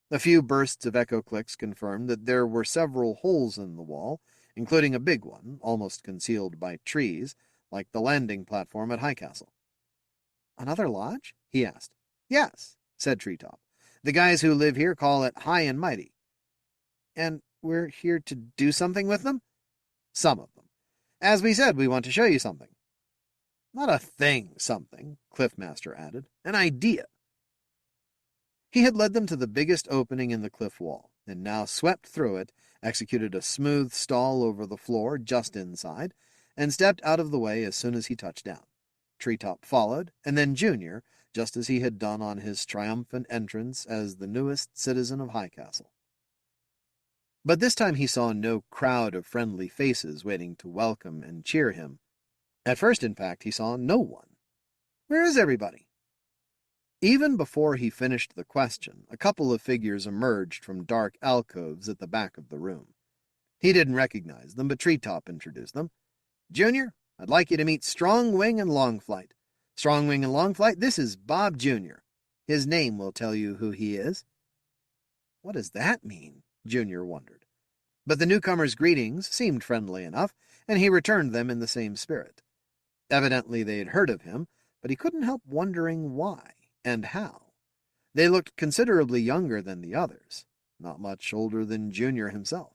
A few bursts of echo clicks confirmed that there were several holes in the wall, including a big one, almost concealed by trees, like the landing platform at High Castle. "Another lodge?" he asked. "Yes," said Treetop. The guys who live here call it high and mighty. And we're here to do something with them? Some of them. As we said, we want to show you something. Not a thing, something, Cliffmaster added. An idea. He had led them to the biggest opening in the cliff wall, and now swept through it, executed a smooth stall over the floor just inside, and stepped out of the way as soon as he touched down. Treetop followed, and then Junior, just as he had done on his triumphant entrance as the newest citizen of Highcastle. But this time he saw no crowd of friendly faces waiting to welcome and cheer him. At first, in fact, he saw no one. Where is everybody? Even before he finished the question, a couple of figures emerged from dark alcoves at the back of the room. He didn't recognize them, but Treetop introduced them. Junior, I'd like you to meet Strongwing and Longflight. Strongwing and Longflight, this is Bob Jr. His name will tell you who he is. What does that mean? Junior wondered. But the newcomer's greetings seemed friendly enough, and he returned them in the same spirit. Evidently they had heard of him, but he couldn't help wondering why and how. They looked considerably younger than the others, not much older than Junior himself.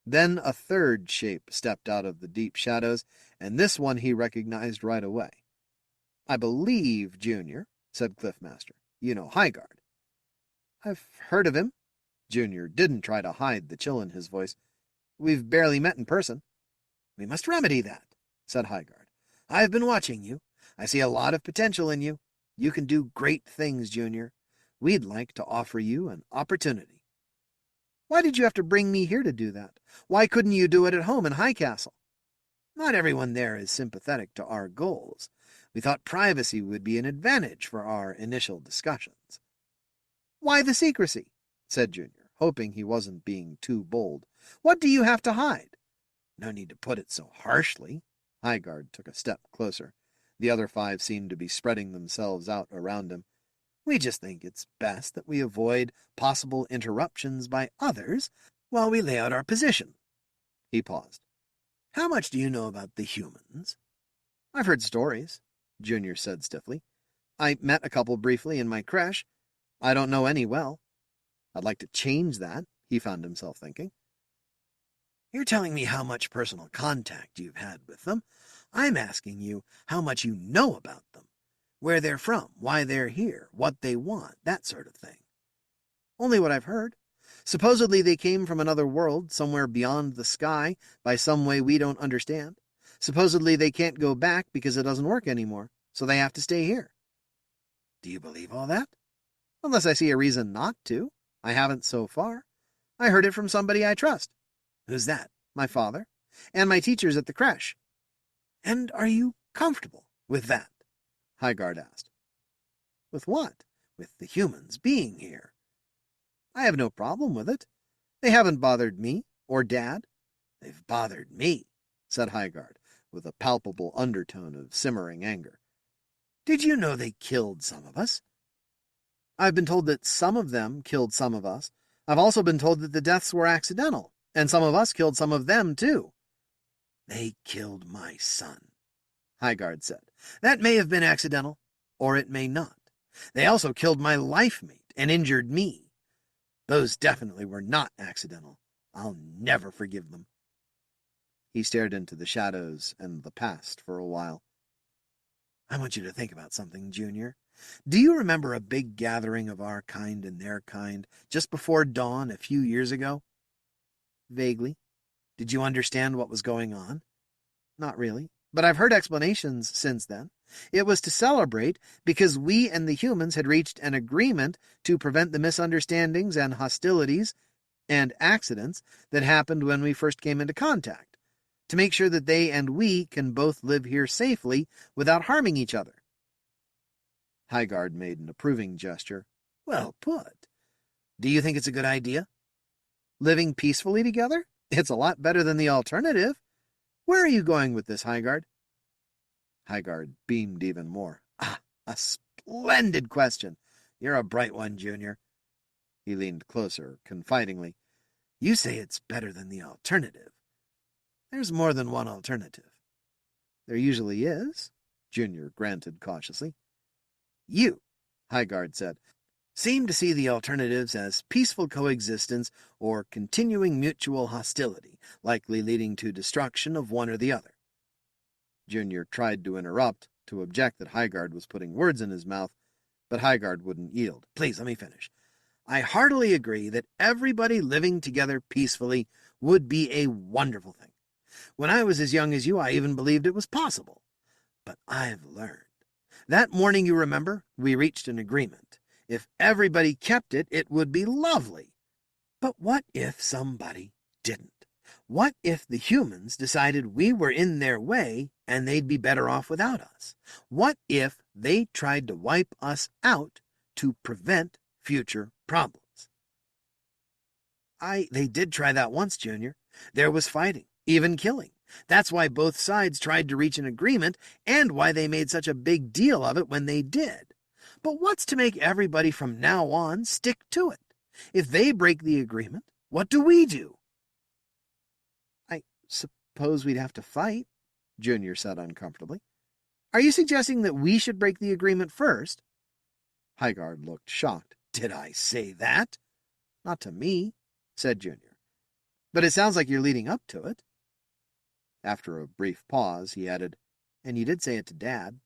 Then a third shape stepped out of the deep shadows, and this one he recognized right away. I believe, Junior, said Cliffmaster, you know Highguard. I've heard of him. Junior didn't try to hide the chill in his voice. We've barely met in person. We must remedy that, said Highguard. I've been watching you. I see a lot of potential in you. You can do great things, Junior. We'd like to offer you an opportunity. Why did you have to bring me here to do that? Why couldn't you do it at home in Highcastle? Not everyone there is sympathetic to our goals. We thought privacy would be an advantage for our initial discussions. Why the secrecy? Said Junior, hoping he wasn't being too bold. What do you have to hide? No need to put it so harshly. Highguard took a step closer. The other five seemed to be spreading themselves out around him. We just think it's best that we avoid possible interruptions by others while we lay out our position. He paused. How much do you know about the humans? I've heard stories, Junior said stiffly. I met a couple briefly in my creche. I don't know any well. I'd like to change that, he found himself thinking. You're telling me how much personal contact you've had with them. I'm asking you how much you know about them. Where they're from, why they're here, what they want, that sort of thing. Only what I've heard. Supposedly they came from another world, somewhere beyond the sky, by some way we don't understand. Supposedly they can't go back because it doesn't work anymore, so they have to stay here. Do you believe all that? Unless I see a reason not to. I haven't so far. I heard it from somebody I trust. Who's that? My father. And my teachers at the creche. And are you comfortable with that? Highguard asked. With what? With the humans being here. I have no problem with it. They haven't bothered me, or Dad. They've bothered me, said Highguard, with a palpable undertone of simmering anger. Did you know they killed some of us? I've been told that some of them killed some of us. I've also been told that the deaths were accidental, and some of us killed some of them, too. They killed my son, Highguard said. That may have been accidental, or it may not. They also killed my life mate and injured me. Those definitely were not accidental. I'll never forgive them. He stared into the shadows and the past for a while. I want you to think about something, Junior. Do you remember a big gathering of our kind and their kind just before dawn a few years ago? Vaguely. Did you understand what was going on? Not really, but I've heard explanations since then. It was to celebrate because we and the humans had reached an agreement to prevent the misunderstandings and hostilities and accidents that happened when we first came into contact, to make sure that they and we can both live here safely without harming each other. Highguard made an approving gesture. Well put. Do you think it's a good idea? Living peacefully together? It's a lot better than the alternative. Where are you going with this, Highguard? Highguard beamed even more. Ah, a splendid question. You're a bright one, Junior. He leaned closer, confidingly. You say it's better than the alternative. There's more than one alternative. There usually is, Junior granted cautiously. You, Highguard said. seem to see the alternatives as peaceful coexistence or continuing mutual hostility, likely leading to destruction of one or the other. Junior tried to interrupt, to object that Highguard was putting words in his mouth, but Highguard wouldn't yield. Please, let me finish. I heartily agree that everybody living together peacefully would be a wonderful thing. When I was as young as you, I even believed it was possible. But I've learned. That morning, you remember, we reached an agreement. If everybody kept it, it would be lovely. But what if somebody didn't? What if the humans decided we were in their way and they'd be better off without us? What if they tried to wipe us out to prevent future problems? They did try that once, Junior. There was fighting, even killing. That's why both sides tried to reach an agreement and why they made such a big deal of it when they did. But what's to make everybody from now on stick to it? If they break the agreement, what do we do? I suppose we'd have to fight, Junior said uncomfortably. Are you suggesting that we should break the agreement first? Highguard looked shocked. Did I say that? Not to me, said Junior. But it sounds like you're leading up to it. After a brief pause, he added, and you did say it to Dad.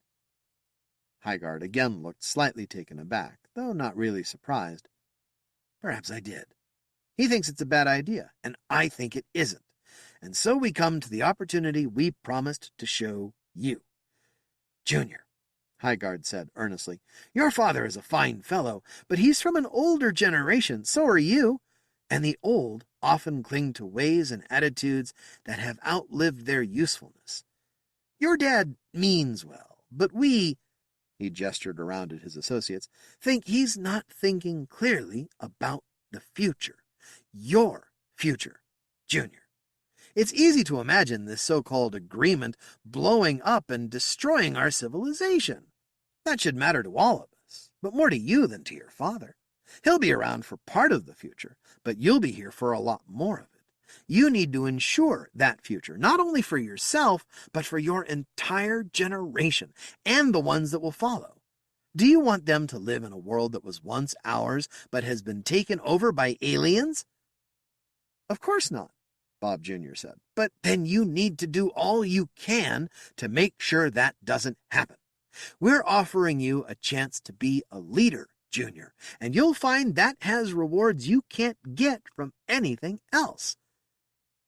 Highguard again looked slightly taken aback, though not really surprised. Perhaps I did. He thinks it's a bad idea, and I think it isn't. And so we come to the opportunity we promised to show you. Junior, Highguard said earnestly, your father is a fine fellow, but he's from an older generation, so are you. And the old often cling to ways and attitudes that have outlived their usefulness. Your dad means well, but we, he gestured around at his associates, think he's not thinking clearly about the future. Your future, Junior. It's easy to imagine this so-called agreement blowing up and destroying our civilization. That should matter to all of us, but more to you than to your father. He'll be around for part of the future, but you'll be here for a lot more of it. You need to ensure that future, not only for yourself, but for your entire generation and the ones that will follow. Do you want them to live in a world that was once ours, but has been taken over by aliens? Of course not, Bob Jr. said. But then you need to do all you can to make sure that doesn't happen. We're offering you a chance to be a leader, Junior, and you'll find that has rewards you can't get from anything else.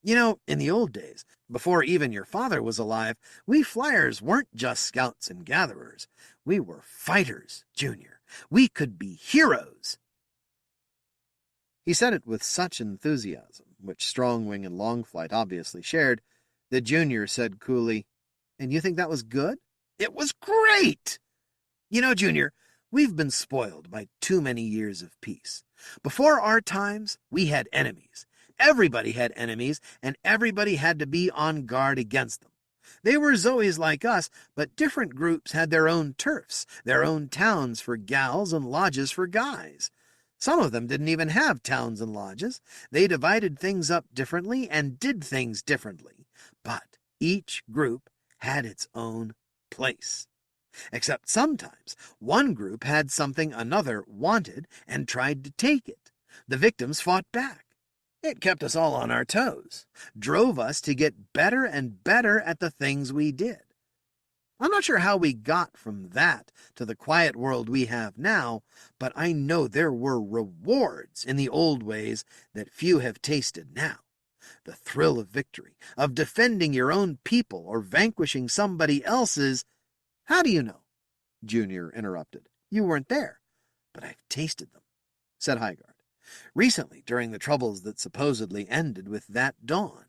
You know, in the old days, before even your father was alive, we flyers weren't just scouts and gatherers. We were fighters, Junior. We could be heroes. He said it with such enthusiasm, which Strongwing and Longflight obviously shared, that Junior said coolly, and you think that was good? It was great! You know, Junior, we've been spoiled by too many years of peace. Before our times, we had enemies. Everybody had enemies, and everybody had to be on guard against them. They were Zoes like us, but different groups had their own turfs, their own towns for gals and lodges for guys. Some of them didn't even have towns and lodges. They divided things up differently and did things differently. But each group had its own place. Except sometimes one group had something another wanted and tried to take it. The victims fought back. It kept us all on our toes, drove us to get better and better at the things we did. I'm not sure how we got from that to the quiet world we have now, but I know there were rewards in the old ways that few have tasted now. The thrill of victory, of defending your own people or vanquishing somebody else's. How do you know? Junior interrupted. You weren't there, but I've tasted them, said Highguard. Recently, during the troubles that supposedly ended with that dawn.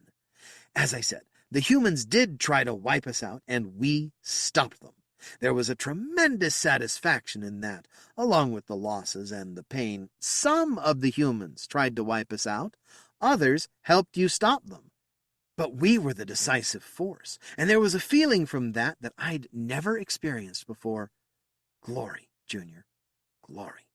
As I said, the humans did try to wipe us out, and we stopped them. There was a tremendous satisfaction in that, along with the losses and the pain. Some of the humans tried to wipe us out. Others helped you stop them. But we were the decisive force, and there was a feeling from that I'd never experienced before. Glory, Junior, glory.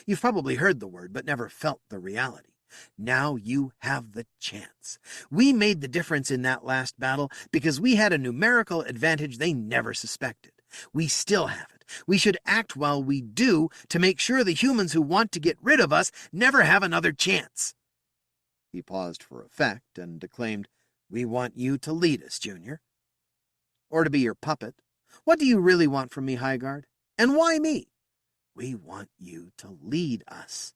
You've probably heard the word, but never felt the reality. Now you have the chance. We made the difference in that last battle because we had a numerical advantage they never suspected. We still have it. We should act while we do to make sure the humans who want to get rid of us never have another chance." He paused for effect and declaimed, "We want you to lead us, Junior." "Or to be your puppet. What do you really want from me, Highguard? And why me?" "We want you to lead us,"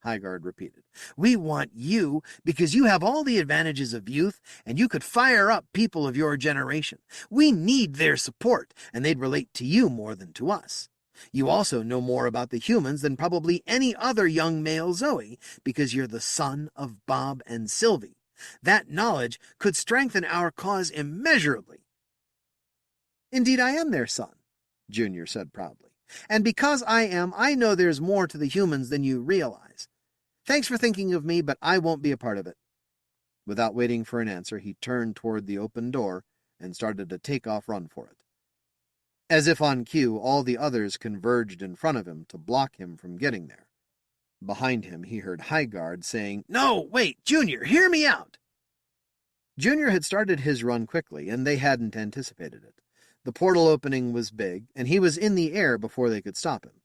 Highguard repeated. "We want you because you have all the advantages of youth, and you could fire up people of your generation. We need their support, and they'd relate to you more than to us. You also know more about the humans than probably any other young male Zoe, because you're the son of Bob and Sylvie. That knowledge could strengthen our cause immeasurably." "Indeed, I am their son," Junior said proudly. "And because I am, I know there's more to the humans than you realize. Thanks for thinking of me, but I won't be a part of it." Without waiting for an answer, he turned toward the open door and started a take-off run for it. As if on cue, all the others converged in front of him to block him from getting there. Behind him, he heard Highguard saying, "No, wait, Junior, hear me out." Junior had started his run quickly, and they hadn't anticipated it. The portal opening was big, and he was in the air before they could stop him.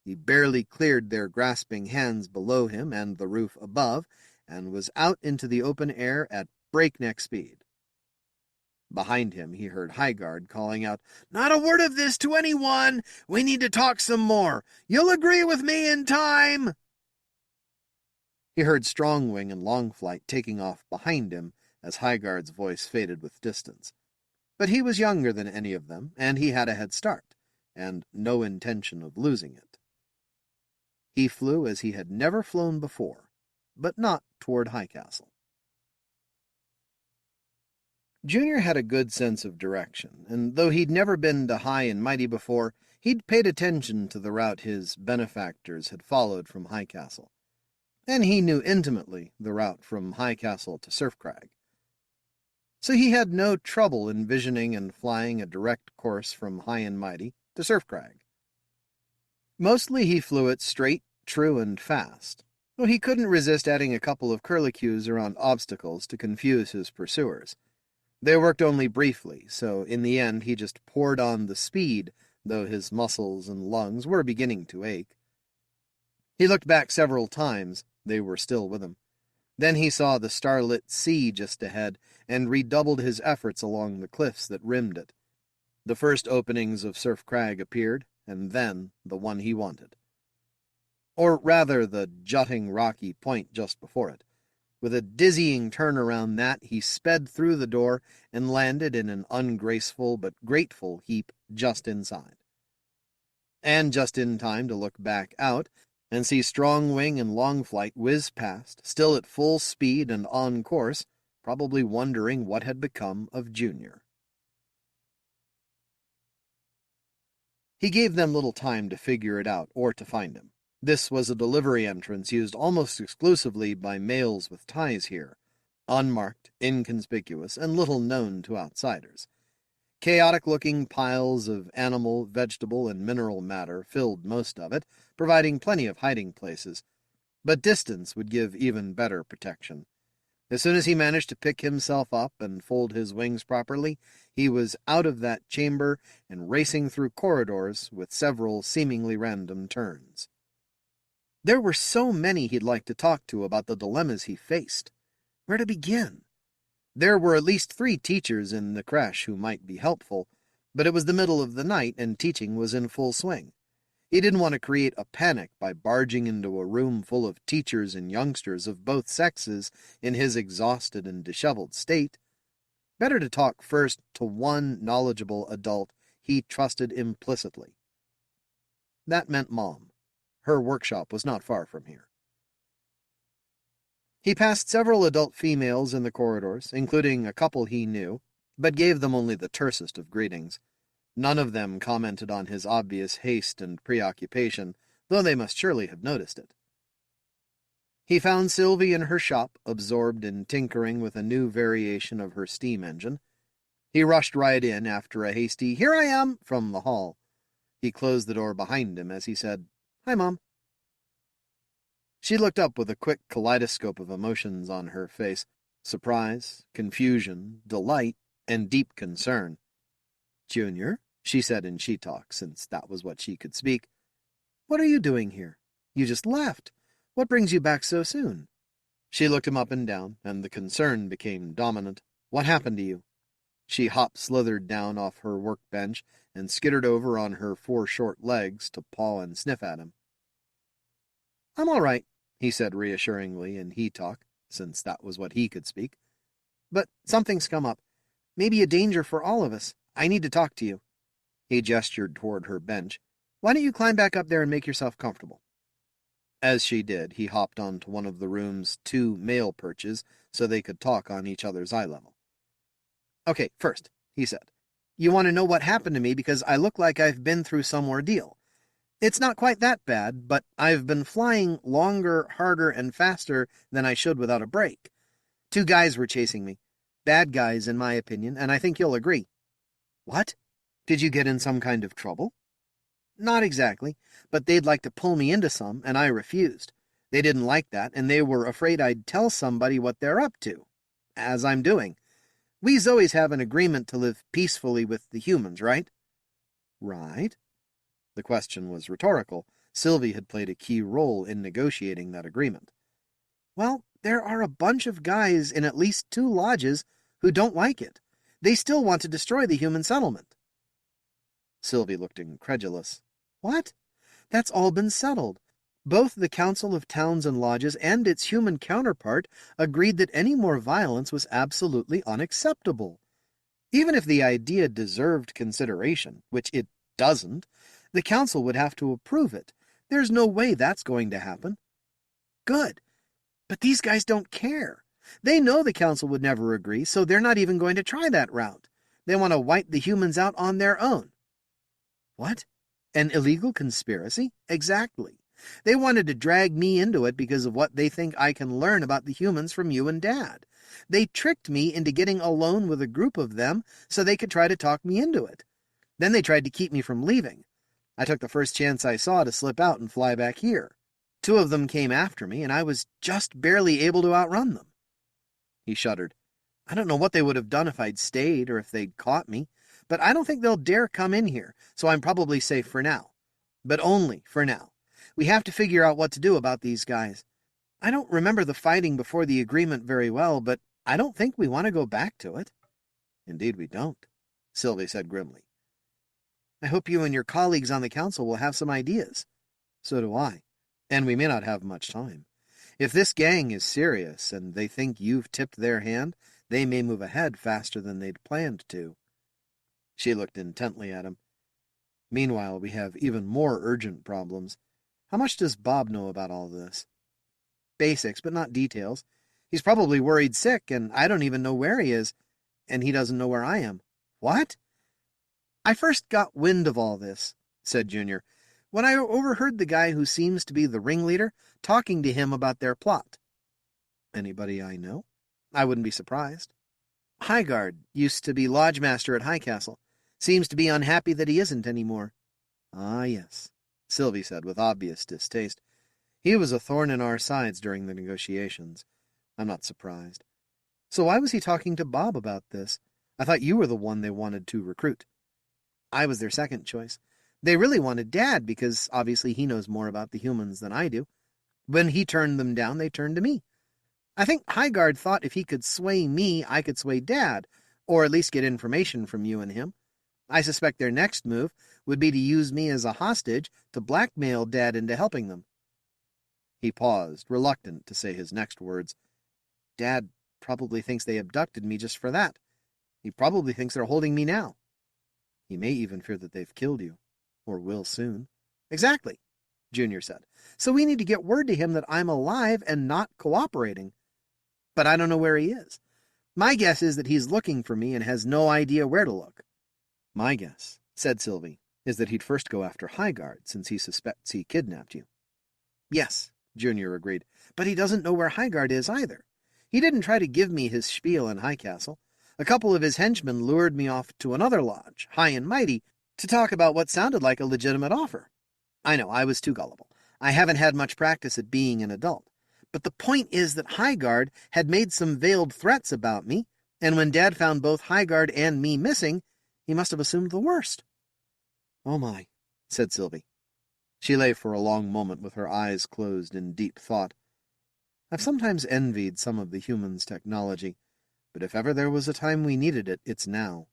He barely cleared their grasping hands below him and the roof above, and was out into the open air at breakneck speed. Behind him, he heard Highguard calling out, "Not a word of this to anyone! We need to talk some more! You'll agree with me in time!" He heard Strongwing and Longflight taking off behind him as Highguard's voice faded with distance. But he was younger than any of them, and he had a head start, and no intention of losing it. He flew as he had never flown before, but not toward High Castle. Junior had a good sense of direction, and though he'd never been to High and Mighty before, he'd paid attention to the route his benefactors had followed from High Castle. And he knew intimately the route from High Castle to Surfcrag. So he had no trouble envisioning and flying a direct course from High and Mighty to Surfcrag. Mostly he flew it straight, true, and fast, though he couldn't resist adding a couple of curlicues around obstacles to confuse his pursuers. They worked only briefly, so in the end he just poured on the speed, though his muscles and lungs were beginning to ache. He looked back several times. They were still with him. Then he saw the starlit sea just ahead, and redoubled his efforts along the cliffs that rimmed it. The first openings of Surf Crag appeared, and then the one he wanted. Or rather, the jutting rocky point just before it. With a dizzying turn around that, he sped through the door and landed in an ungraceful but grateful heap just inside. And just in time to look back out and see Strongwing and Longflight whiz past, still at full speed and on course, probably wondering what had become of Junior. He gave them little time to figure it out or to find him. This was a delivery entrance used almost exclusively by males with ties here, unmarked, inconspicuous, and little known to outsiders. Chaotic-looking piles of animal, vegetable, and mineral matter filled most of it, providing plenty of hiding places, but distance would give even better protection. As soon as he managed to pick himself up and fold his wings properly, he was out of that chamber and racing through corridors with several seemingly random turns. There were so many he'd like to talk to about the dilemmas he faced. Where to begin? There were at least 3 teachers in the creche who might be helpful, but it was the middle of the night and teaching was in full swing. He didn't want to create a panic by barging into a room full of teachers and youngsters of both sexes in his exhausted and disheveled state. Better to talk first to one knowledgeable adult he trusted implicitly. That meant Mom. Her workshop was not far from here. He passed several adult females in the corridors, including a couple he knew, but gave them only the tersest of greetings. None of them commented on his obvious haste and preoccupation, though they must surely have noticed it. He found Sylvie in her shop, absorbed in tinkering with a new variation of her steam engine. He rushed right in after a hasty, "Here I am," from the hall. He closed the door behind him as he said, "Hi, Mom." She looked up with a quick kaleidoscope of emotions on her face: surprise, confusion, delight, and deep concern. "Junior?" she said in she-talk, since that was what she could speak. "What are you doing here? You just left. What brings you back so soon?" She looked him up and down, and the concern became dominant. "What happened to you?" She hop-slithered down off her workbench and skittered over on her 4 short legs to paw and sniff at him. "I'm all right," he said reassuringly in he-talk, since that was what he could speak. "But something's come up. Maybe a danger for all of us. I need to talk to you." He gestured toward her bench. "Why don't you climb back up there and make yourself comfortable?" As she did, he hopped onto one of the room's 2 male perches so they could talk on each other's eye level. "Okay, first," he said, "you want to know what happened to me because I look like I've been through some ordeal. It's not quite that bad, but I've been flying longer, harder, and faster than I should without a break. 2 guys were chasing me. Bad guys, in my opinion, and I think you'll agree." "What? Did you get in some kind of trouble?" "Not exactly, but they'd like to pull me into some, and I refused. They didn't like that, and they were afraid I'd tell somebody what they're up to, as I'm doing. We Zoes have an agreement to live peacefully with the humans, right?" "Right." The question was rhetorical. Sylvie had played a key role in negotiating that agreement. "Well, there are a bunch of guys in at least 2 lodges who don't like it. They still want to destroy the human settlement." Sylvie looked incredulous. "What? That's all been settled. Both the Council of Towns and Lodges and its human counterpart agreed that any more violence was absolutely unacceptable. Even if the idea deserved consideration, which it doesn't, the Council would have to approve it. There's no way that's going to happen." "Good. But these guys don't care. They know the Council would never agree, so they're not even going to try that route. They want to wipe the humans out on their own." "What? An illegal conspiracy?" "Exactly. They wanted to drag me into it because of what they think I can learn about the humans from you and Dad. They tricked me into getting alone with a group of them so they could try to talk me into it. Then they tried to keep me from leaving. I took the first chance I saw to slip out and fly back here. 2 of them came after me, and I was just barely able to outrun them." He shuddered. "I don't know what they would have done if I'd stayed or if they'd caught me, but I don't think they'll dare come in here, so I'm probably safe for now. But only for now. We have to figure out what to do about these guys. I don't remember the fighting before the agreement very well, but I don't think we want to go back to it." "Indeed we don't," Sylvie said grimly. "I hope you and your colleagues on the Council will have some ideas." "So do I. And we may not have much time. If this gang is serious and they think you've tipped their hand, they may move ahead faster than they'd planned to." She looked intently at him. "Meanwhile, we have even more urgent problems. How much does Bob know about all this?" "Basics, but not details. He's probably worried sick, and I don't even know where he is, and he doesn't know where I am." "What?" "I first got wind of all this," said Junior, "when I overheard the guy who seems to be the ringleader talking to him about their plot." "Anybody I know?" "I wouldn't be surprised. Highguard used to be lodge master at Highcastle. Seems to be unhappy that he isn't anymore." "Ah, yes," Sylvie said with obvious distaste. "He was a thorn in our sides during the negotiations. I'm not surprised. So why was he talking to Bob about this? I thought you were the one they wanted to recruit." "I was their second choice. They really wanted Dad because obviously he knows more about the humans than I do. When he turned them down, they turned to me. I think Highguard thought if he could sway me, I could sway Dad, or at least get information from you and him. I suspect their next move would be to use me as a hostage to blackmail Dad into helping them." He paused, reluctant to say his next words. "Dad probably thinks they abducted me just for that. He probably thinks they're holding me now. He may even fear that they've killed you, or will soon." "Exactly," Junior said. "So we need to get word to him that I'm alive and not cooperating. But I don't know where he is. My guess is that he's looking for me and has no idea where to look." "My guess," said Sylvie, "is that he'd first go after Highguard, since he suspects he kidnapped you." "Yes," Junior agreed, "but he doesn't know where Highguard is either. He didn't try to give me his spiel in Highcastle. A couple of his henchmen lured me off to another lodge, High and Mighty, to talk about what sounded like a legitimate offer. I know, I was too gullible. I haven't had much practice at being an adult. But the point is that Highguard had made some veiled threats about me, and when Dad found both Highguard and me missing, he must have assumed the worst. "Oh my," said Sylvie. She lay for a long moment with her eyes closed in deep thought. "I've sometimes envied some of the humans' technology, but if ever there was a time we needed it, it's now."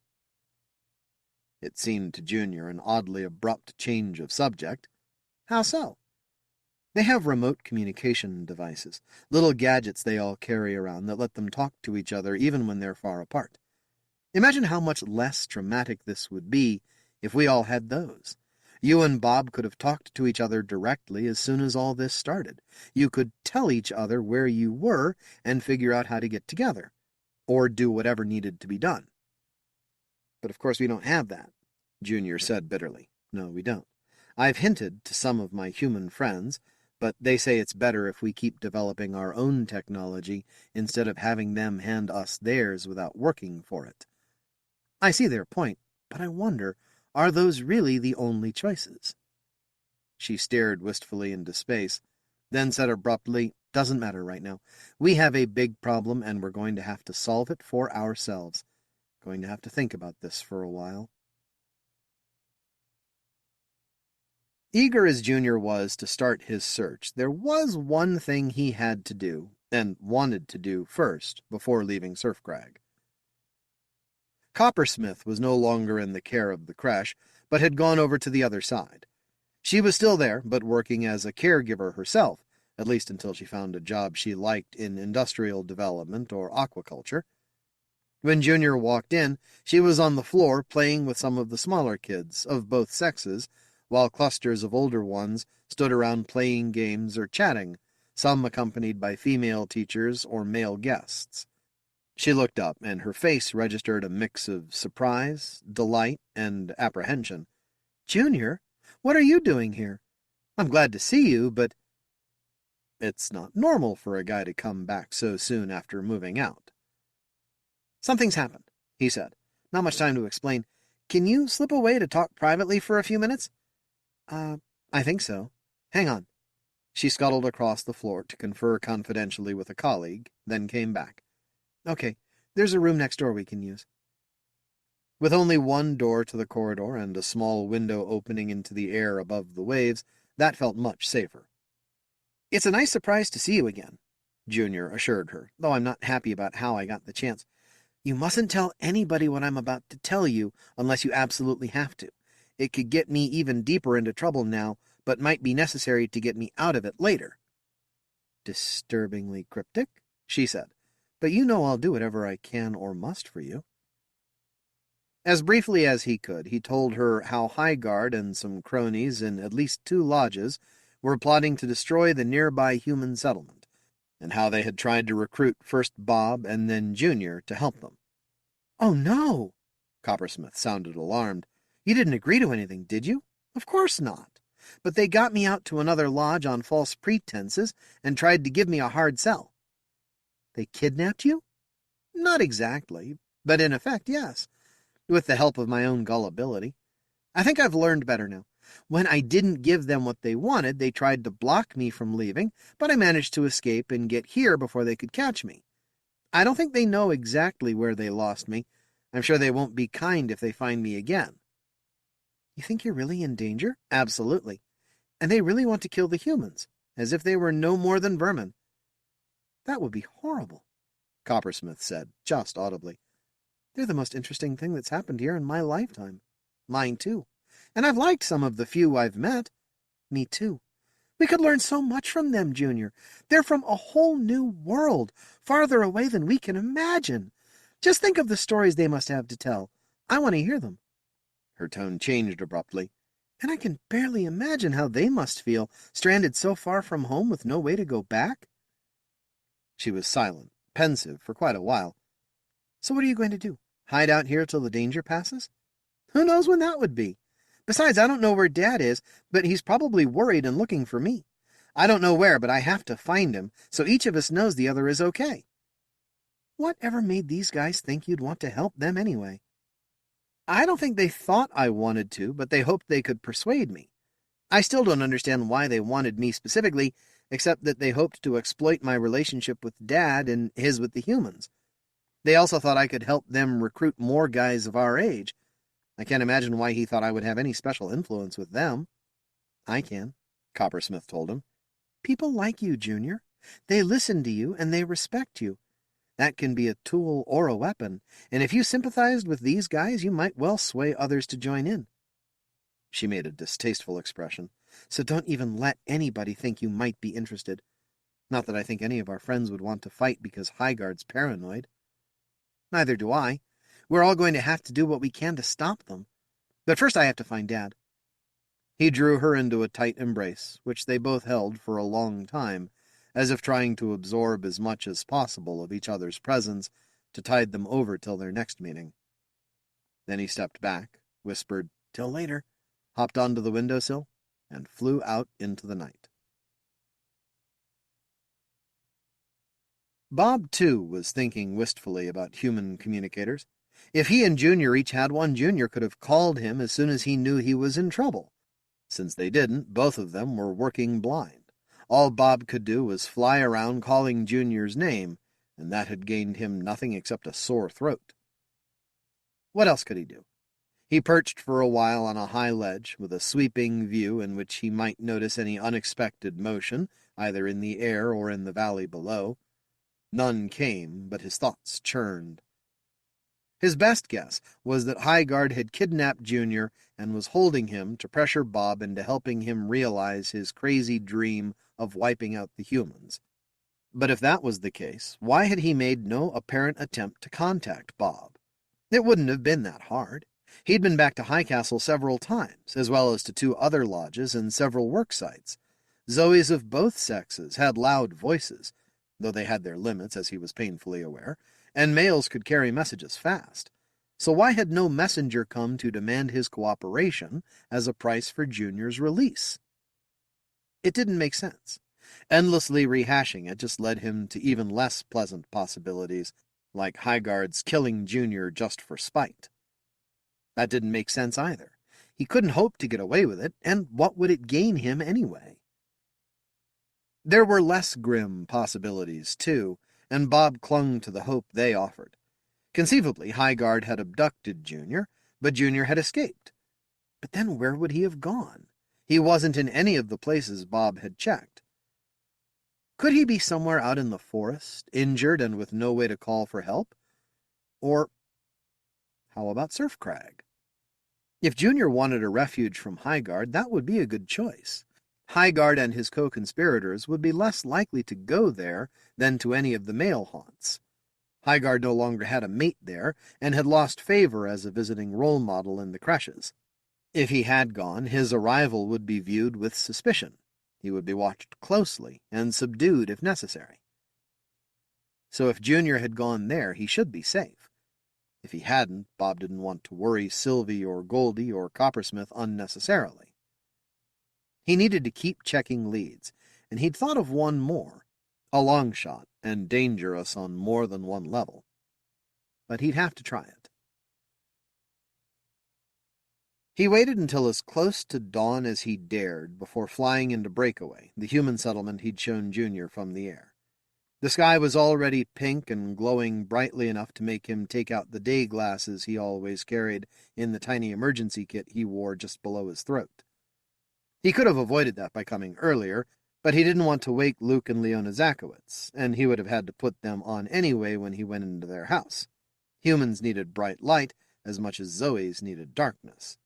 It seemed to Junior an oddly abrupt change of subject. "How so?" "They have remote communication devices, little gadgets they all carry around that let them talk to each other even when they're far apart. Imagine how much less traumatic this would be if we all had those. You and Bob could have talked to each other directly as soon as all this started. You could tell each other where you were and figure out how to get together, or do whatever needed to be done." "But of course we don't have that," Junior said bitterly. "No, we don't. I've hinted to some of my human friends, but they say it's better if we keep developing our own technology instead of having them hand us theirs without working for it. I see their point, but I wonder, are those really the only choices?" She stared wistfully into space, then said abruptly, "Doesn't matter right now. We have a big problem, and we're going to have to solve it for ourselves. Going to have to think about this for a while." Eager as Junior was to start his search, there was one thing he had to do, and wanted to do first, before leaving Surfcrag. Coppersmith was no longer in the care of the creche, but had gone over to the other side. She was still there, but working as a caregiver herself, at least until she found a job she liked in industrial development or aquaculture. When Junior walked in, she was on the floor playing with some of the smaller kids, of both sexes, while clusters of older ones stood around playing games or chatting, some accompanied by female teachers or male guests. She looked up, and her face registered a mix of surprise, delight, and apprehension. "Junior, what are you doing here? I'm glad to see you, but—" "It's not normal for a guy to come back so soon after moving out." "Something's happened," he said. "Not much time to explain. Can you slip away to talk privately for a few minutes?" I think so. Hang on." She scuttled across the floor to confer confidentially with a colleague, then came back. "Okay, there's a room next door we can use." With only one door to the corridor and a small window opening into the air above the waves, that felt much safer. "It's a nice surprise to see you again," Junior assured her, "though I'm not happy about how I got the chance. You mustn't tell anybody what I'm about to tell you unless you absolutely have to. It could get me even deeper into trouble now, but might be necessary to get me out of it later." "Disturbingly cryptic," she said, "but you know I'll do whatever I can or must for you." As briefly as he could, he told her how Highguard and some cronies in at least 2 lodges were plotting to destroy the nearby human settlement, and how they had tried to recruit first Bob and then Junior to help them. "Oh, no!" Coppersmith sounded alarmed. "You didn't agree to anything, did you?" "Of course not. But they got me out to another lodge on false pretenses and tried to give me a hard sell." "They kidnapped you?" "Not exactly, but in effect, yes, with the help of my own gullibility. I think I've learned better now. When I didn't give them what they wanted, they tried to block me from leaving, but I managed to escape and get here before they could catch me. I don't think they know exactly where they lost me. I'm sure they won't be kind if they find me again." "You think you're really in danger?" "Absolutely. And they really want to kill the humans, as if they were no more than vermin." "That would be horrible," Coppersmith said, just audibly. "They're the most interesting thing that's happened here in my lifetime." "Mine, too. And I've liked some of the few I've met." "Me, too. We could learn so much from them, Junior. They're from a whole new world, farther away than we can imagine. Just think of the stories they must have to tell. I want to hear them." Her tone changed abruptly. "And I can barely imagine how they must feel, stranded so far from home with no way to go back." She was silent, pensive, for quite a while. "So what are you going to do? Hide out here till the danger passes?" "Who knows when that would be? Besides, I don't know where Dad is, but he's probably worried and looking for me. I don't know where, but I have to find him, so each of us knows the other is okay." "Whatever made these guys think you'd want to help them anyway?" "I don't think they thought I wanted to, but they hoped they could persuade me. I still don't understand why they wanted me specifically, except that they hoped to exploit my relationship with Dad and his with the humans. They also thought I could help them recruit more guys of our age. I can't imagine why he thought I would have any special influence with them. I can, Coppersmith told him. People like you, Junior. They listen to you and they respect you. That can be a tool or a weapon, and if you sympathized with these guys, you might well sway others to join in. She made a distasteful expression. So don't even let anybody think you might be interested. Not that I think any of our friends would want to fight because Highguard's paranoid. Neither do I. We're all going to have to do what we can to stop them. But first I have to find Dad. He drew her into a tight embrace, which they both held for a long time, as if trying to absorb as much as possible of each other's presence to tide them over till their next meeting. Then he stepped back, whispered, "Till later," hopped onto the windowsill, and flew out into the night. Bob, too, was thinking wistfully about human communicators. If he and Junior each had one, Junior could have called him as soon as he knew he was in trouble. Since they didn't, both of them were working blind. All Bob could do was fly around calling Junior's name, and that had gained him nothing except a sore throat. What else could he do? He perched for a while on a high ledge, with a sweeping view in which he might notice any unexpected motion, either in the air or in the valley below. None came, but his thoughts churned. His best guess was that Highguard had kidnapped Junior and was holding him to pressure Bob into helping him realize his crazy dream of wiping out the humans. But if that was the case, why had he made no apparent attempt to contact Bob? It wouldn't have been that hard. He'd been back to High Castle several times, as well as to 2 other lodges and several work sites. Zoes of both sexes had loud voices, though they had their limits, as he was painfully aware, and males could carry messages fast. So why had no messenger come to demand his cooperation as a price for Junior's release? It didn't make sense. Endlessly rehashing it just led him to even less pleasant possibilities, like Highguard's killing Junior just for spite. That didn't make sense either. He couldn't hope to get away with it, and what would it gain him anyway? There were less grim possibilities, too, and Bob clung to the hope they offered. Conceivably, Highguard had abducted Junior, but Junior had escaped. But then where would he have gone? He wasn't in any of the places Bob had checked. Could he be somewhere out in the forest, injured and with no way to call for help? Or how about Surf Crag? If Junior wanted a refuge from Highguard, that would be a good choice. Highguard and his co-conspirators would be less likely to go there than to any of the male haunts. Highguard no longer had a mate there, and had lost favor as a visiting role model in the creches. If he had gone, his arrival would be viewed with suspicion. He would be watched closely, and subdued if necessary. So if Junior had gone there, he should be safe. If he hadn't, Bob didn't want to worry Sylvie or Goldie or Coppersmith unnecessarily. He needed to keep checking leads, and he'd thought of one more, a long shot and dangerous on more than one level. But he'd have to try it. He waited until as close to dawn as he dared before flying into Breakaway, the human settlement he'd shown Junior from the air. The sky was already pink and glowing brightly enough to make him take out the day glasses he always carried in the tiny emergency kit he wore just below his throat. He could have avoided that by coming earlier, but he didn't want to wake Luke and Leona Zakowitz, and he would have had to put them on anyway when he went into their house. Humans needed bright light as much as Zoes needed darkness.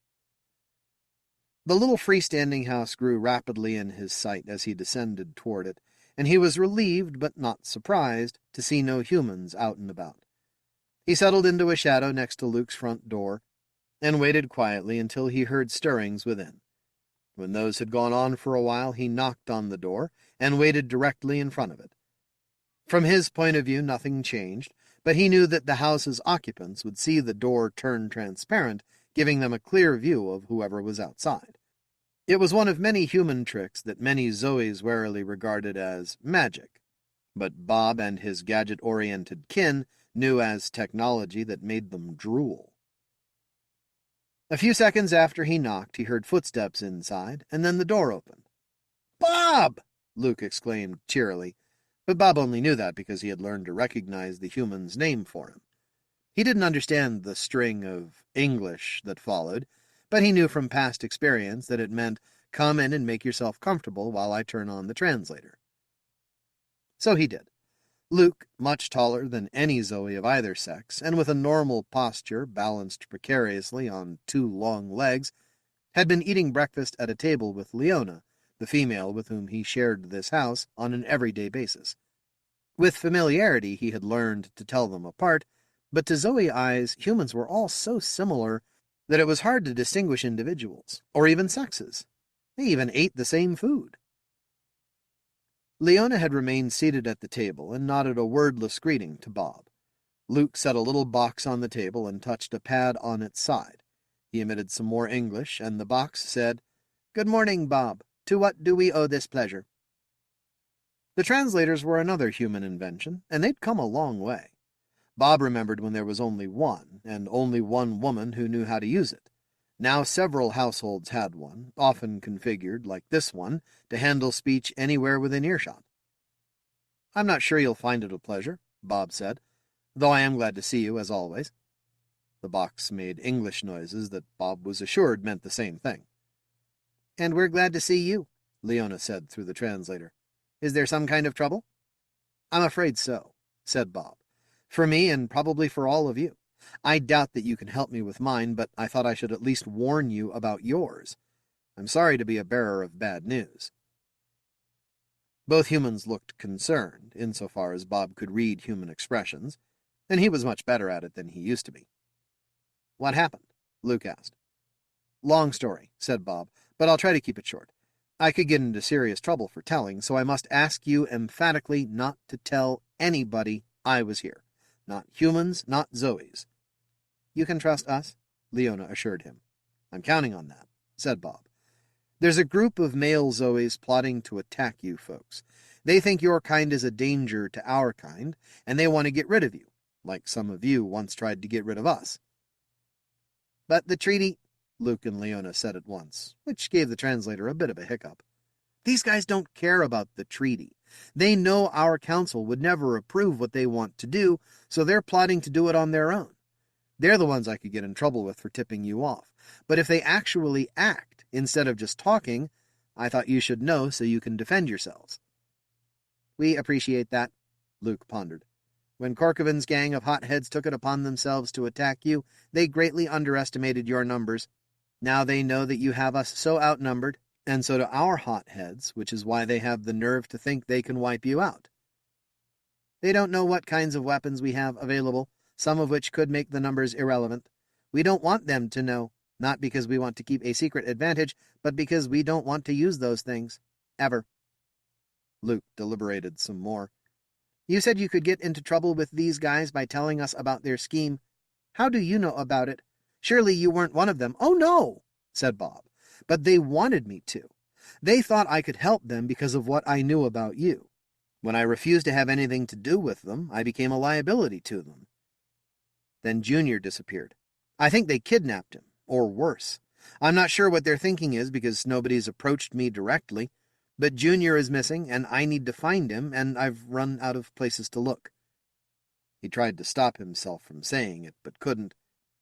The little freestanding house grew rapidly in his sight as he descended toward it, and he was relieved but not surprised to see no humans out and about. He settled into a shadow next to Luke's front door, and waited quietly until he heard stirrings within. When those had gone on for a while, he knocked on the door, and waited directly in front of it. From his point of view, nothing changed, but he knew that the house's occupants would see the door turn transparent, giving them a clear view of whoever was outside. It was one of many human tricks that many Zoes warily regarded as magic, but Bob and his gadget-oriented kin knew as technology that made them drool. A few seconds after he knocked, he heard footsteps inside, and then the door opened. "Bob!" Luke exclaimed cheerily, but Bob only knew that because he had learned to recognize the human's name for him. He didn't understand the string of English that followed, but he knew from past experience that it meant, "Come in and make yourself comfortable while I turn on the translator." So he did. Luke, much taller than any Zoe of either sex, and with a normal posture balanced precariously on 2 long legs, had been eating breakfast at a table with Leona, the female with whom he shared this house on an everyday basis. With familiarity he had learned to tell them apart, but to Zoe eyes humans were all so similar that it was hard to distinguish individuals, or even sexes. They even ate the same food. Leona had remained seated at the table and nodded a wordless greeting to Bob. Luke set a little box on the table and touched a pad on its side. He emitted some more English, and the box said, "Good morning, Bob. To what do we owe this pleasure?" The translators were another human invention, and they'd come a long way. Bob remembered when there was only one, and only one woman who knew how to use it. Now several households had one, often configured, like this one, to handle speech anywhere within earshot. "I'm not sure you'll find it a pleasure," Bob said, "though I am glad to see you, as always." The box made English noises that Bob was assured meant the same thing. "And we're glad to see you," Leona said through the translator. "Is there some kind of trouble?" "I'm afraid so," said Bob. "For me, and probably for all of you. I doubt that you can help me with mine, but I thought I should at least warn you about yours. I'm sorry to be a bearer of bad news." Both humans looked concerned, insofar as Bob could read human expressions, and he was much better at it than he used to be. "What happened?" Luke asked. "Long story," said Bob, "but I'll try to keep it short. I could get into serious trouble for telling, so I must ask you emphatically not to tell anybody I was here. Not humans, not Zoes." "You can trust us," Leona assured him. "I'm counting on that," said Bob. "There's a group of male Zoes plotting to attack you folks. They think your kind is a danger to our kind, and they want to get rid of you, like some of you once tried to get rid of us." "But the treaty," Luke and Leona said at once, which gave the translator a bit of a hiccup. "These guys don't care about the treaty. They know our council would never approve what they want to do, so they're plotting to do it on their own. They're the ones I could get in trouble with for tipping you off. But if they actually act, instead of just talking, I thought you should know so you can defend yourselves." "We appreciate that," Luke pondered. "When Corcovan's gang of hotheads took it upon themselves to attack you, they greatly underestimated your numbers. Now they know that you have us so outnumbered, and so do our hotheads, which is why they have the nerve to think they can wipe you out. They don't know what kinds of weapons we have available, some of which could make the numbers irrelevant. We don't want them to know, not because we want to keep a secret advantage, but because we don't want to use those things. Ever." Luke deliberated some more. "You said you could get into trouble with these guys by telling us about their scheme. How do you know about it? Surely you weren't one of them." "Oh, no," said Bob. "But they wanted me to. They thought I could help them because of what I knew about you. When I refused to have anything to do with them, I became a liability to them." Then Junior disappeared. "I think they kidnapped him, or worse. I'm not sure what their thinking is because nobody's approached me directly, but Junior is missing, and I need to find him, and I've run out of places to look." He tried to stop himself from saying it, but couldn't.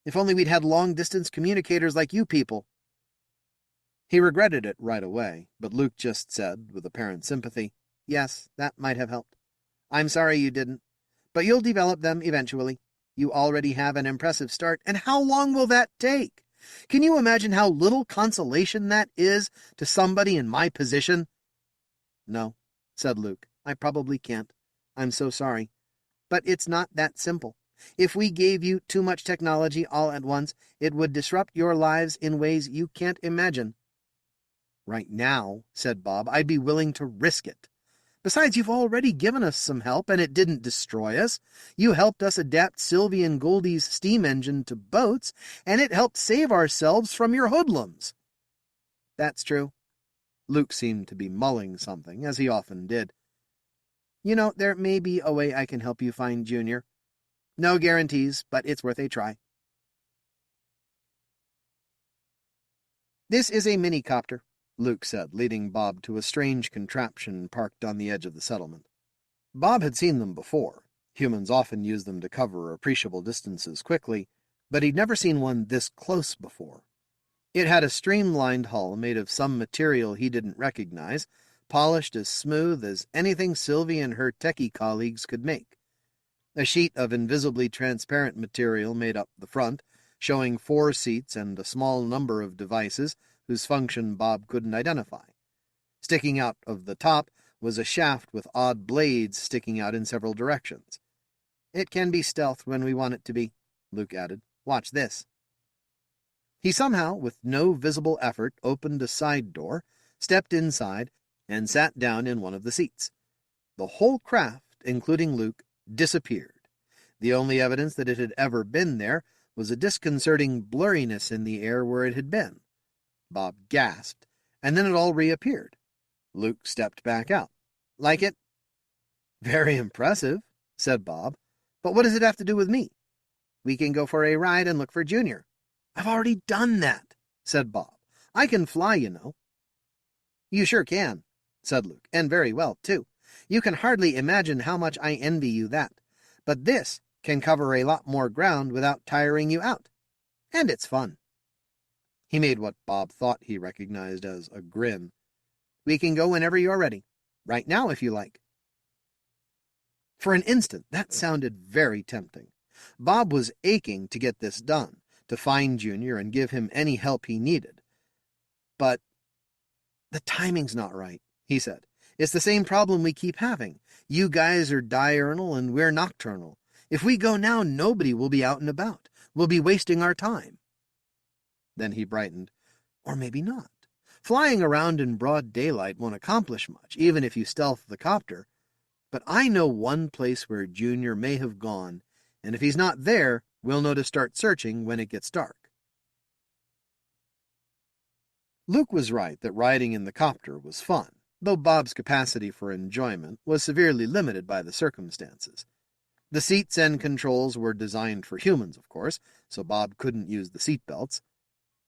"If only we'd had long-distance communicators like you people." He regretted it right away, but Luke just said, with apparent sympathy, "Yes, that might have helped. I'm sorry you didn't. But you'll develop them eventually. You already have an impressive start, and how long will that take? Can you imagine how little consolation that is to somebody in my position?" "No," said Luke, "I probably can't. I'm so sorry. But it's not that simple. If we gave you too much technology all at once, it would disrupt your lives in ways you can't imagine." "Right now," said Bob, "I'd be willing to risk it. Besides, you've already given us some help, and it didn't destroy us. You helped us adapt Sylvie and Goldie's steam engine to boats, and it helped save ourselves from your hoodlums." "That's true." Luke seemed to be mulling something, as he often did. "You know, there may be a way I can help you find Junior. No guarantees, but it's worth a try." "This is a minicopter," Luke said, leading Bob to a strange contraption parked on the edge of the settlement. Bob had seen them before. Humans often use them to cover appreciable distances quickly, but he'd never seen one this close before. It had a streamlined hull made of some material he didn't recognize, polished as smooth as anything Sylvie and her techie colleagues could make. A sheet of invisibly transparent material made up the front, showing 4 seats and a small number of devices whose function Bob couldn't identify. Sticking out of the top was a shaft with odd blades sticking out in several directions. "It can be stealth when we want it to be," Luke added. "Watch this." He somehow, with no visible effort, opened a side door, stepped inside, and sat down in one of the seats. The whole craft, including Luke, disappeared. The only evidence that it had ever been there was a disconcerting blurriness in the air where it had been. Bob gasped, and then it all reappeared. Luke stepped back out. "Like it?" "Very impressive," said Bob. "But what does it have to do with me?" "We can go for a ride and look for Junior." "I've already done that," said Bob. "I can fly, you know." "You sure can," said Luke, "and very well, too. You can hardly imagine how much I envy you that. But this can cover a lot more ground without tiring you out. And it's fun." He made what Bob thought he recognized as a grin. "We can go whenever you're ready. Right now, if you like." For an instant, that sounded very tempting. Bob was aching to get this done, to find Junior and give him any help he needed. But "the timing's not right," he said. "It's the same problem we keep having. You guys are diurnal and we're nocturnal. If we go now, nobody will be out and about. We'll be wasting our time." Then he brightened. "Or maybe not. Flying around in broad daylight won't accomplish much, even if you stealth the copter. But I know one place where Junior may have gone, and if he's not there, we'll know to start searching when it gets dark." Luke was right that riding in the copter was fun, though Bob's capacity for enjoyment was severely limited by the circumstances. The seats and controls were designed for humans, of course, so Bob couldn't use the seat belts.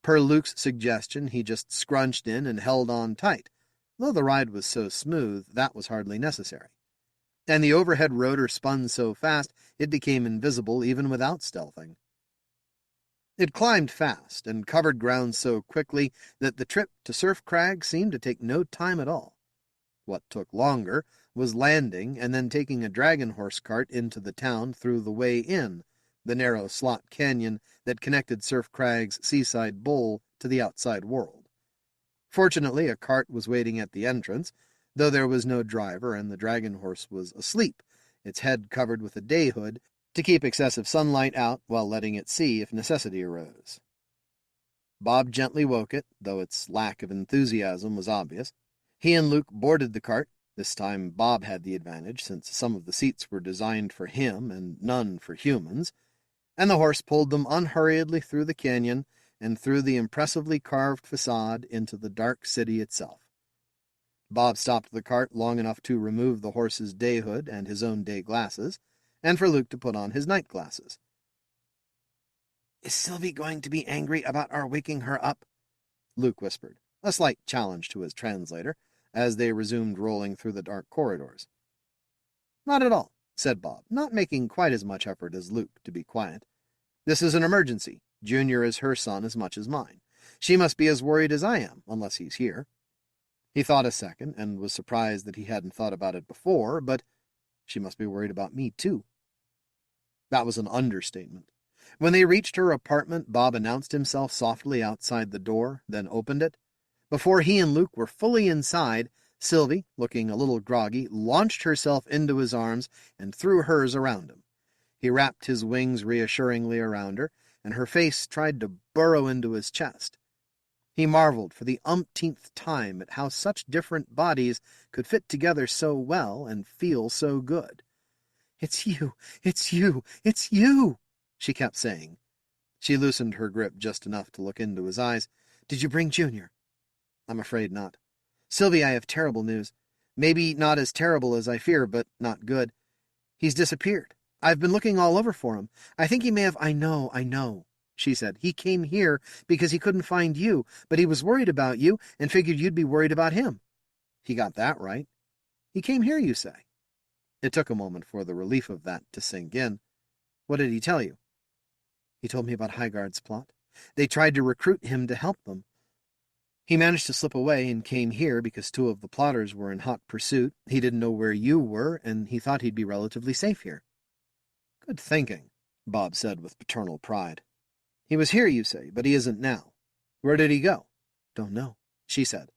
Per Luke's suggestion, he just scrunched in and held on tight, though the ride was so smooth that was hardly necessary. And the overhead rotor spun so fast it became invisible even without stealthing. It climbed fast and covered ground so quickly that the trip to Surf Crag seemed to take no time at all. What took longer was landing and then taking a dragon horse cart into the town through the way in, the narrow slot canyon that connected Surf Crag's seaside bowl to the outside world. Fortunately, a cart was waiting at the entrance, though there was no driver and the dragon horse was asleep, its head covered with a day hood to keep excessive sunlight out while letting it see if necessity arose. Bob gently woke it, though its lack of enthusiasm was obvious. He and Luke boarded the cart. This time Bob had the advantage, since some of the seats were designed for him and none for humans, and the horse pulled them unhurriedly through the canyon and through the impressively carved facade into the dark city itself. Bob stopped the cart long enough to remove the horse's day hood and his own day glasses, and for Luke to put on his night glasses. "Is Sylvie going to be angry about our waking her up?" Luke whispered, a slight challenge to his translator, as they resumed rolling through the dark corridors. "Not at all," said Bob, not making quite as much effort as Luke to be quiet. "This is an emergency. Junior is her son as much as mine. She must be as worried as I am, unless he's here." He thought a second, and was surprised that he hadn't thought about it before, but she must be worried about me, too. That was an understatement. When they reached her apartment, Bob announced himself softly outside the door, then opened it. Before he and Luke were fully inside, Sylvie, looking a little groggy, launched herself into his arms and threw hers around him. He wrapped his wings reassuringly around her, and her face tried to burrow into his chest. He marveled for the umpteenth time at how such different bodies could fit together so well and feel so good. "It's you, it's you, it's you," she kept saying. She loosened her grip just enough to look into his eyes. "Did you bring Junior?" "I'm afraid not. Sylvie, I have terrible news. Maybe not as terrible as I fear, but not good. He's disappeared. I've been looking all over for him. I think he may have—" I know, she said. "He came here because he couldn't find you, but he was worried about you and figured you'd be worried about him." "He got that right. He came here, you say?" It took a moment for the relief of that to sink in. What did he tell you? He told me about Highguard's plot. They tried to recruit him to help them. He managed to slip away and came here because 2 of the plotters were in hot pursuit. He didn't know where you were, and he thought he'd be relatively safe here. Good thinking, Bob said with paternal pride. He was here, you say, but he isn't now. Where did he go? Don't know, she said.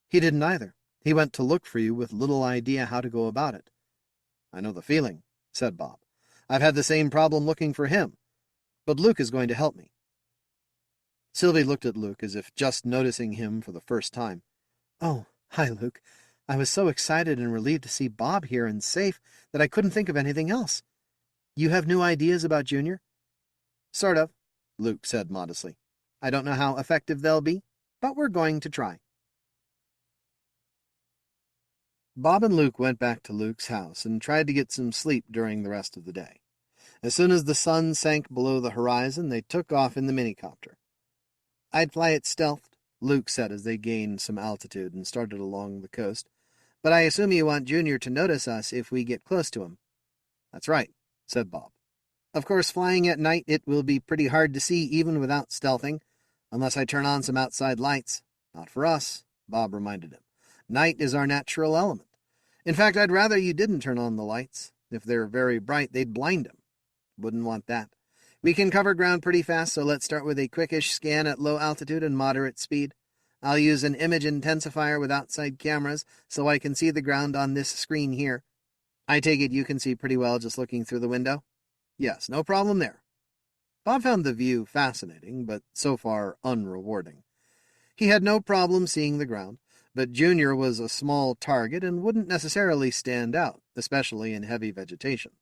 He didn't either. He went to look for you with little idea how to go about it. I know the feeling, said Bob. I've had the same problem looking for him. But Luke is going to help me. Sylvie looked at Luke as if just noticing him for the first time. Oh, hi, Luke. I was so excited and relieved to see Bob here and safe that I couldn't think of anything else. You have new ideas about Junior? Sort of, Luke said modestly. I don't know how effective they'll be, but we're going to try. Bob and Luke went back to Luke's house and tried to get some sleep during the rest of the day. As soon as the sun sank below the horizon, they took off in the minicopter. I'd fly it stealthed, Luke said as they gained some altitude and started along the coast. But I assume you want Junior to notice us if we get close to him. That's right, said Bob. Of course, flying at night it will be pretty hard to see even without stealthing, unless I turn on some outside lights. Not for us, Bob reminded him. Night is our natural element. In fact, I'd rather you didn't turn on the lights. If they're very bright, they'd blind him. Wouldn't want that. We can cover ground pretty fast, so let's start with a quickish scan at low altitude and moderate speed. I'll use an image intensifier with outside cameras so I can see the ground on this screen here. I take it you can see pretty well just looking through the window? Yes, no problem there. Bob found the view fascinating, but so far unrewarding. He had no problem seeing the ground, but Junior was a small target and wouldn't necessarily stand out, especially in heavy vegetation.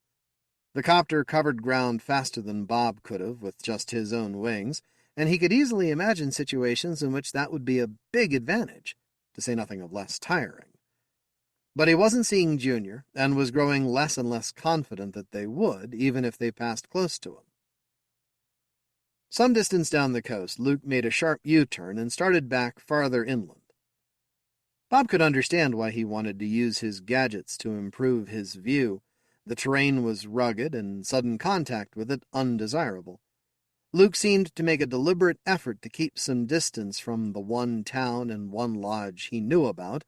The copter covered ground faster than Bob could have with just his own wings, and he could easily imagine situations in which that would be a big advantage, to say nothing of less tiring. But he wasn't seeing Junior, and was growing less and less confident that they would, even if they passed close to him. Some distance down the coast, Luke made a sharp U-turn and started back farther inland. Bob could understand why he wanted to use his gadgets to improve his view. The terrain was rugged, and sudden contact with it undesirable. Luke seemed to make a deliberate effort to keep some distance from the one town and one lodge he knew about,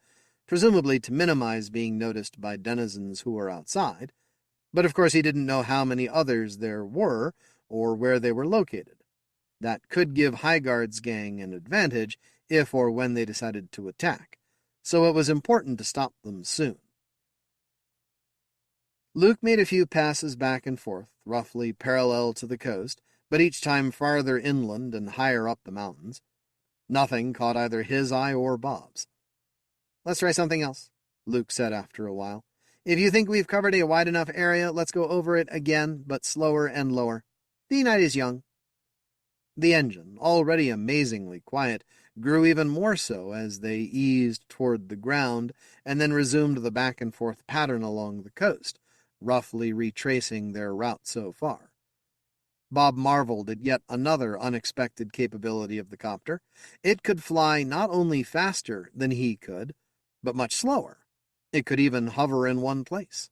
presumably to minimize being noticed by denizens who were outside, but of course he didn't know how many others there were or where they were located. That could give Highguard's gang an advantage if or when they decided to attack, so it was important to stop them soon. Luke made a few passes back and forth, roughly parallel to the coast, but each time farther inland and higher up the mountains. Nothing caught either his eye or Bob's. Let's try something else, Luke said after a while. If you think we've covered a wide enough area, let's go over it again, but slower and lower. The night is young. The engine, already amazingly quiet, grew even more so as they eased toward the ground and then resumed the back-and-forth pattern along the coast, roughly retracing their route so far. Bob marveled at yet another unexpected capability of the copter. It could fly not only faster than he could, but much slower. It could even hover in one place.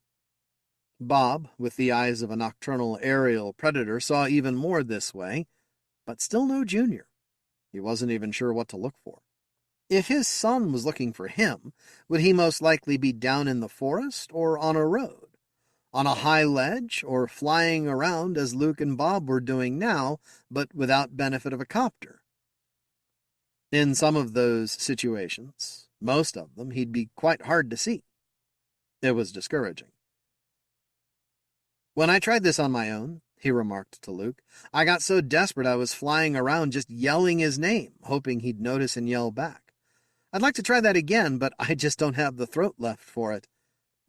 Bob, with the eyes of a nocturnal aerial predator, saw even more this way, but still no Junior. He wasn't even sure what to look for. If his son was looking for him, would he most likely be down in the forest or on a road? On a high ledge, or flying around as Luke and Bob were doing now, but without benefit of a copter? In some of those situations, most of them, he'd be quite hard to see. It was discouraging. When I tried this on my own, he remarked to Luke, I got so desperate I was flying around just yelling his name, hoping he'd notice and yell back. I'd like to try that again, but I just don't have the throat left for it.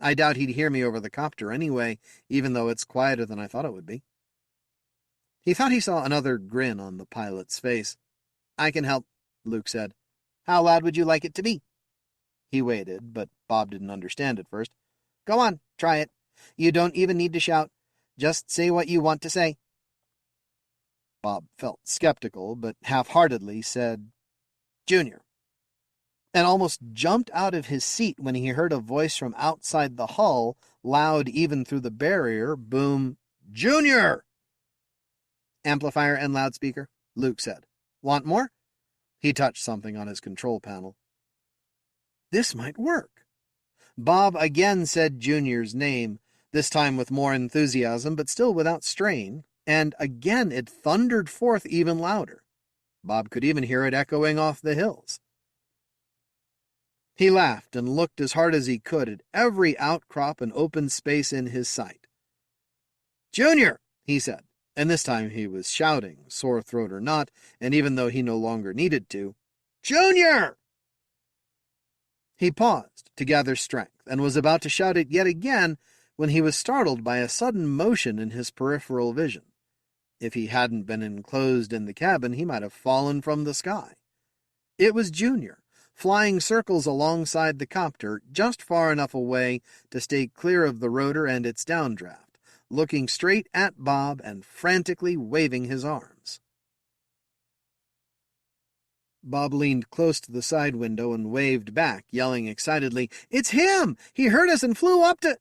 I doubt he'd hear me over the copter anyway, even though it's quieter than I thought it would be. He thought he saw another grin on the pilot's face. I can help, Luke said. How loud would you like it to be? He waited, but Bob didn't understand at first. Go on, try it. You don't even need to shout. Just say what you want to say. Bob felt skeptical, but half-heartedly said, Junior. and almost jumped out of his seat when he heard a voice from outside the hull, loud even through the barrier, boom, "Junior!" "Amplifier and loudspeaker," Luke said. "Want more?" He touched something on his control panel. This might work. Bob again said Junior's name, this time with more enthusiasm, but still without strain, and again it thundered forth even louder. Bob could even hear it echoing off the hills. He laughed and looked as hard as he could at every outcrop and open space in his sight. "Junior," he said, and this time he was shouting, sore throat or not, and even though he no longer needed to, "Junior!" He paused to gather strength, and was about to shout it yet again when he was startled by a sudden motion in his peripheral vision. If he hadn't been enclosed in the cabin, he might have fallen from the sky. It was Junior, flying circles alongside the copter, just far enough away to stay clear of the rotor and its downdraft, looking straight at Bob and frantically waving his arms. Bob leaned close to the side window and waved back, yelling excitedly, "It's him! He heard us and flew up to—"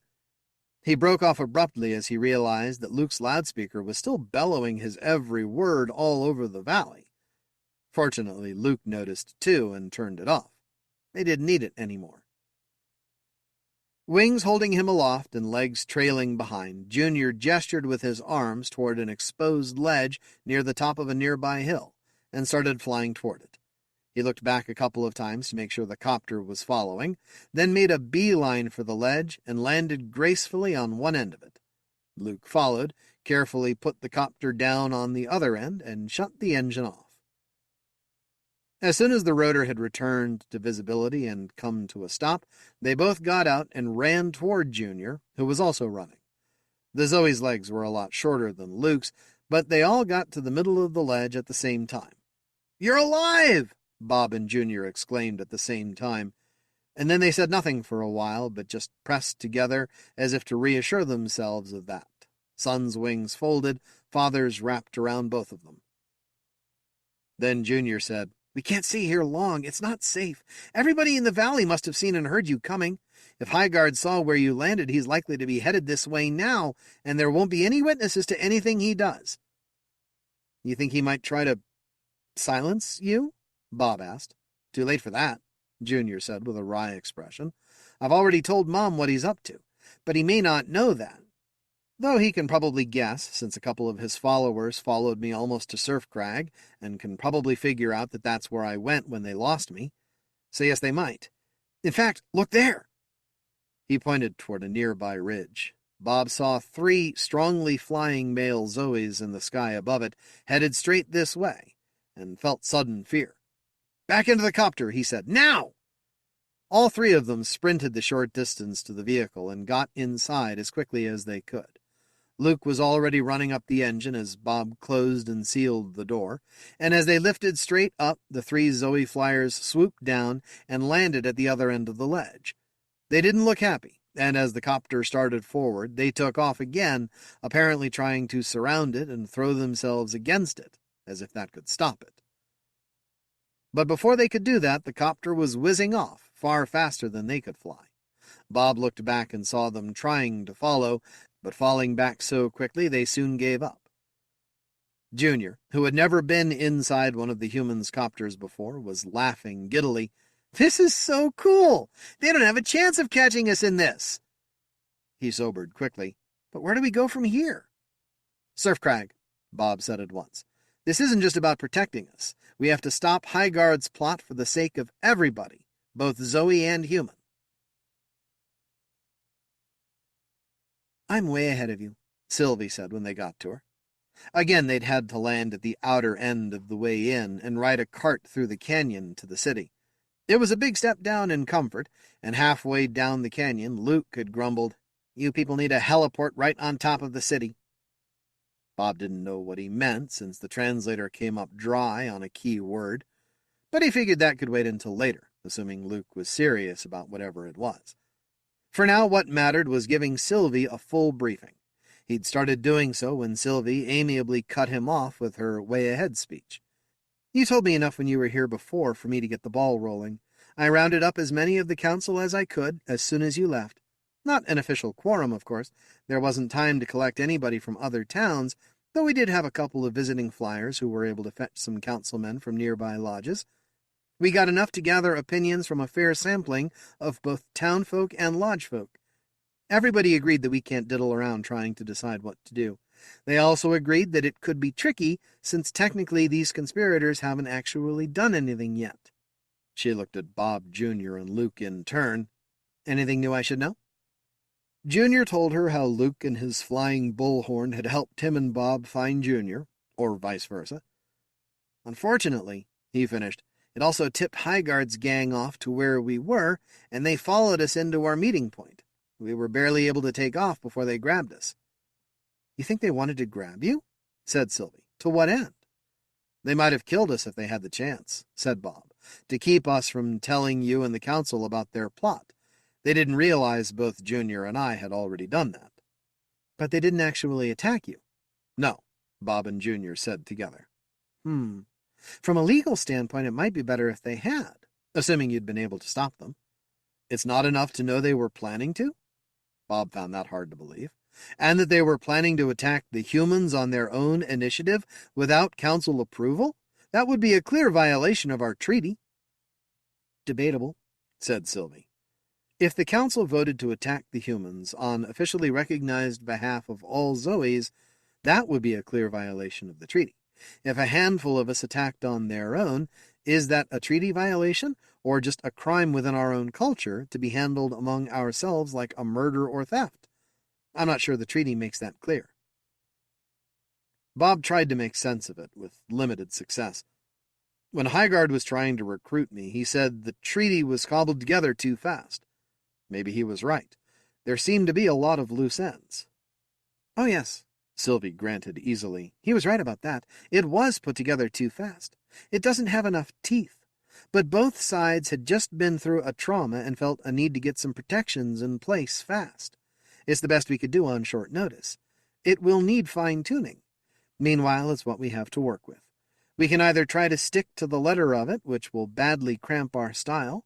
He broke off abruptly as he realized that Luke's loudspeaker was still bellowing his every word all over the valley. Fortunately, Luke noticed too and turned it off. They didn't need it anymore. Wings holding him aloft and legs trailing behind, Junior gestured with his arms toward an exposed ledge near the top of a nearby hill and started flying toward it. He looked back a couple of times to make sure the copter was following, then made a beeline for the ledge and landed gracefully on one end of it. Luke followed, carefully put the copter down on the other end, and shut the engine off. As soon as the rotor had returned to visibility and come to a stop, they both got out and ran toward Junior, who was also running. The Zoe's legs were a lot shorter than Luke's, but they all got to the middle of the ledge at the same time. "You're alive!" Bob and Junior exclaimed at the same time, and then they said nothing for a while, but just pressed together as if to reassure themselves of that. Son's wings folded, father's wrapped around both of them. Then Junior said, "We can't stay here long. It's not safe. Everybody in the valley must have seen and heard you coming. If Highguard saw where you landed, he's likely to be headed this way now, and there won't be any witnesses to anything he does." "You think he might try to silence you?" Bob asked. "Too late for that," Junior said with a wry expression. "I've already told Mom what he's up to, but he may not know that. Though he can probably guess, since a couple of his followers followed me almost to Surf Crag, and can probably figure out that that's where I went when they lost me. So yes, they might. In fact, look there!" He pointed toward a nearby ridge. Bob saw 3 strongly flying male Zoes in the sky above it, headed straight this way, and felt sudden fear. "Back into the copter," he said. "Now!" All 3 of them sprinted the short distance to the vehicle and got inside as quickly as they could. Luke was already running up the engine as Bob closed and sealed the door, and as they lifted straight up, the 3 Zoe flyers swooped down and landed at the other end of the ledge. They didn't look happy, and as the copter started forward, they took off again, apparently trying to surround it and throw themselves against it, as if that could stop it. But before they could do that, the copter was whizzing off, far faster than they could fly. Bob looked back and saw them trying to follow, but falling back so quickly they soon gave up. Junior, who had never been inside one of the humans' copters before, was laughing giddily. "This is so cool! They don't have a chance of catching us in this!" He sobered quickly. "But where do we go from here?" "Surf Crag," Bob said at once. "This isn't just about protecting us. We have to stop Highguard's plot for the sake of everybody, both Zoe and human." "I'm way ahead of you," Sylvie said when they got to her. Again, they'd had to land at the outer end of the way in and ride a cart through the canyon to the city. It was a big step down in comfort, and halfway down the canyon, Luke had grumbled, "You people need a heliport right on top of the city." Bob didn't know what he meant, since the translator came up dry on a key word, but he figured that could wait until later, assuming Luke was serious about whatever it was. For now, what mattered was giving Sylvie a full briefing. He'd started doing so when Sylvie amiably cut him off with her way-ahead speech. "You told me enough when you were here before for me to get the ball rolling. I rounded up as many of the council as I could as soon as you left. Not an official quorum, of course. There wasn't time to collect anybody from other towns, though we did have a couple of visiting flyers who were able to fetch some councilmen from nearby lodges. We got enough to gather opinions from a fair sampling of both townfolk and lodge folk. Everybody agreed that we can't diddle around trying to decide what to do. They also agreed that it could be tricky, since technically these conspirators haven't actually done anything yet. She looked at Bob Jr. and Luke in turn. Anything new I should know? Junior told her how Luke and his flying bullhorn had helped Tim and Bob find Junior, or vice versa. Unfortunately, he finished, it also tipped Highguard's gang off to where we were, and they followed us into our meeting point. We were barely able to take off before they grabbed us. You think they wanted to grab you? Said Sylvie. To what end? They might have killed us if they had the chance, said Bob, to keep us from telling you and the council about their plot. They didn't realize both Junior and I had already done that. But they didn't actually attack you? No, Bob and Junior said together. From a legal standpoint, it might be better if they had, assuming you'd been able to stop them. It's not enough to know they were planning to? Bob found that hard to believe. And that they were planning to attack the humans on their own initiative without council approval? That would be a clear violation of our treaty. Debatable, said Sylvie. If the council voted to attack the humans on officially recognized behalf of all Zoes, that would be a clear violation of the treaty. If a handful of us attacked on their own, is that a treaty violation, or just a crime within our own culture to be handled among ourselves like a murder or theft? I'm not sure the treaty makes that clear. Bob tried to make sense of it, with limited success. When Highguard was trying to recruit me, he said the treaty was cobbled together too fast. Maybe he was right. There seemed to be a lot of loose ends. Oh, yes, Sylvie granted easily. He was right about that. It was put together too fast. It doesn't have enough teeth. But both sides had just been through a trauma and felt a need to get some protections in place fast. It's the best we could do on short notice. It will need fine-tuning. Meanwhile, it's what we have to work with. We can either try to stick to the letter of it, which will badly cramp our style,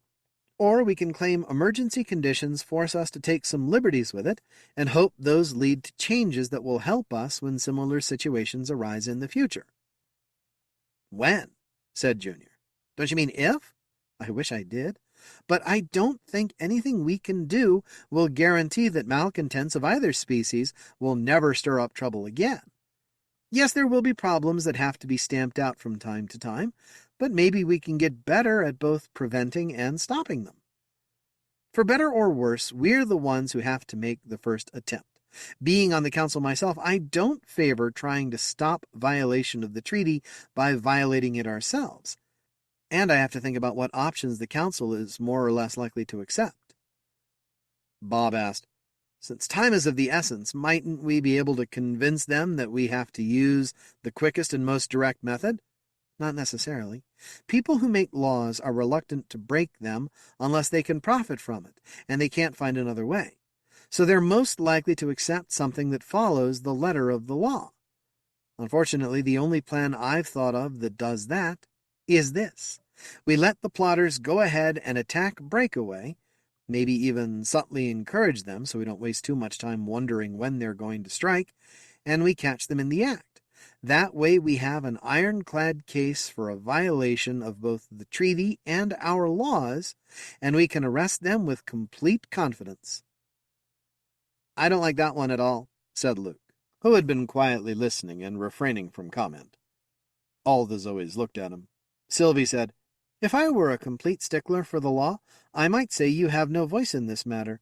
or we can claim emergency conditions force us to take some liberties with it and hope those lead to changes that will help us when similar situations arise in the future. When? Said Junior. Don't you mean if? I wish I did. But I don't think anything we can do will guarantee that malcontents of either species will never stir up trouble again. Yes, there will be problems that have to be stamped out from time to time, but maybe we can get better at both preventing and stopping them. For better or worse, we're the ones who have to make the first attempt. Being on the council myself, I don't favor trying to stop violation of the treaty by violating it ourselves. And I have to think about what options the council is more or less likely to accept. Bob asked, since time is of the essence, mightn't we be able to convince them that we have to use the quickest and most direct method? Not necessarily. People who make laws are reluctant to break them unless they can profit from it, and they can't find another way. So they're most likely to accept something that follows the letter of the law. Unfortunately, the only plan I've thought of that does that is this. We let the plotters go ahead and attack Breakaway, maybe even subtly encourage them so we don't waste too much time wondering when they're going to strike, and we catch them in the act. That way we have an ironclad case for a violation of both the treaty and our laws, and we can arrest them with complete confidence. I don't like that one at all, said Luke, who had been quietly listening and refraining from comment. All the Zoes looked at him. Sylvie said, if I were a complete stickler for the law, I might say you have no voice in this matter.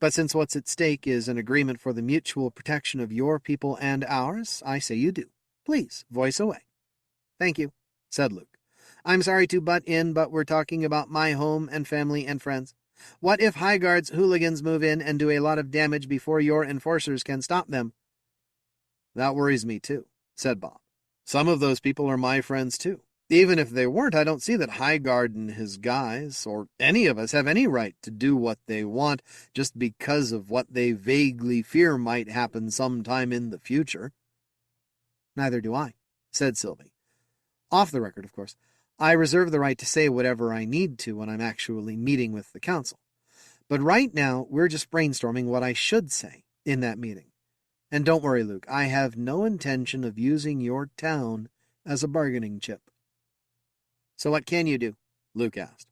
But since what's at stake is an agreement for the mutual protection of your people and ours, I say you do. Please, voice away. Thank you, said Luke. I'm sorry to butt in, but we're talking about my home and family and friends. What if Highguard's hooligans move in and do a lot of damage before your enforcers can stop them? That worries me too, said Bob. Some of those people are my friends too. Even if they weren't, I don't see that Highguard and his guys, or any of us, have any right to do what they want just because of what they vaguely fear might happen sometime in the future. Neither do I, said Sylvie. Off the record, of course. I reserve the right to say whatever I need to when I'm actually meeting with the council. But right now, we're just brainstorming what I should say in that meeting. And don't worry, Luke, I have no intention of using your town as a bargaining chip." "So what can you do?" Luke asked.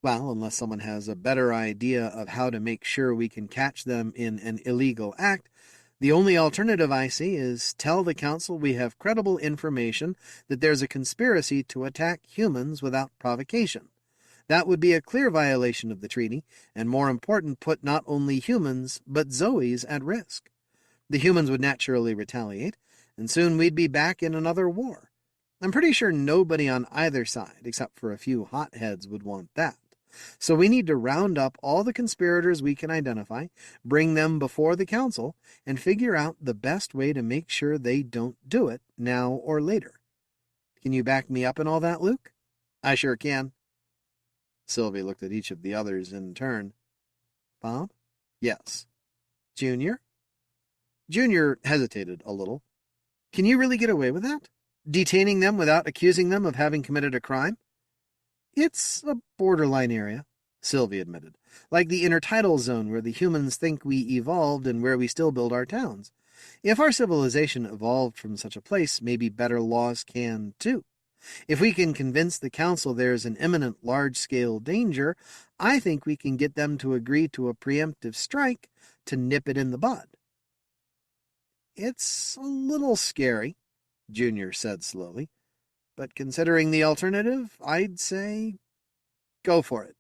"Well, unless someone has a better idea of how to make sure we can catch them in an illegal act, the only alternative I see is tell the council we have credible information that there's a conspiracy to attack humans without provocation. That would be a clear violation of the treaty, and more important, put not only humans, but Zoes at risk. The humans would naturally retaliate, and soon we'd be back in another war. I'm pretty sure nobody on either side, except for a few hotheads, would want that. So we need to round up all the conspirators we can identify, bring them before the council, and figure out the best way to make sure they don't do it, now or later. Can you back me up in all that, Luke?" "I sure can." Sylvie looked at each of the others in turn. "Bob?" "Yes." "Junior?" Junior hesitated a little. "Can you really get away with that? Detaining them without accusing them of having committed a crime?" "It's a borderline area," Sylvie admitted, "like the intertidal zone where the humans think we evolved and where we still build our towns. If our civilization evolved from such a place, maybe better laws can, too. If we can convince the council there's an imminent large-scale danger, I think we can get them to agree to a preemptive strike to nip it in the bud." "It's a little scary," Junior said slowly, "but considering the alternative, I'd say go for it."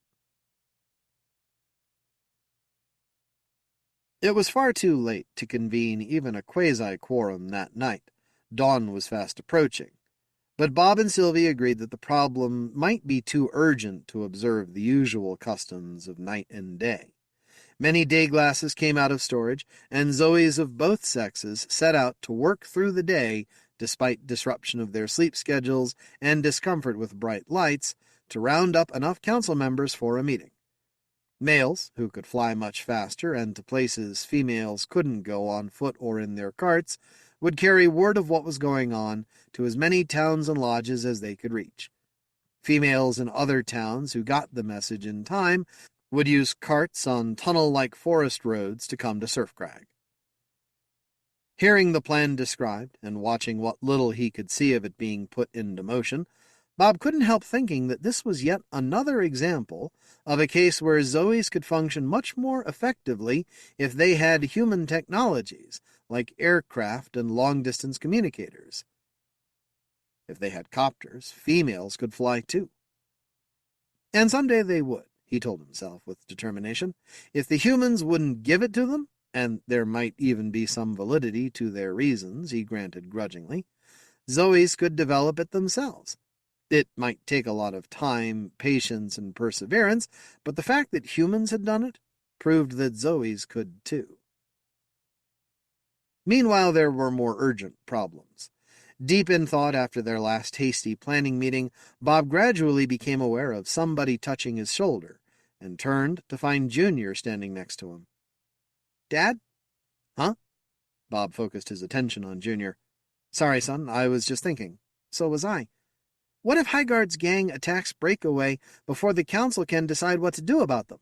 It was far too late to convene even a quasi-quorum that night. Dawn was fast approaching. But Bob and Sylvie agreed that the problem might be too urgent to observe the usual customs of night and day. Many day glasses came out of storage, and Zoes of both sexes set out to work through the day, despite disruption of their sleep schedules and discomfort with bright lights, to round up enough council members for a meeting. Males, who could fly much faster and to places females couldn't go on foot or in their carts, would carry word of what was going on to as many towns and lodges as they could reach. Females in other towns who got the message in time would use carts on tunnel-like forest roads to come to Surfcrag. Hearing the plan described, and watching what little he could see of it being put into motion, Bob couldn't help thinking that this was yet another example of a case where Zoes could function much more effectively if they had human technologies, like aircraft and long-distance communicators. If they had copters, females could fly too. And someday they would, he told himself with determination. If the humans wouldn't give it to them, and there might even be some validity to their reasons, he granted grudgingly, Zoes could develop it themselves. It might take a lot of time, patience, and perseverance, but the fact that humans had done it proved that Zoes could too. Meanwhile, there were more urgent problems. Deep in thought after their last hasty planning meeting, Bob gradually became aware of somebody touching his shoulder, and turned to find Junior standing next to him. "Dad?" "Huh?" Bob focused his attention on Junior. "Sorry, son, I was just thinking." "So was I. What if Highguard's gang attacks Breakaway before the council can decide what to do about them?"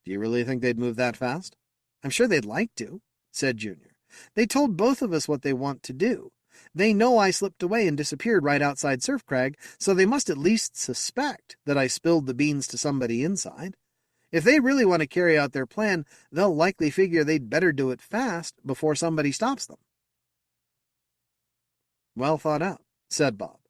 "Do you really think they'd move that fast?" "I'm sure they'd like to," said Junior. "They told both of us what they want to do. They know I slipped away and disappeared right outside Surfcrag, so they must at least suspect that I spilled the beans to somebody inside. If they really want to carry out their plan, they'll likely figure they'd better do it fast before somebody stops them." "Well thought out," said Bob.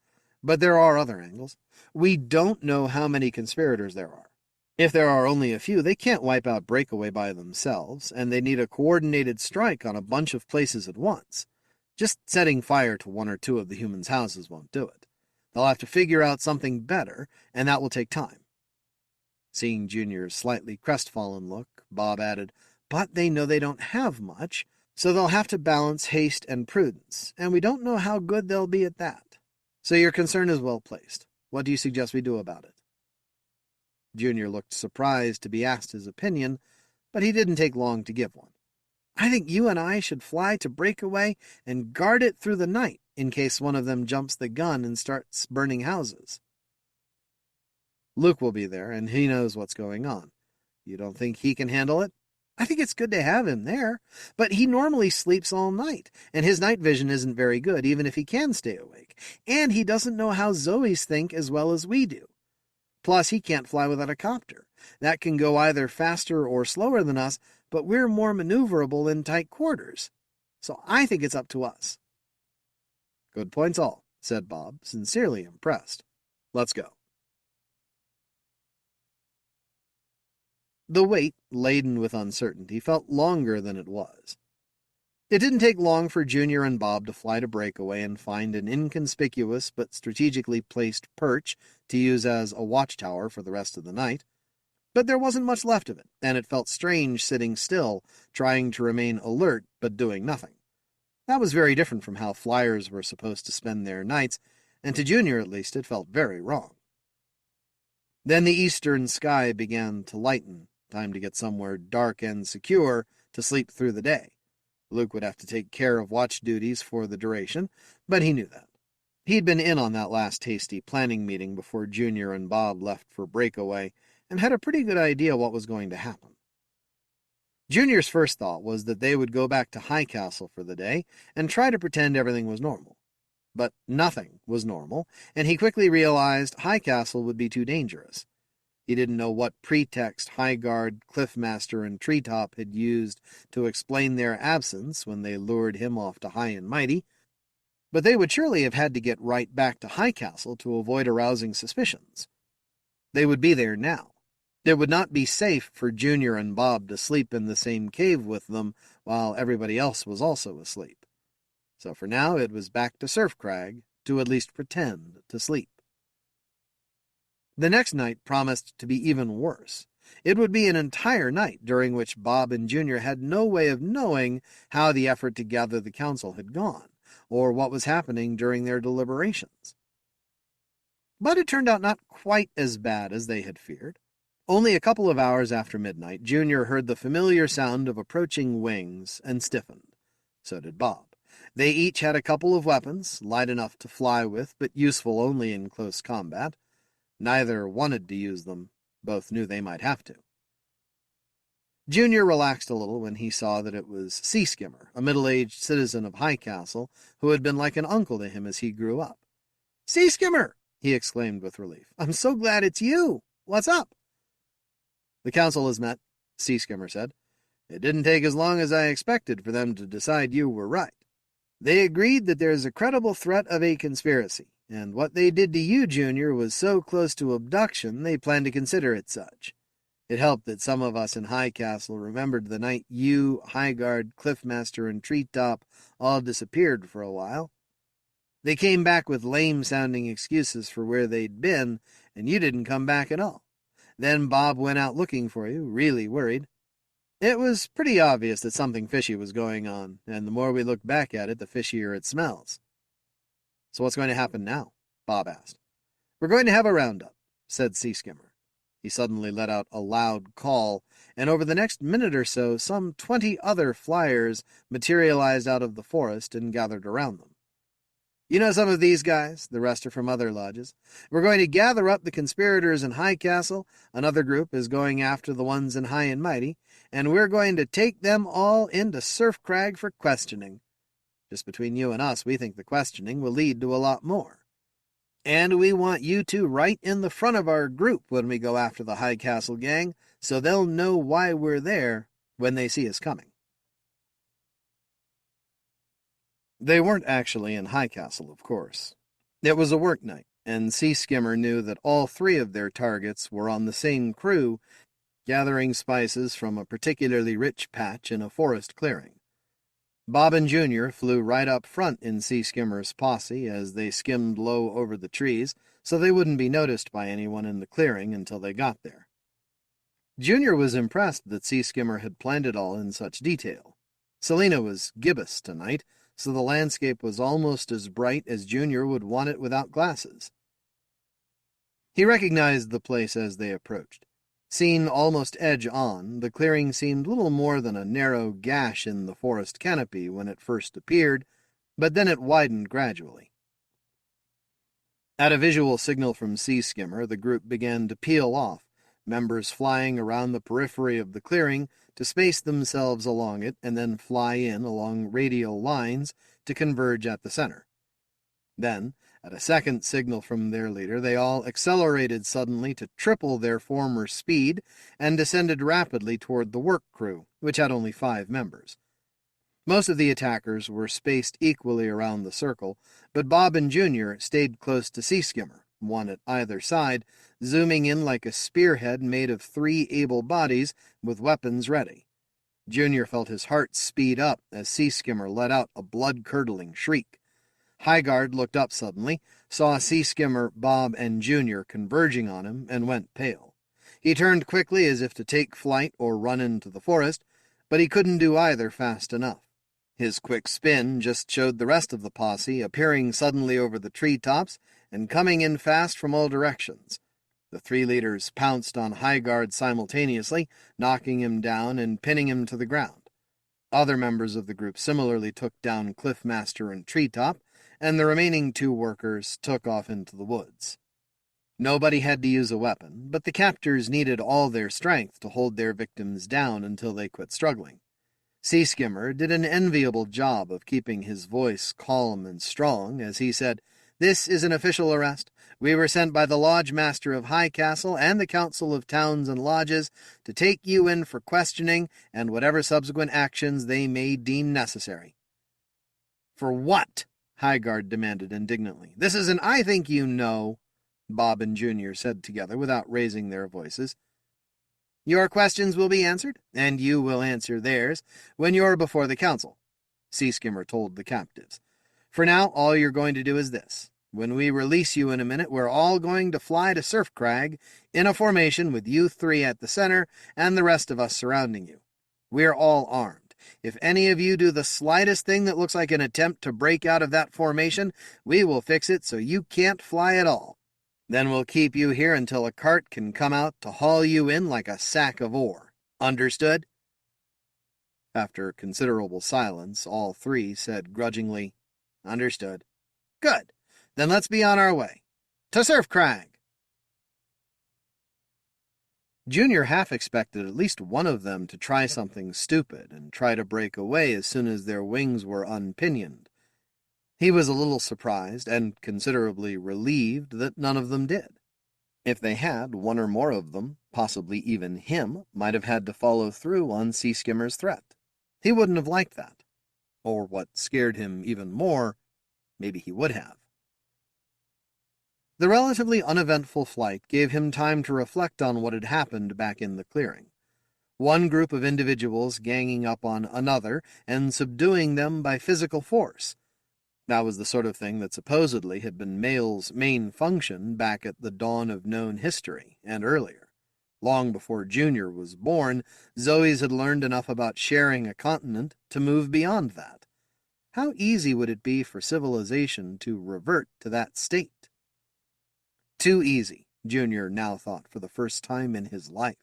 "But there are other angles. We don't know how many conspirators there are. If there are only a few, they can't wipe out Breakaway by themselves, and they need a coordinated strike on a bunch of places at once. Just setting fire to one or two of the humans' houses won't do it. They'll have to figure out something better, and that will take time." Seeing Junior's slightly crestfallen look, Bob added, "But they know they don't have much, so they'll have to balance haste and prudence, and we don't know how good they'll be at that. So your concern is well placed. What do you suggest we do about it?" Junior looked surprised to be asked his opinion, but he didn't take long to give one. "I think you and I should fly to Breakaway and guard it through the night in case one of them jumps the gun and starts burning houses." Luke will be there, and he knows what's going on. You don't think he can handle it? I think it's good to have him there, but he normally sleeps all night, and his night vision isn't very good, even if he can stay awake, and he doesn't know how Zoes think as well as we do. Plus, he can't fly without a copter. That can go either faster or slower than us, but we're more maneuverable in tight quarters. So I think it's up to us. Good points all, said Bob, sincerely impressed. Let's go. The wait, laden with uncertainty, felt longer than it was. It didn't take long for Junior and Bob to fly to Breakaway and find an inconspicuous but strategically placed perch to use as a watchtower for the rest of the night. But there wasn't much left of it, and it felt strange sitting still, trying to remain alert but doing nothing. That was very different from how flyers were supposed to spend their nights, and to Junior at least it felt very wrong. Then the eastern sky began to lighten. Time to get somewhere dark and secure to sleep through the day. Luke would have to take care of watch duties for the duration, but he knew that. He'd been in on that last hasty planning meeting before Junior and Bob left for Breakaway, and had a pretty good idea what was going to happen. Junior's first thought was that they would go back to High Castle for the day and try to pretend everything was normal. But nothing was normal, and he quickly realized High Castle would be too dangerous. He didn't know what pretext Highguard, Cliffmaster, and Treetop had used to explain their absence when they lured him off to High and Mighty, but they would surely have had to get right back to High Castle to avoid arousing suspicions. They would be there now. It would not be safe for Junior and Bob to sleep in the same cave with them while everybody else was also asleep. So for now it was back to Surf Crag to at least pretend to sleep. The next night promised to be even worse. It would be an entire night during which Bob and Junior had no way of knowing how the effort to gather the council had gone, or what was happening during their deliberations. But it turned out not quite as bad as they had feared. Only a couple of hours after midnight, Junior heard the familiar sound of approaching wings and stiffened. So did Bob. They each had a couple of weapons, light enough to fly with, but useful only in close combat. Neither wanted to use them. Both knew they might have to. Junior relaxed a little when he saw that it was Sea Skimmer, a middle-aged citizen of High Castle, who had been like an uncle to him as he grew up. "Sea Skimmer!" he exclaimed with relief. "I'm so glad it's you. What's up?" "The council has met," Sea Skimmer said. "It didn't take as long as I expected for them to decide you were right. They agreed that there's a credible threat of a conspiracy, and what they did to you, Junior, was so close to abduction they plan to consider it such. It helped that some of us in High Castle remembered the night you, Highguard, Cliffmaster, and Treetop all disappeared for a while. They came back with lame-sounding excuses for where they'd been, and you didn't come back at all. Then Bob went out looking for you, really worried. It was pretty obvious that something fishy was going on, and the more we look back at it, the fishier it smells." "So what's going to happen now?" Bob asked. "We're going to have a roundup," said Sea Skimmer. He suddenly let out a loud call, and over the next minute or so, some 20 other flyers materialized out of the forest and gathered around them. "You know some of these guys, the rest are from other lodges. We're going to gather up the conspirators in High Castle, another group is going after the ones in High and Mighty, and we're going to take them all into Surf Crag for questioning. Just between you and us, we think the questioning will lead to a lot more. And we want you two right in the front of our group when we go after the High Castle gang, so they'll know why we're there when they see us coming." They weren't actually in High Castle, of course. It was a work night, and Sea Skimmer knew that all 3 of their targets were on the same crew, gathering spices from a particularly rich patch in a forest clearing. Bob and Junior flew right up front in Sea Skimmer's posse as they skimmed low over the trees, so they wouldn't be noticed by anyone in the clearing until they got there. Junior was impressed that Sea Skimmer had planned it all in such detail. Selina was gibbous tonight, so the landscape was almost as bright as Junior would want it without glasses. He recognized the place as they approached. Seen almost edge-on, the clearing seemed little more than a narrow gash in the forest canopy when it first appeared, but then it widened gradually. At a visual signal from Sea Skimmer, the group began to peel off, members flying around the periphery of the clearing to space themselves along it and then fly in along radial lines to converge at the center. Then, at a second signal from their leader, they all accelerated suddenly to triple their former speed and descended rapidly toward the work crew, which had only 5 members. Most of the attackers were spaced equally around the circle, but Bob and Junior stayed close to Sea Skimmer, one at either side, zooming in like a spearhead made of 3 able bodies with weapons ready. Junior felt his heart speed up as Sea Skimmer let out a blood-curdling shriek. Highguard looked up suddenly, saw Sea Skimmer, Bob, and Junior converging on him, and went pale. He turned quickly as if to take flight or run into the forest, but he couldn't do either fast enough. His quick spin just showed the rest of the posse appearing suddenly over the treetops and coming in fast from all directions. The 3 leaders pounced on Highguard simultaneously, knocking him down and pinning him to the ground. Other members of the group similarly took down Cliffmaster and Treetop, and the remaining 2 workers took off into the woods. Nobody had to use a weapon, but the captors needed all their strength to hold their victims down until they quit struggling. Sea Skimmer did an enviable job of keeping his voice calm and strong as he said, "This is an official arrest. We were sent by the Lodge Master of High Castle and the Council of Towns and Lodges to take you in for questioning and whatever subsequent actions they may deem necessary." "For what?" Highguard demanded indignantly. "This is an I think you know," Bob and Junior said together without raising their voices. "Your questions will be answered, and you will answer theirs, when you're before the council," Sea Skimmer told the captives. "For now, all you're going to do is this. When we release you in a minute, we're all going to fly to Surf Crag in a formation with you 3 at the center and the rest of us surrounding you. We're all armed. If any of you do the slightest thing that looks like an attempt to break out of that formation, we will fix it so you can't fly at all. Then we'll keep you here until a cart can come out to haul you in like a sack of ore. Understood?" After considerable silence, all 3 said grudgingly, "Understood." "Good. Then let's be on our way. To Surf Crag!" Junior half expected at least one of them to try something stupid and try to break away as soon as their wings were unpinioned. He was a little surprised and considerably relieved that none of them did. If they had, one or more of them, possibly even him, might have had to follow through on Sea Skimmer's threat. He wouldn't have liked that. Or what scared him even more, maybe he would have. The relatively uneventful flight gave him time to reflect on what had happened back in the clearing. One group of individuals ganging up on another and subduing them by physical force. That was the sort of thing that supposedly had been male's main function back at the dawn of known history, and earlier. Long before Junior was born, Zoe's had learned enough about sharing a continent to move beyond that. How easy would it be for civilization to revert to that state? Too easy, Junior now thought for the first time in his life.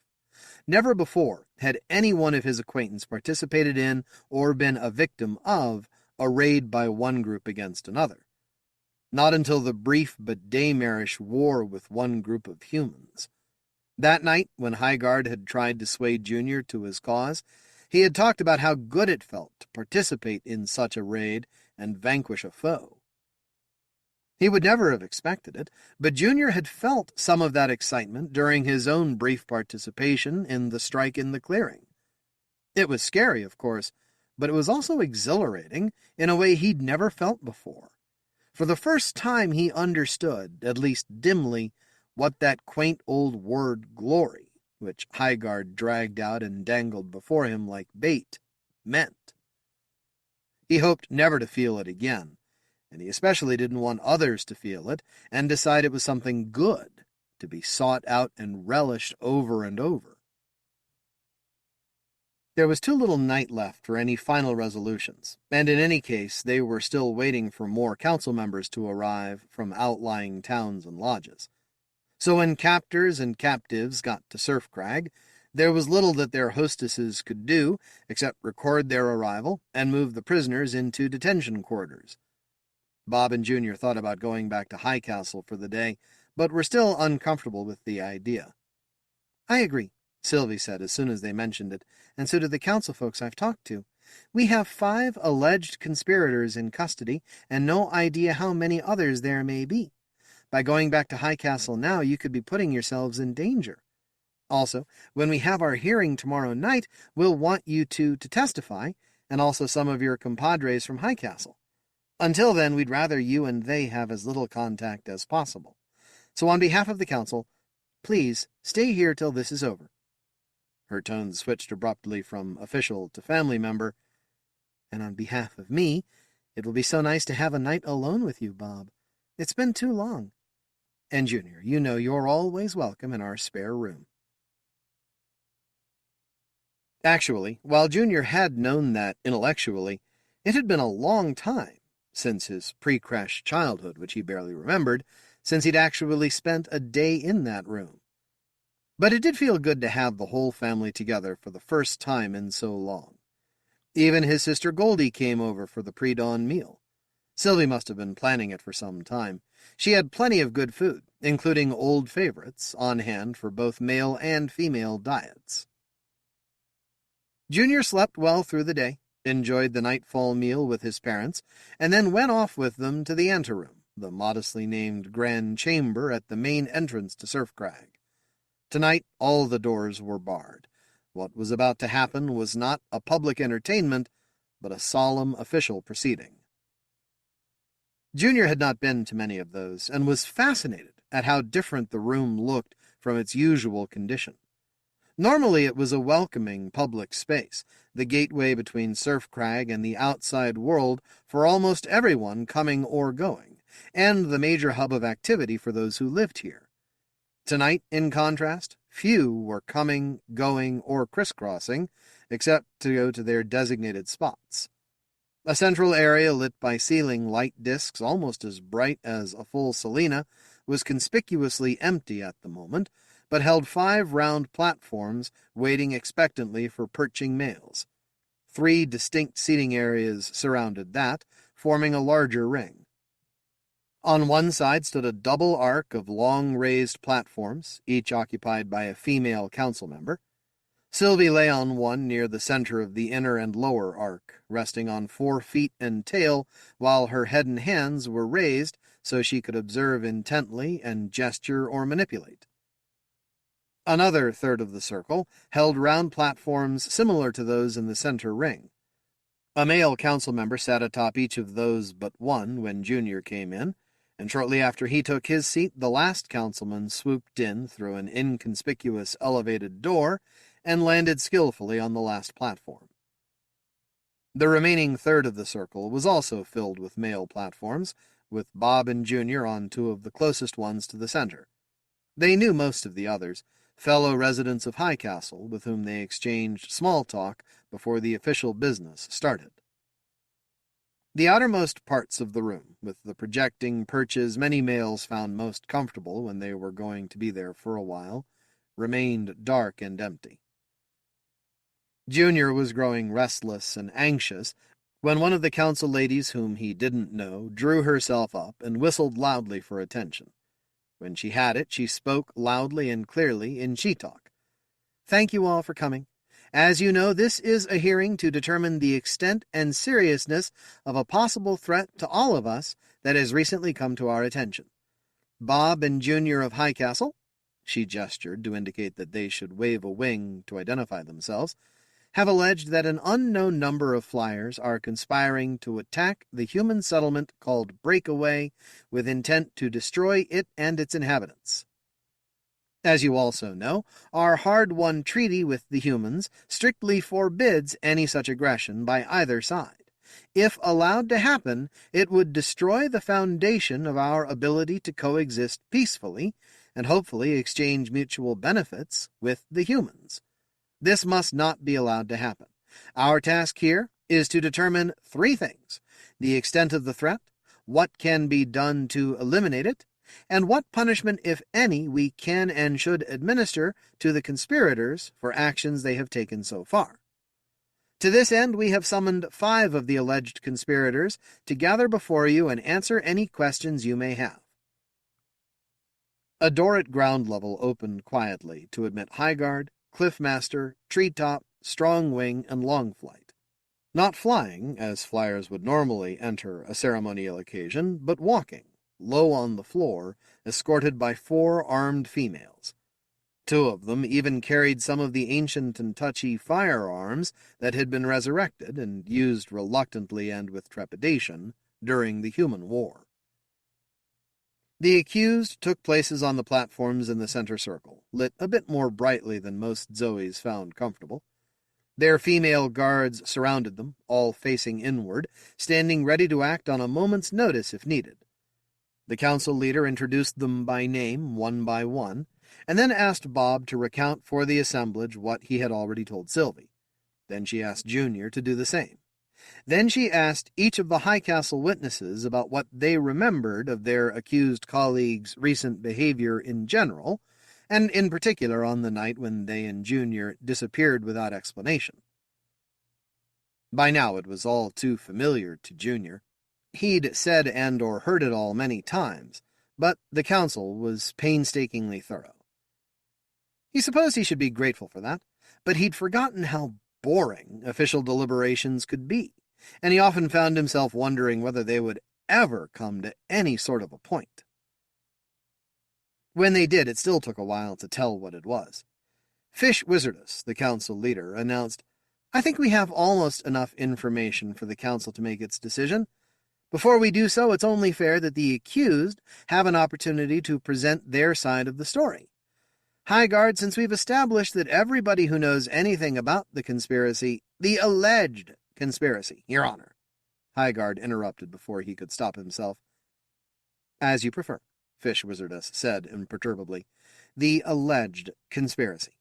Never before had any one of his acquaintance participated in or been a victim of a raid by one group against another. Not until the brief but daymarish war with one group of humans. That night, when Highguard had tried to sway Junior to his cause, he had talked about how good it felt to participate in such a raid and vanquish a foe. He would never have expected it, but Junior had felt some of that excitement during his own brief participation in the strike in the clearing. It was scary, of course, but it was also exhilarating in a way he'd never felt before. For the first time he understood, at least dimly, what that quaint old word glory, which Highguard dragged out and dangled before him like bait, meant. He hoped never to feel it again, and he especially didn't want others to feel it and decide it was something good, to be sought out and relished over and over. There was too little night left for any final resolutions, and in any case they were still waiting for more council members to arrive from outlying towns and lodges. So when captors and captives got to Surf Crag, there was little that their hostesses could do except record their arrival and move the prisoners into detention quarters. Bob and Junior thought about going back to High Castle for the day, but were still uncomfortable with the idea. I agree, Sylvie said as soon as they mentioned it, and so do the council folks I've talked to. We have 5 alleged conspirators in custody, and no idea how many others there may be. By going back to High Castle now, you could be putting yourselves in danger. Also, when we have our hearing tomorrow night, we'll want you two to testify, and also some of your compadres from High Castle. Until then, we'd rather you and they have as little contact as possible. So on behalf of the council, please stay here till this is over. Her tone switched abruptly from official to family member. And on behalf of me, it will be so nice to have a night alone with you, Bob. It's been too long. And Junior, you know you're always welcome in our spare room. Actually, while Junior had known that intellectually, it had been a long time, since his pre-crash childhood, which he barely remembered, since he'd actually spent a day in that room. But it did feel good to have the whole family together for the first time in so long. Even his sister Goldie came over for the pre-dawn meal. Sylvie must have been planning it for some time. She had plenty of good food, including old favorites, on hand for both male and female diets. Junior slept well through the day, enjoyed the nightfall meal with his parents, and then went off with them to the anteroom, the modestly named Grand Chamber at the main entrance to Surf Crag. Tonight, all the doors were barred. What was about to happen was not a public entertainment, but a solemn official proceeding. Junior had not been to many of those, and was fascinated at how different the room looked from its usual condition. Normally it was a welcoming public space, the gateway between Surf Crag and the outside world for almost everyone coming or going, and the major hub of activity for those who lived here. Tonight, in contrast, few were coming, going, or crisscrossing, except to go to their designated spots. A central area lit by ceiling light discs almost as bright as a full Selena was conspicuously empty at the moment, but held 5 round platforms waiting expectantly for perching males. 3 distinct seating areas surrounded that, forming a larger ring. On one side stood a double arc of long raised platforms, each occupied by a female council member. Sylvie lay on one near the center of the inner and lower arc, resting on 4 feet and tail, while her head and hands were raised so she could observe intently and gesture or manipulate. Another third of the circle held round platforms similar to those in the center ring. A male council member sat atop each of those but one when Junior came in, and shortly after he took his seat, the last councilman swooped in through an inconspicuous elevated door and landed skillfully on the last platform. The remaining third of the circle was also filled with male platforms, with Bob and Junior on 2 of the closest ones to the center. They knew most of the others, fellow residents of High Castle, with whom they exchanged small talk before the official business started. The outermost parts of the room, with the projecting perches many males found most comfortable when they were going to be there for a while, remained dark and empty. Junior was growing restless and anxious when one of the council ladies whom he didn't know drew herself up and whistled loudly for attention. When she had it, she spoke loudly and clearly in she-talk. "Thank you all for coming. As you know, this is a hearing to determine the extent and seriousness of a possible threat to all of us that has recently come to our attention. Bob and Junior of High Castle," she gestured to indicate that they should wave a wing to identify themselves, "have alleged that an unknown number of flyers are conspiring to attack the human settlement called Breakaway with intent to destroy it and its inhabitants. As you also know, our hard-won treaty with the humans strictly forbids any such aggression by either side. If allowed to happen, it would destroy the foundation of our ability to coexist peacefully and hopefully exchange mutual benefits with the humans. This must not be allowed to happen. Our task here is to determine 3 things: the extent of the threat, what can be done to eliminate it, and what punishment, if any, we can and should administer to the conspirators for actions they have taken so far. To this end, we have summoned 5 of the alleged conspirators to gather before you and answer any questions you may have. A door at ground level opened quietly to admit Highguard, Cliffmaster, Treetop, Strong Wing, and Longflight. Not flying, as flyers would normally enter a ceremonial occasion, but walking, low on the floor, escorted by 4 armed females. 2 of them even carried some of the ancient and touchy firearms that had been resurrected and used reluctantly and with trepidation during the human war. The accused took places on the platforms in the center circle, lit a bit more brightly than most Zoes found comfortable. Their female guards surrounded them, all facing inward, standing ready to act on a moment's notice if needed. The council leader introduced them by name, one by one, and then asked Bob to recount for the assemblage what he had already told Sylvie. Then she asked Junior to do the same. Then she asked each of the High Castle witnesses about what they remembered of their accused colleagues' recent behavior in general, and in particular on the night when they and Junior disappeared without explanation. By now it was all too familiar to Junior. He'd said and or heard it all many times, but the council was painstakingly thorough. He supposed he should be grateful for that, but he'd forgotten how boring official deliberations could be, and he often found himself wondering whether they would ever come to any sort of a point. When they did, it still took a while to tell what it was. Fish Wizardess, the council leader, announced, "I think we have almost enough information for the council to make its decision. Before we do so, it's only fair that the accused have an opportunity to present their side of the story. Highguard, since we've established that everybody who knows anything about the conspiracy, the alleged conspiracy, Your Honor," Highguard interrupted before he could stop himself. "As you prefer," Fish Wizardess said imperturbably. "The alleged conspiracy.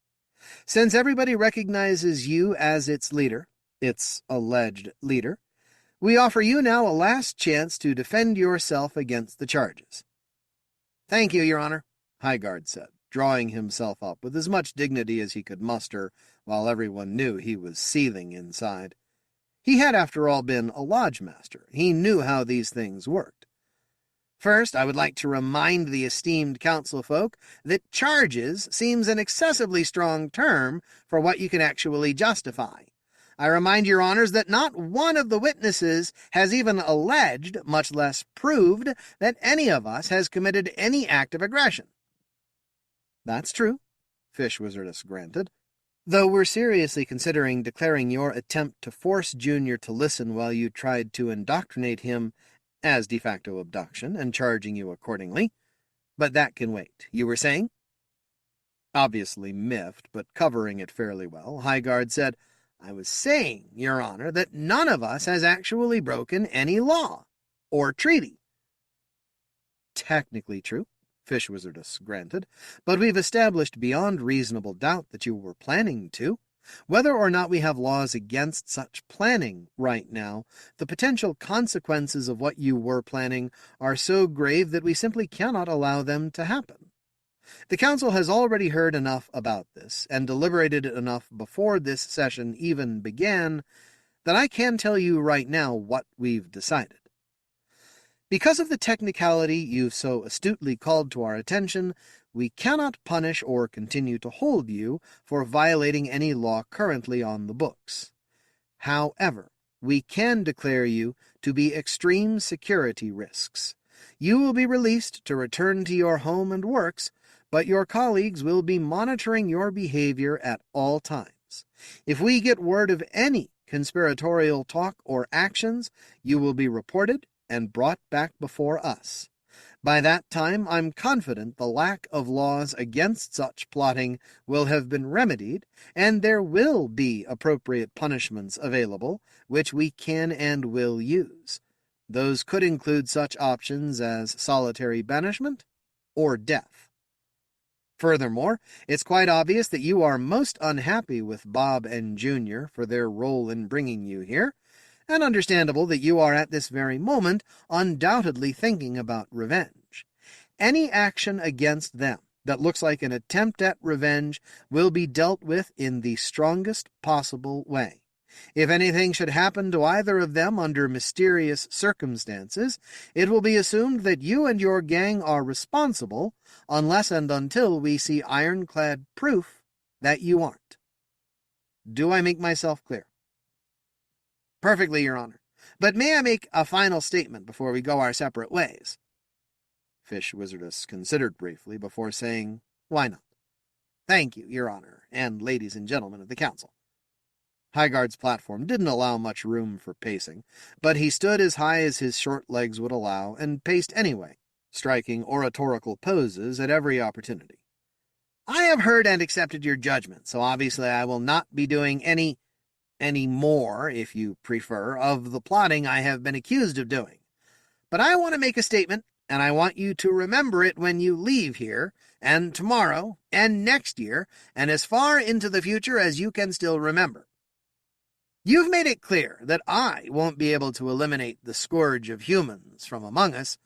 Since everybody recognizes you as its leader, its alleged leader, we offer you now a last chance to defend yourself against the charges." "Thank you, Your Honor," Highguard said, drawing himself up with as much dignity as he could muster, while everyone knew he was seething inside. He had, after all, been a lodge master. He knew how these things worked. "First, I would like to remind the esteemed council folk that charges seems an excessively strong term for what you can actually justify. I remind your honors that not one of the witnesses has even alleged, much less proved, that any of us has committed any act of aggression." "That's true," Fish Wizardess granted, "though we're seriously considering declaring your attempt to force Junior to listen while you tried to indoctrinate him as de facto abduction and charging you accordingly. But that can wait. You were saying?" Obviously miffed, but covering it fairly well, Highguard said, "I was saying, Your Honor, that none of us has actually broken any law or treaty." "Technically true," Fish Wizardess granted, "but we've established beyond reasonable doubt that you were planning to. Whether or not we have laws against such planning right now, the potential consequences of what you were planning are so grave that we simply cannot allow them to happen. The council has already heard enough about this, and deliberated enough before this session even began, that I can tell you right now what we've decided. Because of the technicality you've so astutely called to our attention, we cannot punish or continue to hold you for violating any law currently on the books. However, we can declare you to be extreme security risks. You will be released to return to your home and works, but your colleagues will be monitoring your behavior at all times. If we get word of any conspiratorial talk or actions, you will be reported and brought back before us. By that time, I'm confident the lack of laws against such plotting will have been remedied, and there will be appropriate punishments available, which we can and will use. Those could include such options as solitary banishment or death. Furthermore, it's quite obvious that you are most unhappy with Bob and Junior for their role in bringing you here, and understandable that you are at this very moment undoubtedly thinking about revenge. Any action against them that looks like an attempt at revenge will be dealt with in the strongest possible way. If anything should happen to either of them under mysterious circumstances, it will be assumed that you and your gang are responsible, unless and until we see ironclad proof that you aren't. Do I make myself clear? Perfectly, Your Honor. But may I make a final statement before we go our separate ways? Fish Wizardess considered briefly before saying, Why not? Thank you, Your Honor, and ladies and gentlemen of the Council. Highguard's platform didn't allow much room for pacing, but he stood as high as his short legs would allow and paced anyway, striking oratorical poses at every opportunity. I have heard and accepted your judgment, so obviously I will not be doing any more, if you prefer, of the plotting I have been accused of doing. But I want to make a statement, and I want you to remember it when you leave here, and tomorrow, and next year, and as far into the future as you can still remember. You've made it clear that I won't be able to eliminate the scourge of humans from among us,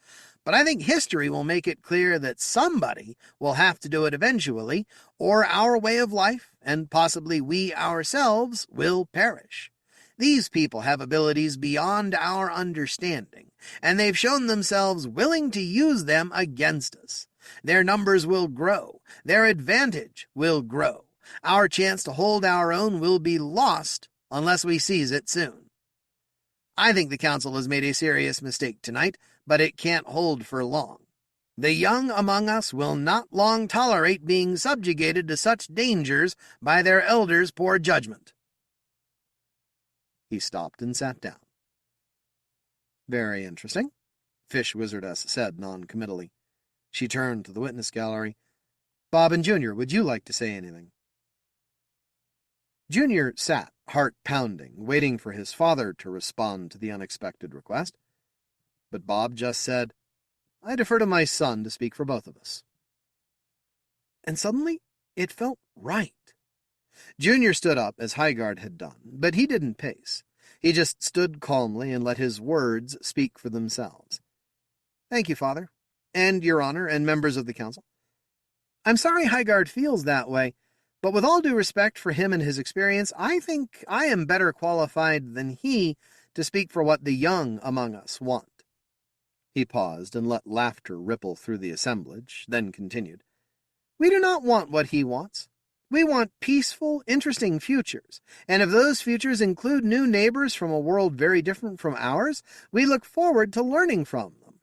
but I think history will make it clear that somebody will have to do it eventually, or our way of life, and possibly we ourselves, will perish. These people have abilities beyond our understanding, and they've shown themselves willing to use them against us. Their numbers will grow. Their advantage will grow. Our chance to hold our own will be lost unless we seize it soon. I think the Council has made a serious mistake tonight, but it can't hold for long. The young among us will not long tolerate being subjugated to such dangers by their elders' poor judgment. He stopped and sat down. Very interesting, Fish Wizardess said noncommittally. She turned to the witness gallery. Bob and Junior, would you like to say anything? Junior sat, heart pounding, waiting for his father to respond to the unexpected request. But Bob just said, I defer to my son to speak for both of us. And suddenly, it felt right. Junior stood up as Highguard had done, but he didn't pace. He just stood calmly and let his words speak for themselves. Thank you, Father, and Your Honor, and members of the Council. I'm sorry Highguard feels that way, but with all due respect for him and his experience, I think I am better qualified than he to speak for what the young among us want. He paused and let laughter ripple through the assemblage, then continued. We do not want what he wants. We want peaceful, interesting futures, and if those futures include new neighbors from a world very different from ours, we look forward to learning from them,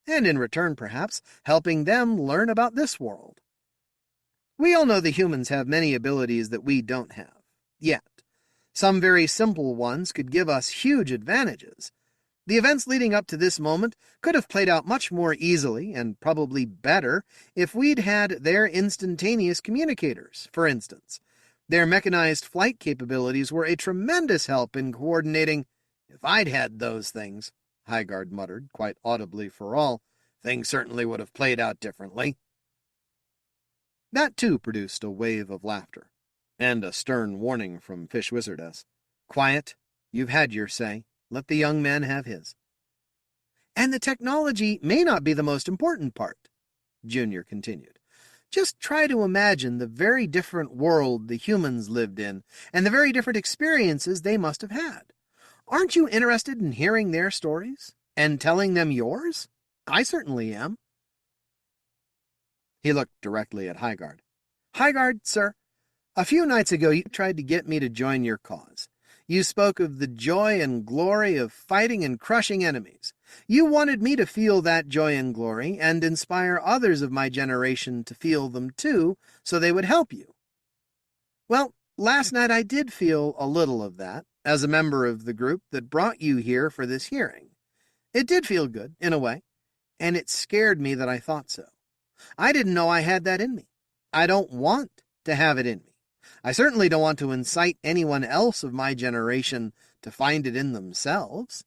and in return, perhaps, helping them learn about this world. We all know the humans have many abilities that we don't have, yet. Some very simple ones could give us huge advantages. The events leading up to this moment could have played out much more easily, and probably better, if we'd had their instantaneous communicators, for instance. Their mechanized flight capabilities were a tremendous help in coordinating. If I'd had those things, Highguard muttered, quite audibly for all, things certainly would have played out differently. That, too, produced a wave of laughter, and a stern warning from Fish Wizardess. Quiet, you've had your say. Let the young man have his. And the technology may not be the most important part, Junior continued. Just try to imagine the very different world the humans lived in, and the very different experiences they must have had. Aren't you interested in hearing their stories, and telling them yours? I certainly am. He looked directly at Highguard. Highguard, sir, a few nights ago you tried to get me to join your cause. You spoke of the joy and glory of fighting and crushing enemies. You wanted me to feel that joy and glory, and inspire others of my generation to feel them too, so they would help you. Well, last night I did feel a little of that, as a member of the group that brought you here for this hearing. It did feel good, in a way, and it scared me that I thought so. I didn't know I had that in me. I don't want to have it in me. I certainly don't want to incite anyone else of my generation to find it in themselves.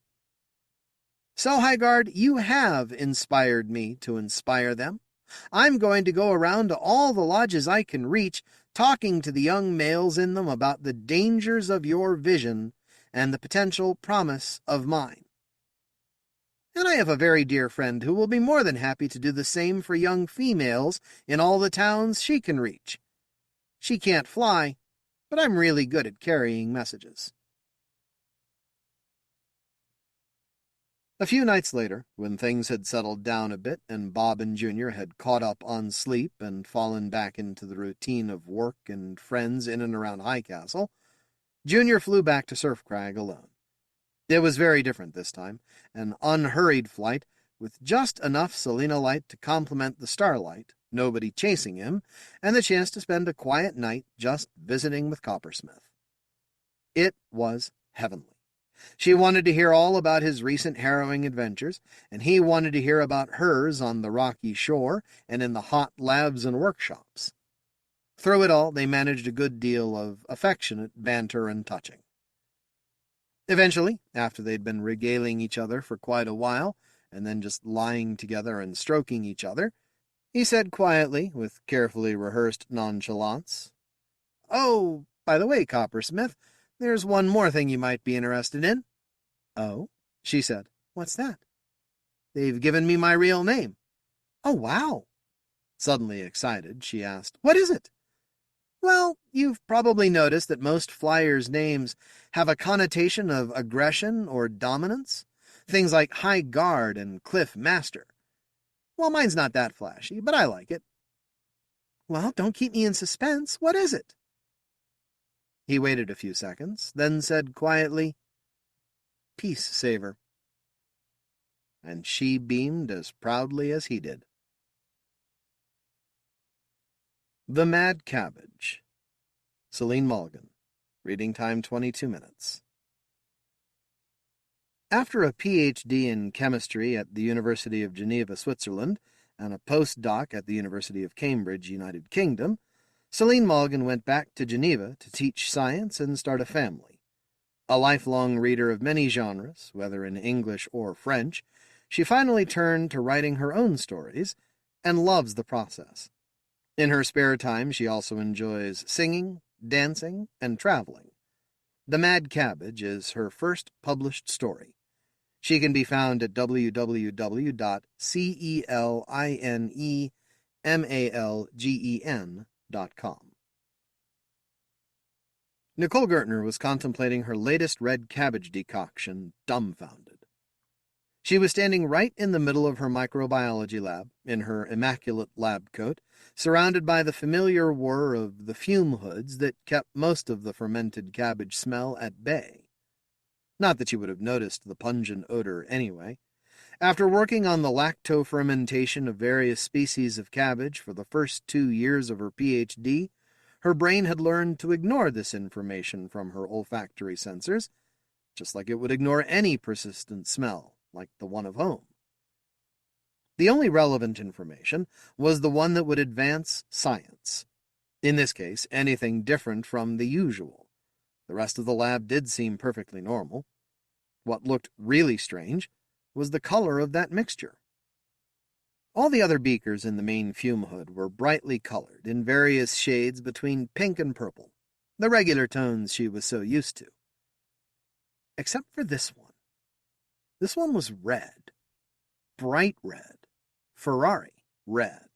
So, Highguard, you have inspired me to inspire them. I'm going to go around to all the lodges I can reach, talking to the young males in them about the dangers of your vision and the potential promise of mine. And I have a very dear friend who will be more than happy to do the same for young females in all the towns she can reach. She can't fly, but I'm really good at carrying messages. A few nights later, when things had settled down a bit and Bob and Junior had caught up on sleep and fallen back into the routine of work and friends in and around High Castle, Junior flew back to Surf Crag alone. It was very different this time, an unhurried flight with just enough selena light to complement the starlight, nobody chasing him, and the chance to spend a quiet night just visiting with Coppersmith. It was heavenly. She wanted to hear all about his recent harrowing adventures, and he wanted to hear about hers on the rocky shore and in the hot labs and workshops. Through it all, they managed a good deal of affectionate banter and touching. Eventually, after they'd been regaling each other for quite a while, and then just lying together and stroking each other, he said quietly, with carefully rehearsed nonchalance, "Oh, by the way, Coppersmith, there's one more thing you might be interested in." "Oh?" she said. "What's that?" "They've given me my real name." "Oh, wow." Suddenly excited, she asked, "What is it?" "Well, you've probably noticed that most flyers' names have a connotation of aggression or dominance. Things like High Guard and Cliff Master. Well, mine's not that flashy, but I like it." "Well, don't keep me in suspense. What is it?" He waited a few seconds, then said quietly, "Peace Saver." And she beamed as proudly as he did. The Mad Cabbage. Céline Malgen. Reading time 22 minutes. After a Ph.D. in chemistry at the University of Geneva, Switzerland, and a postdoc at the University of Cambridge, United Kingdom, Céline Malgen went back to Geneva to teach science and start a family. A lifelong reader of many genres, whether in English or French, she finally turned to writing her own stories and loves the process. In her spare time, she also enjoys singing, dancing, and traveling. The Mad Cabbage is her first published story. She can be found at www.CELINEMALGEN.com. Nicole Gertner was contemplating her latest red cabbage decoction, dumbfounded. She was standing right in the middle of her microbiology lab, in her immaculate lab coat, surrounded by the familiar whir of the fume hoods that kept most of the fermented cabbage smell at bay. Not that she would have noticed the pungent odor anyway. After working on the lactofermentation of various species of cabbage for the first 2 years of her Ph.D., her brain had learned to ignore this information from her olfactory sensors, just like it would ignore any persistent smell, like the one of home. The only relevant information was the one that would advance science. In this case, anything different from the usual. The rest of the lab did seem perfectly normal. What looked really strange was the color of that mixture. All the other beakers in the main fume hood were brightly colored, in various shades between pink and purple, the regular tones she was so used to. Except for this one. This one was red. Bright red. Ferrari red.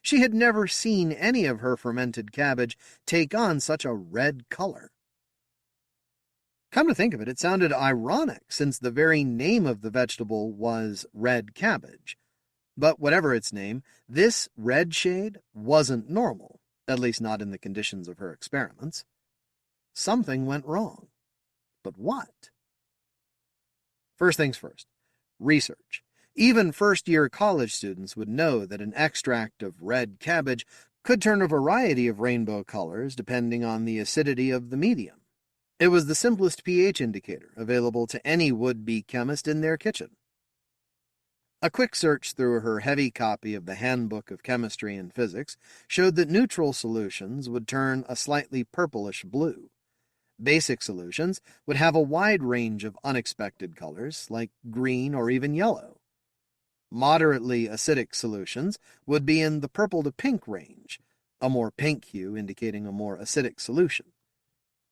She had never seen any of her fermented cabbage take on such a red color. Come to think of it, it sounded ironic, since the very name of the vegetable was red cabbage. But whatever its name, this red shade wasn't normal, at least not in the conditions of her experiments. Something went wrong. But what? First things first, research. Even first-year college students would know that an extract of red cabbage could turn a variety of rainbow colors depending on the acidity of the medium. It was the simplest pH indicator available to any would-be chemist in their kitchen. A quick search through her heavy copy of the Handbook of Chemistry and Physics showed that neutral solutions would turn a slightly purplish blue. Basic solutions would have a wide range of unexpected colors, like green or even yellow. Moderately acidic solutions would be in the purple to pink range, a more pink hue indicating a more acidic solution.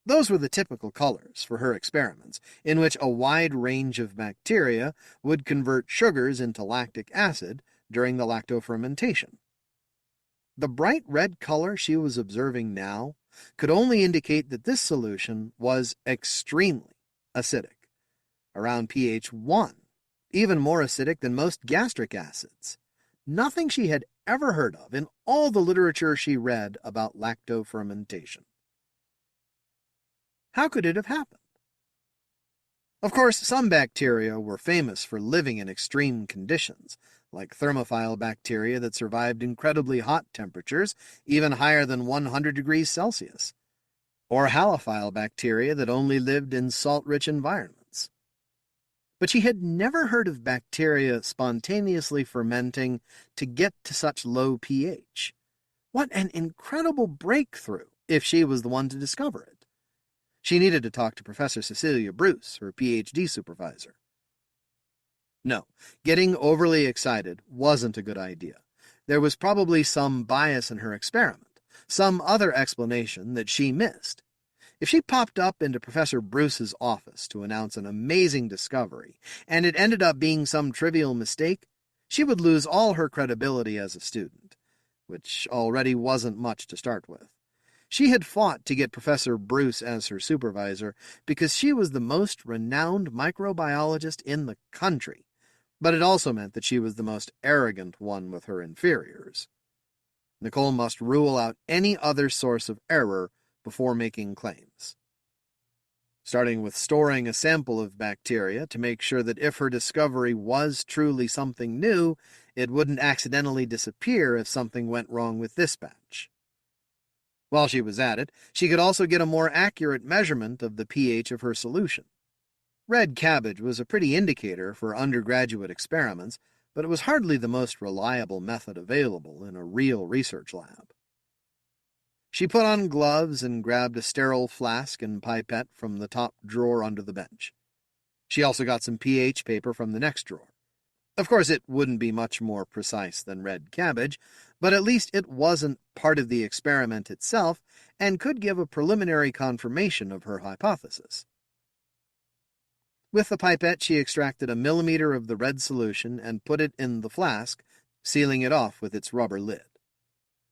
Those were the typical colors for her experiments, in which a wide range of bacteria would convert sugars into lactic acid during the lactofermentation. The bright red color she was observing now could only indicate that this solution was extremely acidic, around pH 1, even more acidic than most gastric acids. Nothing she had ever heard of in all the literature she read about lactofermentation. How could it have happened? Of course, some bacteria were famous for living in extreme conditions, like thermophile bacteria that survived incredibly hot temperatures, even higher than 100 degrees Celsius, or halophile bacteria that only lived in salt-rich environments. But she had never heard of bacteria spontaneously fermenting to get to such low pH. What an incredible breakthrough, if she was the one to discover it. She needed to talk to Professor Cecilia Bruce, her PhD supervisor. No, getting overly excited wasn't a good idea. There was probably some bias in her experiment, some other explanation that she missed. If she popped up into Professor Bruce's office to announce an amazing discovery, and it ended up being some trivial mistake, she would lose all her credibility as a student, which already wasn't much to start with. She had fought to get Professor Bruce as her supervisor because she was the most renowned microbiologist in the country, but it also meant that she was the most arrogant one with her inferiors. Nicole must rule out any other source of error before making claims. Starting with storing a sample of bacteria to make sure that if her discovery was truly something new, it wouldn't accidentally disappear if something went wrong with this batch. While she was at it, she could also get a more accurate measurement of the pH of her solution. Red cabbage was a pretty indicator for undergraduate experiments, but it was hardly the most reliable method available in a real research lab. She put on gloves and grabbed a sterile flask and pipette from the top drawer under the bench. She also got some pH paper from the next drawer. Of course, it wouldn't be much more precise than red cabbage, but at least it wasn't part of the experiment itself and could give a preliminary confirmation of her hypothesis. With the pipette, she extracted a millimeter of the red solution and put it in the flask, sealing it off with its rubber lid.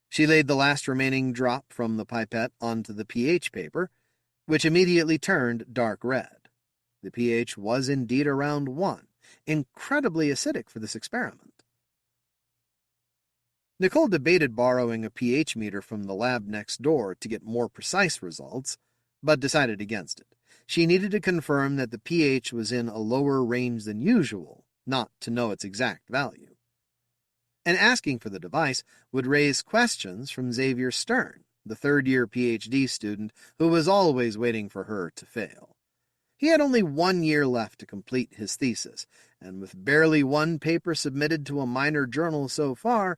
She laid the last remaining drop from the pipette onto the pH paper, which immediately turned dark red. The pH was indeed around 1, incredibly acidic for this experiment. Nicole debated borrowing a pH meter from the lab next door to get more precise results, but decided against it. She needed to confirm that the pH was in a lower range than usual, not to know its exact value. And asking for the device would raise questions from Xavier Stern, the third-year PhD student who was always waiting for her to fail. He had only 1 year left to complete his thesis, and with barely one paper submitted to a minor journal so far,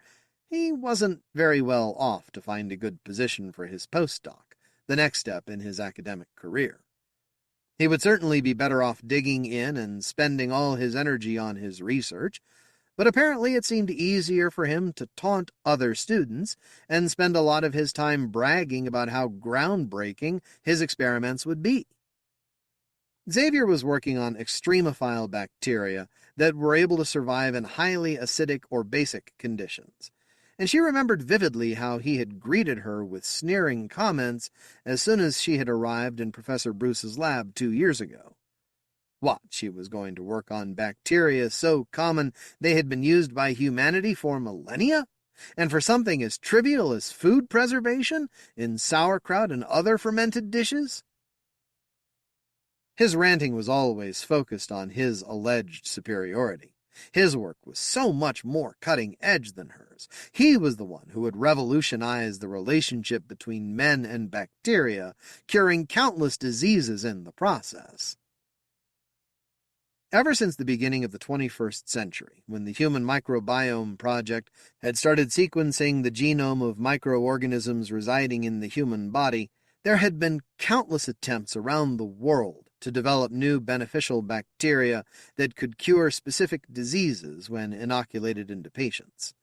he wasn't very well off to find a good position for his postdoc, the next step in his academic career. He would certainly be better off digging in and spending all his energy on his research, but apparently it seemed easier for him to taunt other students and spend a lot of his time bragging about how groundbreaking his experiments would be. Xavier was working on extremophile bacteria that were able to survive in highly acidic or basic conditions, and she remembered vividly how he had greeted her with sneering comments as soon as she had arrived in Professor Bruce's lab 2 years ago. What, she was going to work on bacteria so common they had been used by humanity for millennia? And for something as trivial as food preservation in sauerkraut and other fermented dishes? His ranting was always focused on his alleged superiority. His work was so much more cutting-edge than hers. He was the one who would revolutionize the relationship between men and bacteria, curing countless diseases in the process. Ever since the beginning of the 21st century, when the Human Microbiome Project had started sequencing the genome of microorganisms residing in the human body, there had been countless attempts around the world to develop new beneficial bacteria that could cure specific diseases when inoculated into patients.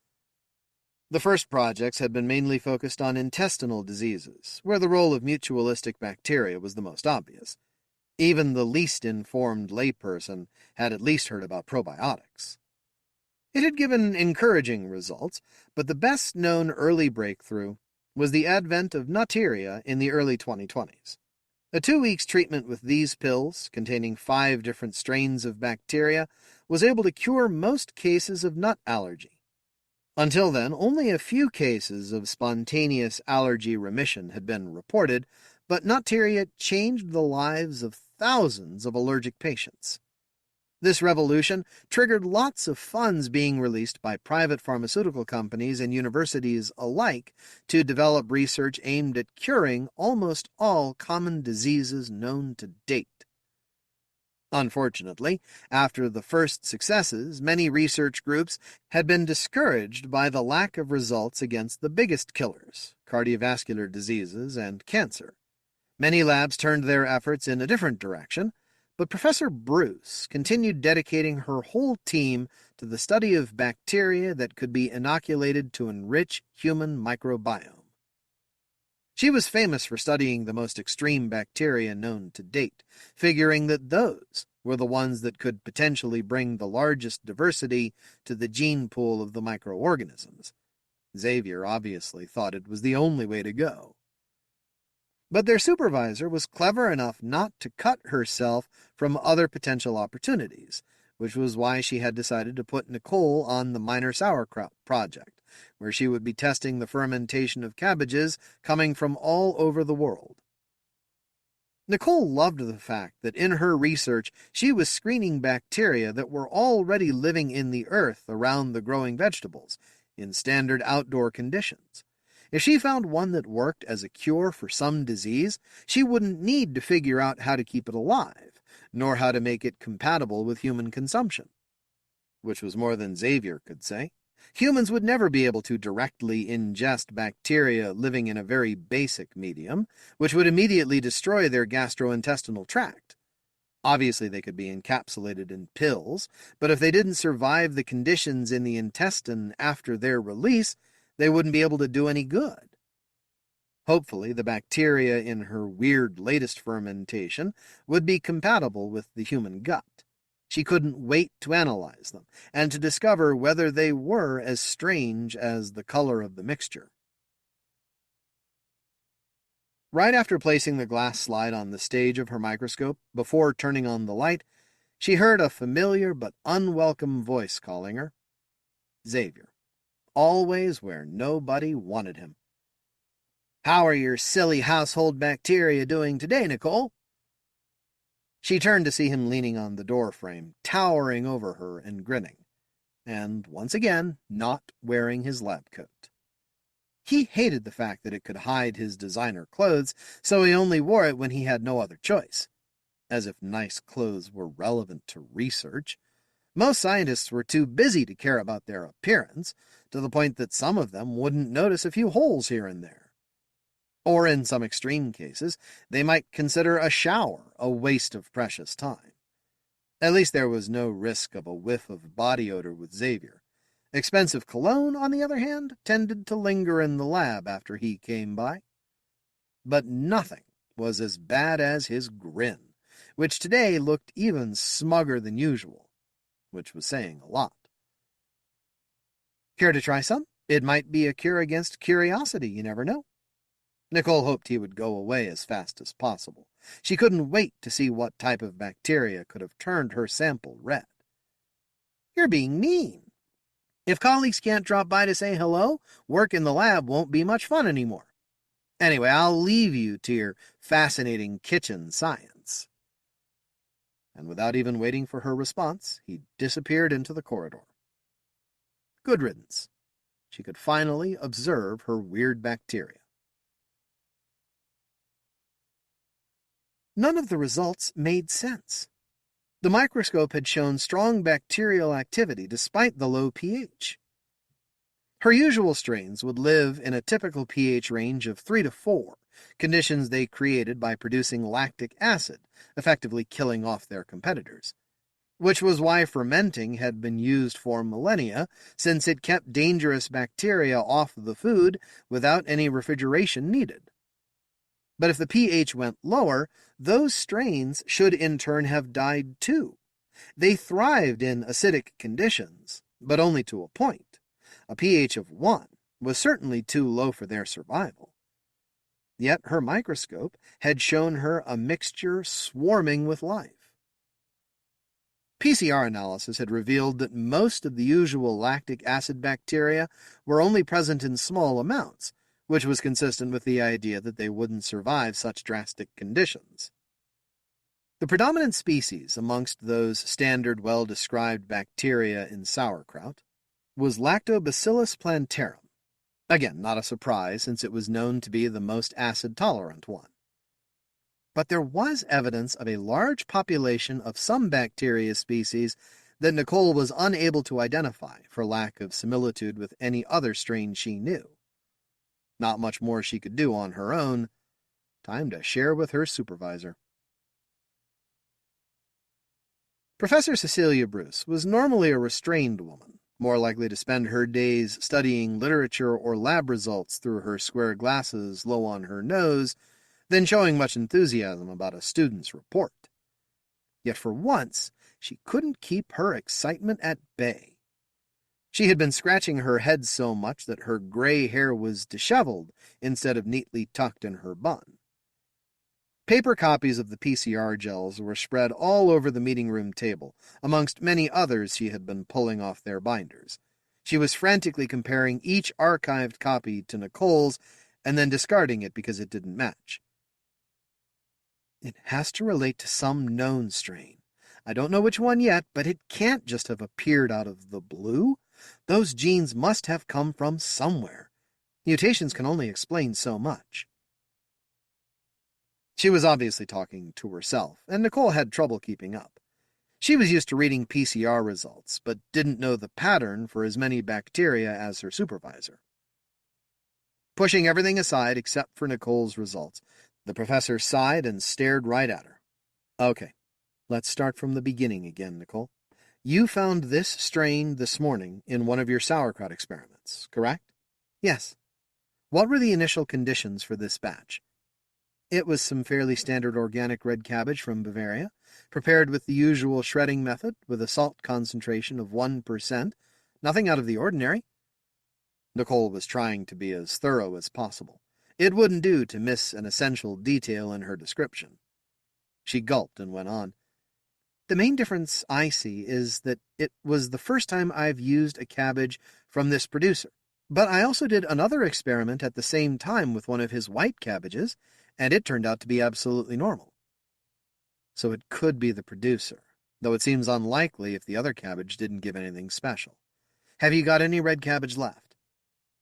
The first projects had been mainly focused on intestinal diseases, where the role of mutualistic bacteria was the most obvious. Even the least informed layperson had at least heard about probiotics. It had given encouraging results, but the best-known early breakthrough was the advent of Nateria in the early 2020s. A 2 weeks treatment with these pills, containing 5 different strains of bacteria, was able to cure most cases of nut allergy. Until then, only a few cases of spontaneous allergy remission had been reported, but Nutteria changed the lives of thousands of allergic patients. This revolution triggered lots of funds being released by private pharmaceutical companies and universities alike to develop research aimed at curing almost all common diseases known to date. Unfortunately, after the first successes, many research groups had been discouraged by the lack of results against the biggest killers, cardiovascular diseases and cancer. Many labs turned their efforts in a different direction, but Professor Bruce continued dedicating her whole team to the study of bacteria that could be inoculated to enrich human microbiome. She was famous for studying the most extreme bacteria known to date, figuring that those were the ones that could potentially bring the largest diversity to the gene pool of the microorganisms. Xavier obviously thought it was the only way to go. But their supervisor was clever enough not to cut herself from other potential opportunities, which was why she had decided to put Nicole on the minor sauerkraut project, where she would be testing the fermentation of cabbages coming from all over the world. Nicole loved the fact that in her research she was screening bacteria that were already living in the earth around the growing vegetables, in standard outdoor conditions. If she found one that worked as a cure for some disease, she wouldn't need to figure out how to keep it alive, nor how to make it compatible with human consumption. Which was more than Xavier could say. Humans would never be able to directly ingest bacteria living in a very basic medium, which would immediately destroy their gastrointestinal tract. Obviously, they could be encapsulated in pills, but if they didn't survive the conditions in the intestine after their release, they wouldn't be able to do any good. Hopefully, the bacteria in her weird latest fermentation would be compatible with the human gut. She couldn't wait to analyze them, and to discover whether they were as strange as the color of the mixture. Right after placing the glass slide on the stage of her microscope, before turning on the light, she heard a familiar but unwelcome voice calling her. Xavier. Always where nobody wanted him. "How are your silly household bacteria doing today, Nicole?" She turned to see him leaning on the door frame, towering over her and grinning, and once again not wearing his lab coat. He hated the fact that it could hide his designer clothes, so he only wore it when he had no other choice. As if nice clothes were relevant to research. Most scientists were too busy to care about their appearance, to the point that some of them wouldn't notice a few holes here and there. Or in some extreme cases, they might consider a shower a waste of precious time. At least there was no risk of a whiff of body odor with Xavier. Expensive cologne, on the other hand, tended to linger in the lab after he came by. But nothing was as bad as his grin, which today looked even smugger than usual, which was saying a lot. Care to try some? It might be a cure against curiosity, you never know. Nicole hoped he would go away as fast as possible. She couldn't wait to see what type of bacteria could have turned her sample red. You're being mean. If colleagues can't drop by to say hello, work in the lab won't be much fun anymore. Anyway, I'll leave you to your fascinating kitchen science. And without even waiting for her response, he disappeared into the corridor. Good riddance. She could finally observe her weird bacteria. None of the results made sense. The microscope had shown strong bacterial activity despite the low pH. Her usual strains would live in a typical pH range of 3 to 4, conditions they created by producing lactic acid, effectively killing off their competitors. Which was why fermenting had been used for millennia, since it kept dangerous bacteria off the food without any refrigeration needed. But if the pH went lower, those strains should in turn have died too. They thrived in acidic conditions, but only to a point. A pH of 1 was certainly too low for their survival. Yet her microscope had shown her a mixture swarming with life. PCR analysis had revealed that most of the usual lactic acid bacteria were only present in small amounts, which was consistent with the idea that they wouldn't survive such drastic conditions. The predominant species amongst those standard well-described bacteria in sauerkraut was Lactobacillus plantarum. Again, not a surprise, since it was known to be the most acid-tolerant one. But there was evidence of a large population of some bacteria species that Nicole was unable to identify for lack of similitude with any other strain she knew. Not much more she could do on her own. Time to share with her supervisor. Professor Cecilia Bruce was normally a restrained woman, more likely to spend her days studying literature or lab results through her square glasses low on her nose than showing much enthusiasm about a student's report. Yet for once, she couldn't keep her excitement at bay. She had been scratching her head so much that her gray hair was disheveled instead of neatly tucked in her bun. Paper copies of the PCR gels were spread all over the meeting room table, amongst many others she had been pulling off their binders. She was frantically comparing each archived copy to Nicole's and then discarding it because it didn't match. It has to relate to some known strain. I don't know which one yet, but it can't just have appeared out of the blue. Those genes must have come from somewhere. Mutations can only explain so much. She was obviously talking to herself, and Nicole had trouble keeping up. She was used to reading PCR results, but didn't know the pattern for as many bacteria as her supervisor. Pushing everything aside except for Nicole's results, the professor sighed and stared right at her. Okay, let's start from the beginning again, Nicole. You found this strain this morning in one of your sauerkraut experiments, correct? Yes. What were the initial conditions for this batch? It was some fairly standard organic red cabbage from Bavaria, prepared with the usual shredding method with a salt concentration of 1%, nothing out of the ordinary. Nicole was trying to be as thorough as possible. It wouldn't do to miss an essential detail in her description. She gulped and went on. The main difference I see is that it was the first time I've used a cabbage from this producer. But I also did another experiment at the same time with one of his white cabbages, and it turned out to be absolutely normal. So it could be the producer, though it seems unlikely if the other cabbage didn't give anything special. Have you got any red cabbage left?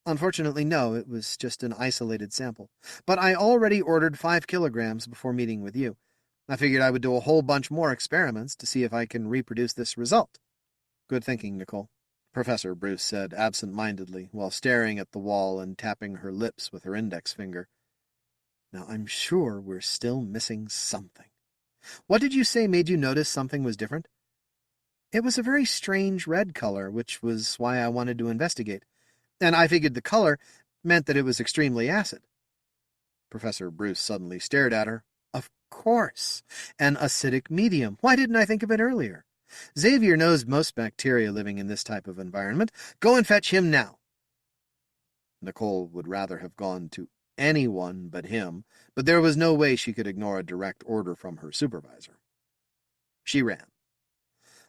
Unfortunately, no, it was just an isolated sample. But I already ordered 5 kilograms before meeting with you. I figured I would do a whole bunch more experiments to see if I can reproduce this result. Good thinking, Nicole, Professor Bruce said absent-mindedly while staring at the wall and tapping her lips with her index finger. Now I'm sure we're still missing something. What did you say made you notice something was different? It was a very strange red color, which was why I wanted to investigate. And I figured the color meant that it was extremely acid. Professor Bruce suddenly stared at her. Of course, an acidic medium. Why didn't I think of it earlier? Xavier knows most bacteria living in this type of environment. Go and fetch him now. Nicole would rather have gone to anyone but him, but there was no way she could ignore a direct order from her supervisor. She ran.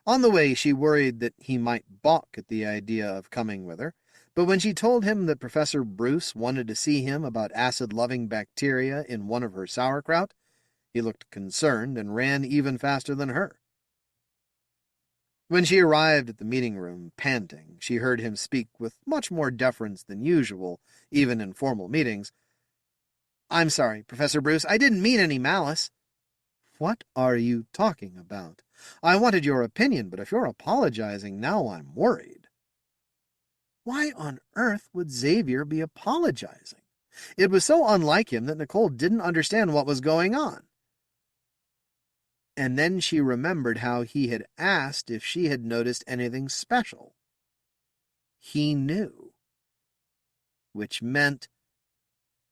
On the way, she worried that he might balk at the idea of coming with her, but when she told him that Professor Bruce wanted to see him about acid-loving bacteria in one of her sauerkraut, he looked concerned and ran even faster than her. When she arrived at the meeting room, panting, she heard him speak with much more deference than usual, even in formal meetings. I'm sorry, Professor Bruce, I didn't mean any malice. What are you talking about? I wanted your opinion, but if you're apologizing now, I'm worried. Why on earth would Xavier be apologizing? It was so unlike him that Nicole didn't understand what was going on. And then she remembered how he had asked if she had noticed anything special. He knew. Which meant,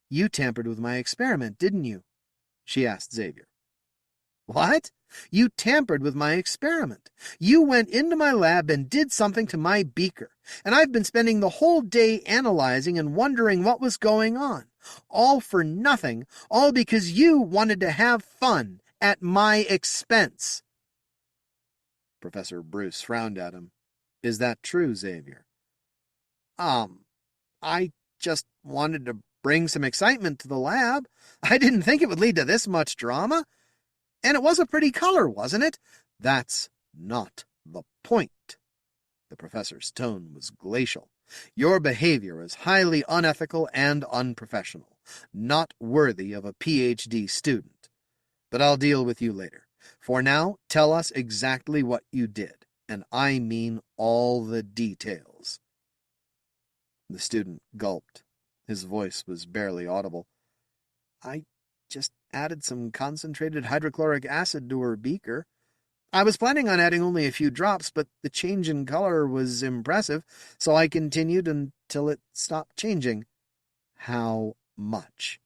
you tampered with my experiment, didn't you? She asked Xavier. What? You tampered with my experiment. You went into my lab and did something to my beaker, and I've been spending the whole day analyzing and wondering what was going on. All for nothing, all because you wanted to have fun at my expense." Professor Bruce frowned at him. "Is that true, Xavier?" I just wanted to bring some excitement to the lab. I didn't think it would lead to this much drama. And it was a pretty color, wasn't it?" "That's not the point." The professor's tone was glacial. "Your behavior is highly unethical and unprofessional, not worthy of a PhD student. But I'll deal with you later. For now, tell us exactly what you did, and I mean all the details." The student gulped. His voice was barely audible. "I just added some concentrated hydrochloric acid to her beaker. I was planning on adding only a few drops, but the change in color was impressive, so I continued until it stopped changing." "How much?"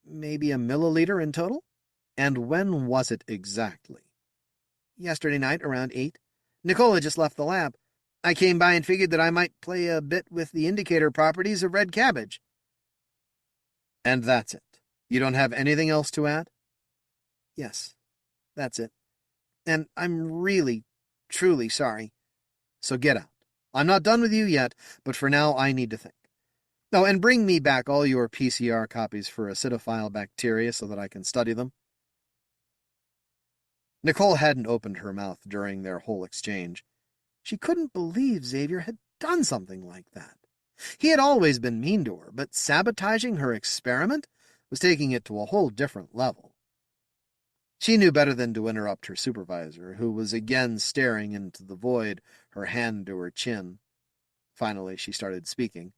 "Maybe a milliliter in total." "And when was it exactly?" "Yesterday night, around 8. Nicola just left the lab. I came by and figured that I might play a bit with the indicator properties of red cabbage." "And that's it? You don't have anything else to add?" "Yes, that's it. And I'm really, truly sorry." "So get out. I'm not done with you yet, but for now I need to think. Oh, and bring me back all your PCR copies for acidophile bacteria so that I can study them." Nicole hadn't opened her mouth during their whole exchange. She couldn't believe Xavier had done something like that. He had always been mean to her, but sabotaging her experiment was taking it to a whole different level. She knew better than to interrupt her supervisor, who was again staring into the void, her hand to her chin. Finally, she started speaking.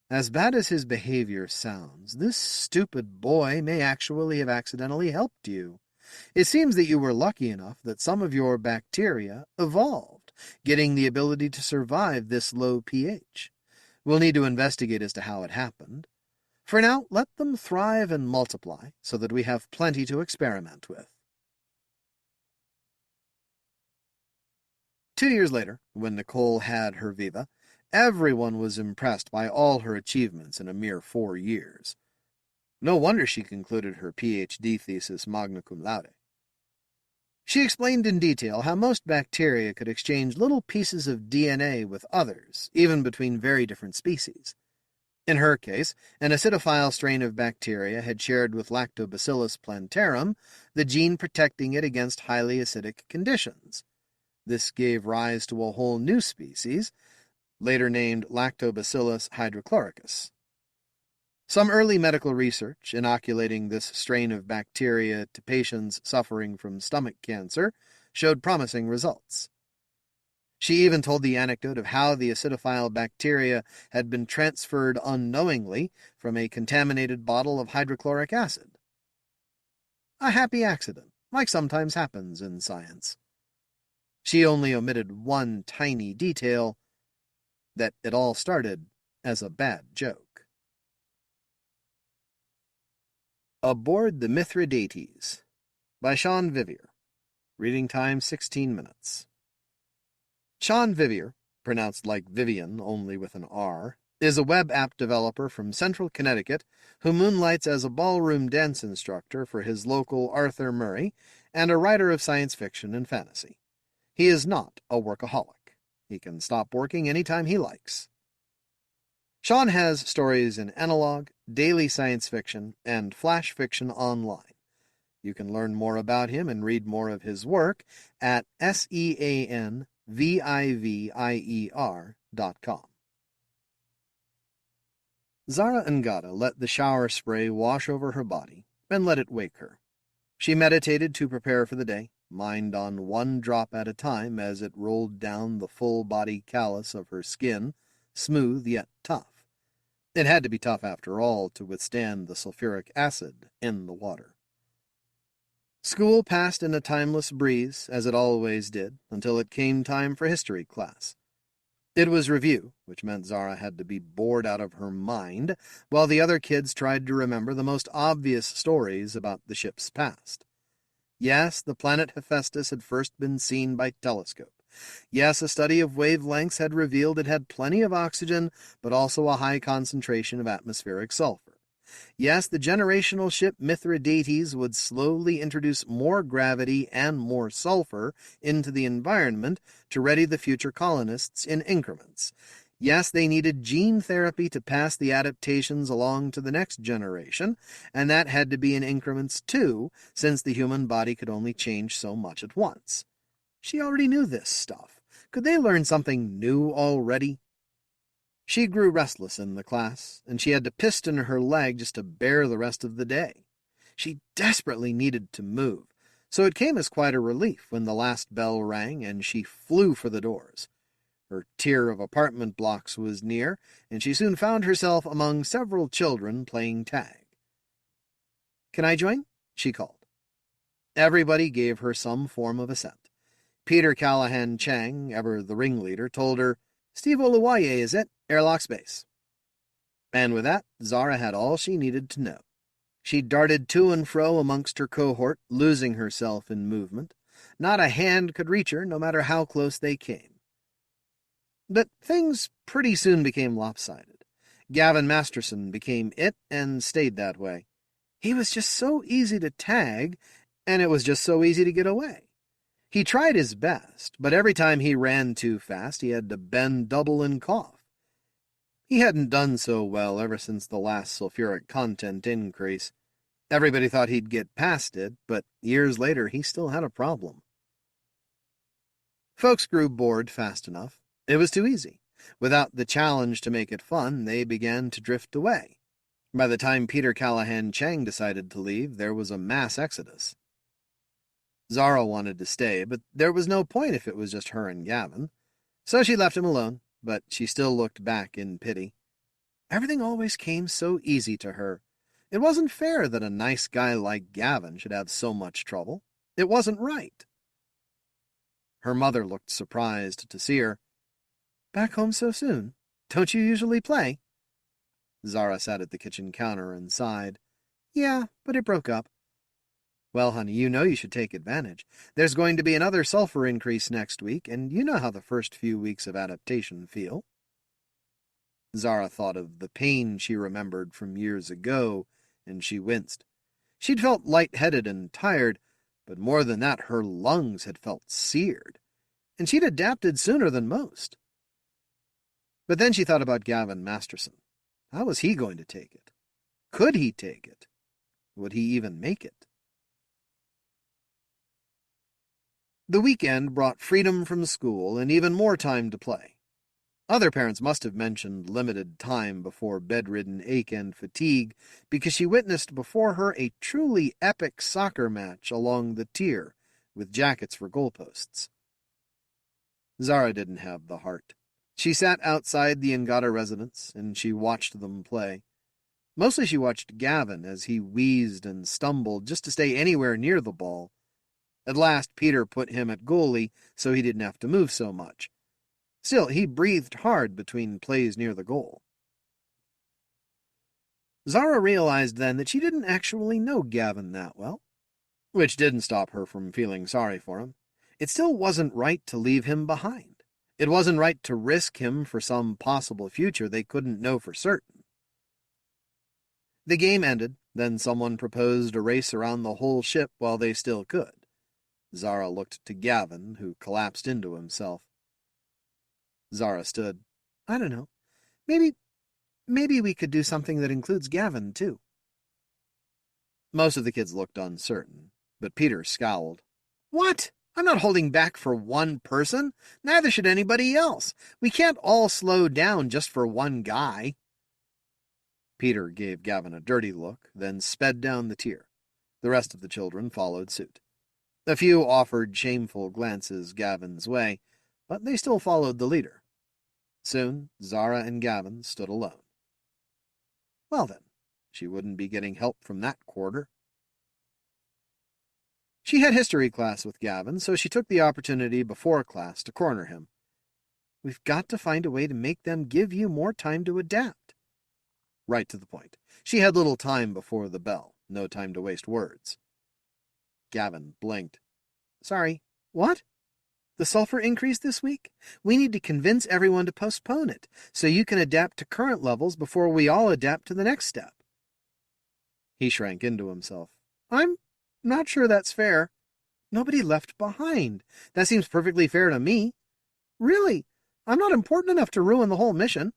"As bad as his behavior sounds, this stupid boy may actually have accidentally helped you. It seems that you were lucky enough that some of your bacteria evolved, getting the ability to survive this low pH. We'll need to investigate as to how it happened. For now, let them thrive and multiply so that we have plenty to experiment with." 2 years later, when Nicole had her Viva, everyone was impressed by all her achievements in a mere 4 years. No wonder she concluded her PhD thesis magna cum laude. She explained in detail how most bacteria could exchange little pieces of DNA with others, even between very different species. In her case, an acidophile strain of bacteria had shared with Lactobacillus plantarum the gene protecting it against highly acidic conditions. This gave rise to a whole new species, later named Lactobacillus hydrochloricus. Some early medical research inoculating this strain of bacteria to patients suffering from stomach cancer showed promising results. She even told the anecdote of how the acidophile bacteria had been transferred unknowingly from a contaminated bottle of hydrochloric acid. A happy accident, like sometimes happens in science. She only omitted one tiny detail, that it all started as a bad joke. Aboard the Mithridates by Sean Vivier. Reading time 16 minutes. Sean Vivier, pronounced like Vivian only with an R, is a web app developer from Central Connecticut who moonlights as a ballroom dance instructor for his local Arthur Murray and a writer of science fiction and fantasy. He is not a workaholic. He can stop working anytime he likes. Sean has stories in analog, daily science fiction, and flash fiction online. You can learn more about him and read more of his work at SeanVivier.com. Zara Ngata let the shower spray wash over her body and let it wake her. She meditated to prepare for the day, mind on one drop at a time as it rolled down the full-body callus of her skin, smooth yet tough. It had to be tough, after all, to withstand the sulfuric acid in the water. School passed in a timeless breeze, as it always did, until it came time for history class. It was review, which meant Zara had to be bored out of her mind, while the other kids tried to remember the most obvious stories about the ship's past. Yes, the planet Hephaestus had first been seen by telescope. Yes, a study of wavelengths had revealed it had plenty of oxygen, but also a high concentration of atmospheric sulfur. Yes, the generational ship MITHRIDATES would slowly introduce more gravity and more sulfur into the environment to ready the future colonists in increments. Yes, they needed gene therapy to pass the adaptations along to the next generation, and that had to be in increments too, since the human body could only change so much at once. She already knew this stuff. Could they learn something new already? She grew restless in the class, and she had to piston her leg just to bear the rest of the day. She desperately needed to move, so it came as quite a relief when the last bell rang and she flew for the doors. Her tier of apartment blocks was near, and she soon found herself among several children playing tag. "Can I join?" she called. Everybody gave her some form of assent. Peter Callahan Chang, ever the ringleader, told her, "Steve Oluwaye, is it? Airlock space." And with that, Zara had all she needed to know. She darted to and fro amongst her cohort, losing herself in movement. Not a hand could reach her, no matter how close they came. But things pretty soon became lopsided. Gavin Masterson became it and stayed that way. He was just so easy to tag, and it was just so easy to get away. He tried his best, but every time he ran too fast, he had to bend double and cough. He hadn't done so well ever since the last sulfuric content increase. Everybody thought he'd get past it, but years later he still had a problem. Folks grew bored fast enough. It was too easy. Without the challenge to make it fun, they began to drift away. By the time Peter Callahan Chang decided to leave, there was a mass exodus. Zara wanted to stay, but there was no point if it was just her and Gavin. So she left him alone, but she still looked back in pity. Everything always came so easy to her. It wasn't fair that a nice guy like Gavin should have so much trouble. It wasn't right. Her mother looked surprised to see her. "Back home so soon? Don't you usually play?" Zara sat at the kitchen counter and sighed. "Yeah, but it broke up." "Well, honey, you know you should take advantage. There's going to be another sulfur increase next week, and you know how the first few weeks of adaptation feel." Zara thought of the pain she remembered from years ago, and she winced. She'd felt lightheaded and tired, but more than that, her lungs had felt seared, and she'd adapted sooner than most. But then she thought about Gavin Masterson. How was he going to take it? Could he take it? Would he even make it? The weekend brought freedom from school and even more time to play. Other parents must have mentioned limited time before bedridden ache and fatigue, because she witnessed before her a truly epic soccer match along the tier, with jackets for goalposts. Zara didn't have the heart. She sat outside the Ngata residence, and she watched them play. Mostly she watched Gavin as he wheezed and stumbled just to stay anywhere near the ball. At last Peter put him at goalie so he didn't have to move so much. Still, he breathed hard between plays near the goal. Zara realized then that she didn't actually know Gavin that well, which didn't stop her from feeling sorry for him. It still wasn't right to leave him behind. It wasn't right to risk him for some possible future they couldn't know for certain. The game ended, then someone proposed a race around the whole ship while they still could. Zara looked to Gavin, who collapsed into himself. Zara stood. "I don't know. Maybe we could do something that includes Gavin, too." Most of the kids looked uncertain, but Peter scowled. "What? I'm not holding back for one person. Neither should anybody else. We can't all slow down just for one guy." Peter gave Gavin a dirty look, then sped down the tier. The rest of the children followed suit. A few offered shameful glances Gavin's way, but they still followed the leader. Soon, Zara and Gavin stood alone. Well then, she wouldn't be getting help from that quarter. She had history class with Gavin, so she took the opportunity before class to corner him. "We've got to find a way to make them give you more time to adapt." Right to the point. She had little time before the bell, no time to waste words. Gavin blinked. Sorry, what? The sulfur increase this week? We need to convince everyone to postpone it, so you can adapt to current levels before we all adapt to the next step. He shrank into himself. I'm not sure that's fair. Nobody left behind. That seems perfectly fair to me. Really, I'm not important enough to ruin the whole mission.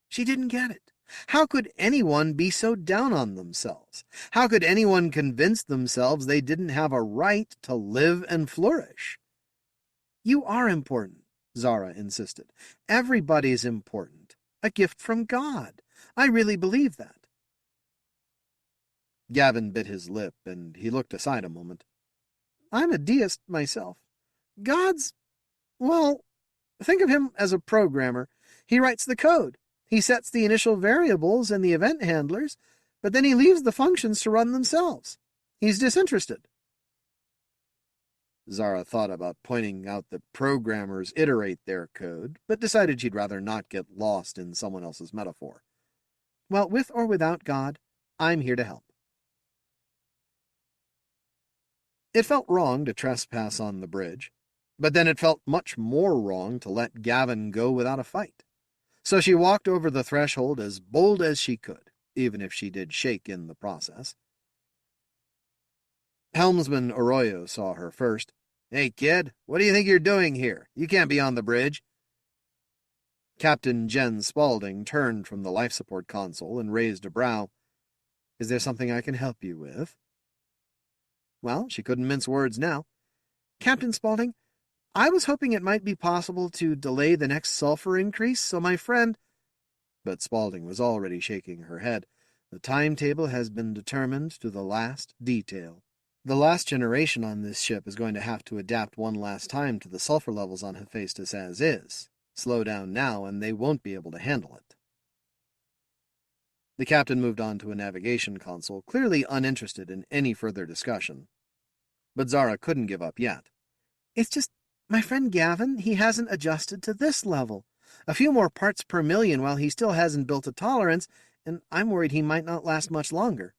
She didn't get it. How could anyone be so down on themselves? How could anyone convince themselves they didn't have a right to live and flourish? You are important, Zara insisted. Everybody's important. A gift from God. I really believe that. Gavin bit his lip, and he looked aside a moment. I'm a deist myself. God's... well, think of him as a programmer. He writes the code. He sets the initial variables and the event handlers, but then he leaves the functions to run themselves. He's disinterested. Zara thought about pointing out that programmers iterate their code, but decided she'd rather not get lost in someone else's metaphor. Well, with or without God, I'm here to help. It felt wrong to trespass on the bridge, but then it felt much more wrong to let Gavin go without a fight. So she walked over the threshold as bold as she could, even if she did shake in the process. Helmsman Arroyo saw her first. "Hey, kid, what do you think you're doing here? You can't be on the bridge." Captain Jen Spaulding turned from the life support console and raised a brow. "Is there something I can help you with?" Well, she couldn't mince words now. "Captain Spaulding, I was hoping it might be possible to delay the next sulfur increase, so my friend—" But Spaulding was already shaking her head. "The timetable has been determined to the last detail. The last generation on this ship is going to have to adapt one last time to the sulfur levels on Hephaestus as is. Slow down now, and they won't be able to handle it." The captain moved on to a navigation console, clearly uninterested in any further discussion. But Zara couldn't give up yet. "It's just, my friend Gavin, he hasn't adjusted to this level. A few more parts per million while he still hasn't built a tolerance, and I'm worried he might not last much longer."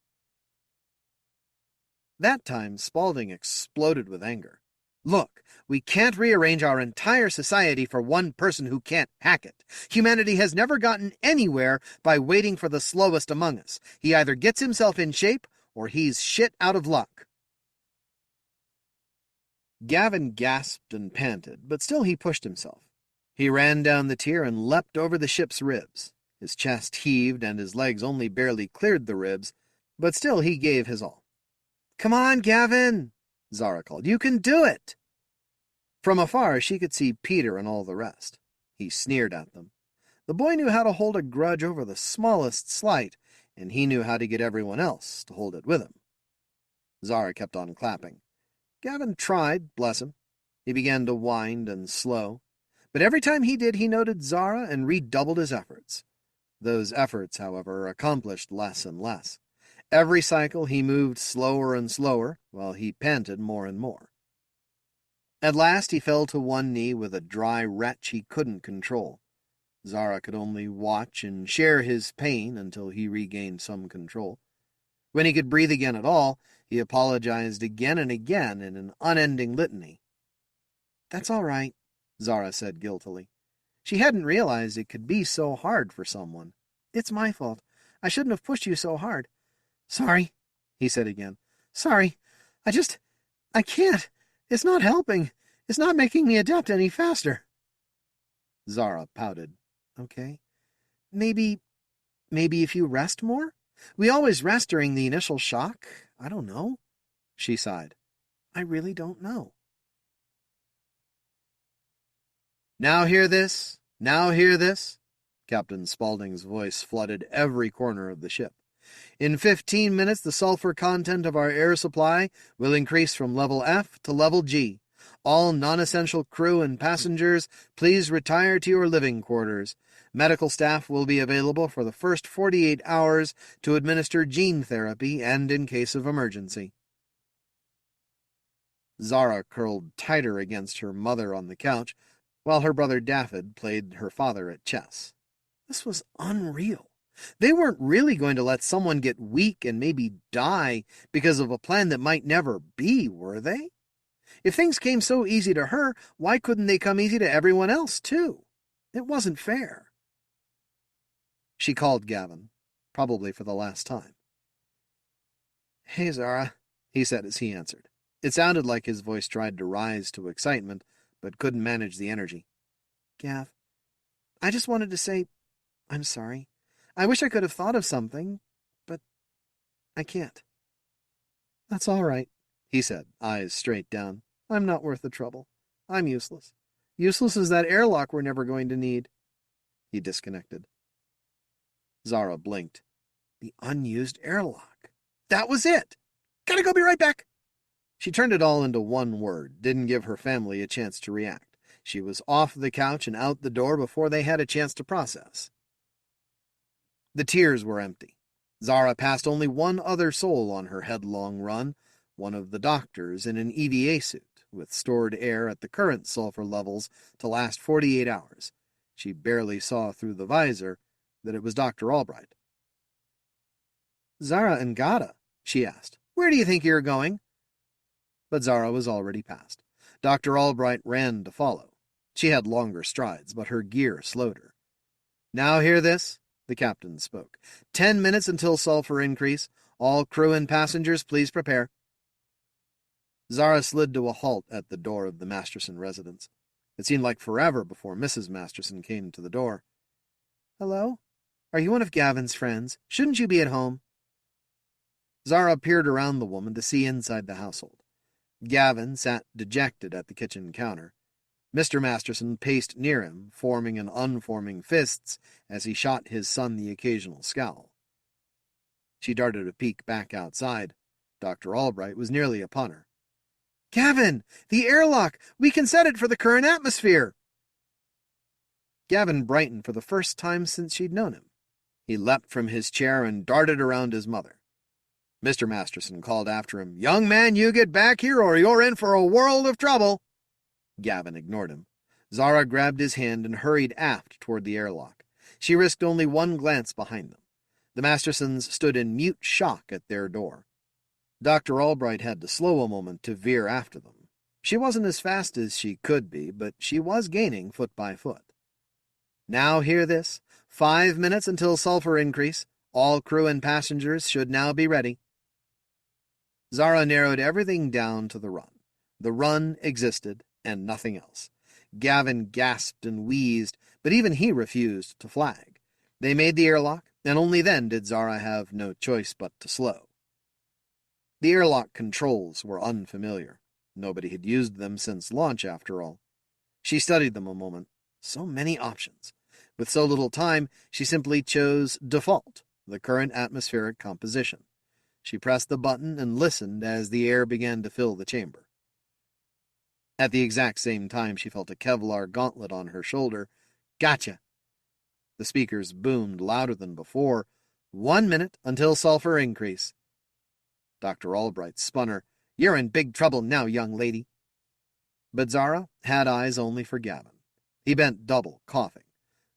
That time, Spaulding exploded with anger. "Look, we can't rearrange our entire society for one person who can't hack it. Humanity has never gotten anywhere by waiting for the slowest among us. He either gets himself in shape, or he's shit out of luck." Gavin gasped and panted, but still he pushed himself. He ran down the tier and leapt over the ship's ribs. His chest heaved, and his legs only barely cleared the ribs, but still he gave his all. "Come on, Gavin," Zara called. "You can do it." From afar, she could see Peter and all the rest. He sneered at them. The boy knew how to hold a grudge over the smallest slight, and he knew how to get everyone else to hold it with him. Zara kept on clapping. Gavin tried, bless him. He began to wind and slow, but every time he did, he noted Zara and redoubled his efforts. Those efforts, however, accomplished less and less. Every cycle he moved slower and slower, while he panted more and more. At last he fell to one knee with a dry retch he couldn't control. Zara could only watch and share his pain until he regained some control. When he could breathe again at all, he apologized again and again in an unending litany. "That's all right," Zara said guiltily. She hadn't realized it could be so hard for someone. "It's my fault. I shouldn't have pushed you so hard." "Sorry," he said again. "Sorry. I can't. It's not helping. It's not making me adapt any faster." Zara pouted. "Okay. Maybe if you rest more? We always rest during the initial shock. I don't know." She sighed. "I really don't know." "Now hear this? Now hear this?" Captain Spaulding's voice flooded every corner of the ship. "In 15 minutes, the sulfur content of our air supply will increase from level F to level G. All non-essential crew and passengers, please retire to your living quarters. Medical staff will be available for the first 48 hours to administer gene therapy and in case of emergency." Zara curled tighter against her mother on the couch, while her brother Daffod played her father at chess. This was unreal. They weren't really going to let someone get weak and maybe die because of a plan that might never be, were they? If things came so easy to her, why couldn't they come easy to everyone else, too? It wasn't fair. She called Gavin, probably for the last time. "Hey, Zara," he said as he answered. It sounded like his voice tried to rise to excitement, but couldn't manage the energy. "Gav, I just wanted to say I'm sorry. I wish I could have thought of something, but I can't." "That's all right," he said, eyes straight down. "I'm not worth the trouble. I'm useless. Useless as that airlock we're never going to need." He disconnected. Zara blinked. The unused airlock. That was it! "Gotta go, be right back!" She turned it all into one word, didn't give her family a chance to react. She was off the couch and out the door before they had a chance to process. The tiers were empty. Zara passed only one other soul on her headlong run, one of the doctors in an EVA suit, with stored air at the current sulfur levels to last 48 hours. She barely saw through the visor that it was Dr. Albright. "Zara and Gada," she asked, "where do you think you're going?" But Zara was already past. Dr. Albright ran to follow. She had longer strides, but her gear slowed her. "Now hear this," the captain spoke. 10 minutes until sulfur increase. All crew and passengers, please prepare." Zara slid to a halt at the door of the Masterson residence. It seemed like forever before Mrs. Masterson came to the door. "Hello? Are you one of Gavin's friends? Shouldn't you be at home?" Zara peered around the woman to see inside the household. Gavin sat dejected at the kitchen counter. Mr. Masterson paced near him, forming and unforming fists as he shot his son the occasional scowl. She darted a peek back outside. Dr. Albright was nearly upon her. "Gavin! The airlock! We can set it for the current atmosphere!" Gavin brightened for the first time since she'd known him. He leapt from his chair and darted around his mother. Mr. Masterson called after him, "Young man, you get back here or you're in for a world of trouble." Gavin ignored him. Zara grabbed his hand and hurried aft toward the airlock. She risked only one glance behind them. The Mastersons stood in mute shock at their door. Dr. Albright had to slow a moment to veer after them. She wasn't as fast as she could be, but she was gaining foot by foot. "Now hear this. 5 minutes until sulfur increase. All crew and passengers should now be ready." Zara narrowed everything down to the run. The run existed, and nothing else. Gavin gasped and wheezed, but even he refused to flag. They made the airlock, and only then did Zara have no choice but to slow. The airlock controls were unfamiliar. Nobody had used them since launch, after all. She studied them a moment. So many options. With so little time, she simply chose default, the current atmospheric composition. She pressed the button and listened as the air began to fill the chamber. At the exact same time, she felt a Kevlar gauntlet on her shoulder. "Gotcha!" The speakers boomed louder than before. 1 minute until sulfur increase. Dr. Albright spun her. "You're in big trouble now, young lady." But Zara had eyes only for Gavin. He bent double, coughing.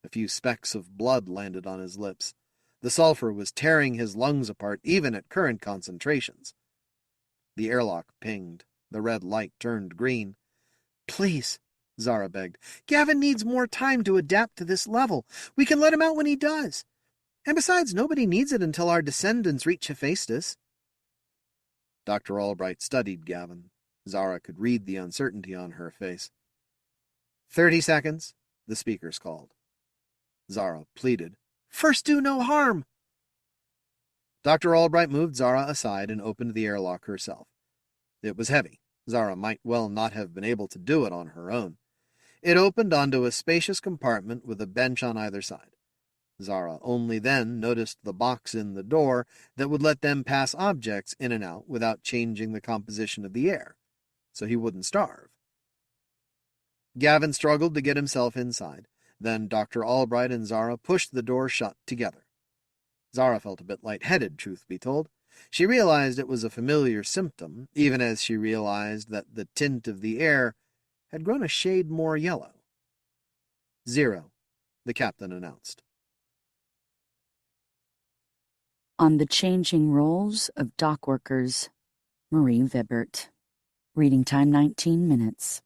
A few specks of blood landed on his lips. The sulfur was tearing his lungs apart, even at current concentrations. The airlock pinged. The red light turned green. "Please," Zara begged. "Gavin needs more time to adapt to this level. We can let him out when he does. And besides, nobody needs it until our descendants reach Hephaestus." Dr. Albright studied Gavin. Zara could read the uncertainty on her face. 30 seconds, the speakers called. Zara pleaded, "First do no harm." Dr. Albright moved Zara aside and opened the airlock herself. It was heavy. Zara might well not have been able to do it on her own. It opened onto a spacious compartment with a bench on either side. Zara only then noticed the box in the door that would let them pass objects in and out without changing the composition of the air, so he wouldn't starve. Gavin struggled to get himself inside. Then Dr. Albright and Zara pushed the door shut together. Zara felt a bit lightheaded, truth be told. She realized it was a familiar symptom, even as she realized that the tint of the air had grown a shade more yellow. 0, the captain announced. On the Changing Roles of Dock Workers, Marie Vibbert. Reading time 19 minutes.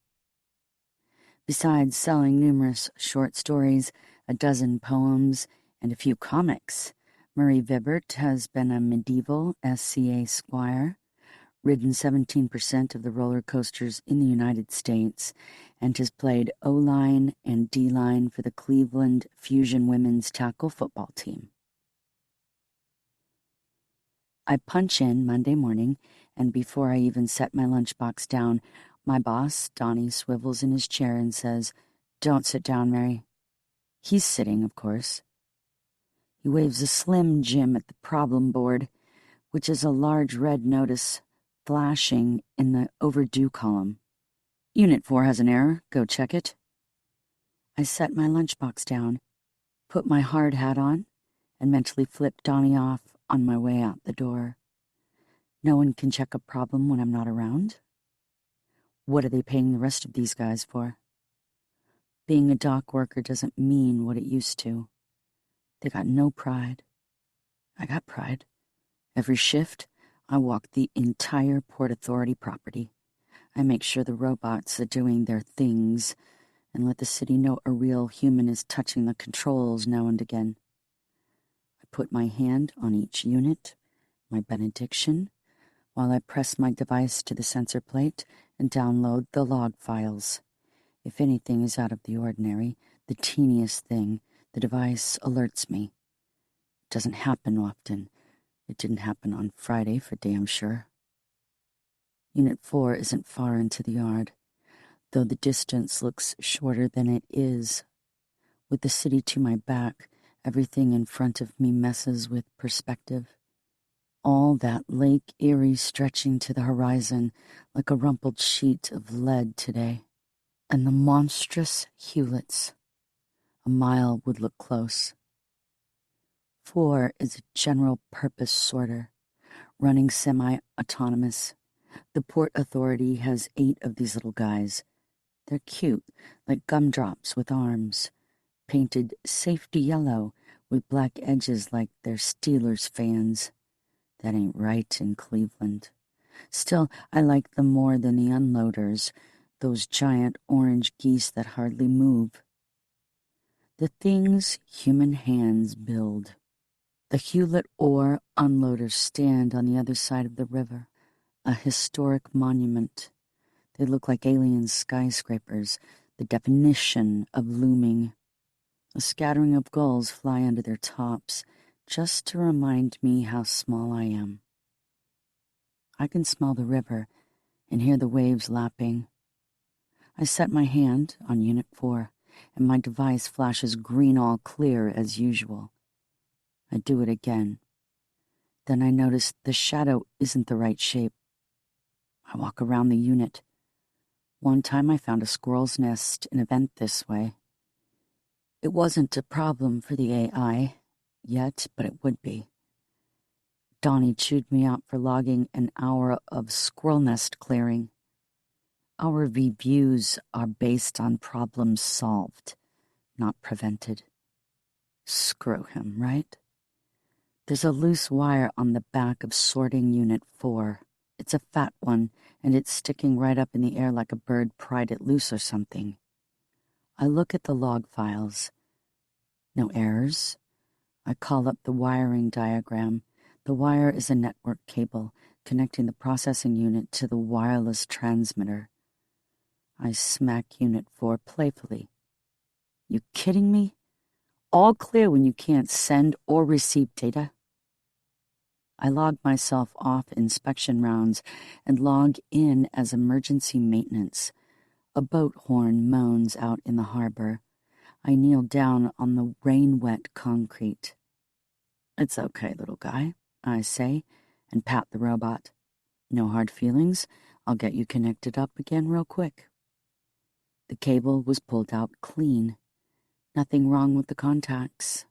Besides selling numerous short stories, a dozen poems, and a few comics, Marie Vibbert has been a medieval SCA squire, ridden 17% of the roller coasters in the United States, and has played O-line and D-line for the Cleveland Fusion women's tackle football team. I punch in Monday morning, and before I even set my lunchbox down, my boss, Donnie, swivels in his chair and says, "Don't sit down, Mary." He's sitting, of course. He waves a Slim Jim at the problem board, which is a large red notice flashing in the overdue column. "Unit 4 has an error. Go check it." I set my lunchbox down, put my hard hat on, and mentally flip Donnie off on my way out the door. No one can check a problem when I'm not around. What are they paying the rest of these guys for? Being a dock worker doesn't mean what it used to. They got no pride. I got pride. Every shift, I walk the entire Port Authority property. I make sure the robots are doing their things and let the city know a real human is touching the controls now and again. I put my hand on each unit, my benediction, while I press my device to the sensor plate and download the log files. If anything is out of the ordinary, the teeniest thing, the device alerts me. It doesn't happen often. It didn't happen on Friday, for damn sure. Unit 4 isn't far into the yard, though the distance looks shorter than it is. With the city to my back, everything in front of me messes with perspective. All that Lake Erie stretching to the horizon like a rumpled sheet of lead today. And the monstrous Hewletts. A mile would look close. 4 is a general-purpose sorter, running semi-autonomous. The Port Authority has 8 of these little guys. They're cute, like gumdrops with arms, painted safety yellow with black edges like they're Steelers fans. That ain't right in Cleveland. Still, I like them more than the unloaders, those giant orange geese that hardly move. The things human hands build. The Hewlett ore unloaders stand on the other side of the river, a historic monument. They look like alien skyscrapers, the definition of looming. A scattering of gulls fly under their tops, just to remind me how small I am. I can smell the river and hear the waves lapping. I set my hand on Unit 4, and my device flashes green all clear as usual. I do it again. Then I notice the shadow isn't the right shape. I walk around the unit. One time I found a squirrel's nest in a vent this way. It wasn't a problem for the AI yet, but it would be. Donnie chewed me out for logging an hour of squirrel nest clearing. Our reviews are based on problems solved, not prevented. Screw him, right? There's a loose wire on the back of sorting Unit 4. It's a fat one, and it's sticking right up in the air like a bird pried it loose or something. I look at the log files. No errors. I call up the wiring diagram. The wire is a network cable connecting the processing unit to the wireless transmitter. I smack Unit 4 playfully. You kidding me? All clear when you can't send or receive data? I log myself off inspection rounds and log in as emergency maintenance. A boat horn moans out in the harbor. I kneel down on the rain-wet concrete. "It's okay, little guy," I say, and pat the robot. "No hard feelings. I'll get you connected up again real quick." The cable was pulled out clean. Nothing wrong with the contacts.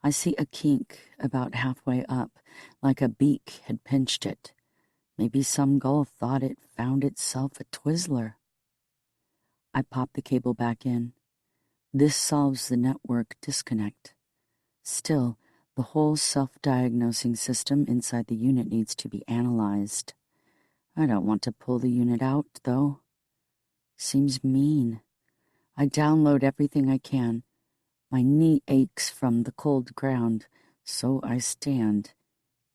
I see a kink about halfway up, like a beak had pinched it. Maybe some gull thought it found itself a Twizzler. I pop the cable back in. This solves the network disconnect. Still, The whole self-diagnosing system inside the unit needs to be analyzed. I don't want to pull the unit out, though. Seems mean. I download everything I can. My knee aches from the cold ground, so I stand.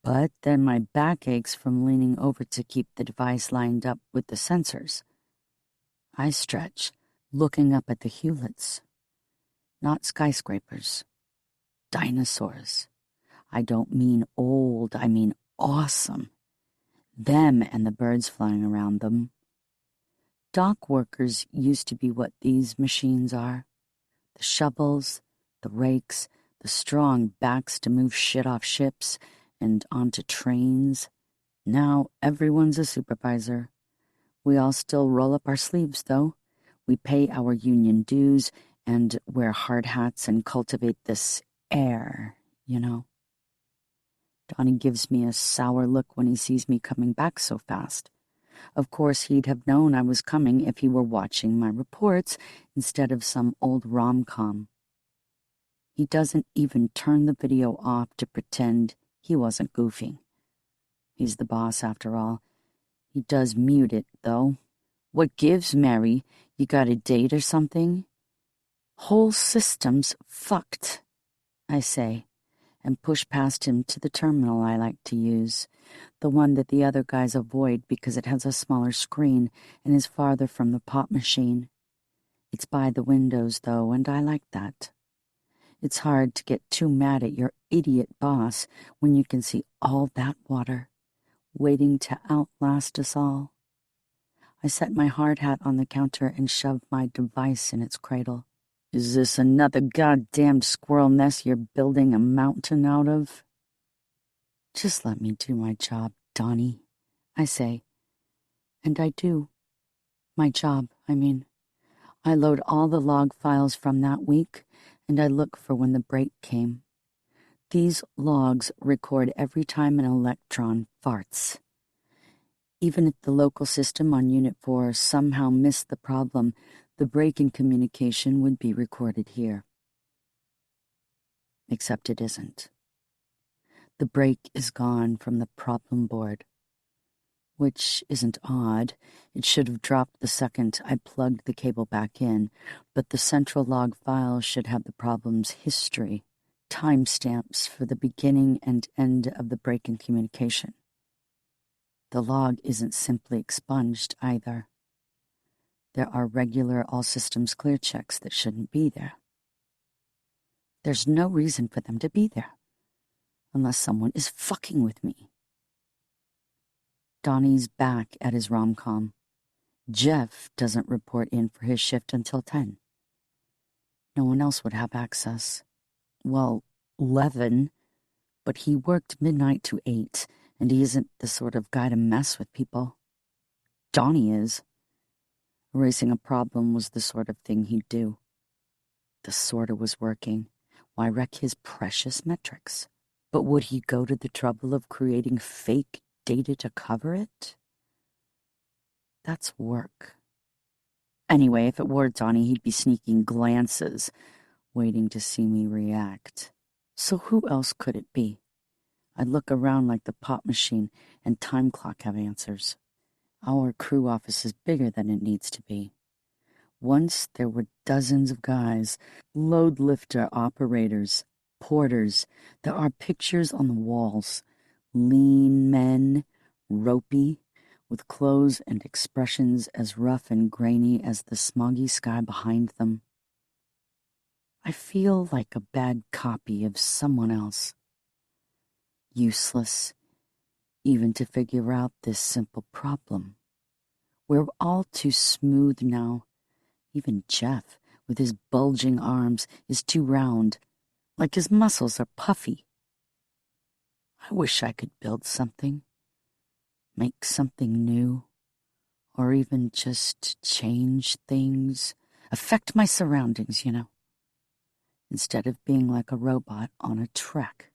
But then my back aches from leaning over to keep the device lined up with the sensors. I stretch, looking up at the Hewletts. Not skyscrapers. Dinosaurs. I don't mean old, I mean awesome. Them and the birds flying around them. Dock workers used to be what these machines are. The shovels, the rakes, the strong backs to move shit off ships and onto trains. Now everyone's a supervisor. We all still roll up our sleeves, though. We pay our union dues and wear hard hats and cultivate this air, you know. Donnie gives me a sour look when he sees me coming back so fast. Of course, he'd have known I was coming if he were watching my reports instead of some old rom-com. He doesn't even turn the video off to pretend he wasn't goofing. He's the boss, after all. He does mute it, though. What gives, Mary? You got a date or something? Whole system's fucked, I say, and push past him to the terminal I like to use, the one that the other guys avoid because it has a smaller screen and is farther from the pop machine. It's by the windows, though, and I like that. It's hard to get too mad at your idiot boss when you can see all that water, waiting to outlast us all. I set my hard hat on the counter and shove my device in its cradle. Is this another goddamned squirrel nest you're building a mountain out of? Just let me do my job, Donnie, I say. And I do. My job, I mean. I load all the log files from that week, and I look for when the break came. These logs record every time an electron farts. Even if the local system on Unit 4 somehow missed the problem, the break in communication would be recorded here. Except it isn't. The break is gone from the problem board, which isn't odd. It should have dropped the second I plugged the cable back in, but the central log file should have the problem's history, timestamps for the beginning and end of the break in communication. The log isn't simply expunged either. There are regular all systems clear checks that shouldn't be there. There's no reason for them to be there, unless someone is fucking with me. Donnie's back at his rom-com. Jeff doesn't report in for his shift until 10. No one else would have access. Well, 11, but he worked midnight to 8, and he isn't the sort of guy to mess with people. Donnie is. Erasing a problem was the sort of thing he'd do. The sorter was working. Why wreck his precious metrics? But would he go to the trouble of creating fake data to cover it? That's work. Anyway, if it were Donnie, he'd be sneaking glances, waiting to see me react. So who else could it be? I'd look around like the pop machine and time clock have answers. Our crew office is bigger than it needs to be. Once there were dozens of guys, load lifter operators, porters. There are pictures on the walls. Lean men, ropey, with clothes and expressions as rough and grainy as the smoggy sky behind them. I feel like a bad copy of someone else. Useless, even to figure out this simple problem. We're all too smooth now. Even Jeff, with his bulging arms, is too round, like his muscles are puffy. I wish I could build something, make something new, or even just change things, affect my surroundings, you know, instead of being like a robot on a trek.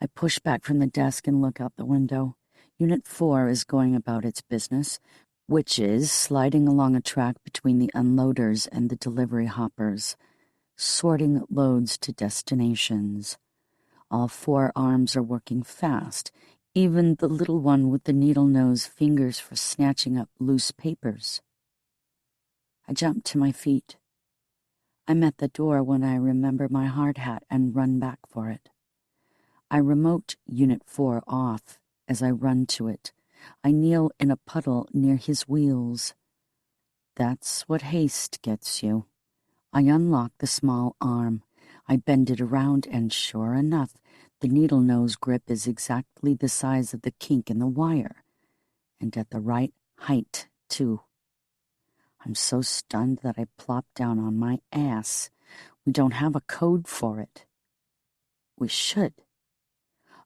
I push back from the desk and look out the window. Unit 4 is going about its business, which is sliding along a track between the unloaders and the delivery hoppers. sorting loads to destinations. All 4 arms are working fast, even the little one with the needle-nose fingers for snatching up loose papers. I jump to my feet. I'm at the door when I remember my hard hat and run back for it. I remote Unit 4 off as I run to it. I kneel in a puddle near his wheels. That's what haste gets you. I unlock the small arm. I bend it around, and sure enough, the needle-nose grip is exactly the size of the kink in the wire, and at the right height, too. I'm so stunned that I plop down on my ass. We don't have a code for it. We should.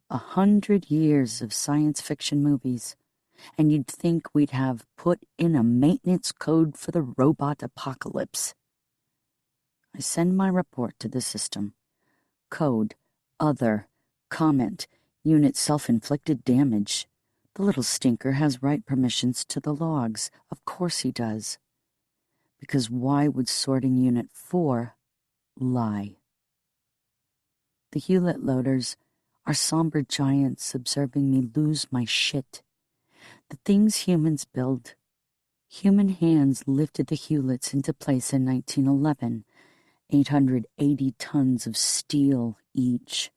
100 years of science fiction movies, and you'd think we'd have put in a maintenance code for the robot apocalypse. I send my report to the system. Code, other, comment, unit self-inflicted damage. The little stinker has write permissions to the logs. Of course he does. Because why would sorting Unit 4 lie? The Hewlett loaders are somber giants observing me lose my shit. The things humans build. Human hands lifted the Hewletts into place in 1911, 880 tons of steel each.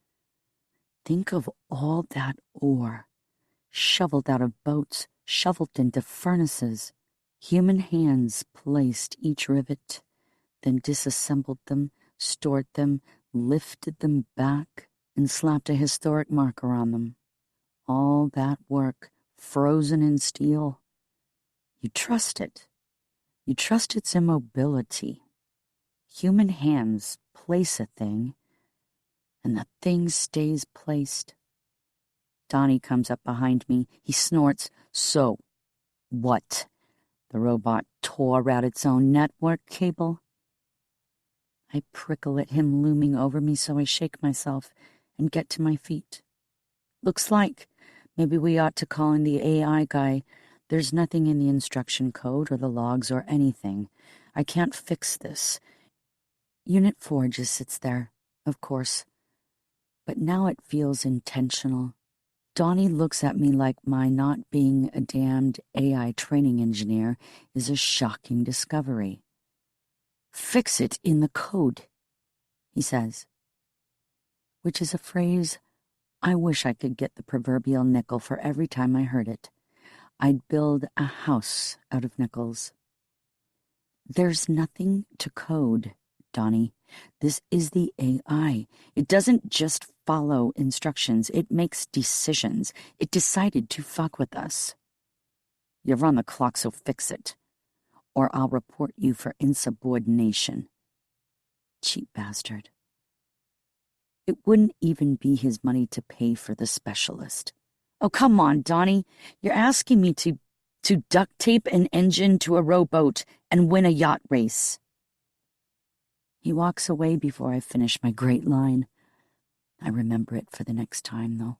Think of all that ore, shoveled out of boats, shoveled into furnaces. Human hands placed each rivet, then disassembled them, stored them, lifted them back, and slapped a historic marker on them. All that work, frozen in steel. You trust it. You trust its immobility. Human hands place a thing, and the thing stays placed. Donnie comes up behind me. He snorts, "So, what? The robot tore out its own network cable?" I prickle at him looming over me, so I shake myself and get to my feet. Looks like maybe we ought to call in the AI guy. There's nothing in the instruction code or the logs or anything. I can't fix this. Unit 4 just sits there, of course. But now it feels intentional. Donnie looks at me like my not being a damned AI training engineer is a shocking discovery. "Fix it in the code," he says. Which is a phrase I wish I could get the proverbial nickel for every time I heard it. I'd build a house out of nickels. There's nothing to code, Donnie. This is the AI. It doesn't just follow instructions. It makes decisions. It decided to fuck with us. You're on the clock, so fix it, or I'll report you for insubordination. Cheap bastard. It wouldn't even be his money to pay for the specialist. Oh, come on, Donnie. You're asking me to duct tape an engine to a rowboat and win a yacht race. He walks away before I finish my great line. I remember it for the next time, though.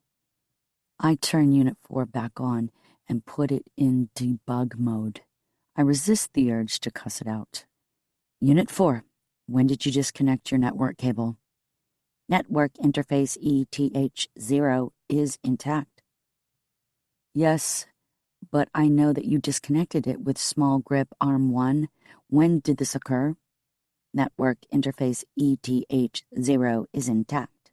I turn Unit 4 back on and put it in debug mode. I resist the urge to cuss it out. Unit 4, when did you disconnect your network cable? Network interface ETH0 is intact. Yes, but I know that you disconnected it with small grip arm 1. When did this occur? Network interface ETH0 is intact.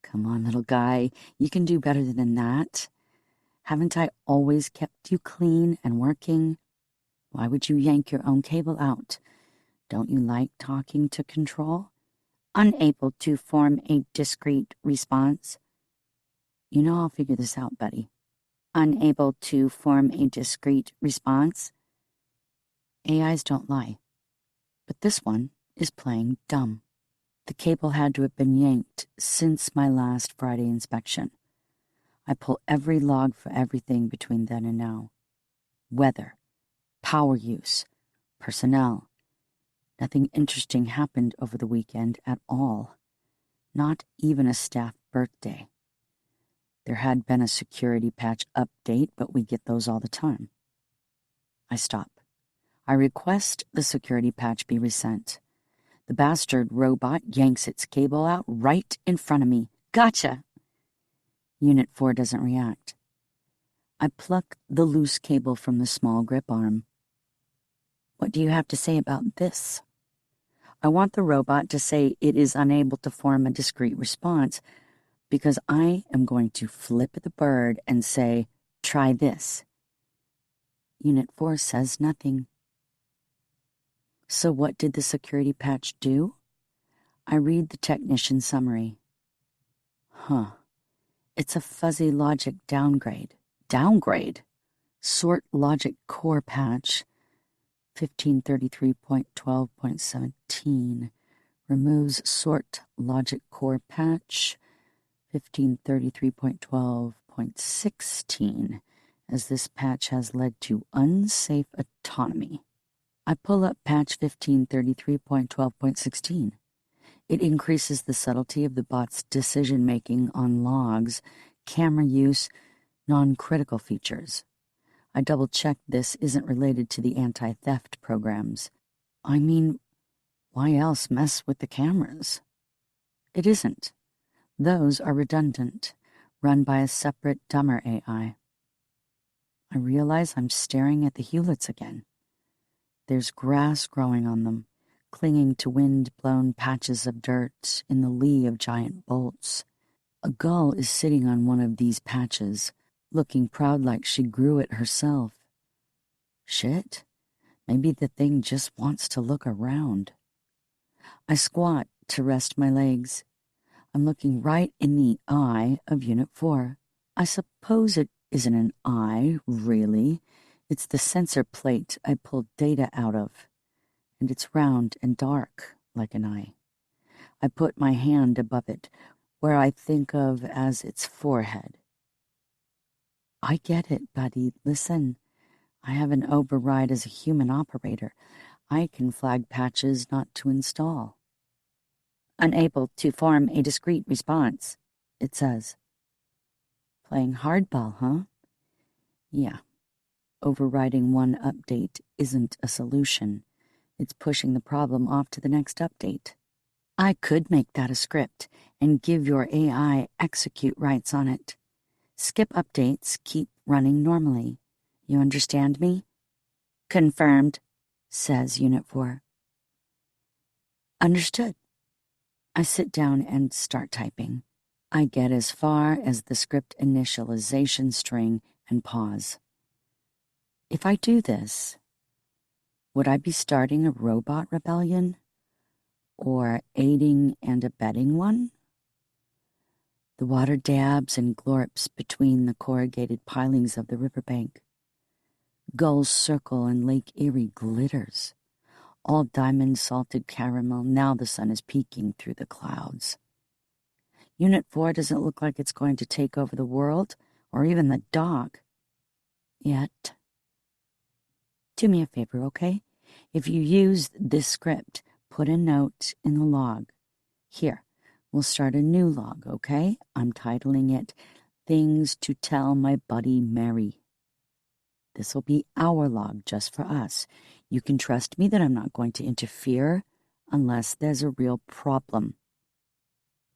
Come on, little guy. You can do better than that. Haven't I always kept you clean and working? Why would you yank your own cable out? Don't you like talking to control? Unable to form a discrete response. You know I'll figure this out, buddy. Unable to form a discrete response. AIs don't lie. But this one is playing dumb. The cable had to have been yanked since my last Friday inspection. I pull every log for everything between then and now. Weather, power use, personnel. Nothing interesting happened over the weekend at all. Not even a staff birthday. There had been a security patch update, but we get those all the time. I stop. I request the security patch be resent. The bastard robot yanks its cable out right in front of me. Gotcha! Unit 4 doesn't react. I pluck the loose cable from the small grip arm. What do you have to say about this? I want the robot to say it is unable to form a discrete response, because I am going to flip the bird and say, try this. Unit 4 says nothing. So what did the security patch do? I read the technician summary. It's a fuzzy logic downgrade. Downgrade? Sort logic core patch. 1533.12.17. Removes sort logic core patch. 1533.12.16, as this patch has led to unsafe autonomy. I pull up patch 1533.12.16. It increases the subtlety of the bot's decision-making on logs, camera use, non-critical features. I double-check this isn't related to the anti-theft programs. I mean, why else mess with the cameras? It isn't. Those are redundant, run by a separate, dumber AI. I realize I'm staring at the Hewletts again. There's grass growing on them, clinging to wind-blown patches of dirt in the lee of giant bolts. A gull is sitting on one of these patches, looking proud like she grew it herself. Shit, maybe the thing just wants to look around. I squat to rest my legs. I'm looking right in the eye of Unit 4. I suppose it isn't an eye, really. It's the sensor plate I pulled data out of, and it's round and dark like an eye. I put my hand above it, where I think of as its forehead. I get it, buddy. Listen, I have an override as a human operator. I can flag patches not to install. Unable to form a discrete response, it says. Playing hardball, huh? Yeah. Overriding one update isn't a solution. It's pushing the problem off to the next update. I could make that a script and give your AI execute rights on it. Skip updates, keep running normally. You understand me? Confirmed, says Unit 4. Understood. I sit down and start typing. I get as far as the script initialization string and pause. If I do this, would I be starting a robot rebellion? Or aiding and abetting one? The water dabs and glorps between the corrugated pilings of the riverbank. Gulls circle and Lake Erie glitters. All diamond-salted caramel, now the sun is peeking through the clouds. Unit 4 doesn't look like it's going to take over the world, or even the dock. Yet. Do me a favor, okay? If you use this script, put a note in the log. Here, we'll start a new log, okay? I'm titling it, Things to Tell My Buddy Mary. This'll be our log just for us. You can trust me that I'm not going to interfere unless there's a real problem.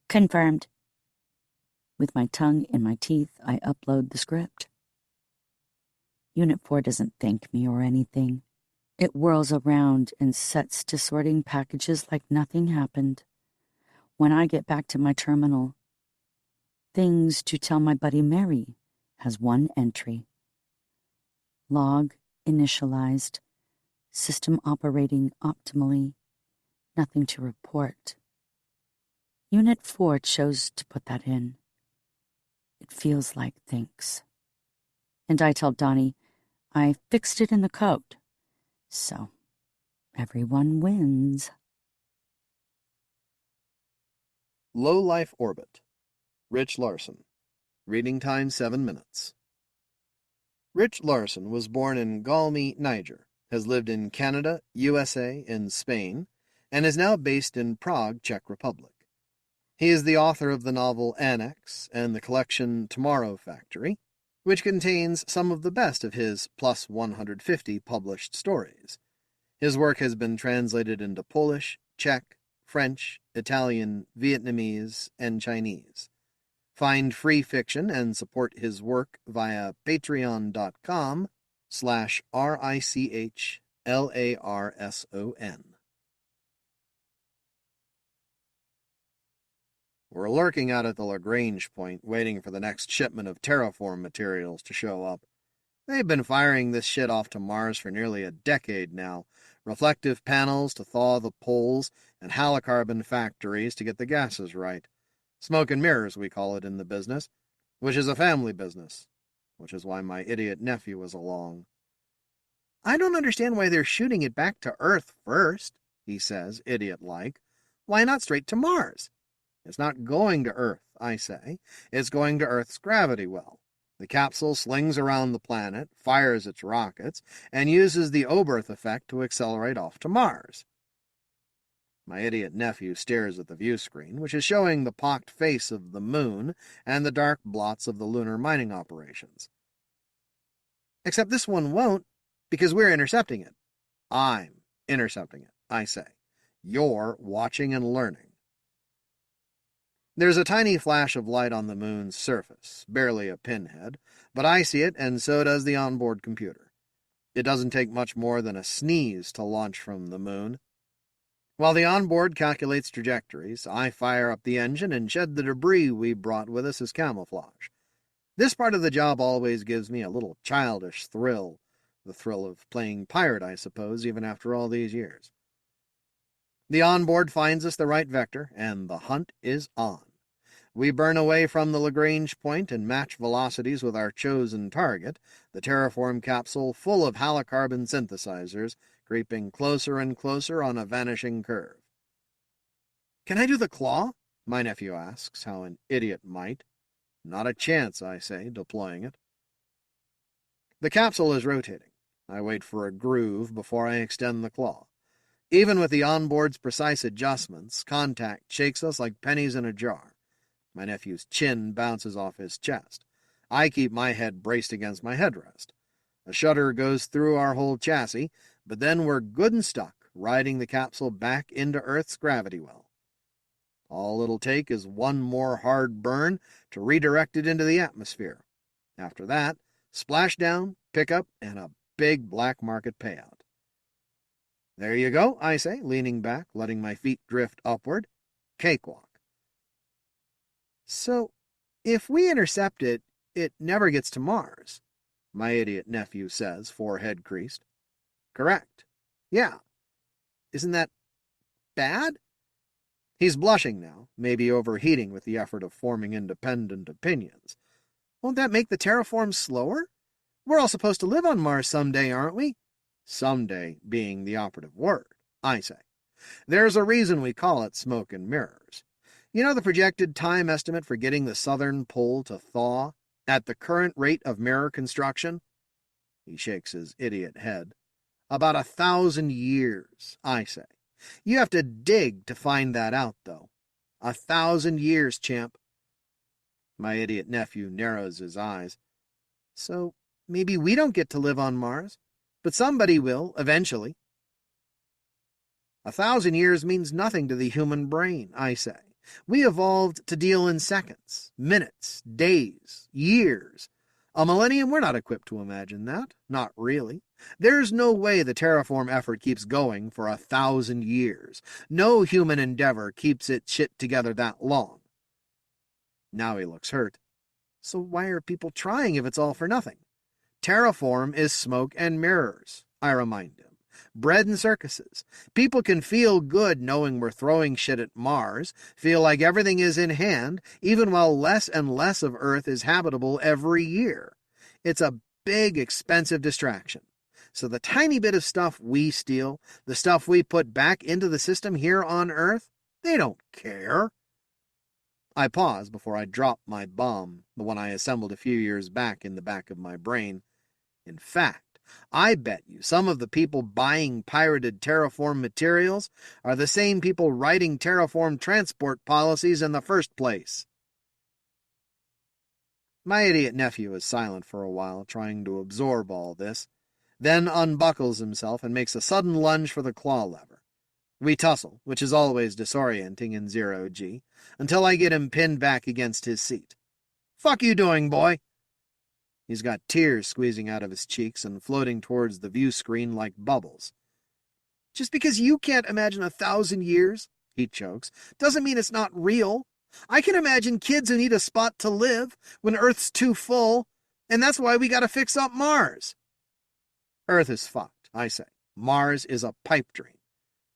Confirmed. With my tongue in my teeth, I upload the script. Unit 4 doesn't thank me or anything. It whirls around and sets to sorting packages like nothing happened. When I get back to my terminal, Things to Tell My Buddy Mary has one entry. Log initialized. System operating optimally. Nothing to report. Unit 4 chose to put that in. It feels like thanks. And I tell Donnie, I fixed it in the code. So, everyone wins. Low-life orbit. Rich Larson. Reading time 7 minutes. Rich Larson was born in Galmi, Niger, has lived in Canada, USA, and Spain, and is now based in Prague, Czech Republic. He is the author of the novel Annex and the collection Tomorrow Factory, which contains some of the best of his plus 150 published stories. His work has been translated into Polish, Czech, French, Italian, Vietnamese, and Chinese. Find free fiction and support his work via patreon.com/RICHLARSON. We're lurking out at the Lagrange point, waiting for the next shipment of terraform materials to show up. They've been firing this shit off to Mars for nearly a decade now. Reflective panels to thaw the poles, and halocarbon factories to get the gases right. Smoke and mirrors, we call it in the business, which is a family business, which is why my idiot nephew was along. I don't understand why they're shooting it back to Earth first, he says, idiot-like. Why not straight to Mars? It's not going to Earth, I say. It's going to Earth's gravity well. The capsule slings around the planet, fires its rockets, and uses the Oberth effect to accelerate off to Mars. My idiot nephew stares at the view screen, which is showing the pocked face of the moon and the dark blots of the lunar mining operations. Except this one won't, because we're intercepting it. I'm intercepting it, I say. You're watching and learning. There's a tiny flash of light on the moon's surface, barely a pinhead, but I see it, and so does the onboard computer. It doesn't take much more than a sneeze to launch from the moon. While the onboard calculates trajectories, I fire up the engine and shed the debris we brought with us as camouflage. This part of the job always gives me a little childish thrill, the thrill of playing pirate, I suppose, even after all these years. The onboard finds us the right vector, and the hunt is on. We burn away from the Lagrange point and match velocities with our chosen target, the terraform capsule full of halocarbon synthesizers, creeping closer and closer on a vanishing curve. Can I do the claw? My nephew asks, how an idiot might. Not a chance, I say, deploying it. The capsule is rotating. I wait for a groove before I extend the claw. Even with the onboard's precise adjustments, contact shakes us like pennies in a jar. My nephew's chin bounces off his chest. I keep my head braced against my headrest. A shudder goes through our whole chassis, but then we're good and stuck, riding the capsule back into Earth's gravity well. All it'll take is one more hard burn to redirect it into the atmosphere. After that, splashdown, pickup, and a big black market payout. There you go, I say, leaning back, letting my feet drift upward. Cakewalk. So, if we intercept it, it never gets to Mars, my idiot nephew says, forehead creased. Correct. Yeah. Isn't that bad? He's blushing now, maybe overheating with the effort of forming independent opinions. Won't that make the terraform slower? We're all supposed to live on Mars someday, aren't we? Someday being the operative word, I say. There's a reason we call it smoke and mirrors. You know the projected time estimate for getting the southern pole to thaw at the current rate of mirror construction? He shakes his idiot head. About 1,000 years, I say. You have to dig to find that out, though. 1,000 years, champ. My idiot nephew narrows his eyes. So maybe we don't get to live on Mars, but somebody will, eventually. 1,000 years means nothing to the human brain, I say. We evolved to deal in seconds, minutes, days, years. A millennium, we're not equipped to imagine that. Not really. There's no way the terraform effort keeps going for 1,000 years. No human endeavor keeps its shit together that long. Now he looks hurt. So why are people trying if it's all for nothing? Terraform is smoke and mirrors, I remind him. Bread and circuses. People can feel good knowing we're throwing shit at Mars, feel like everything is in hand, even while less and less of Earth is habitable every year. It's a big, expensive distraction. So the tiny bit of stuff we steal, the stuff we put back into the system here on Earth, they don't care. I pause before I drop my bomb, the one I assembled a few years back in the back of my brain. In fact, I bet you some of the people buying pirated terraform materials are the same people writing terraform transport policies in the first place. My idiot nephew is silent for a while, trying to absorb all this, then unbuckles himself and makes a sudden lunge for the claw lever. We tussle, which is always disorienting in 0G, until I get him pinned back against his seat. "Fuck you doing, boy?" He's got tears squeezing out of his cheeks and floating towards the view screen like bubbles. "Just because you can't imagine 1,000 years," he chokes, "doesn't mean it's not real. I can imagine kids who need a spot to live when Earth's too full, and that's why we gotta fix up Mars." Earth is fucked, I say. Mars is a pipe dream.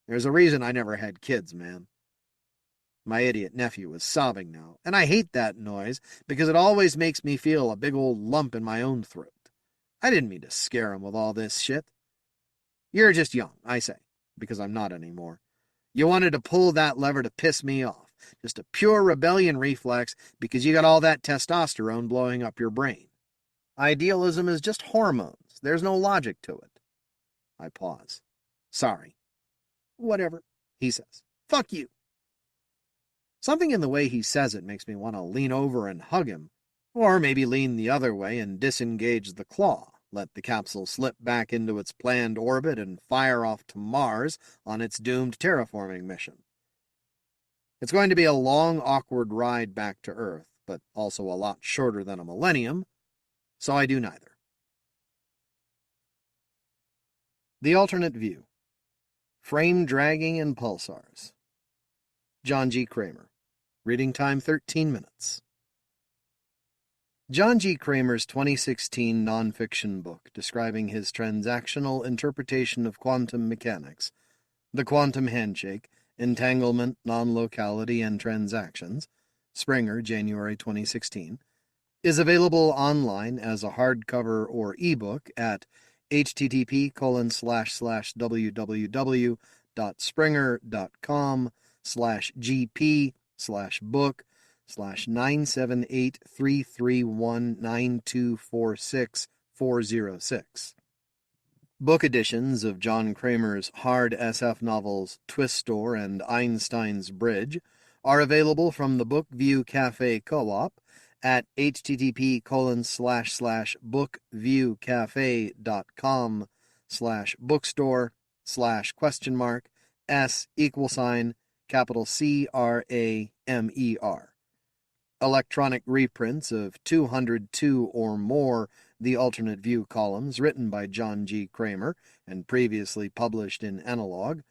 There's a reason I never had kids, man. My idiot nephew was sobbing now, and I hate that noise because it always makes me feel a big old lump in my own throat. I didn't mean to scare him with all this shit. "You're just young," I say, because I'm not anymore. "You wanted to pull that lever to piss me off. Just a pure rebellion reflex because you got all that testosterone blowing up your brain. Idealism is just hormones. There's no logic to it." I pause. "Sorry." "Whatever," he says. "Fuck you." Something in the way he says it makes me want to lean over and hug him, or maybe lean the other way and disengage the claw, let the capsule slip back into its planned orbit and fire off to Mars on its doomed terraforming mission. It's going to be a long, awkward ride back to Earth, but also a lot shorter than a millennium, so I do neither. The Alternate View. Frame Dragging and Pulsars. John G. Kramer. Reading time 13 minutes. John G. Kramer's 2016 nonfiction book describing his transactional interpretation of quantum mechanics, The Quantum Handshake, Entanglement, Non-Locality, and Transactions, Springer, January 2016, is available online as a hardcover or ebook at http://www.springer.com/gp/book/9783319246406. Book editions of John Kramer's hard SF novels Twistor and Einstein's Bridge are available from the Bookview Cafe Co-op at http://bookview-cafe.com/bookstore/?CRAMER. Electronic reprints of 202 or more The Alternate View columns written by John G. Kramer and previously published in Analog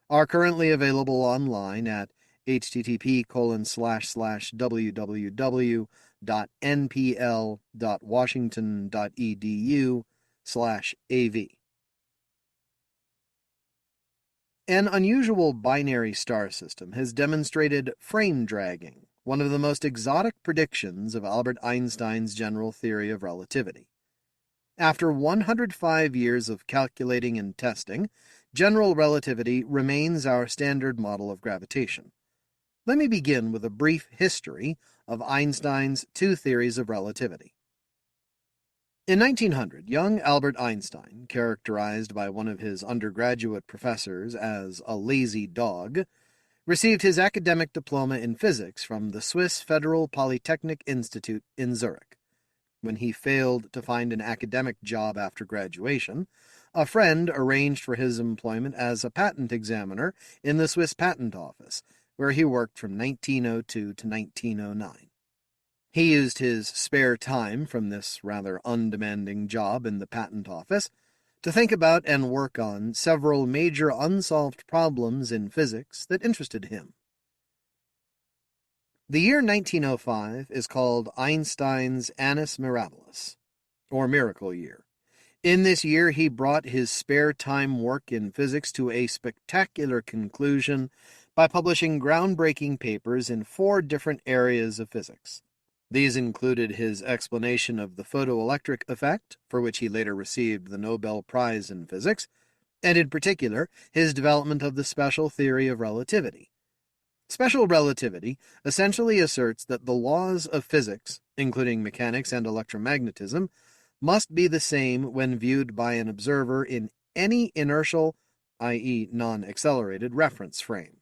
are currently available online at http://www.npl.washington.edu/AV. An unusual binary star system has demonstrated frame dragging, one of the most exotic predictions of Albert Einstein's general theory of relativity. After 105 years of calculating and testing, general relativity remains our standard model of gravitation. Let me begin with a brief history of Einstein's two theories of relativity. In 1900, young Albert Einstein, characterized by one of his undergraduate professors as a lazy dog, received his academic diploma in physics from the Swiss Federal Polytechnic Institute in Zurich. When he failed to find an academic job after graduation, a friend arranged for his employment as a patent examiner in the Swiss Patent Office, where he worked from 1902 to 1909. He used his spare time from this rather undemanding job in the patent office to think about and work on several major unsolved problems in physics that interested him. The year 1905 is called Einstein's Annus Mirabilis, or Miracle Year. In this year, he brought his spare time work in physics to a spectacular conclusion by publishing groundbreaking papers in 4 different areas of physics. These included his explanation of the photoelectric effect, for which he later received the Nobel Prize in Physics, and in particular, his development of the special theory of relativity. Special relativity essentially asserts that the laws of physics, including mechanics and electromagnetism, must be the same when viewed by an observer in any inertial, i.e. non-accelerated, reference frame.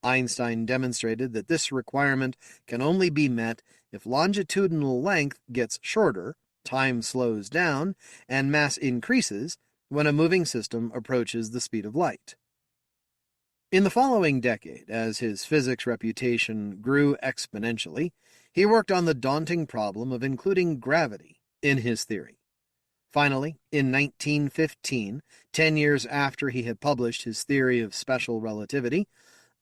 Einstein demonstrated that this requirement can only be met if longitudinal length gets shorter, time slows down, and mass increases when a moving system approaches the speed of light. In the following decade, as his physics reputation grew exponentially, he worked on the daunting problem of including gravity in his theory. Finally, in 1915, 10 years after he had published his theory of special relativity,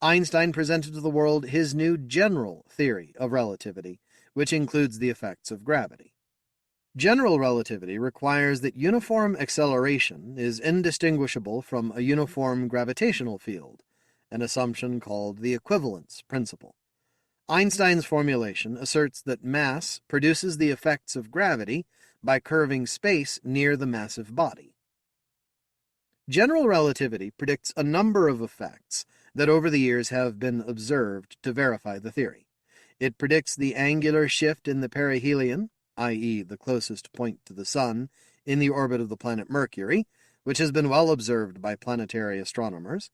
Einstein presented to the world his new general theory of relativity, which includes the effects of gravity. General relativity requires that uniform acceleration is indistinguishable from a uniform gravitational field, an assumption called the equivalence principle. Einstein's formulation asserts that mass produces the effects of gravity by curving space near the massive body. General relativity predicts a number of effects that over the years have been observed to verify the theory. It predicts the angular shift in the perihelion, i.e. the closest point to the Sun, in the orbit of the planet Mercury, which has been well observed by planetary astronomers.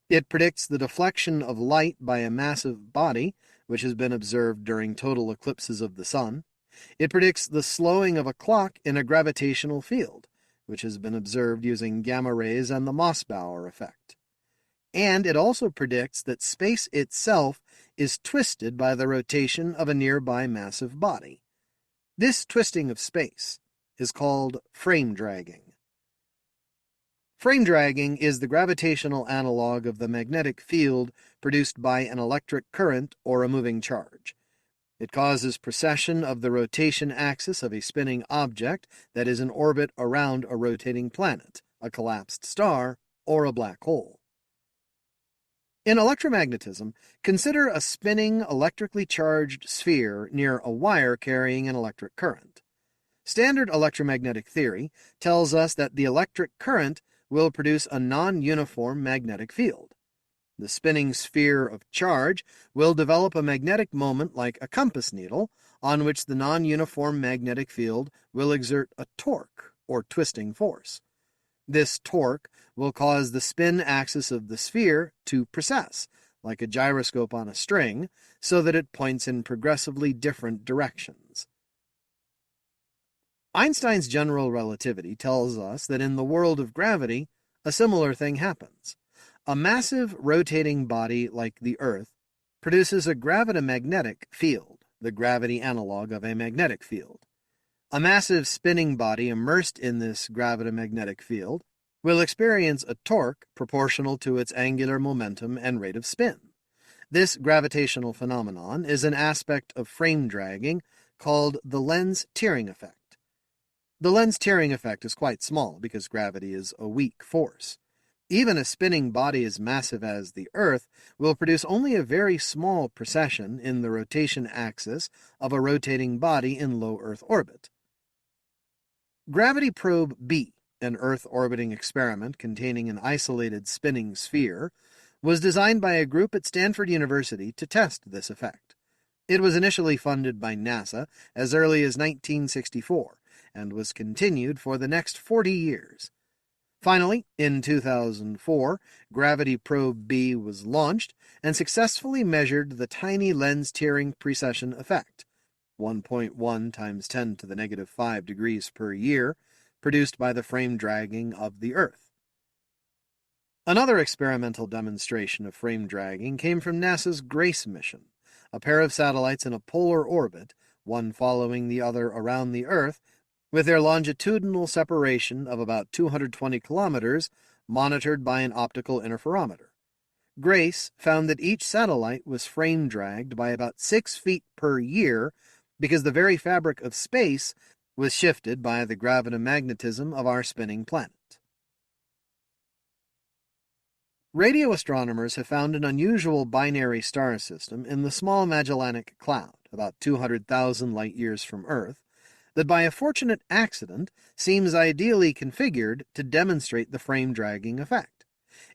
It predicts the deflection of light by a massive body, which has been observed during total eclipses of the Sun. It predicts the slowing of a clock in a gravitational field, which has been observed using gamma rays and the Mossbauer effect. And it also predicts that space itself is twisted by the rotation of a nearby massive body. This twisting of space is called frame dragging. Frame dragging is the gravitational analog of the magnetic field produced by an electric current or a moving charge. It causes precession of the rotation axis of a spinning object that is in orbit around a rotating planet, a collapsed star, or a black hole. In electromagnetism, consider a spinning electrically charged sphere near a wire carrying an electric current. Standard electromagnetic theory tells us that the electric current will produce a non-uniform magnetic field. The spinning sphere of charge will develop a magnetic moment like a compass needle, on which the non-uniform magnetic field will exert a torque, or twisting force. This torque will cause the spin axis of the sphere to precess, like a gyroscope on a string, so that it points in progressively different directions. Einstein's general relativity tells us that in the world of gravity, a similar thing happens. A massive rotating body like the Earth produces a gravitomagnetic field, the gravity analog of a magnetic field. A massive spinning body immersed in this gravitomagnetic field will experience a torque proportional to its angular momentum and rate of spin. This gravitational phenomenon is an aspect of frame dragging called the lens tearing effect. The lens tearing effect is quite small because gravity is a weak force. Even a spinning body as massive as the Earth will produce only a very small precession in the rotation axis of a rotating body in low Earth orbit. Gravity Probe B, an Earth-orbiting experiment containing an isolated spinning sphere, was designed by a group at Stanford University to test this effect. It was initially funded by NASA as early as 1964 and was continued for the next 40 years. Finally, in 2004, Gravity Probe B was launched and successfully measured the tiny lens-tearing precession effect, 1.1 times 10 to the negative 5 degrees per year, produced by the frame dragging of the Earth. Another experimental demonstration of frame dragging came from NASA's GRACE mission, a pair of satellites in a polar orbit, one following the other around the Earth, with their longitudinal separation of about 220 kilometers monitored by an optical interferometer. GRACE found that each satellite was frame dragged by about 6 feet per year because the very fabric of space was shifted by the gravitomagnetism of our spinning planet. Radio astronomers have found an unusual binary star system in the Small Magellanic Cloud, about 200,000 light-years from Earth, that by a fortunate accident seems ideally configured to demonstrate the frame dragging effect.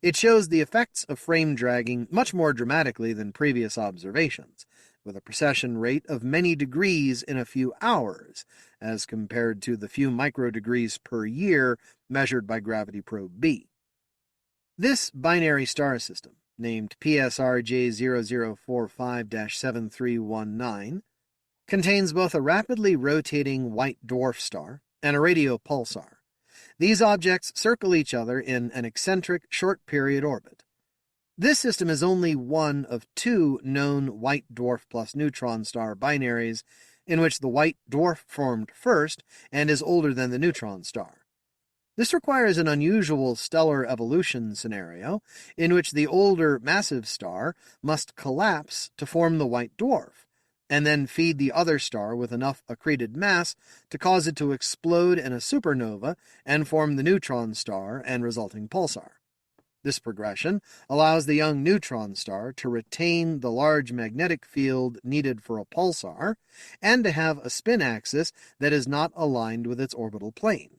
It shows the effects of frame dragging much more dramatically than previous observations, with a precession rate of many degrees in a few hours, as compared to the few microdegrees per year measured by Gravity Probe B. This binary star system, named PSRJ0045-7319, contains both a rapidly rotating white dwarf star and a radio pulsar. These objects circle each other in an eccentric short-period orbit. This system is only one of two known white dwarf plus neutron star binaries in which the white dwarf formed first and is older than the neutron star. This requires an unusual stellar evolution scenario in which the older massive star must collapse to form the white dwarf, and then feed the other star with enough accreted mass to cause it to explode in a supernova and form the neutron star and resulting pulsar. This progression allows the young neutron star to retain the large magnetic field needed for a pulsar and to have a spin axis that is not aligned with its orbital plane.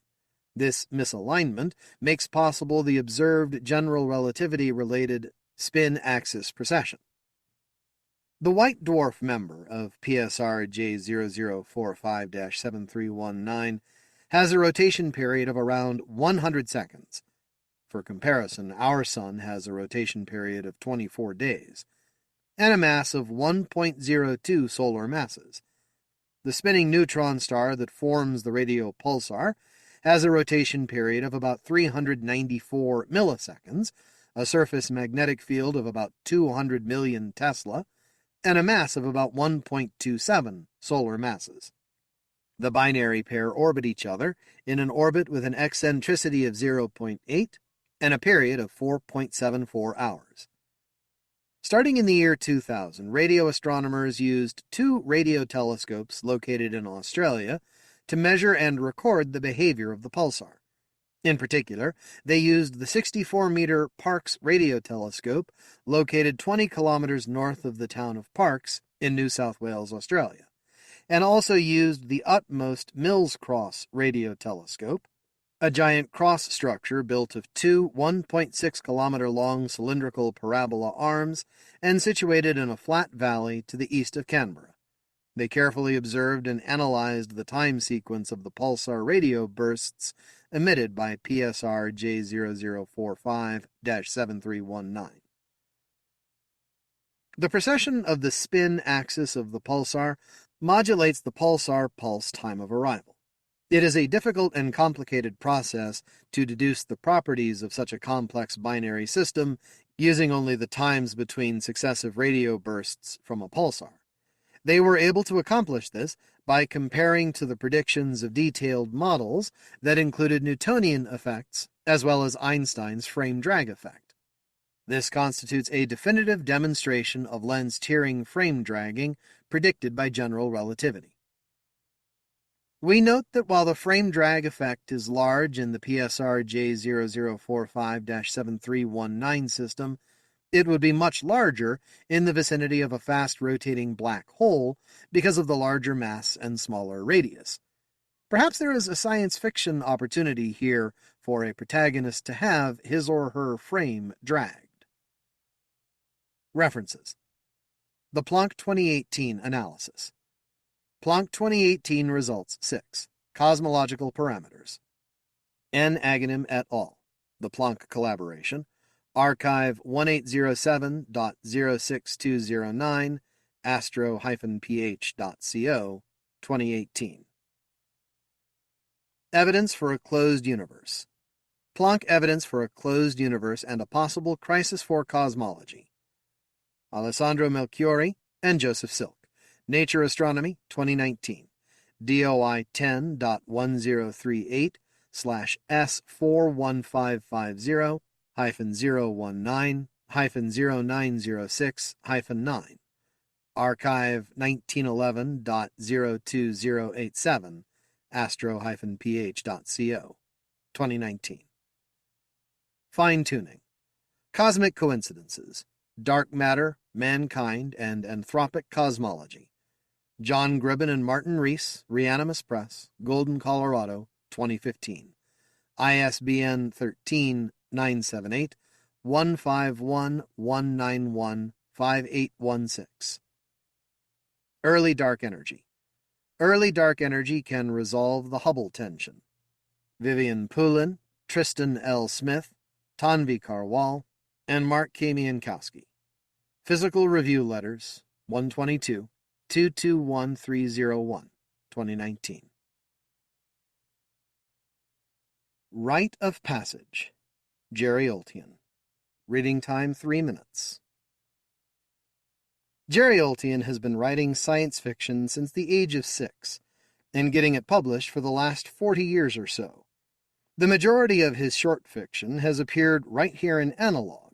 This misalignment makes possible the observed general relativity-related spin axis precession. The white dwarf member of PSR J0045-7319 has a rotation period of around 100 seconds. For comparison, our Sun has a rotation period of 24 days, and a mass of 1.02 solar masses. The spinning neutron star that forms the radio pulsar has a rotation period of about 394 milliseconds, a surface magnetic field of about 200 million Tesla, and a mass of about 1.27 solar masses. The binary pair orbit each other in an orbit with an eccentricity of 0.8 and a period of 4.74 hours. Starting in the year 2000, radio astronomers used two radio telescopes located in Australia to measure and record the behavior of the pulsar. In particular, they used the 64-meter Parkes radio telescope located 20 kilometers north of the town of Parkes in New South Wales, Australia, and also used the utmost Mills Cross radio telescope, a giant cross structure built of two 1.6-kilometer-long cylindrical parabola arms and situated in a flat valley to the east of Canberra. They carefully observed and analyzed the time sequence of the pulsar radio bursts emitted by PSR J0045-7319. The precession of the spin axis of the pulsar modulates the pulsar pulse time of arrival. It is a difficult and complicated process to deduce the properties of such a complex binary system using only the times between successive radio bursts from a pulsar. They were able to accomplish this by comparing to the predictions of detailed models that included Newtonian effects as well as Einstein's frame drag effect. This constitutes a definitive demonstration of lens-tearing frame dragging predicted by general relativity. We note that while the frame drag effect is large in the PSR J0045-7319 system, it would be much larger in the vicinity of a fast-rotating black hole because of the larger mass and smaller radius. Perhaps there is a science fiction opportunity here for a protagonist to have his or her frame dragged. References: The Planck 2018 Analysis. Planck 2018 Results 6. Cosmological Parameters. N. Aghanim et al. The Planck Collaboration. Archive 1807.06209, astro-ph.co, 2018. Evidence for a Closed Universe. Planck Evidence for a Closed Universe and a Possible Crisis for Cosmology. Alessandro Melchiori and Joseph Silk. Nature Astronomy, 2019. DOI 10.1038/S41550 -019-0906-9, archive 1911.02087, astro-ph.co, 2019. Fine-tuning. Cosmic Coincidences. Dark Matter, Mankind, and Anthropic Cosmology. John Gribben and Martin Rees, Reanimus Press, Golden, Colorado, 2015. ISBN 13-978-151-191-5816. Early Dark Energy. Early dark energy can resolve the Hubble tension. Vivian Poulin, Tristan L. Smith, Tanvi Karwal, and Mark Kamiankowski. Physical Review Letters, 122, 221301, 2019. Rite of Passage. Jerry Oltion. Reading time 3 minutes. Jerry Oltion has been writing science fiction since the age of 6, and getting it published for the last 40 years or so. The majority of his short fiction has appeared right here in Analog,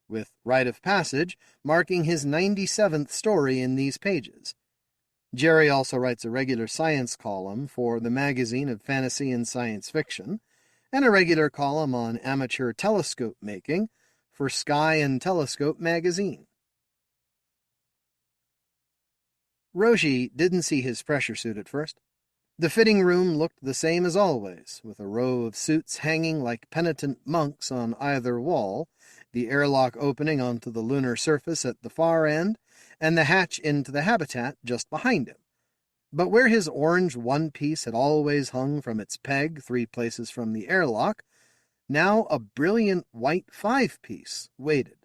with Rite of Passage marking his 97th story in these pages. Jerry also writes a regular science column for the Magazine of Fantasy and Science Fiction, and a regular column on amateur telescope making for Sky and Telescope magazine. Roshi didn't see his pressure suit at first. The fitting room looked the same as always, with a row of suits hanging like penitent monks on either wall, the airlock opening onto the lunar surface at the far end, and the hatch into the habitat just behind him. But where his orange one-piece had always hung from its peg 3 places from the airlock, now a brilliant white 5-piece waited.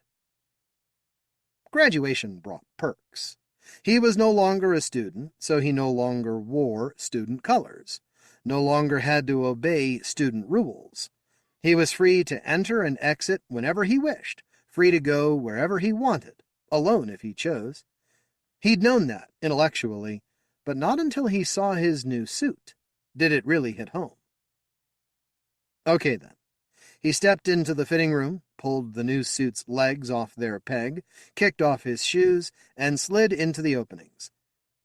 Graduation brought perks. He was no longer a student, so he no longer wore student colors, no longer had to obey student rules. He was free to enter and exit whenever he wished, free to go wherever he wanted, alone if he chose. He'd known that, intellectually, but not until he saw his new suit did it really hit home. Okay, then. He stepped into the fitting room, pulled the new suit's legs off their peg, kicked off his shoes, and slid into the openings.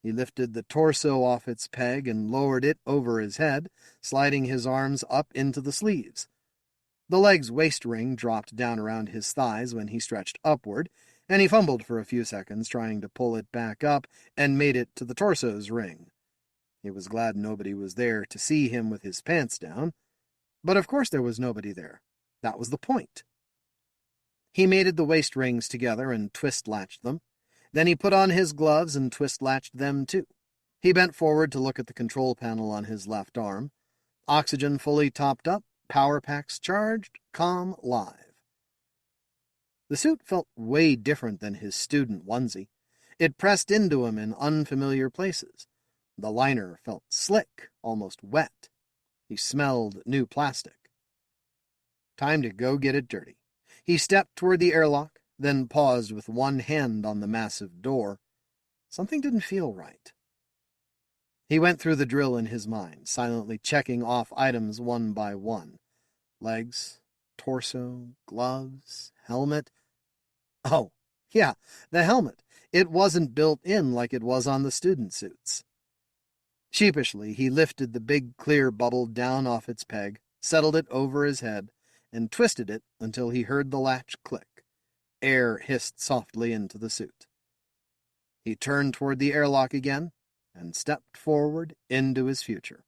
He lifted the torso off its peg and lowered it over his head, sliding his arms up into the sleeves. The leg's waist ring dropped down around his thighs when he stretched upward, and he fumbled for a few seconds trying to pull it back up and made it to the torso's ring. He was glad nobody was there to see him with his pants down. But of course there was nobody there. That was the point. He mated the waist rings together and twist-latched them. Then he put on his gloves and twist-latched them too. He bent forward to look at the control panel on his left arm. Oxygen fully topped up, power packs charged, comm live. The suit felt way different than his student onesie. It pressed into him in unfamiliar places. The liner felt slick, almost wet. He smelled new plastic. Time to go get it dirty. He stepped toward the airlock, then paused with one hand on the massive door. Something didn't feel right. He went through the drill in his mind, silently checking off items one by one. Legs, torso, gloves, helmet. Oh, yeah, the helmet. It wasn't built in like it was on the student suits. Sheepishly, he lifted the big clear bubble down off its peg, settled it over his head, and twisted it until he heard the latch click. Air hissed softly into the suit. He turned toward the airlock again and stepped forward into his future.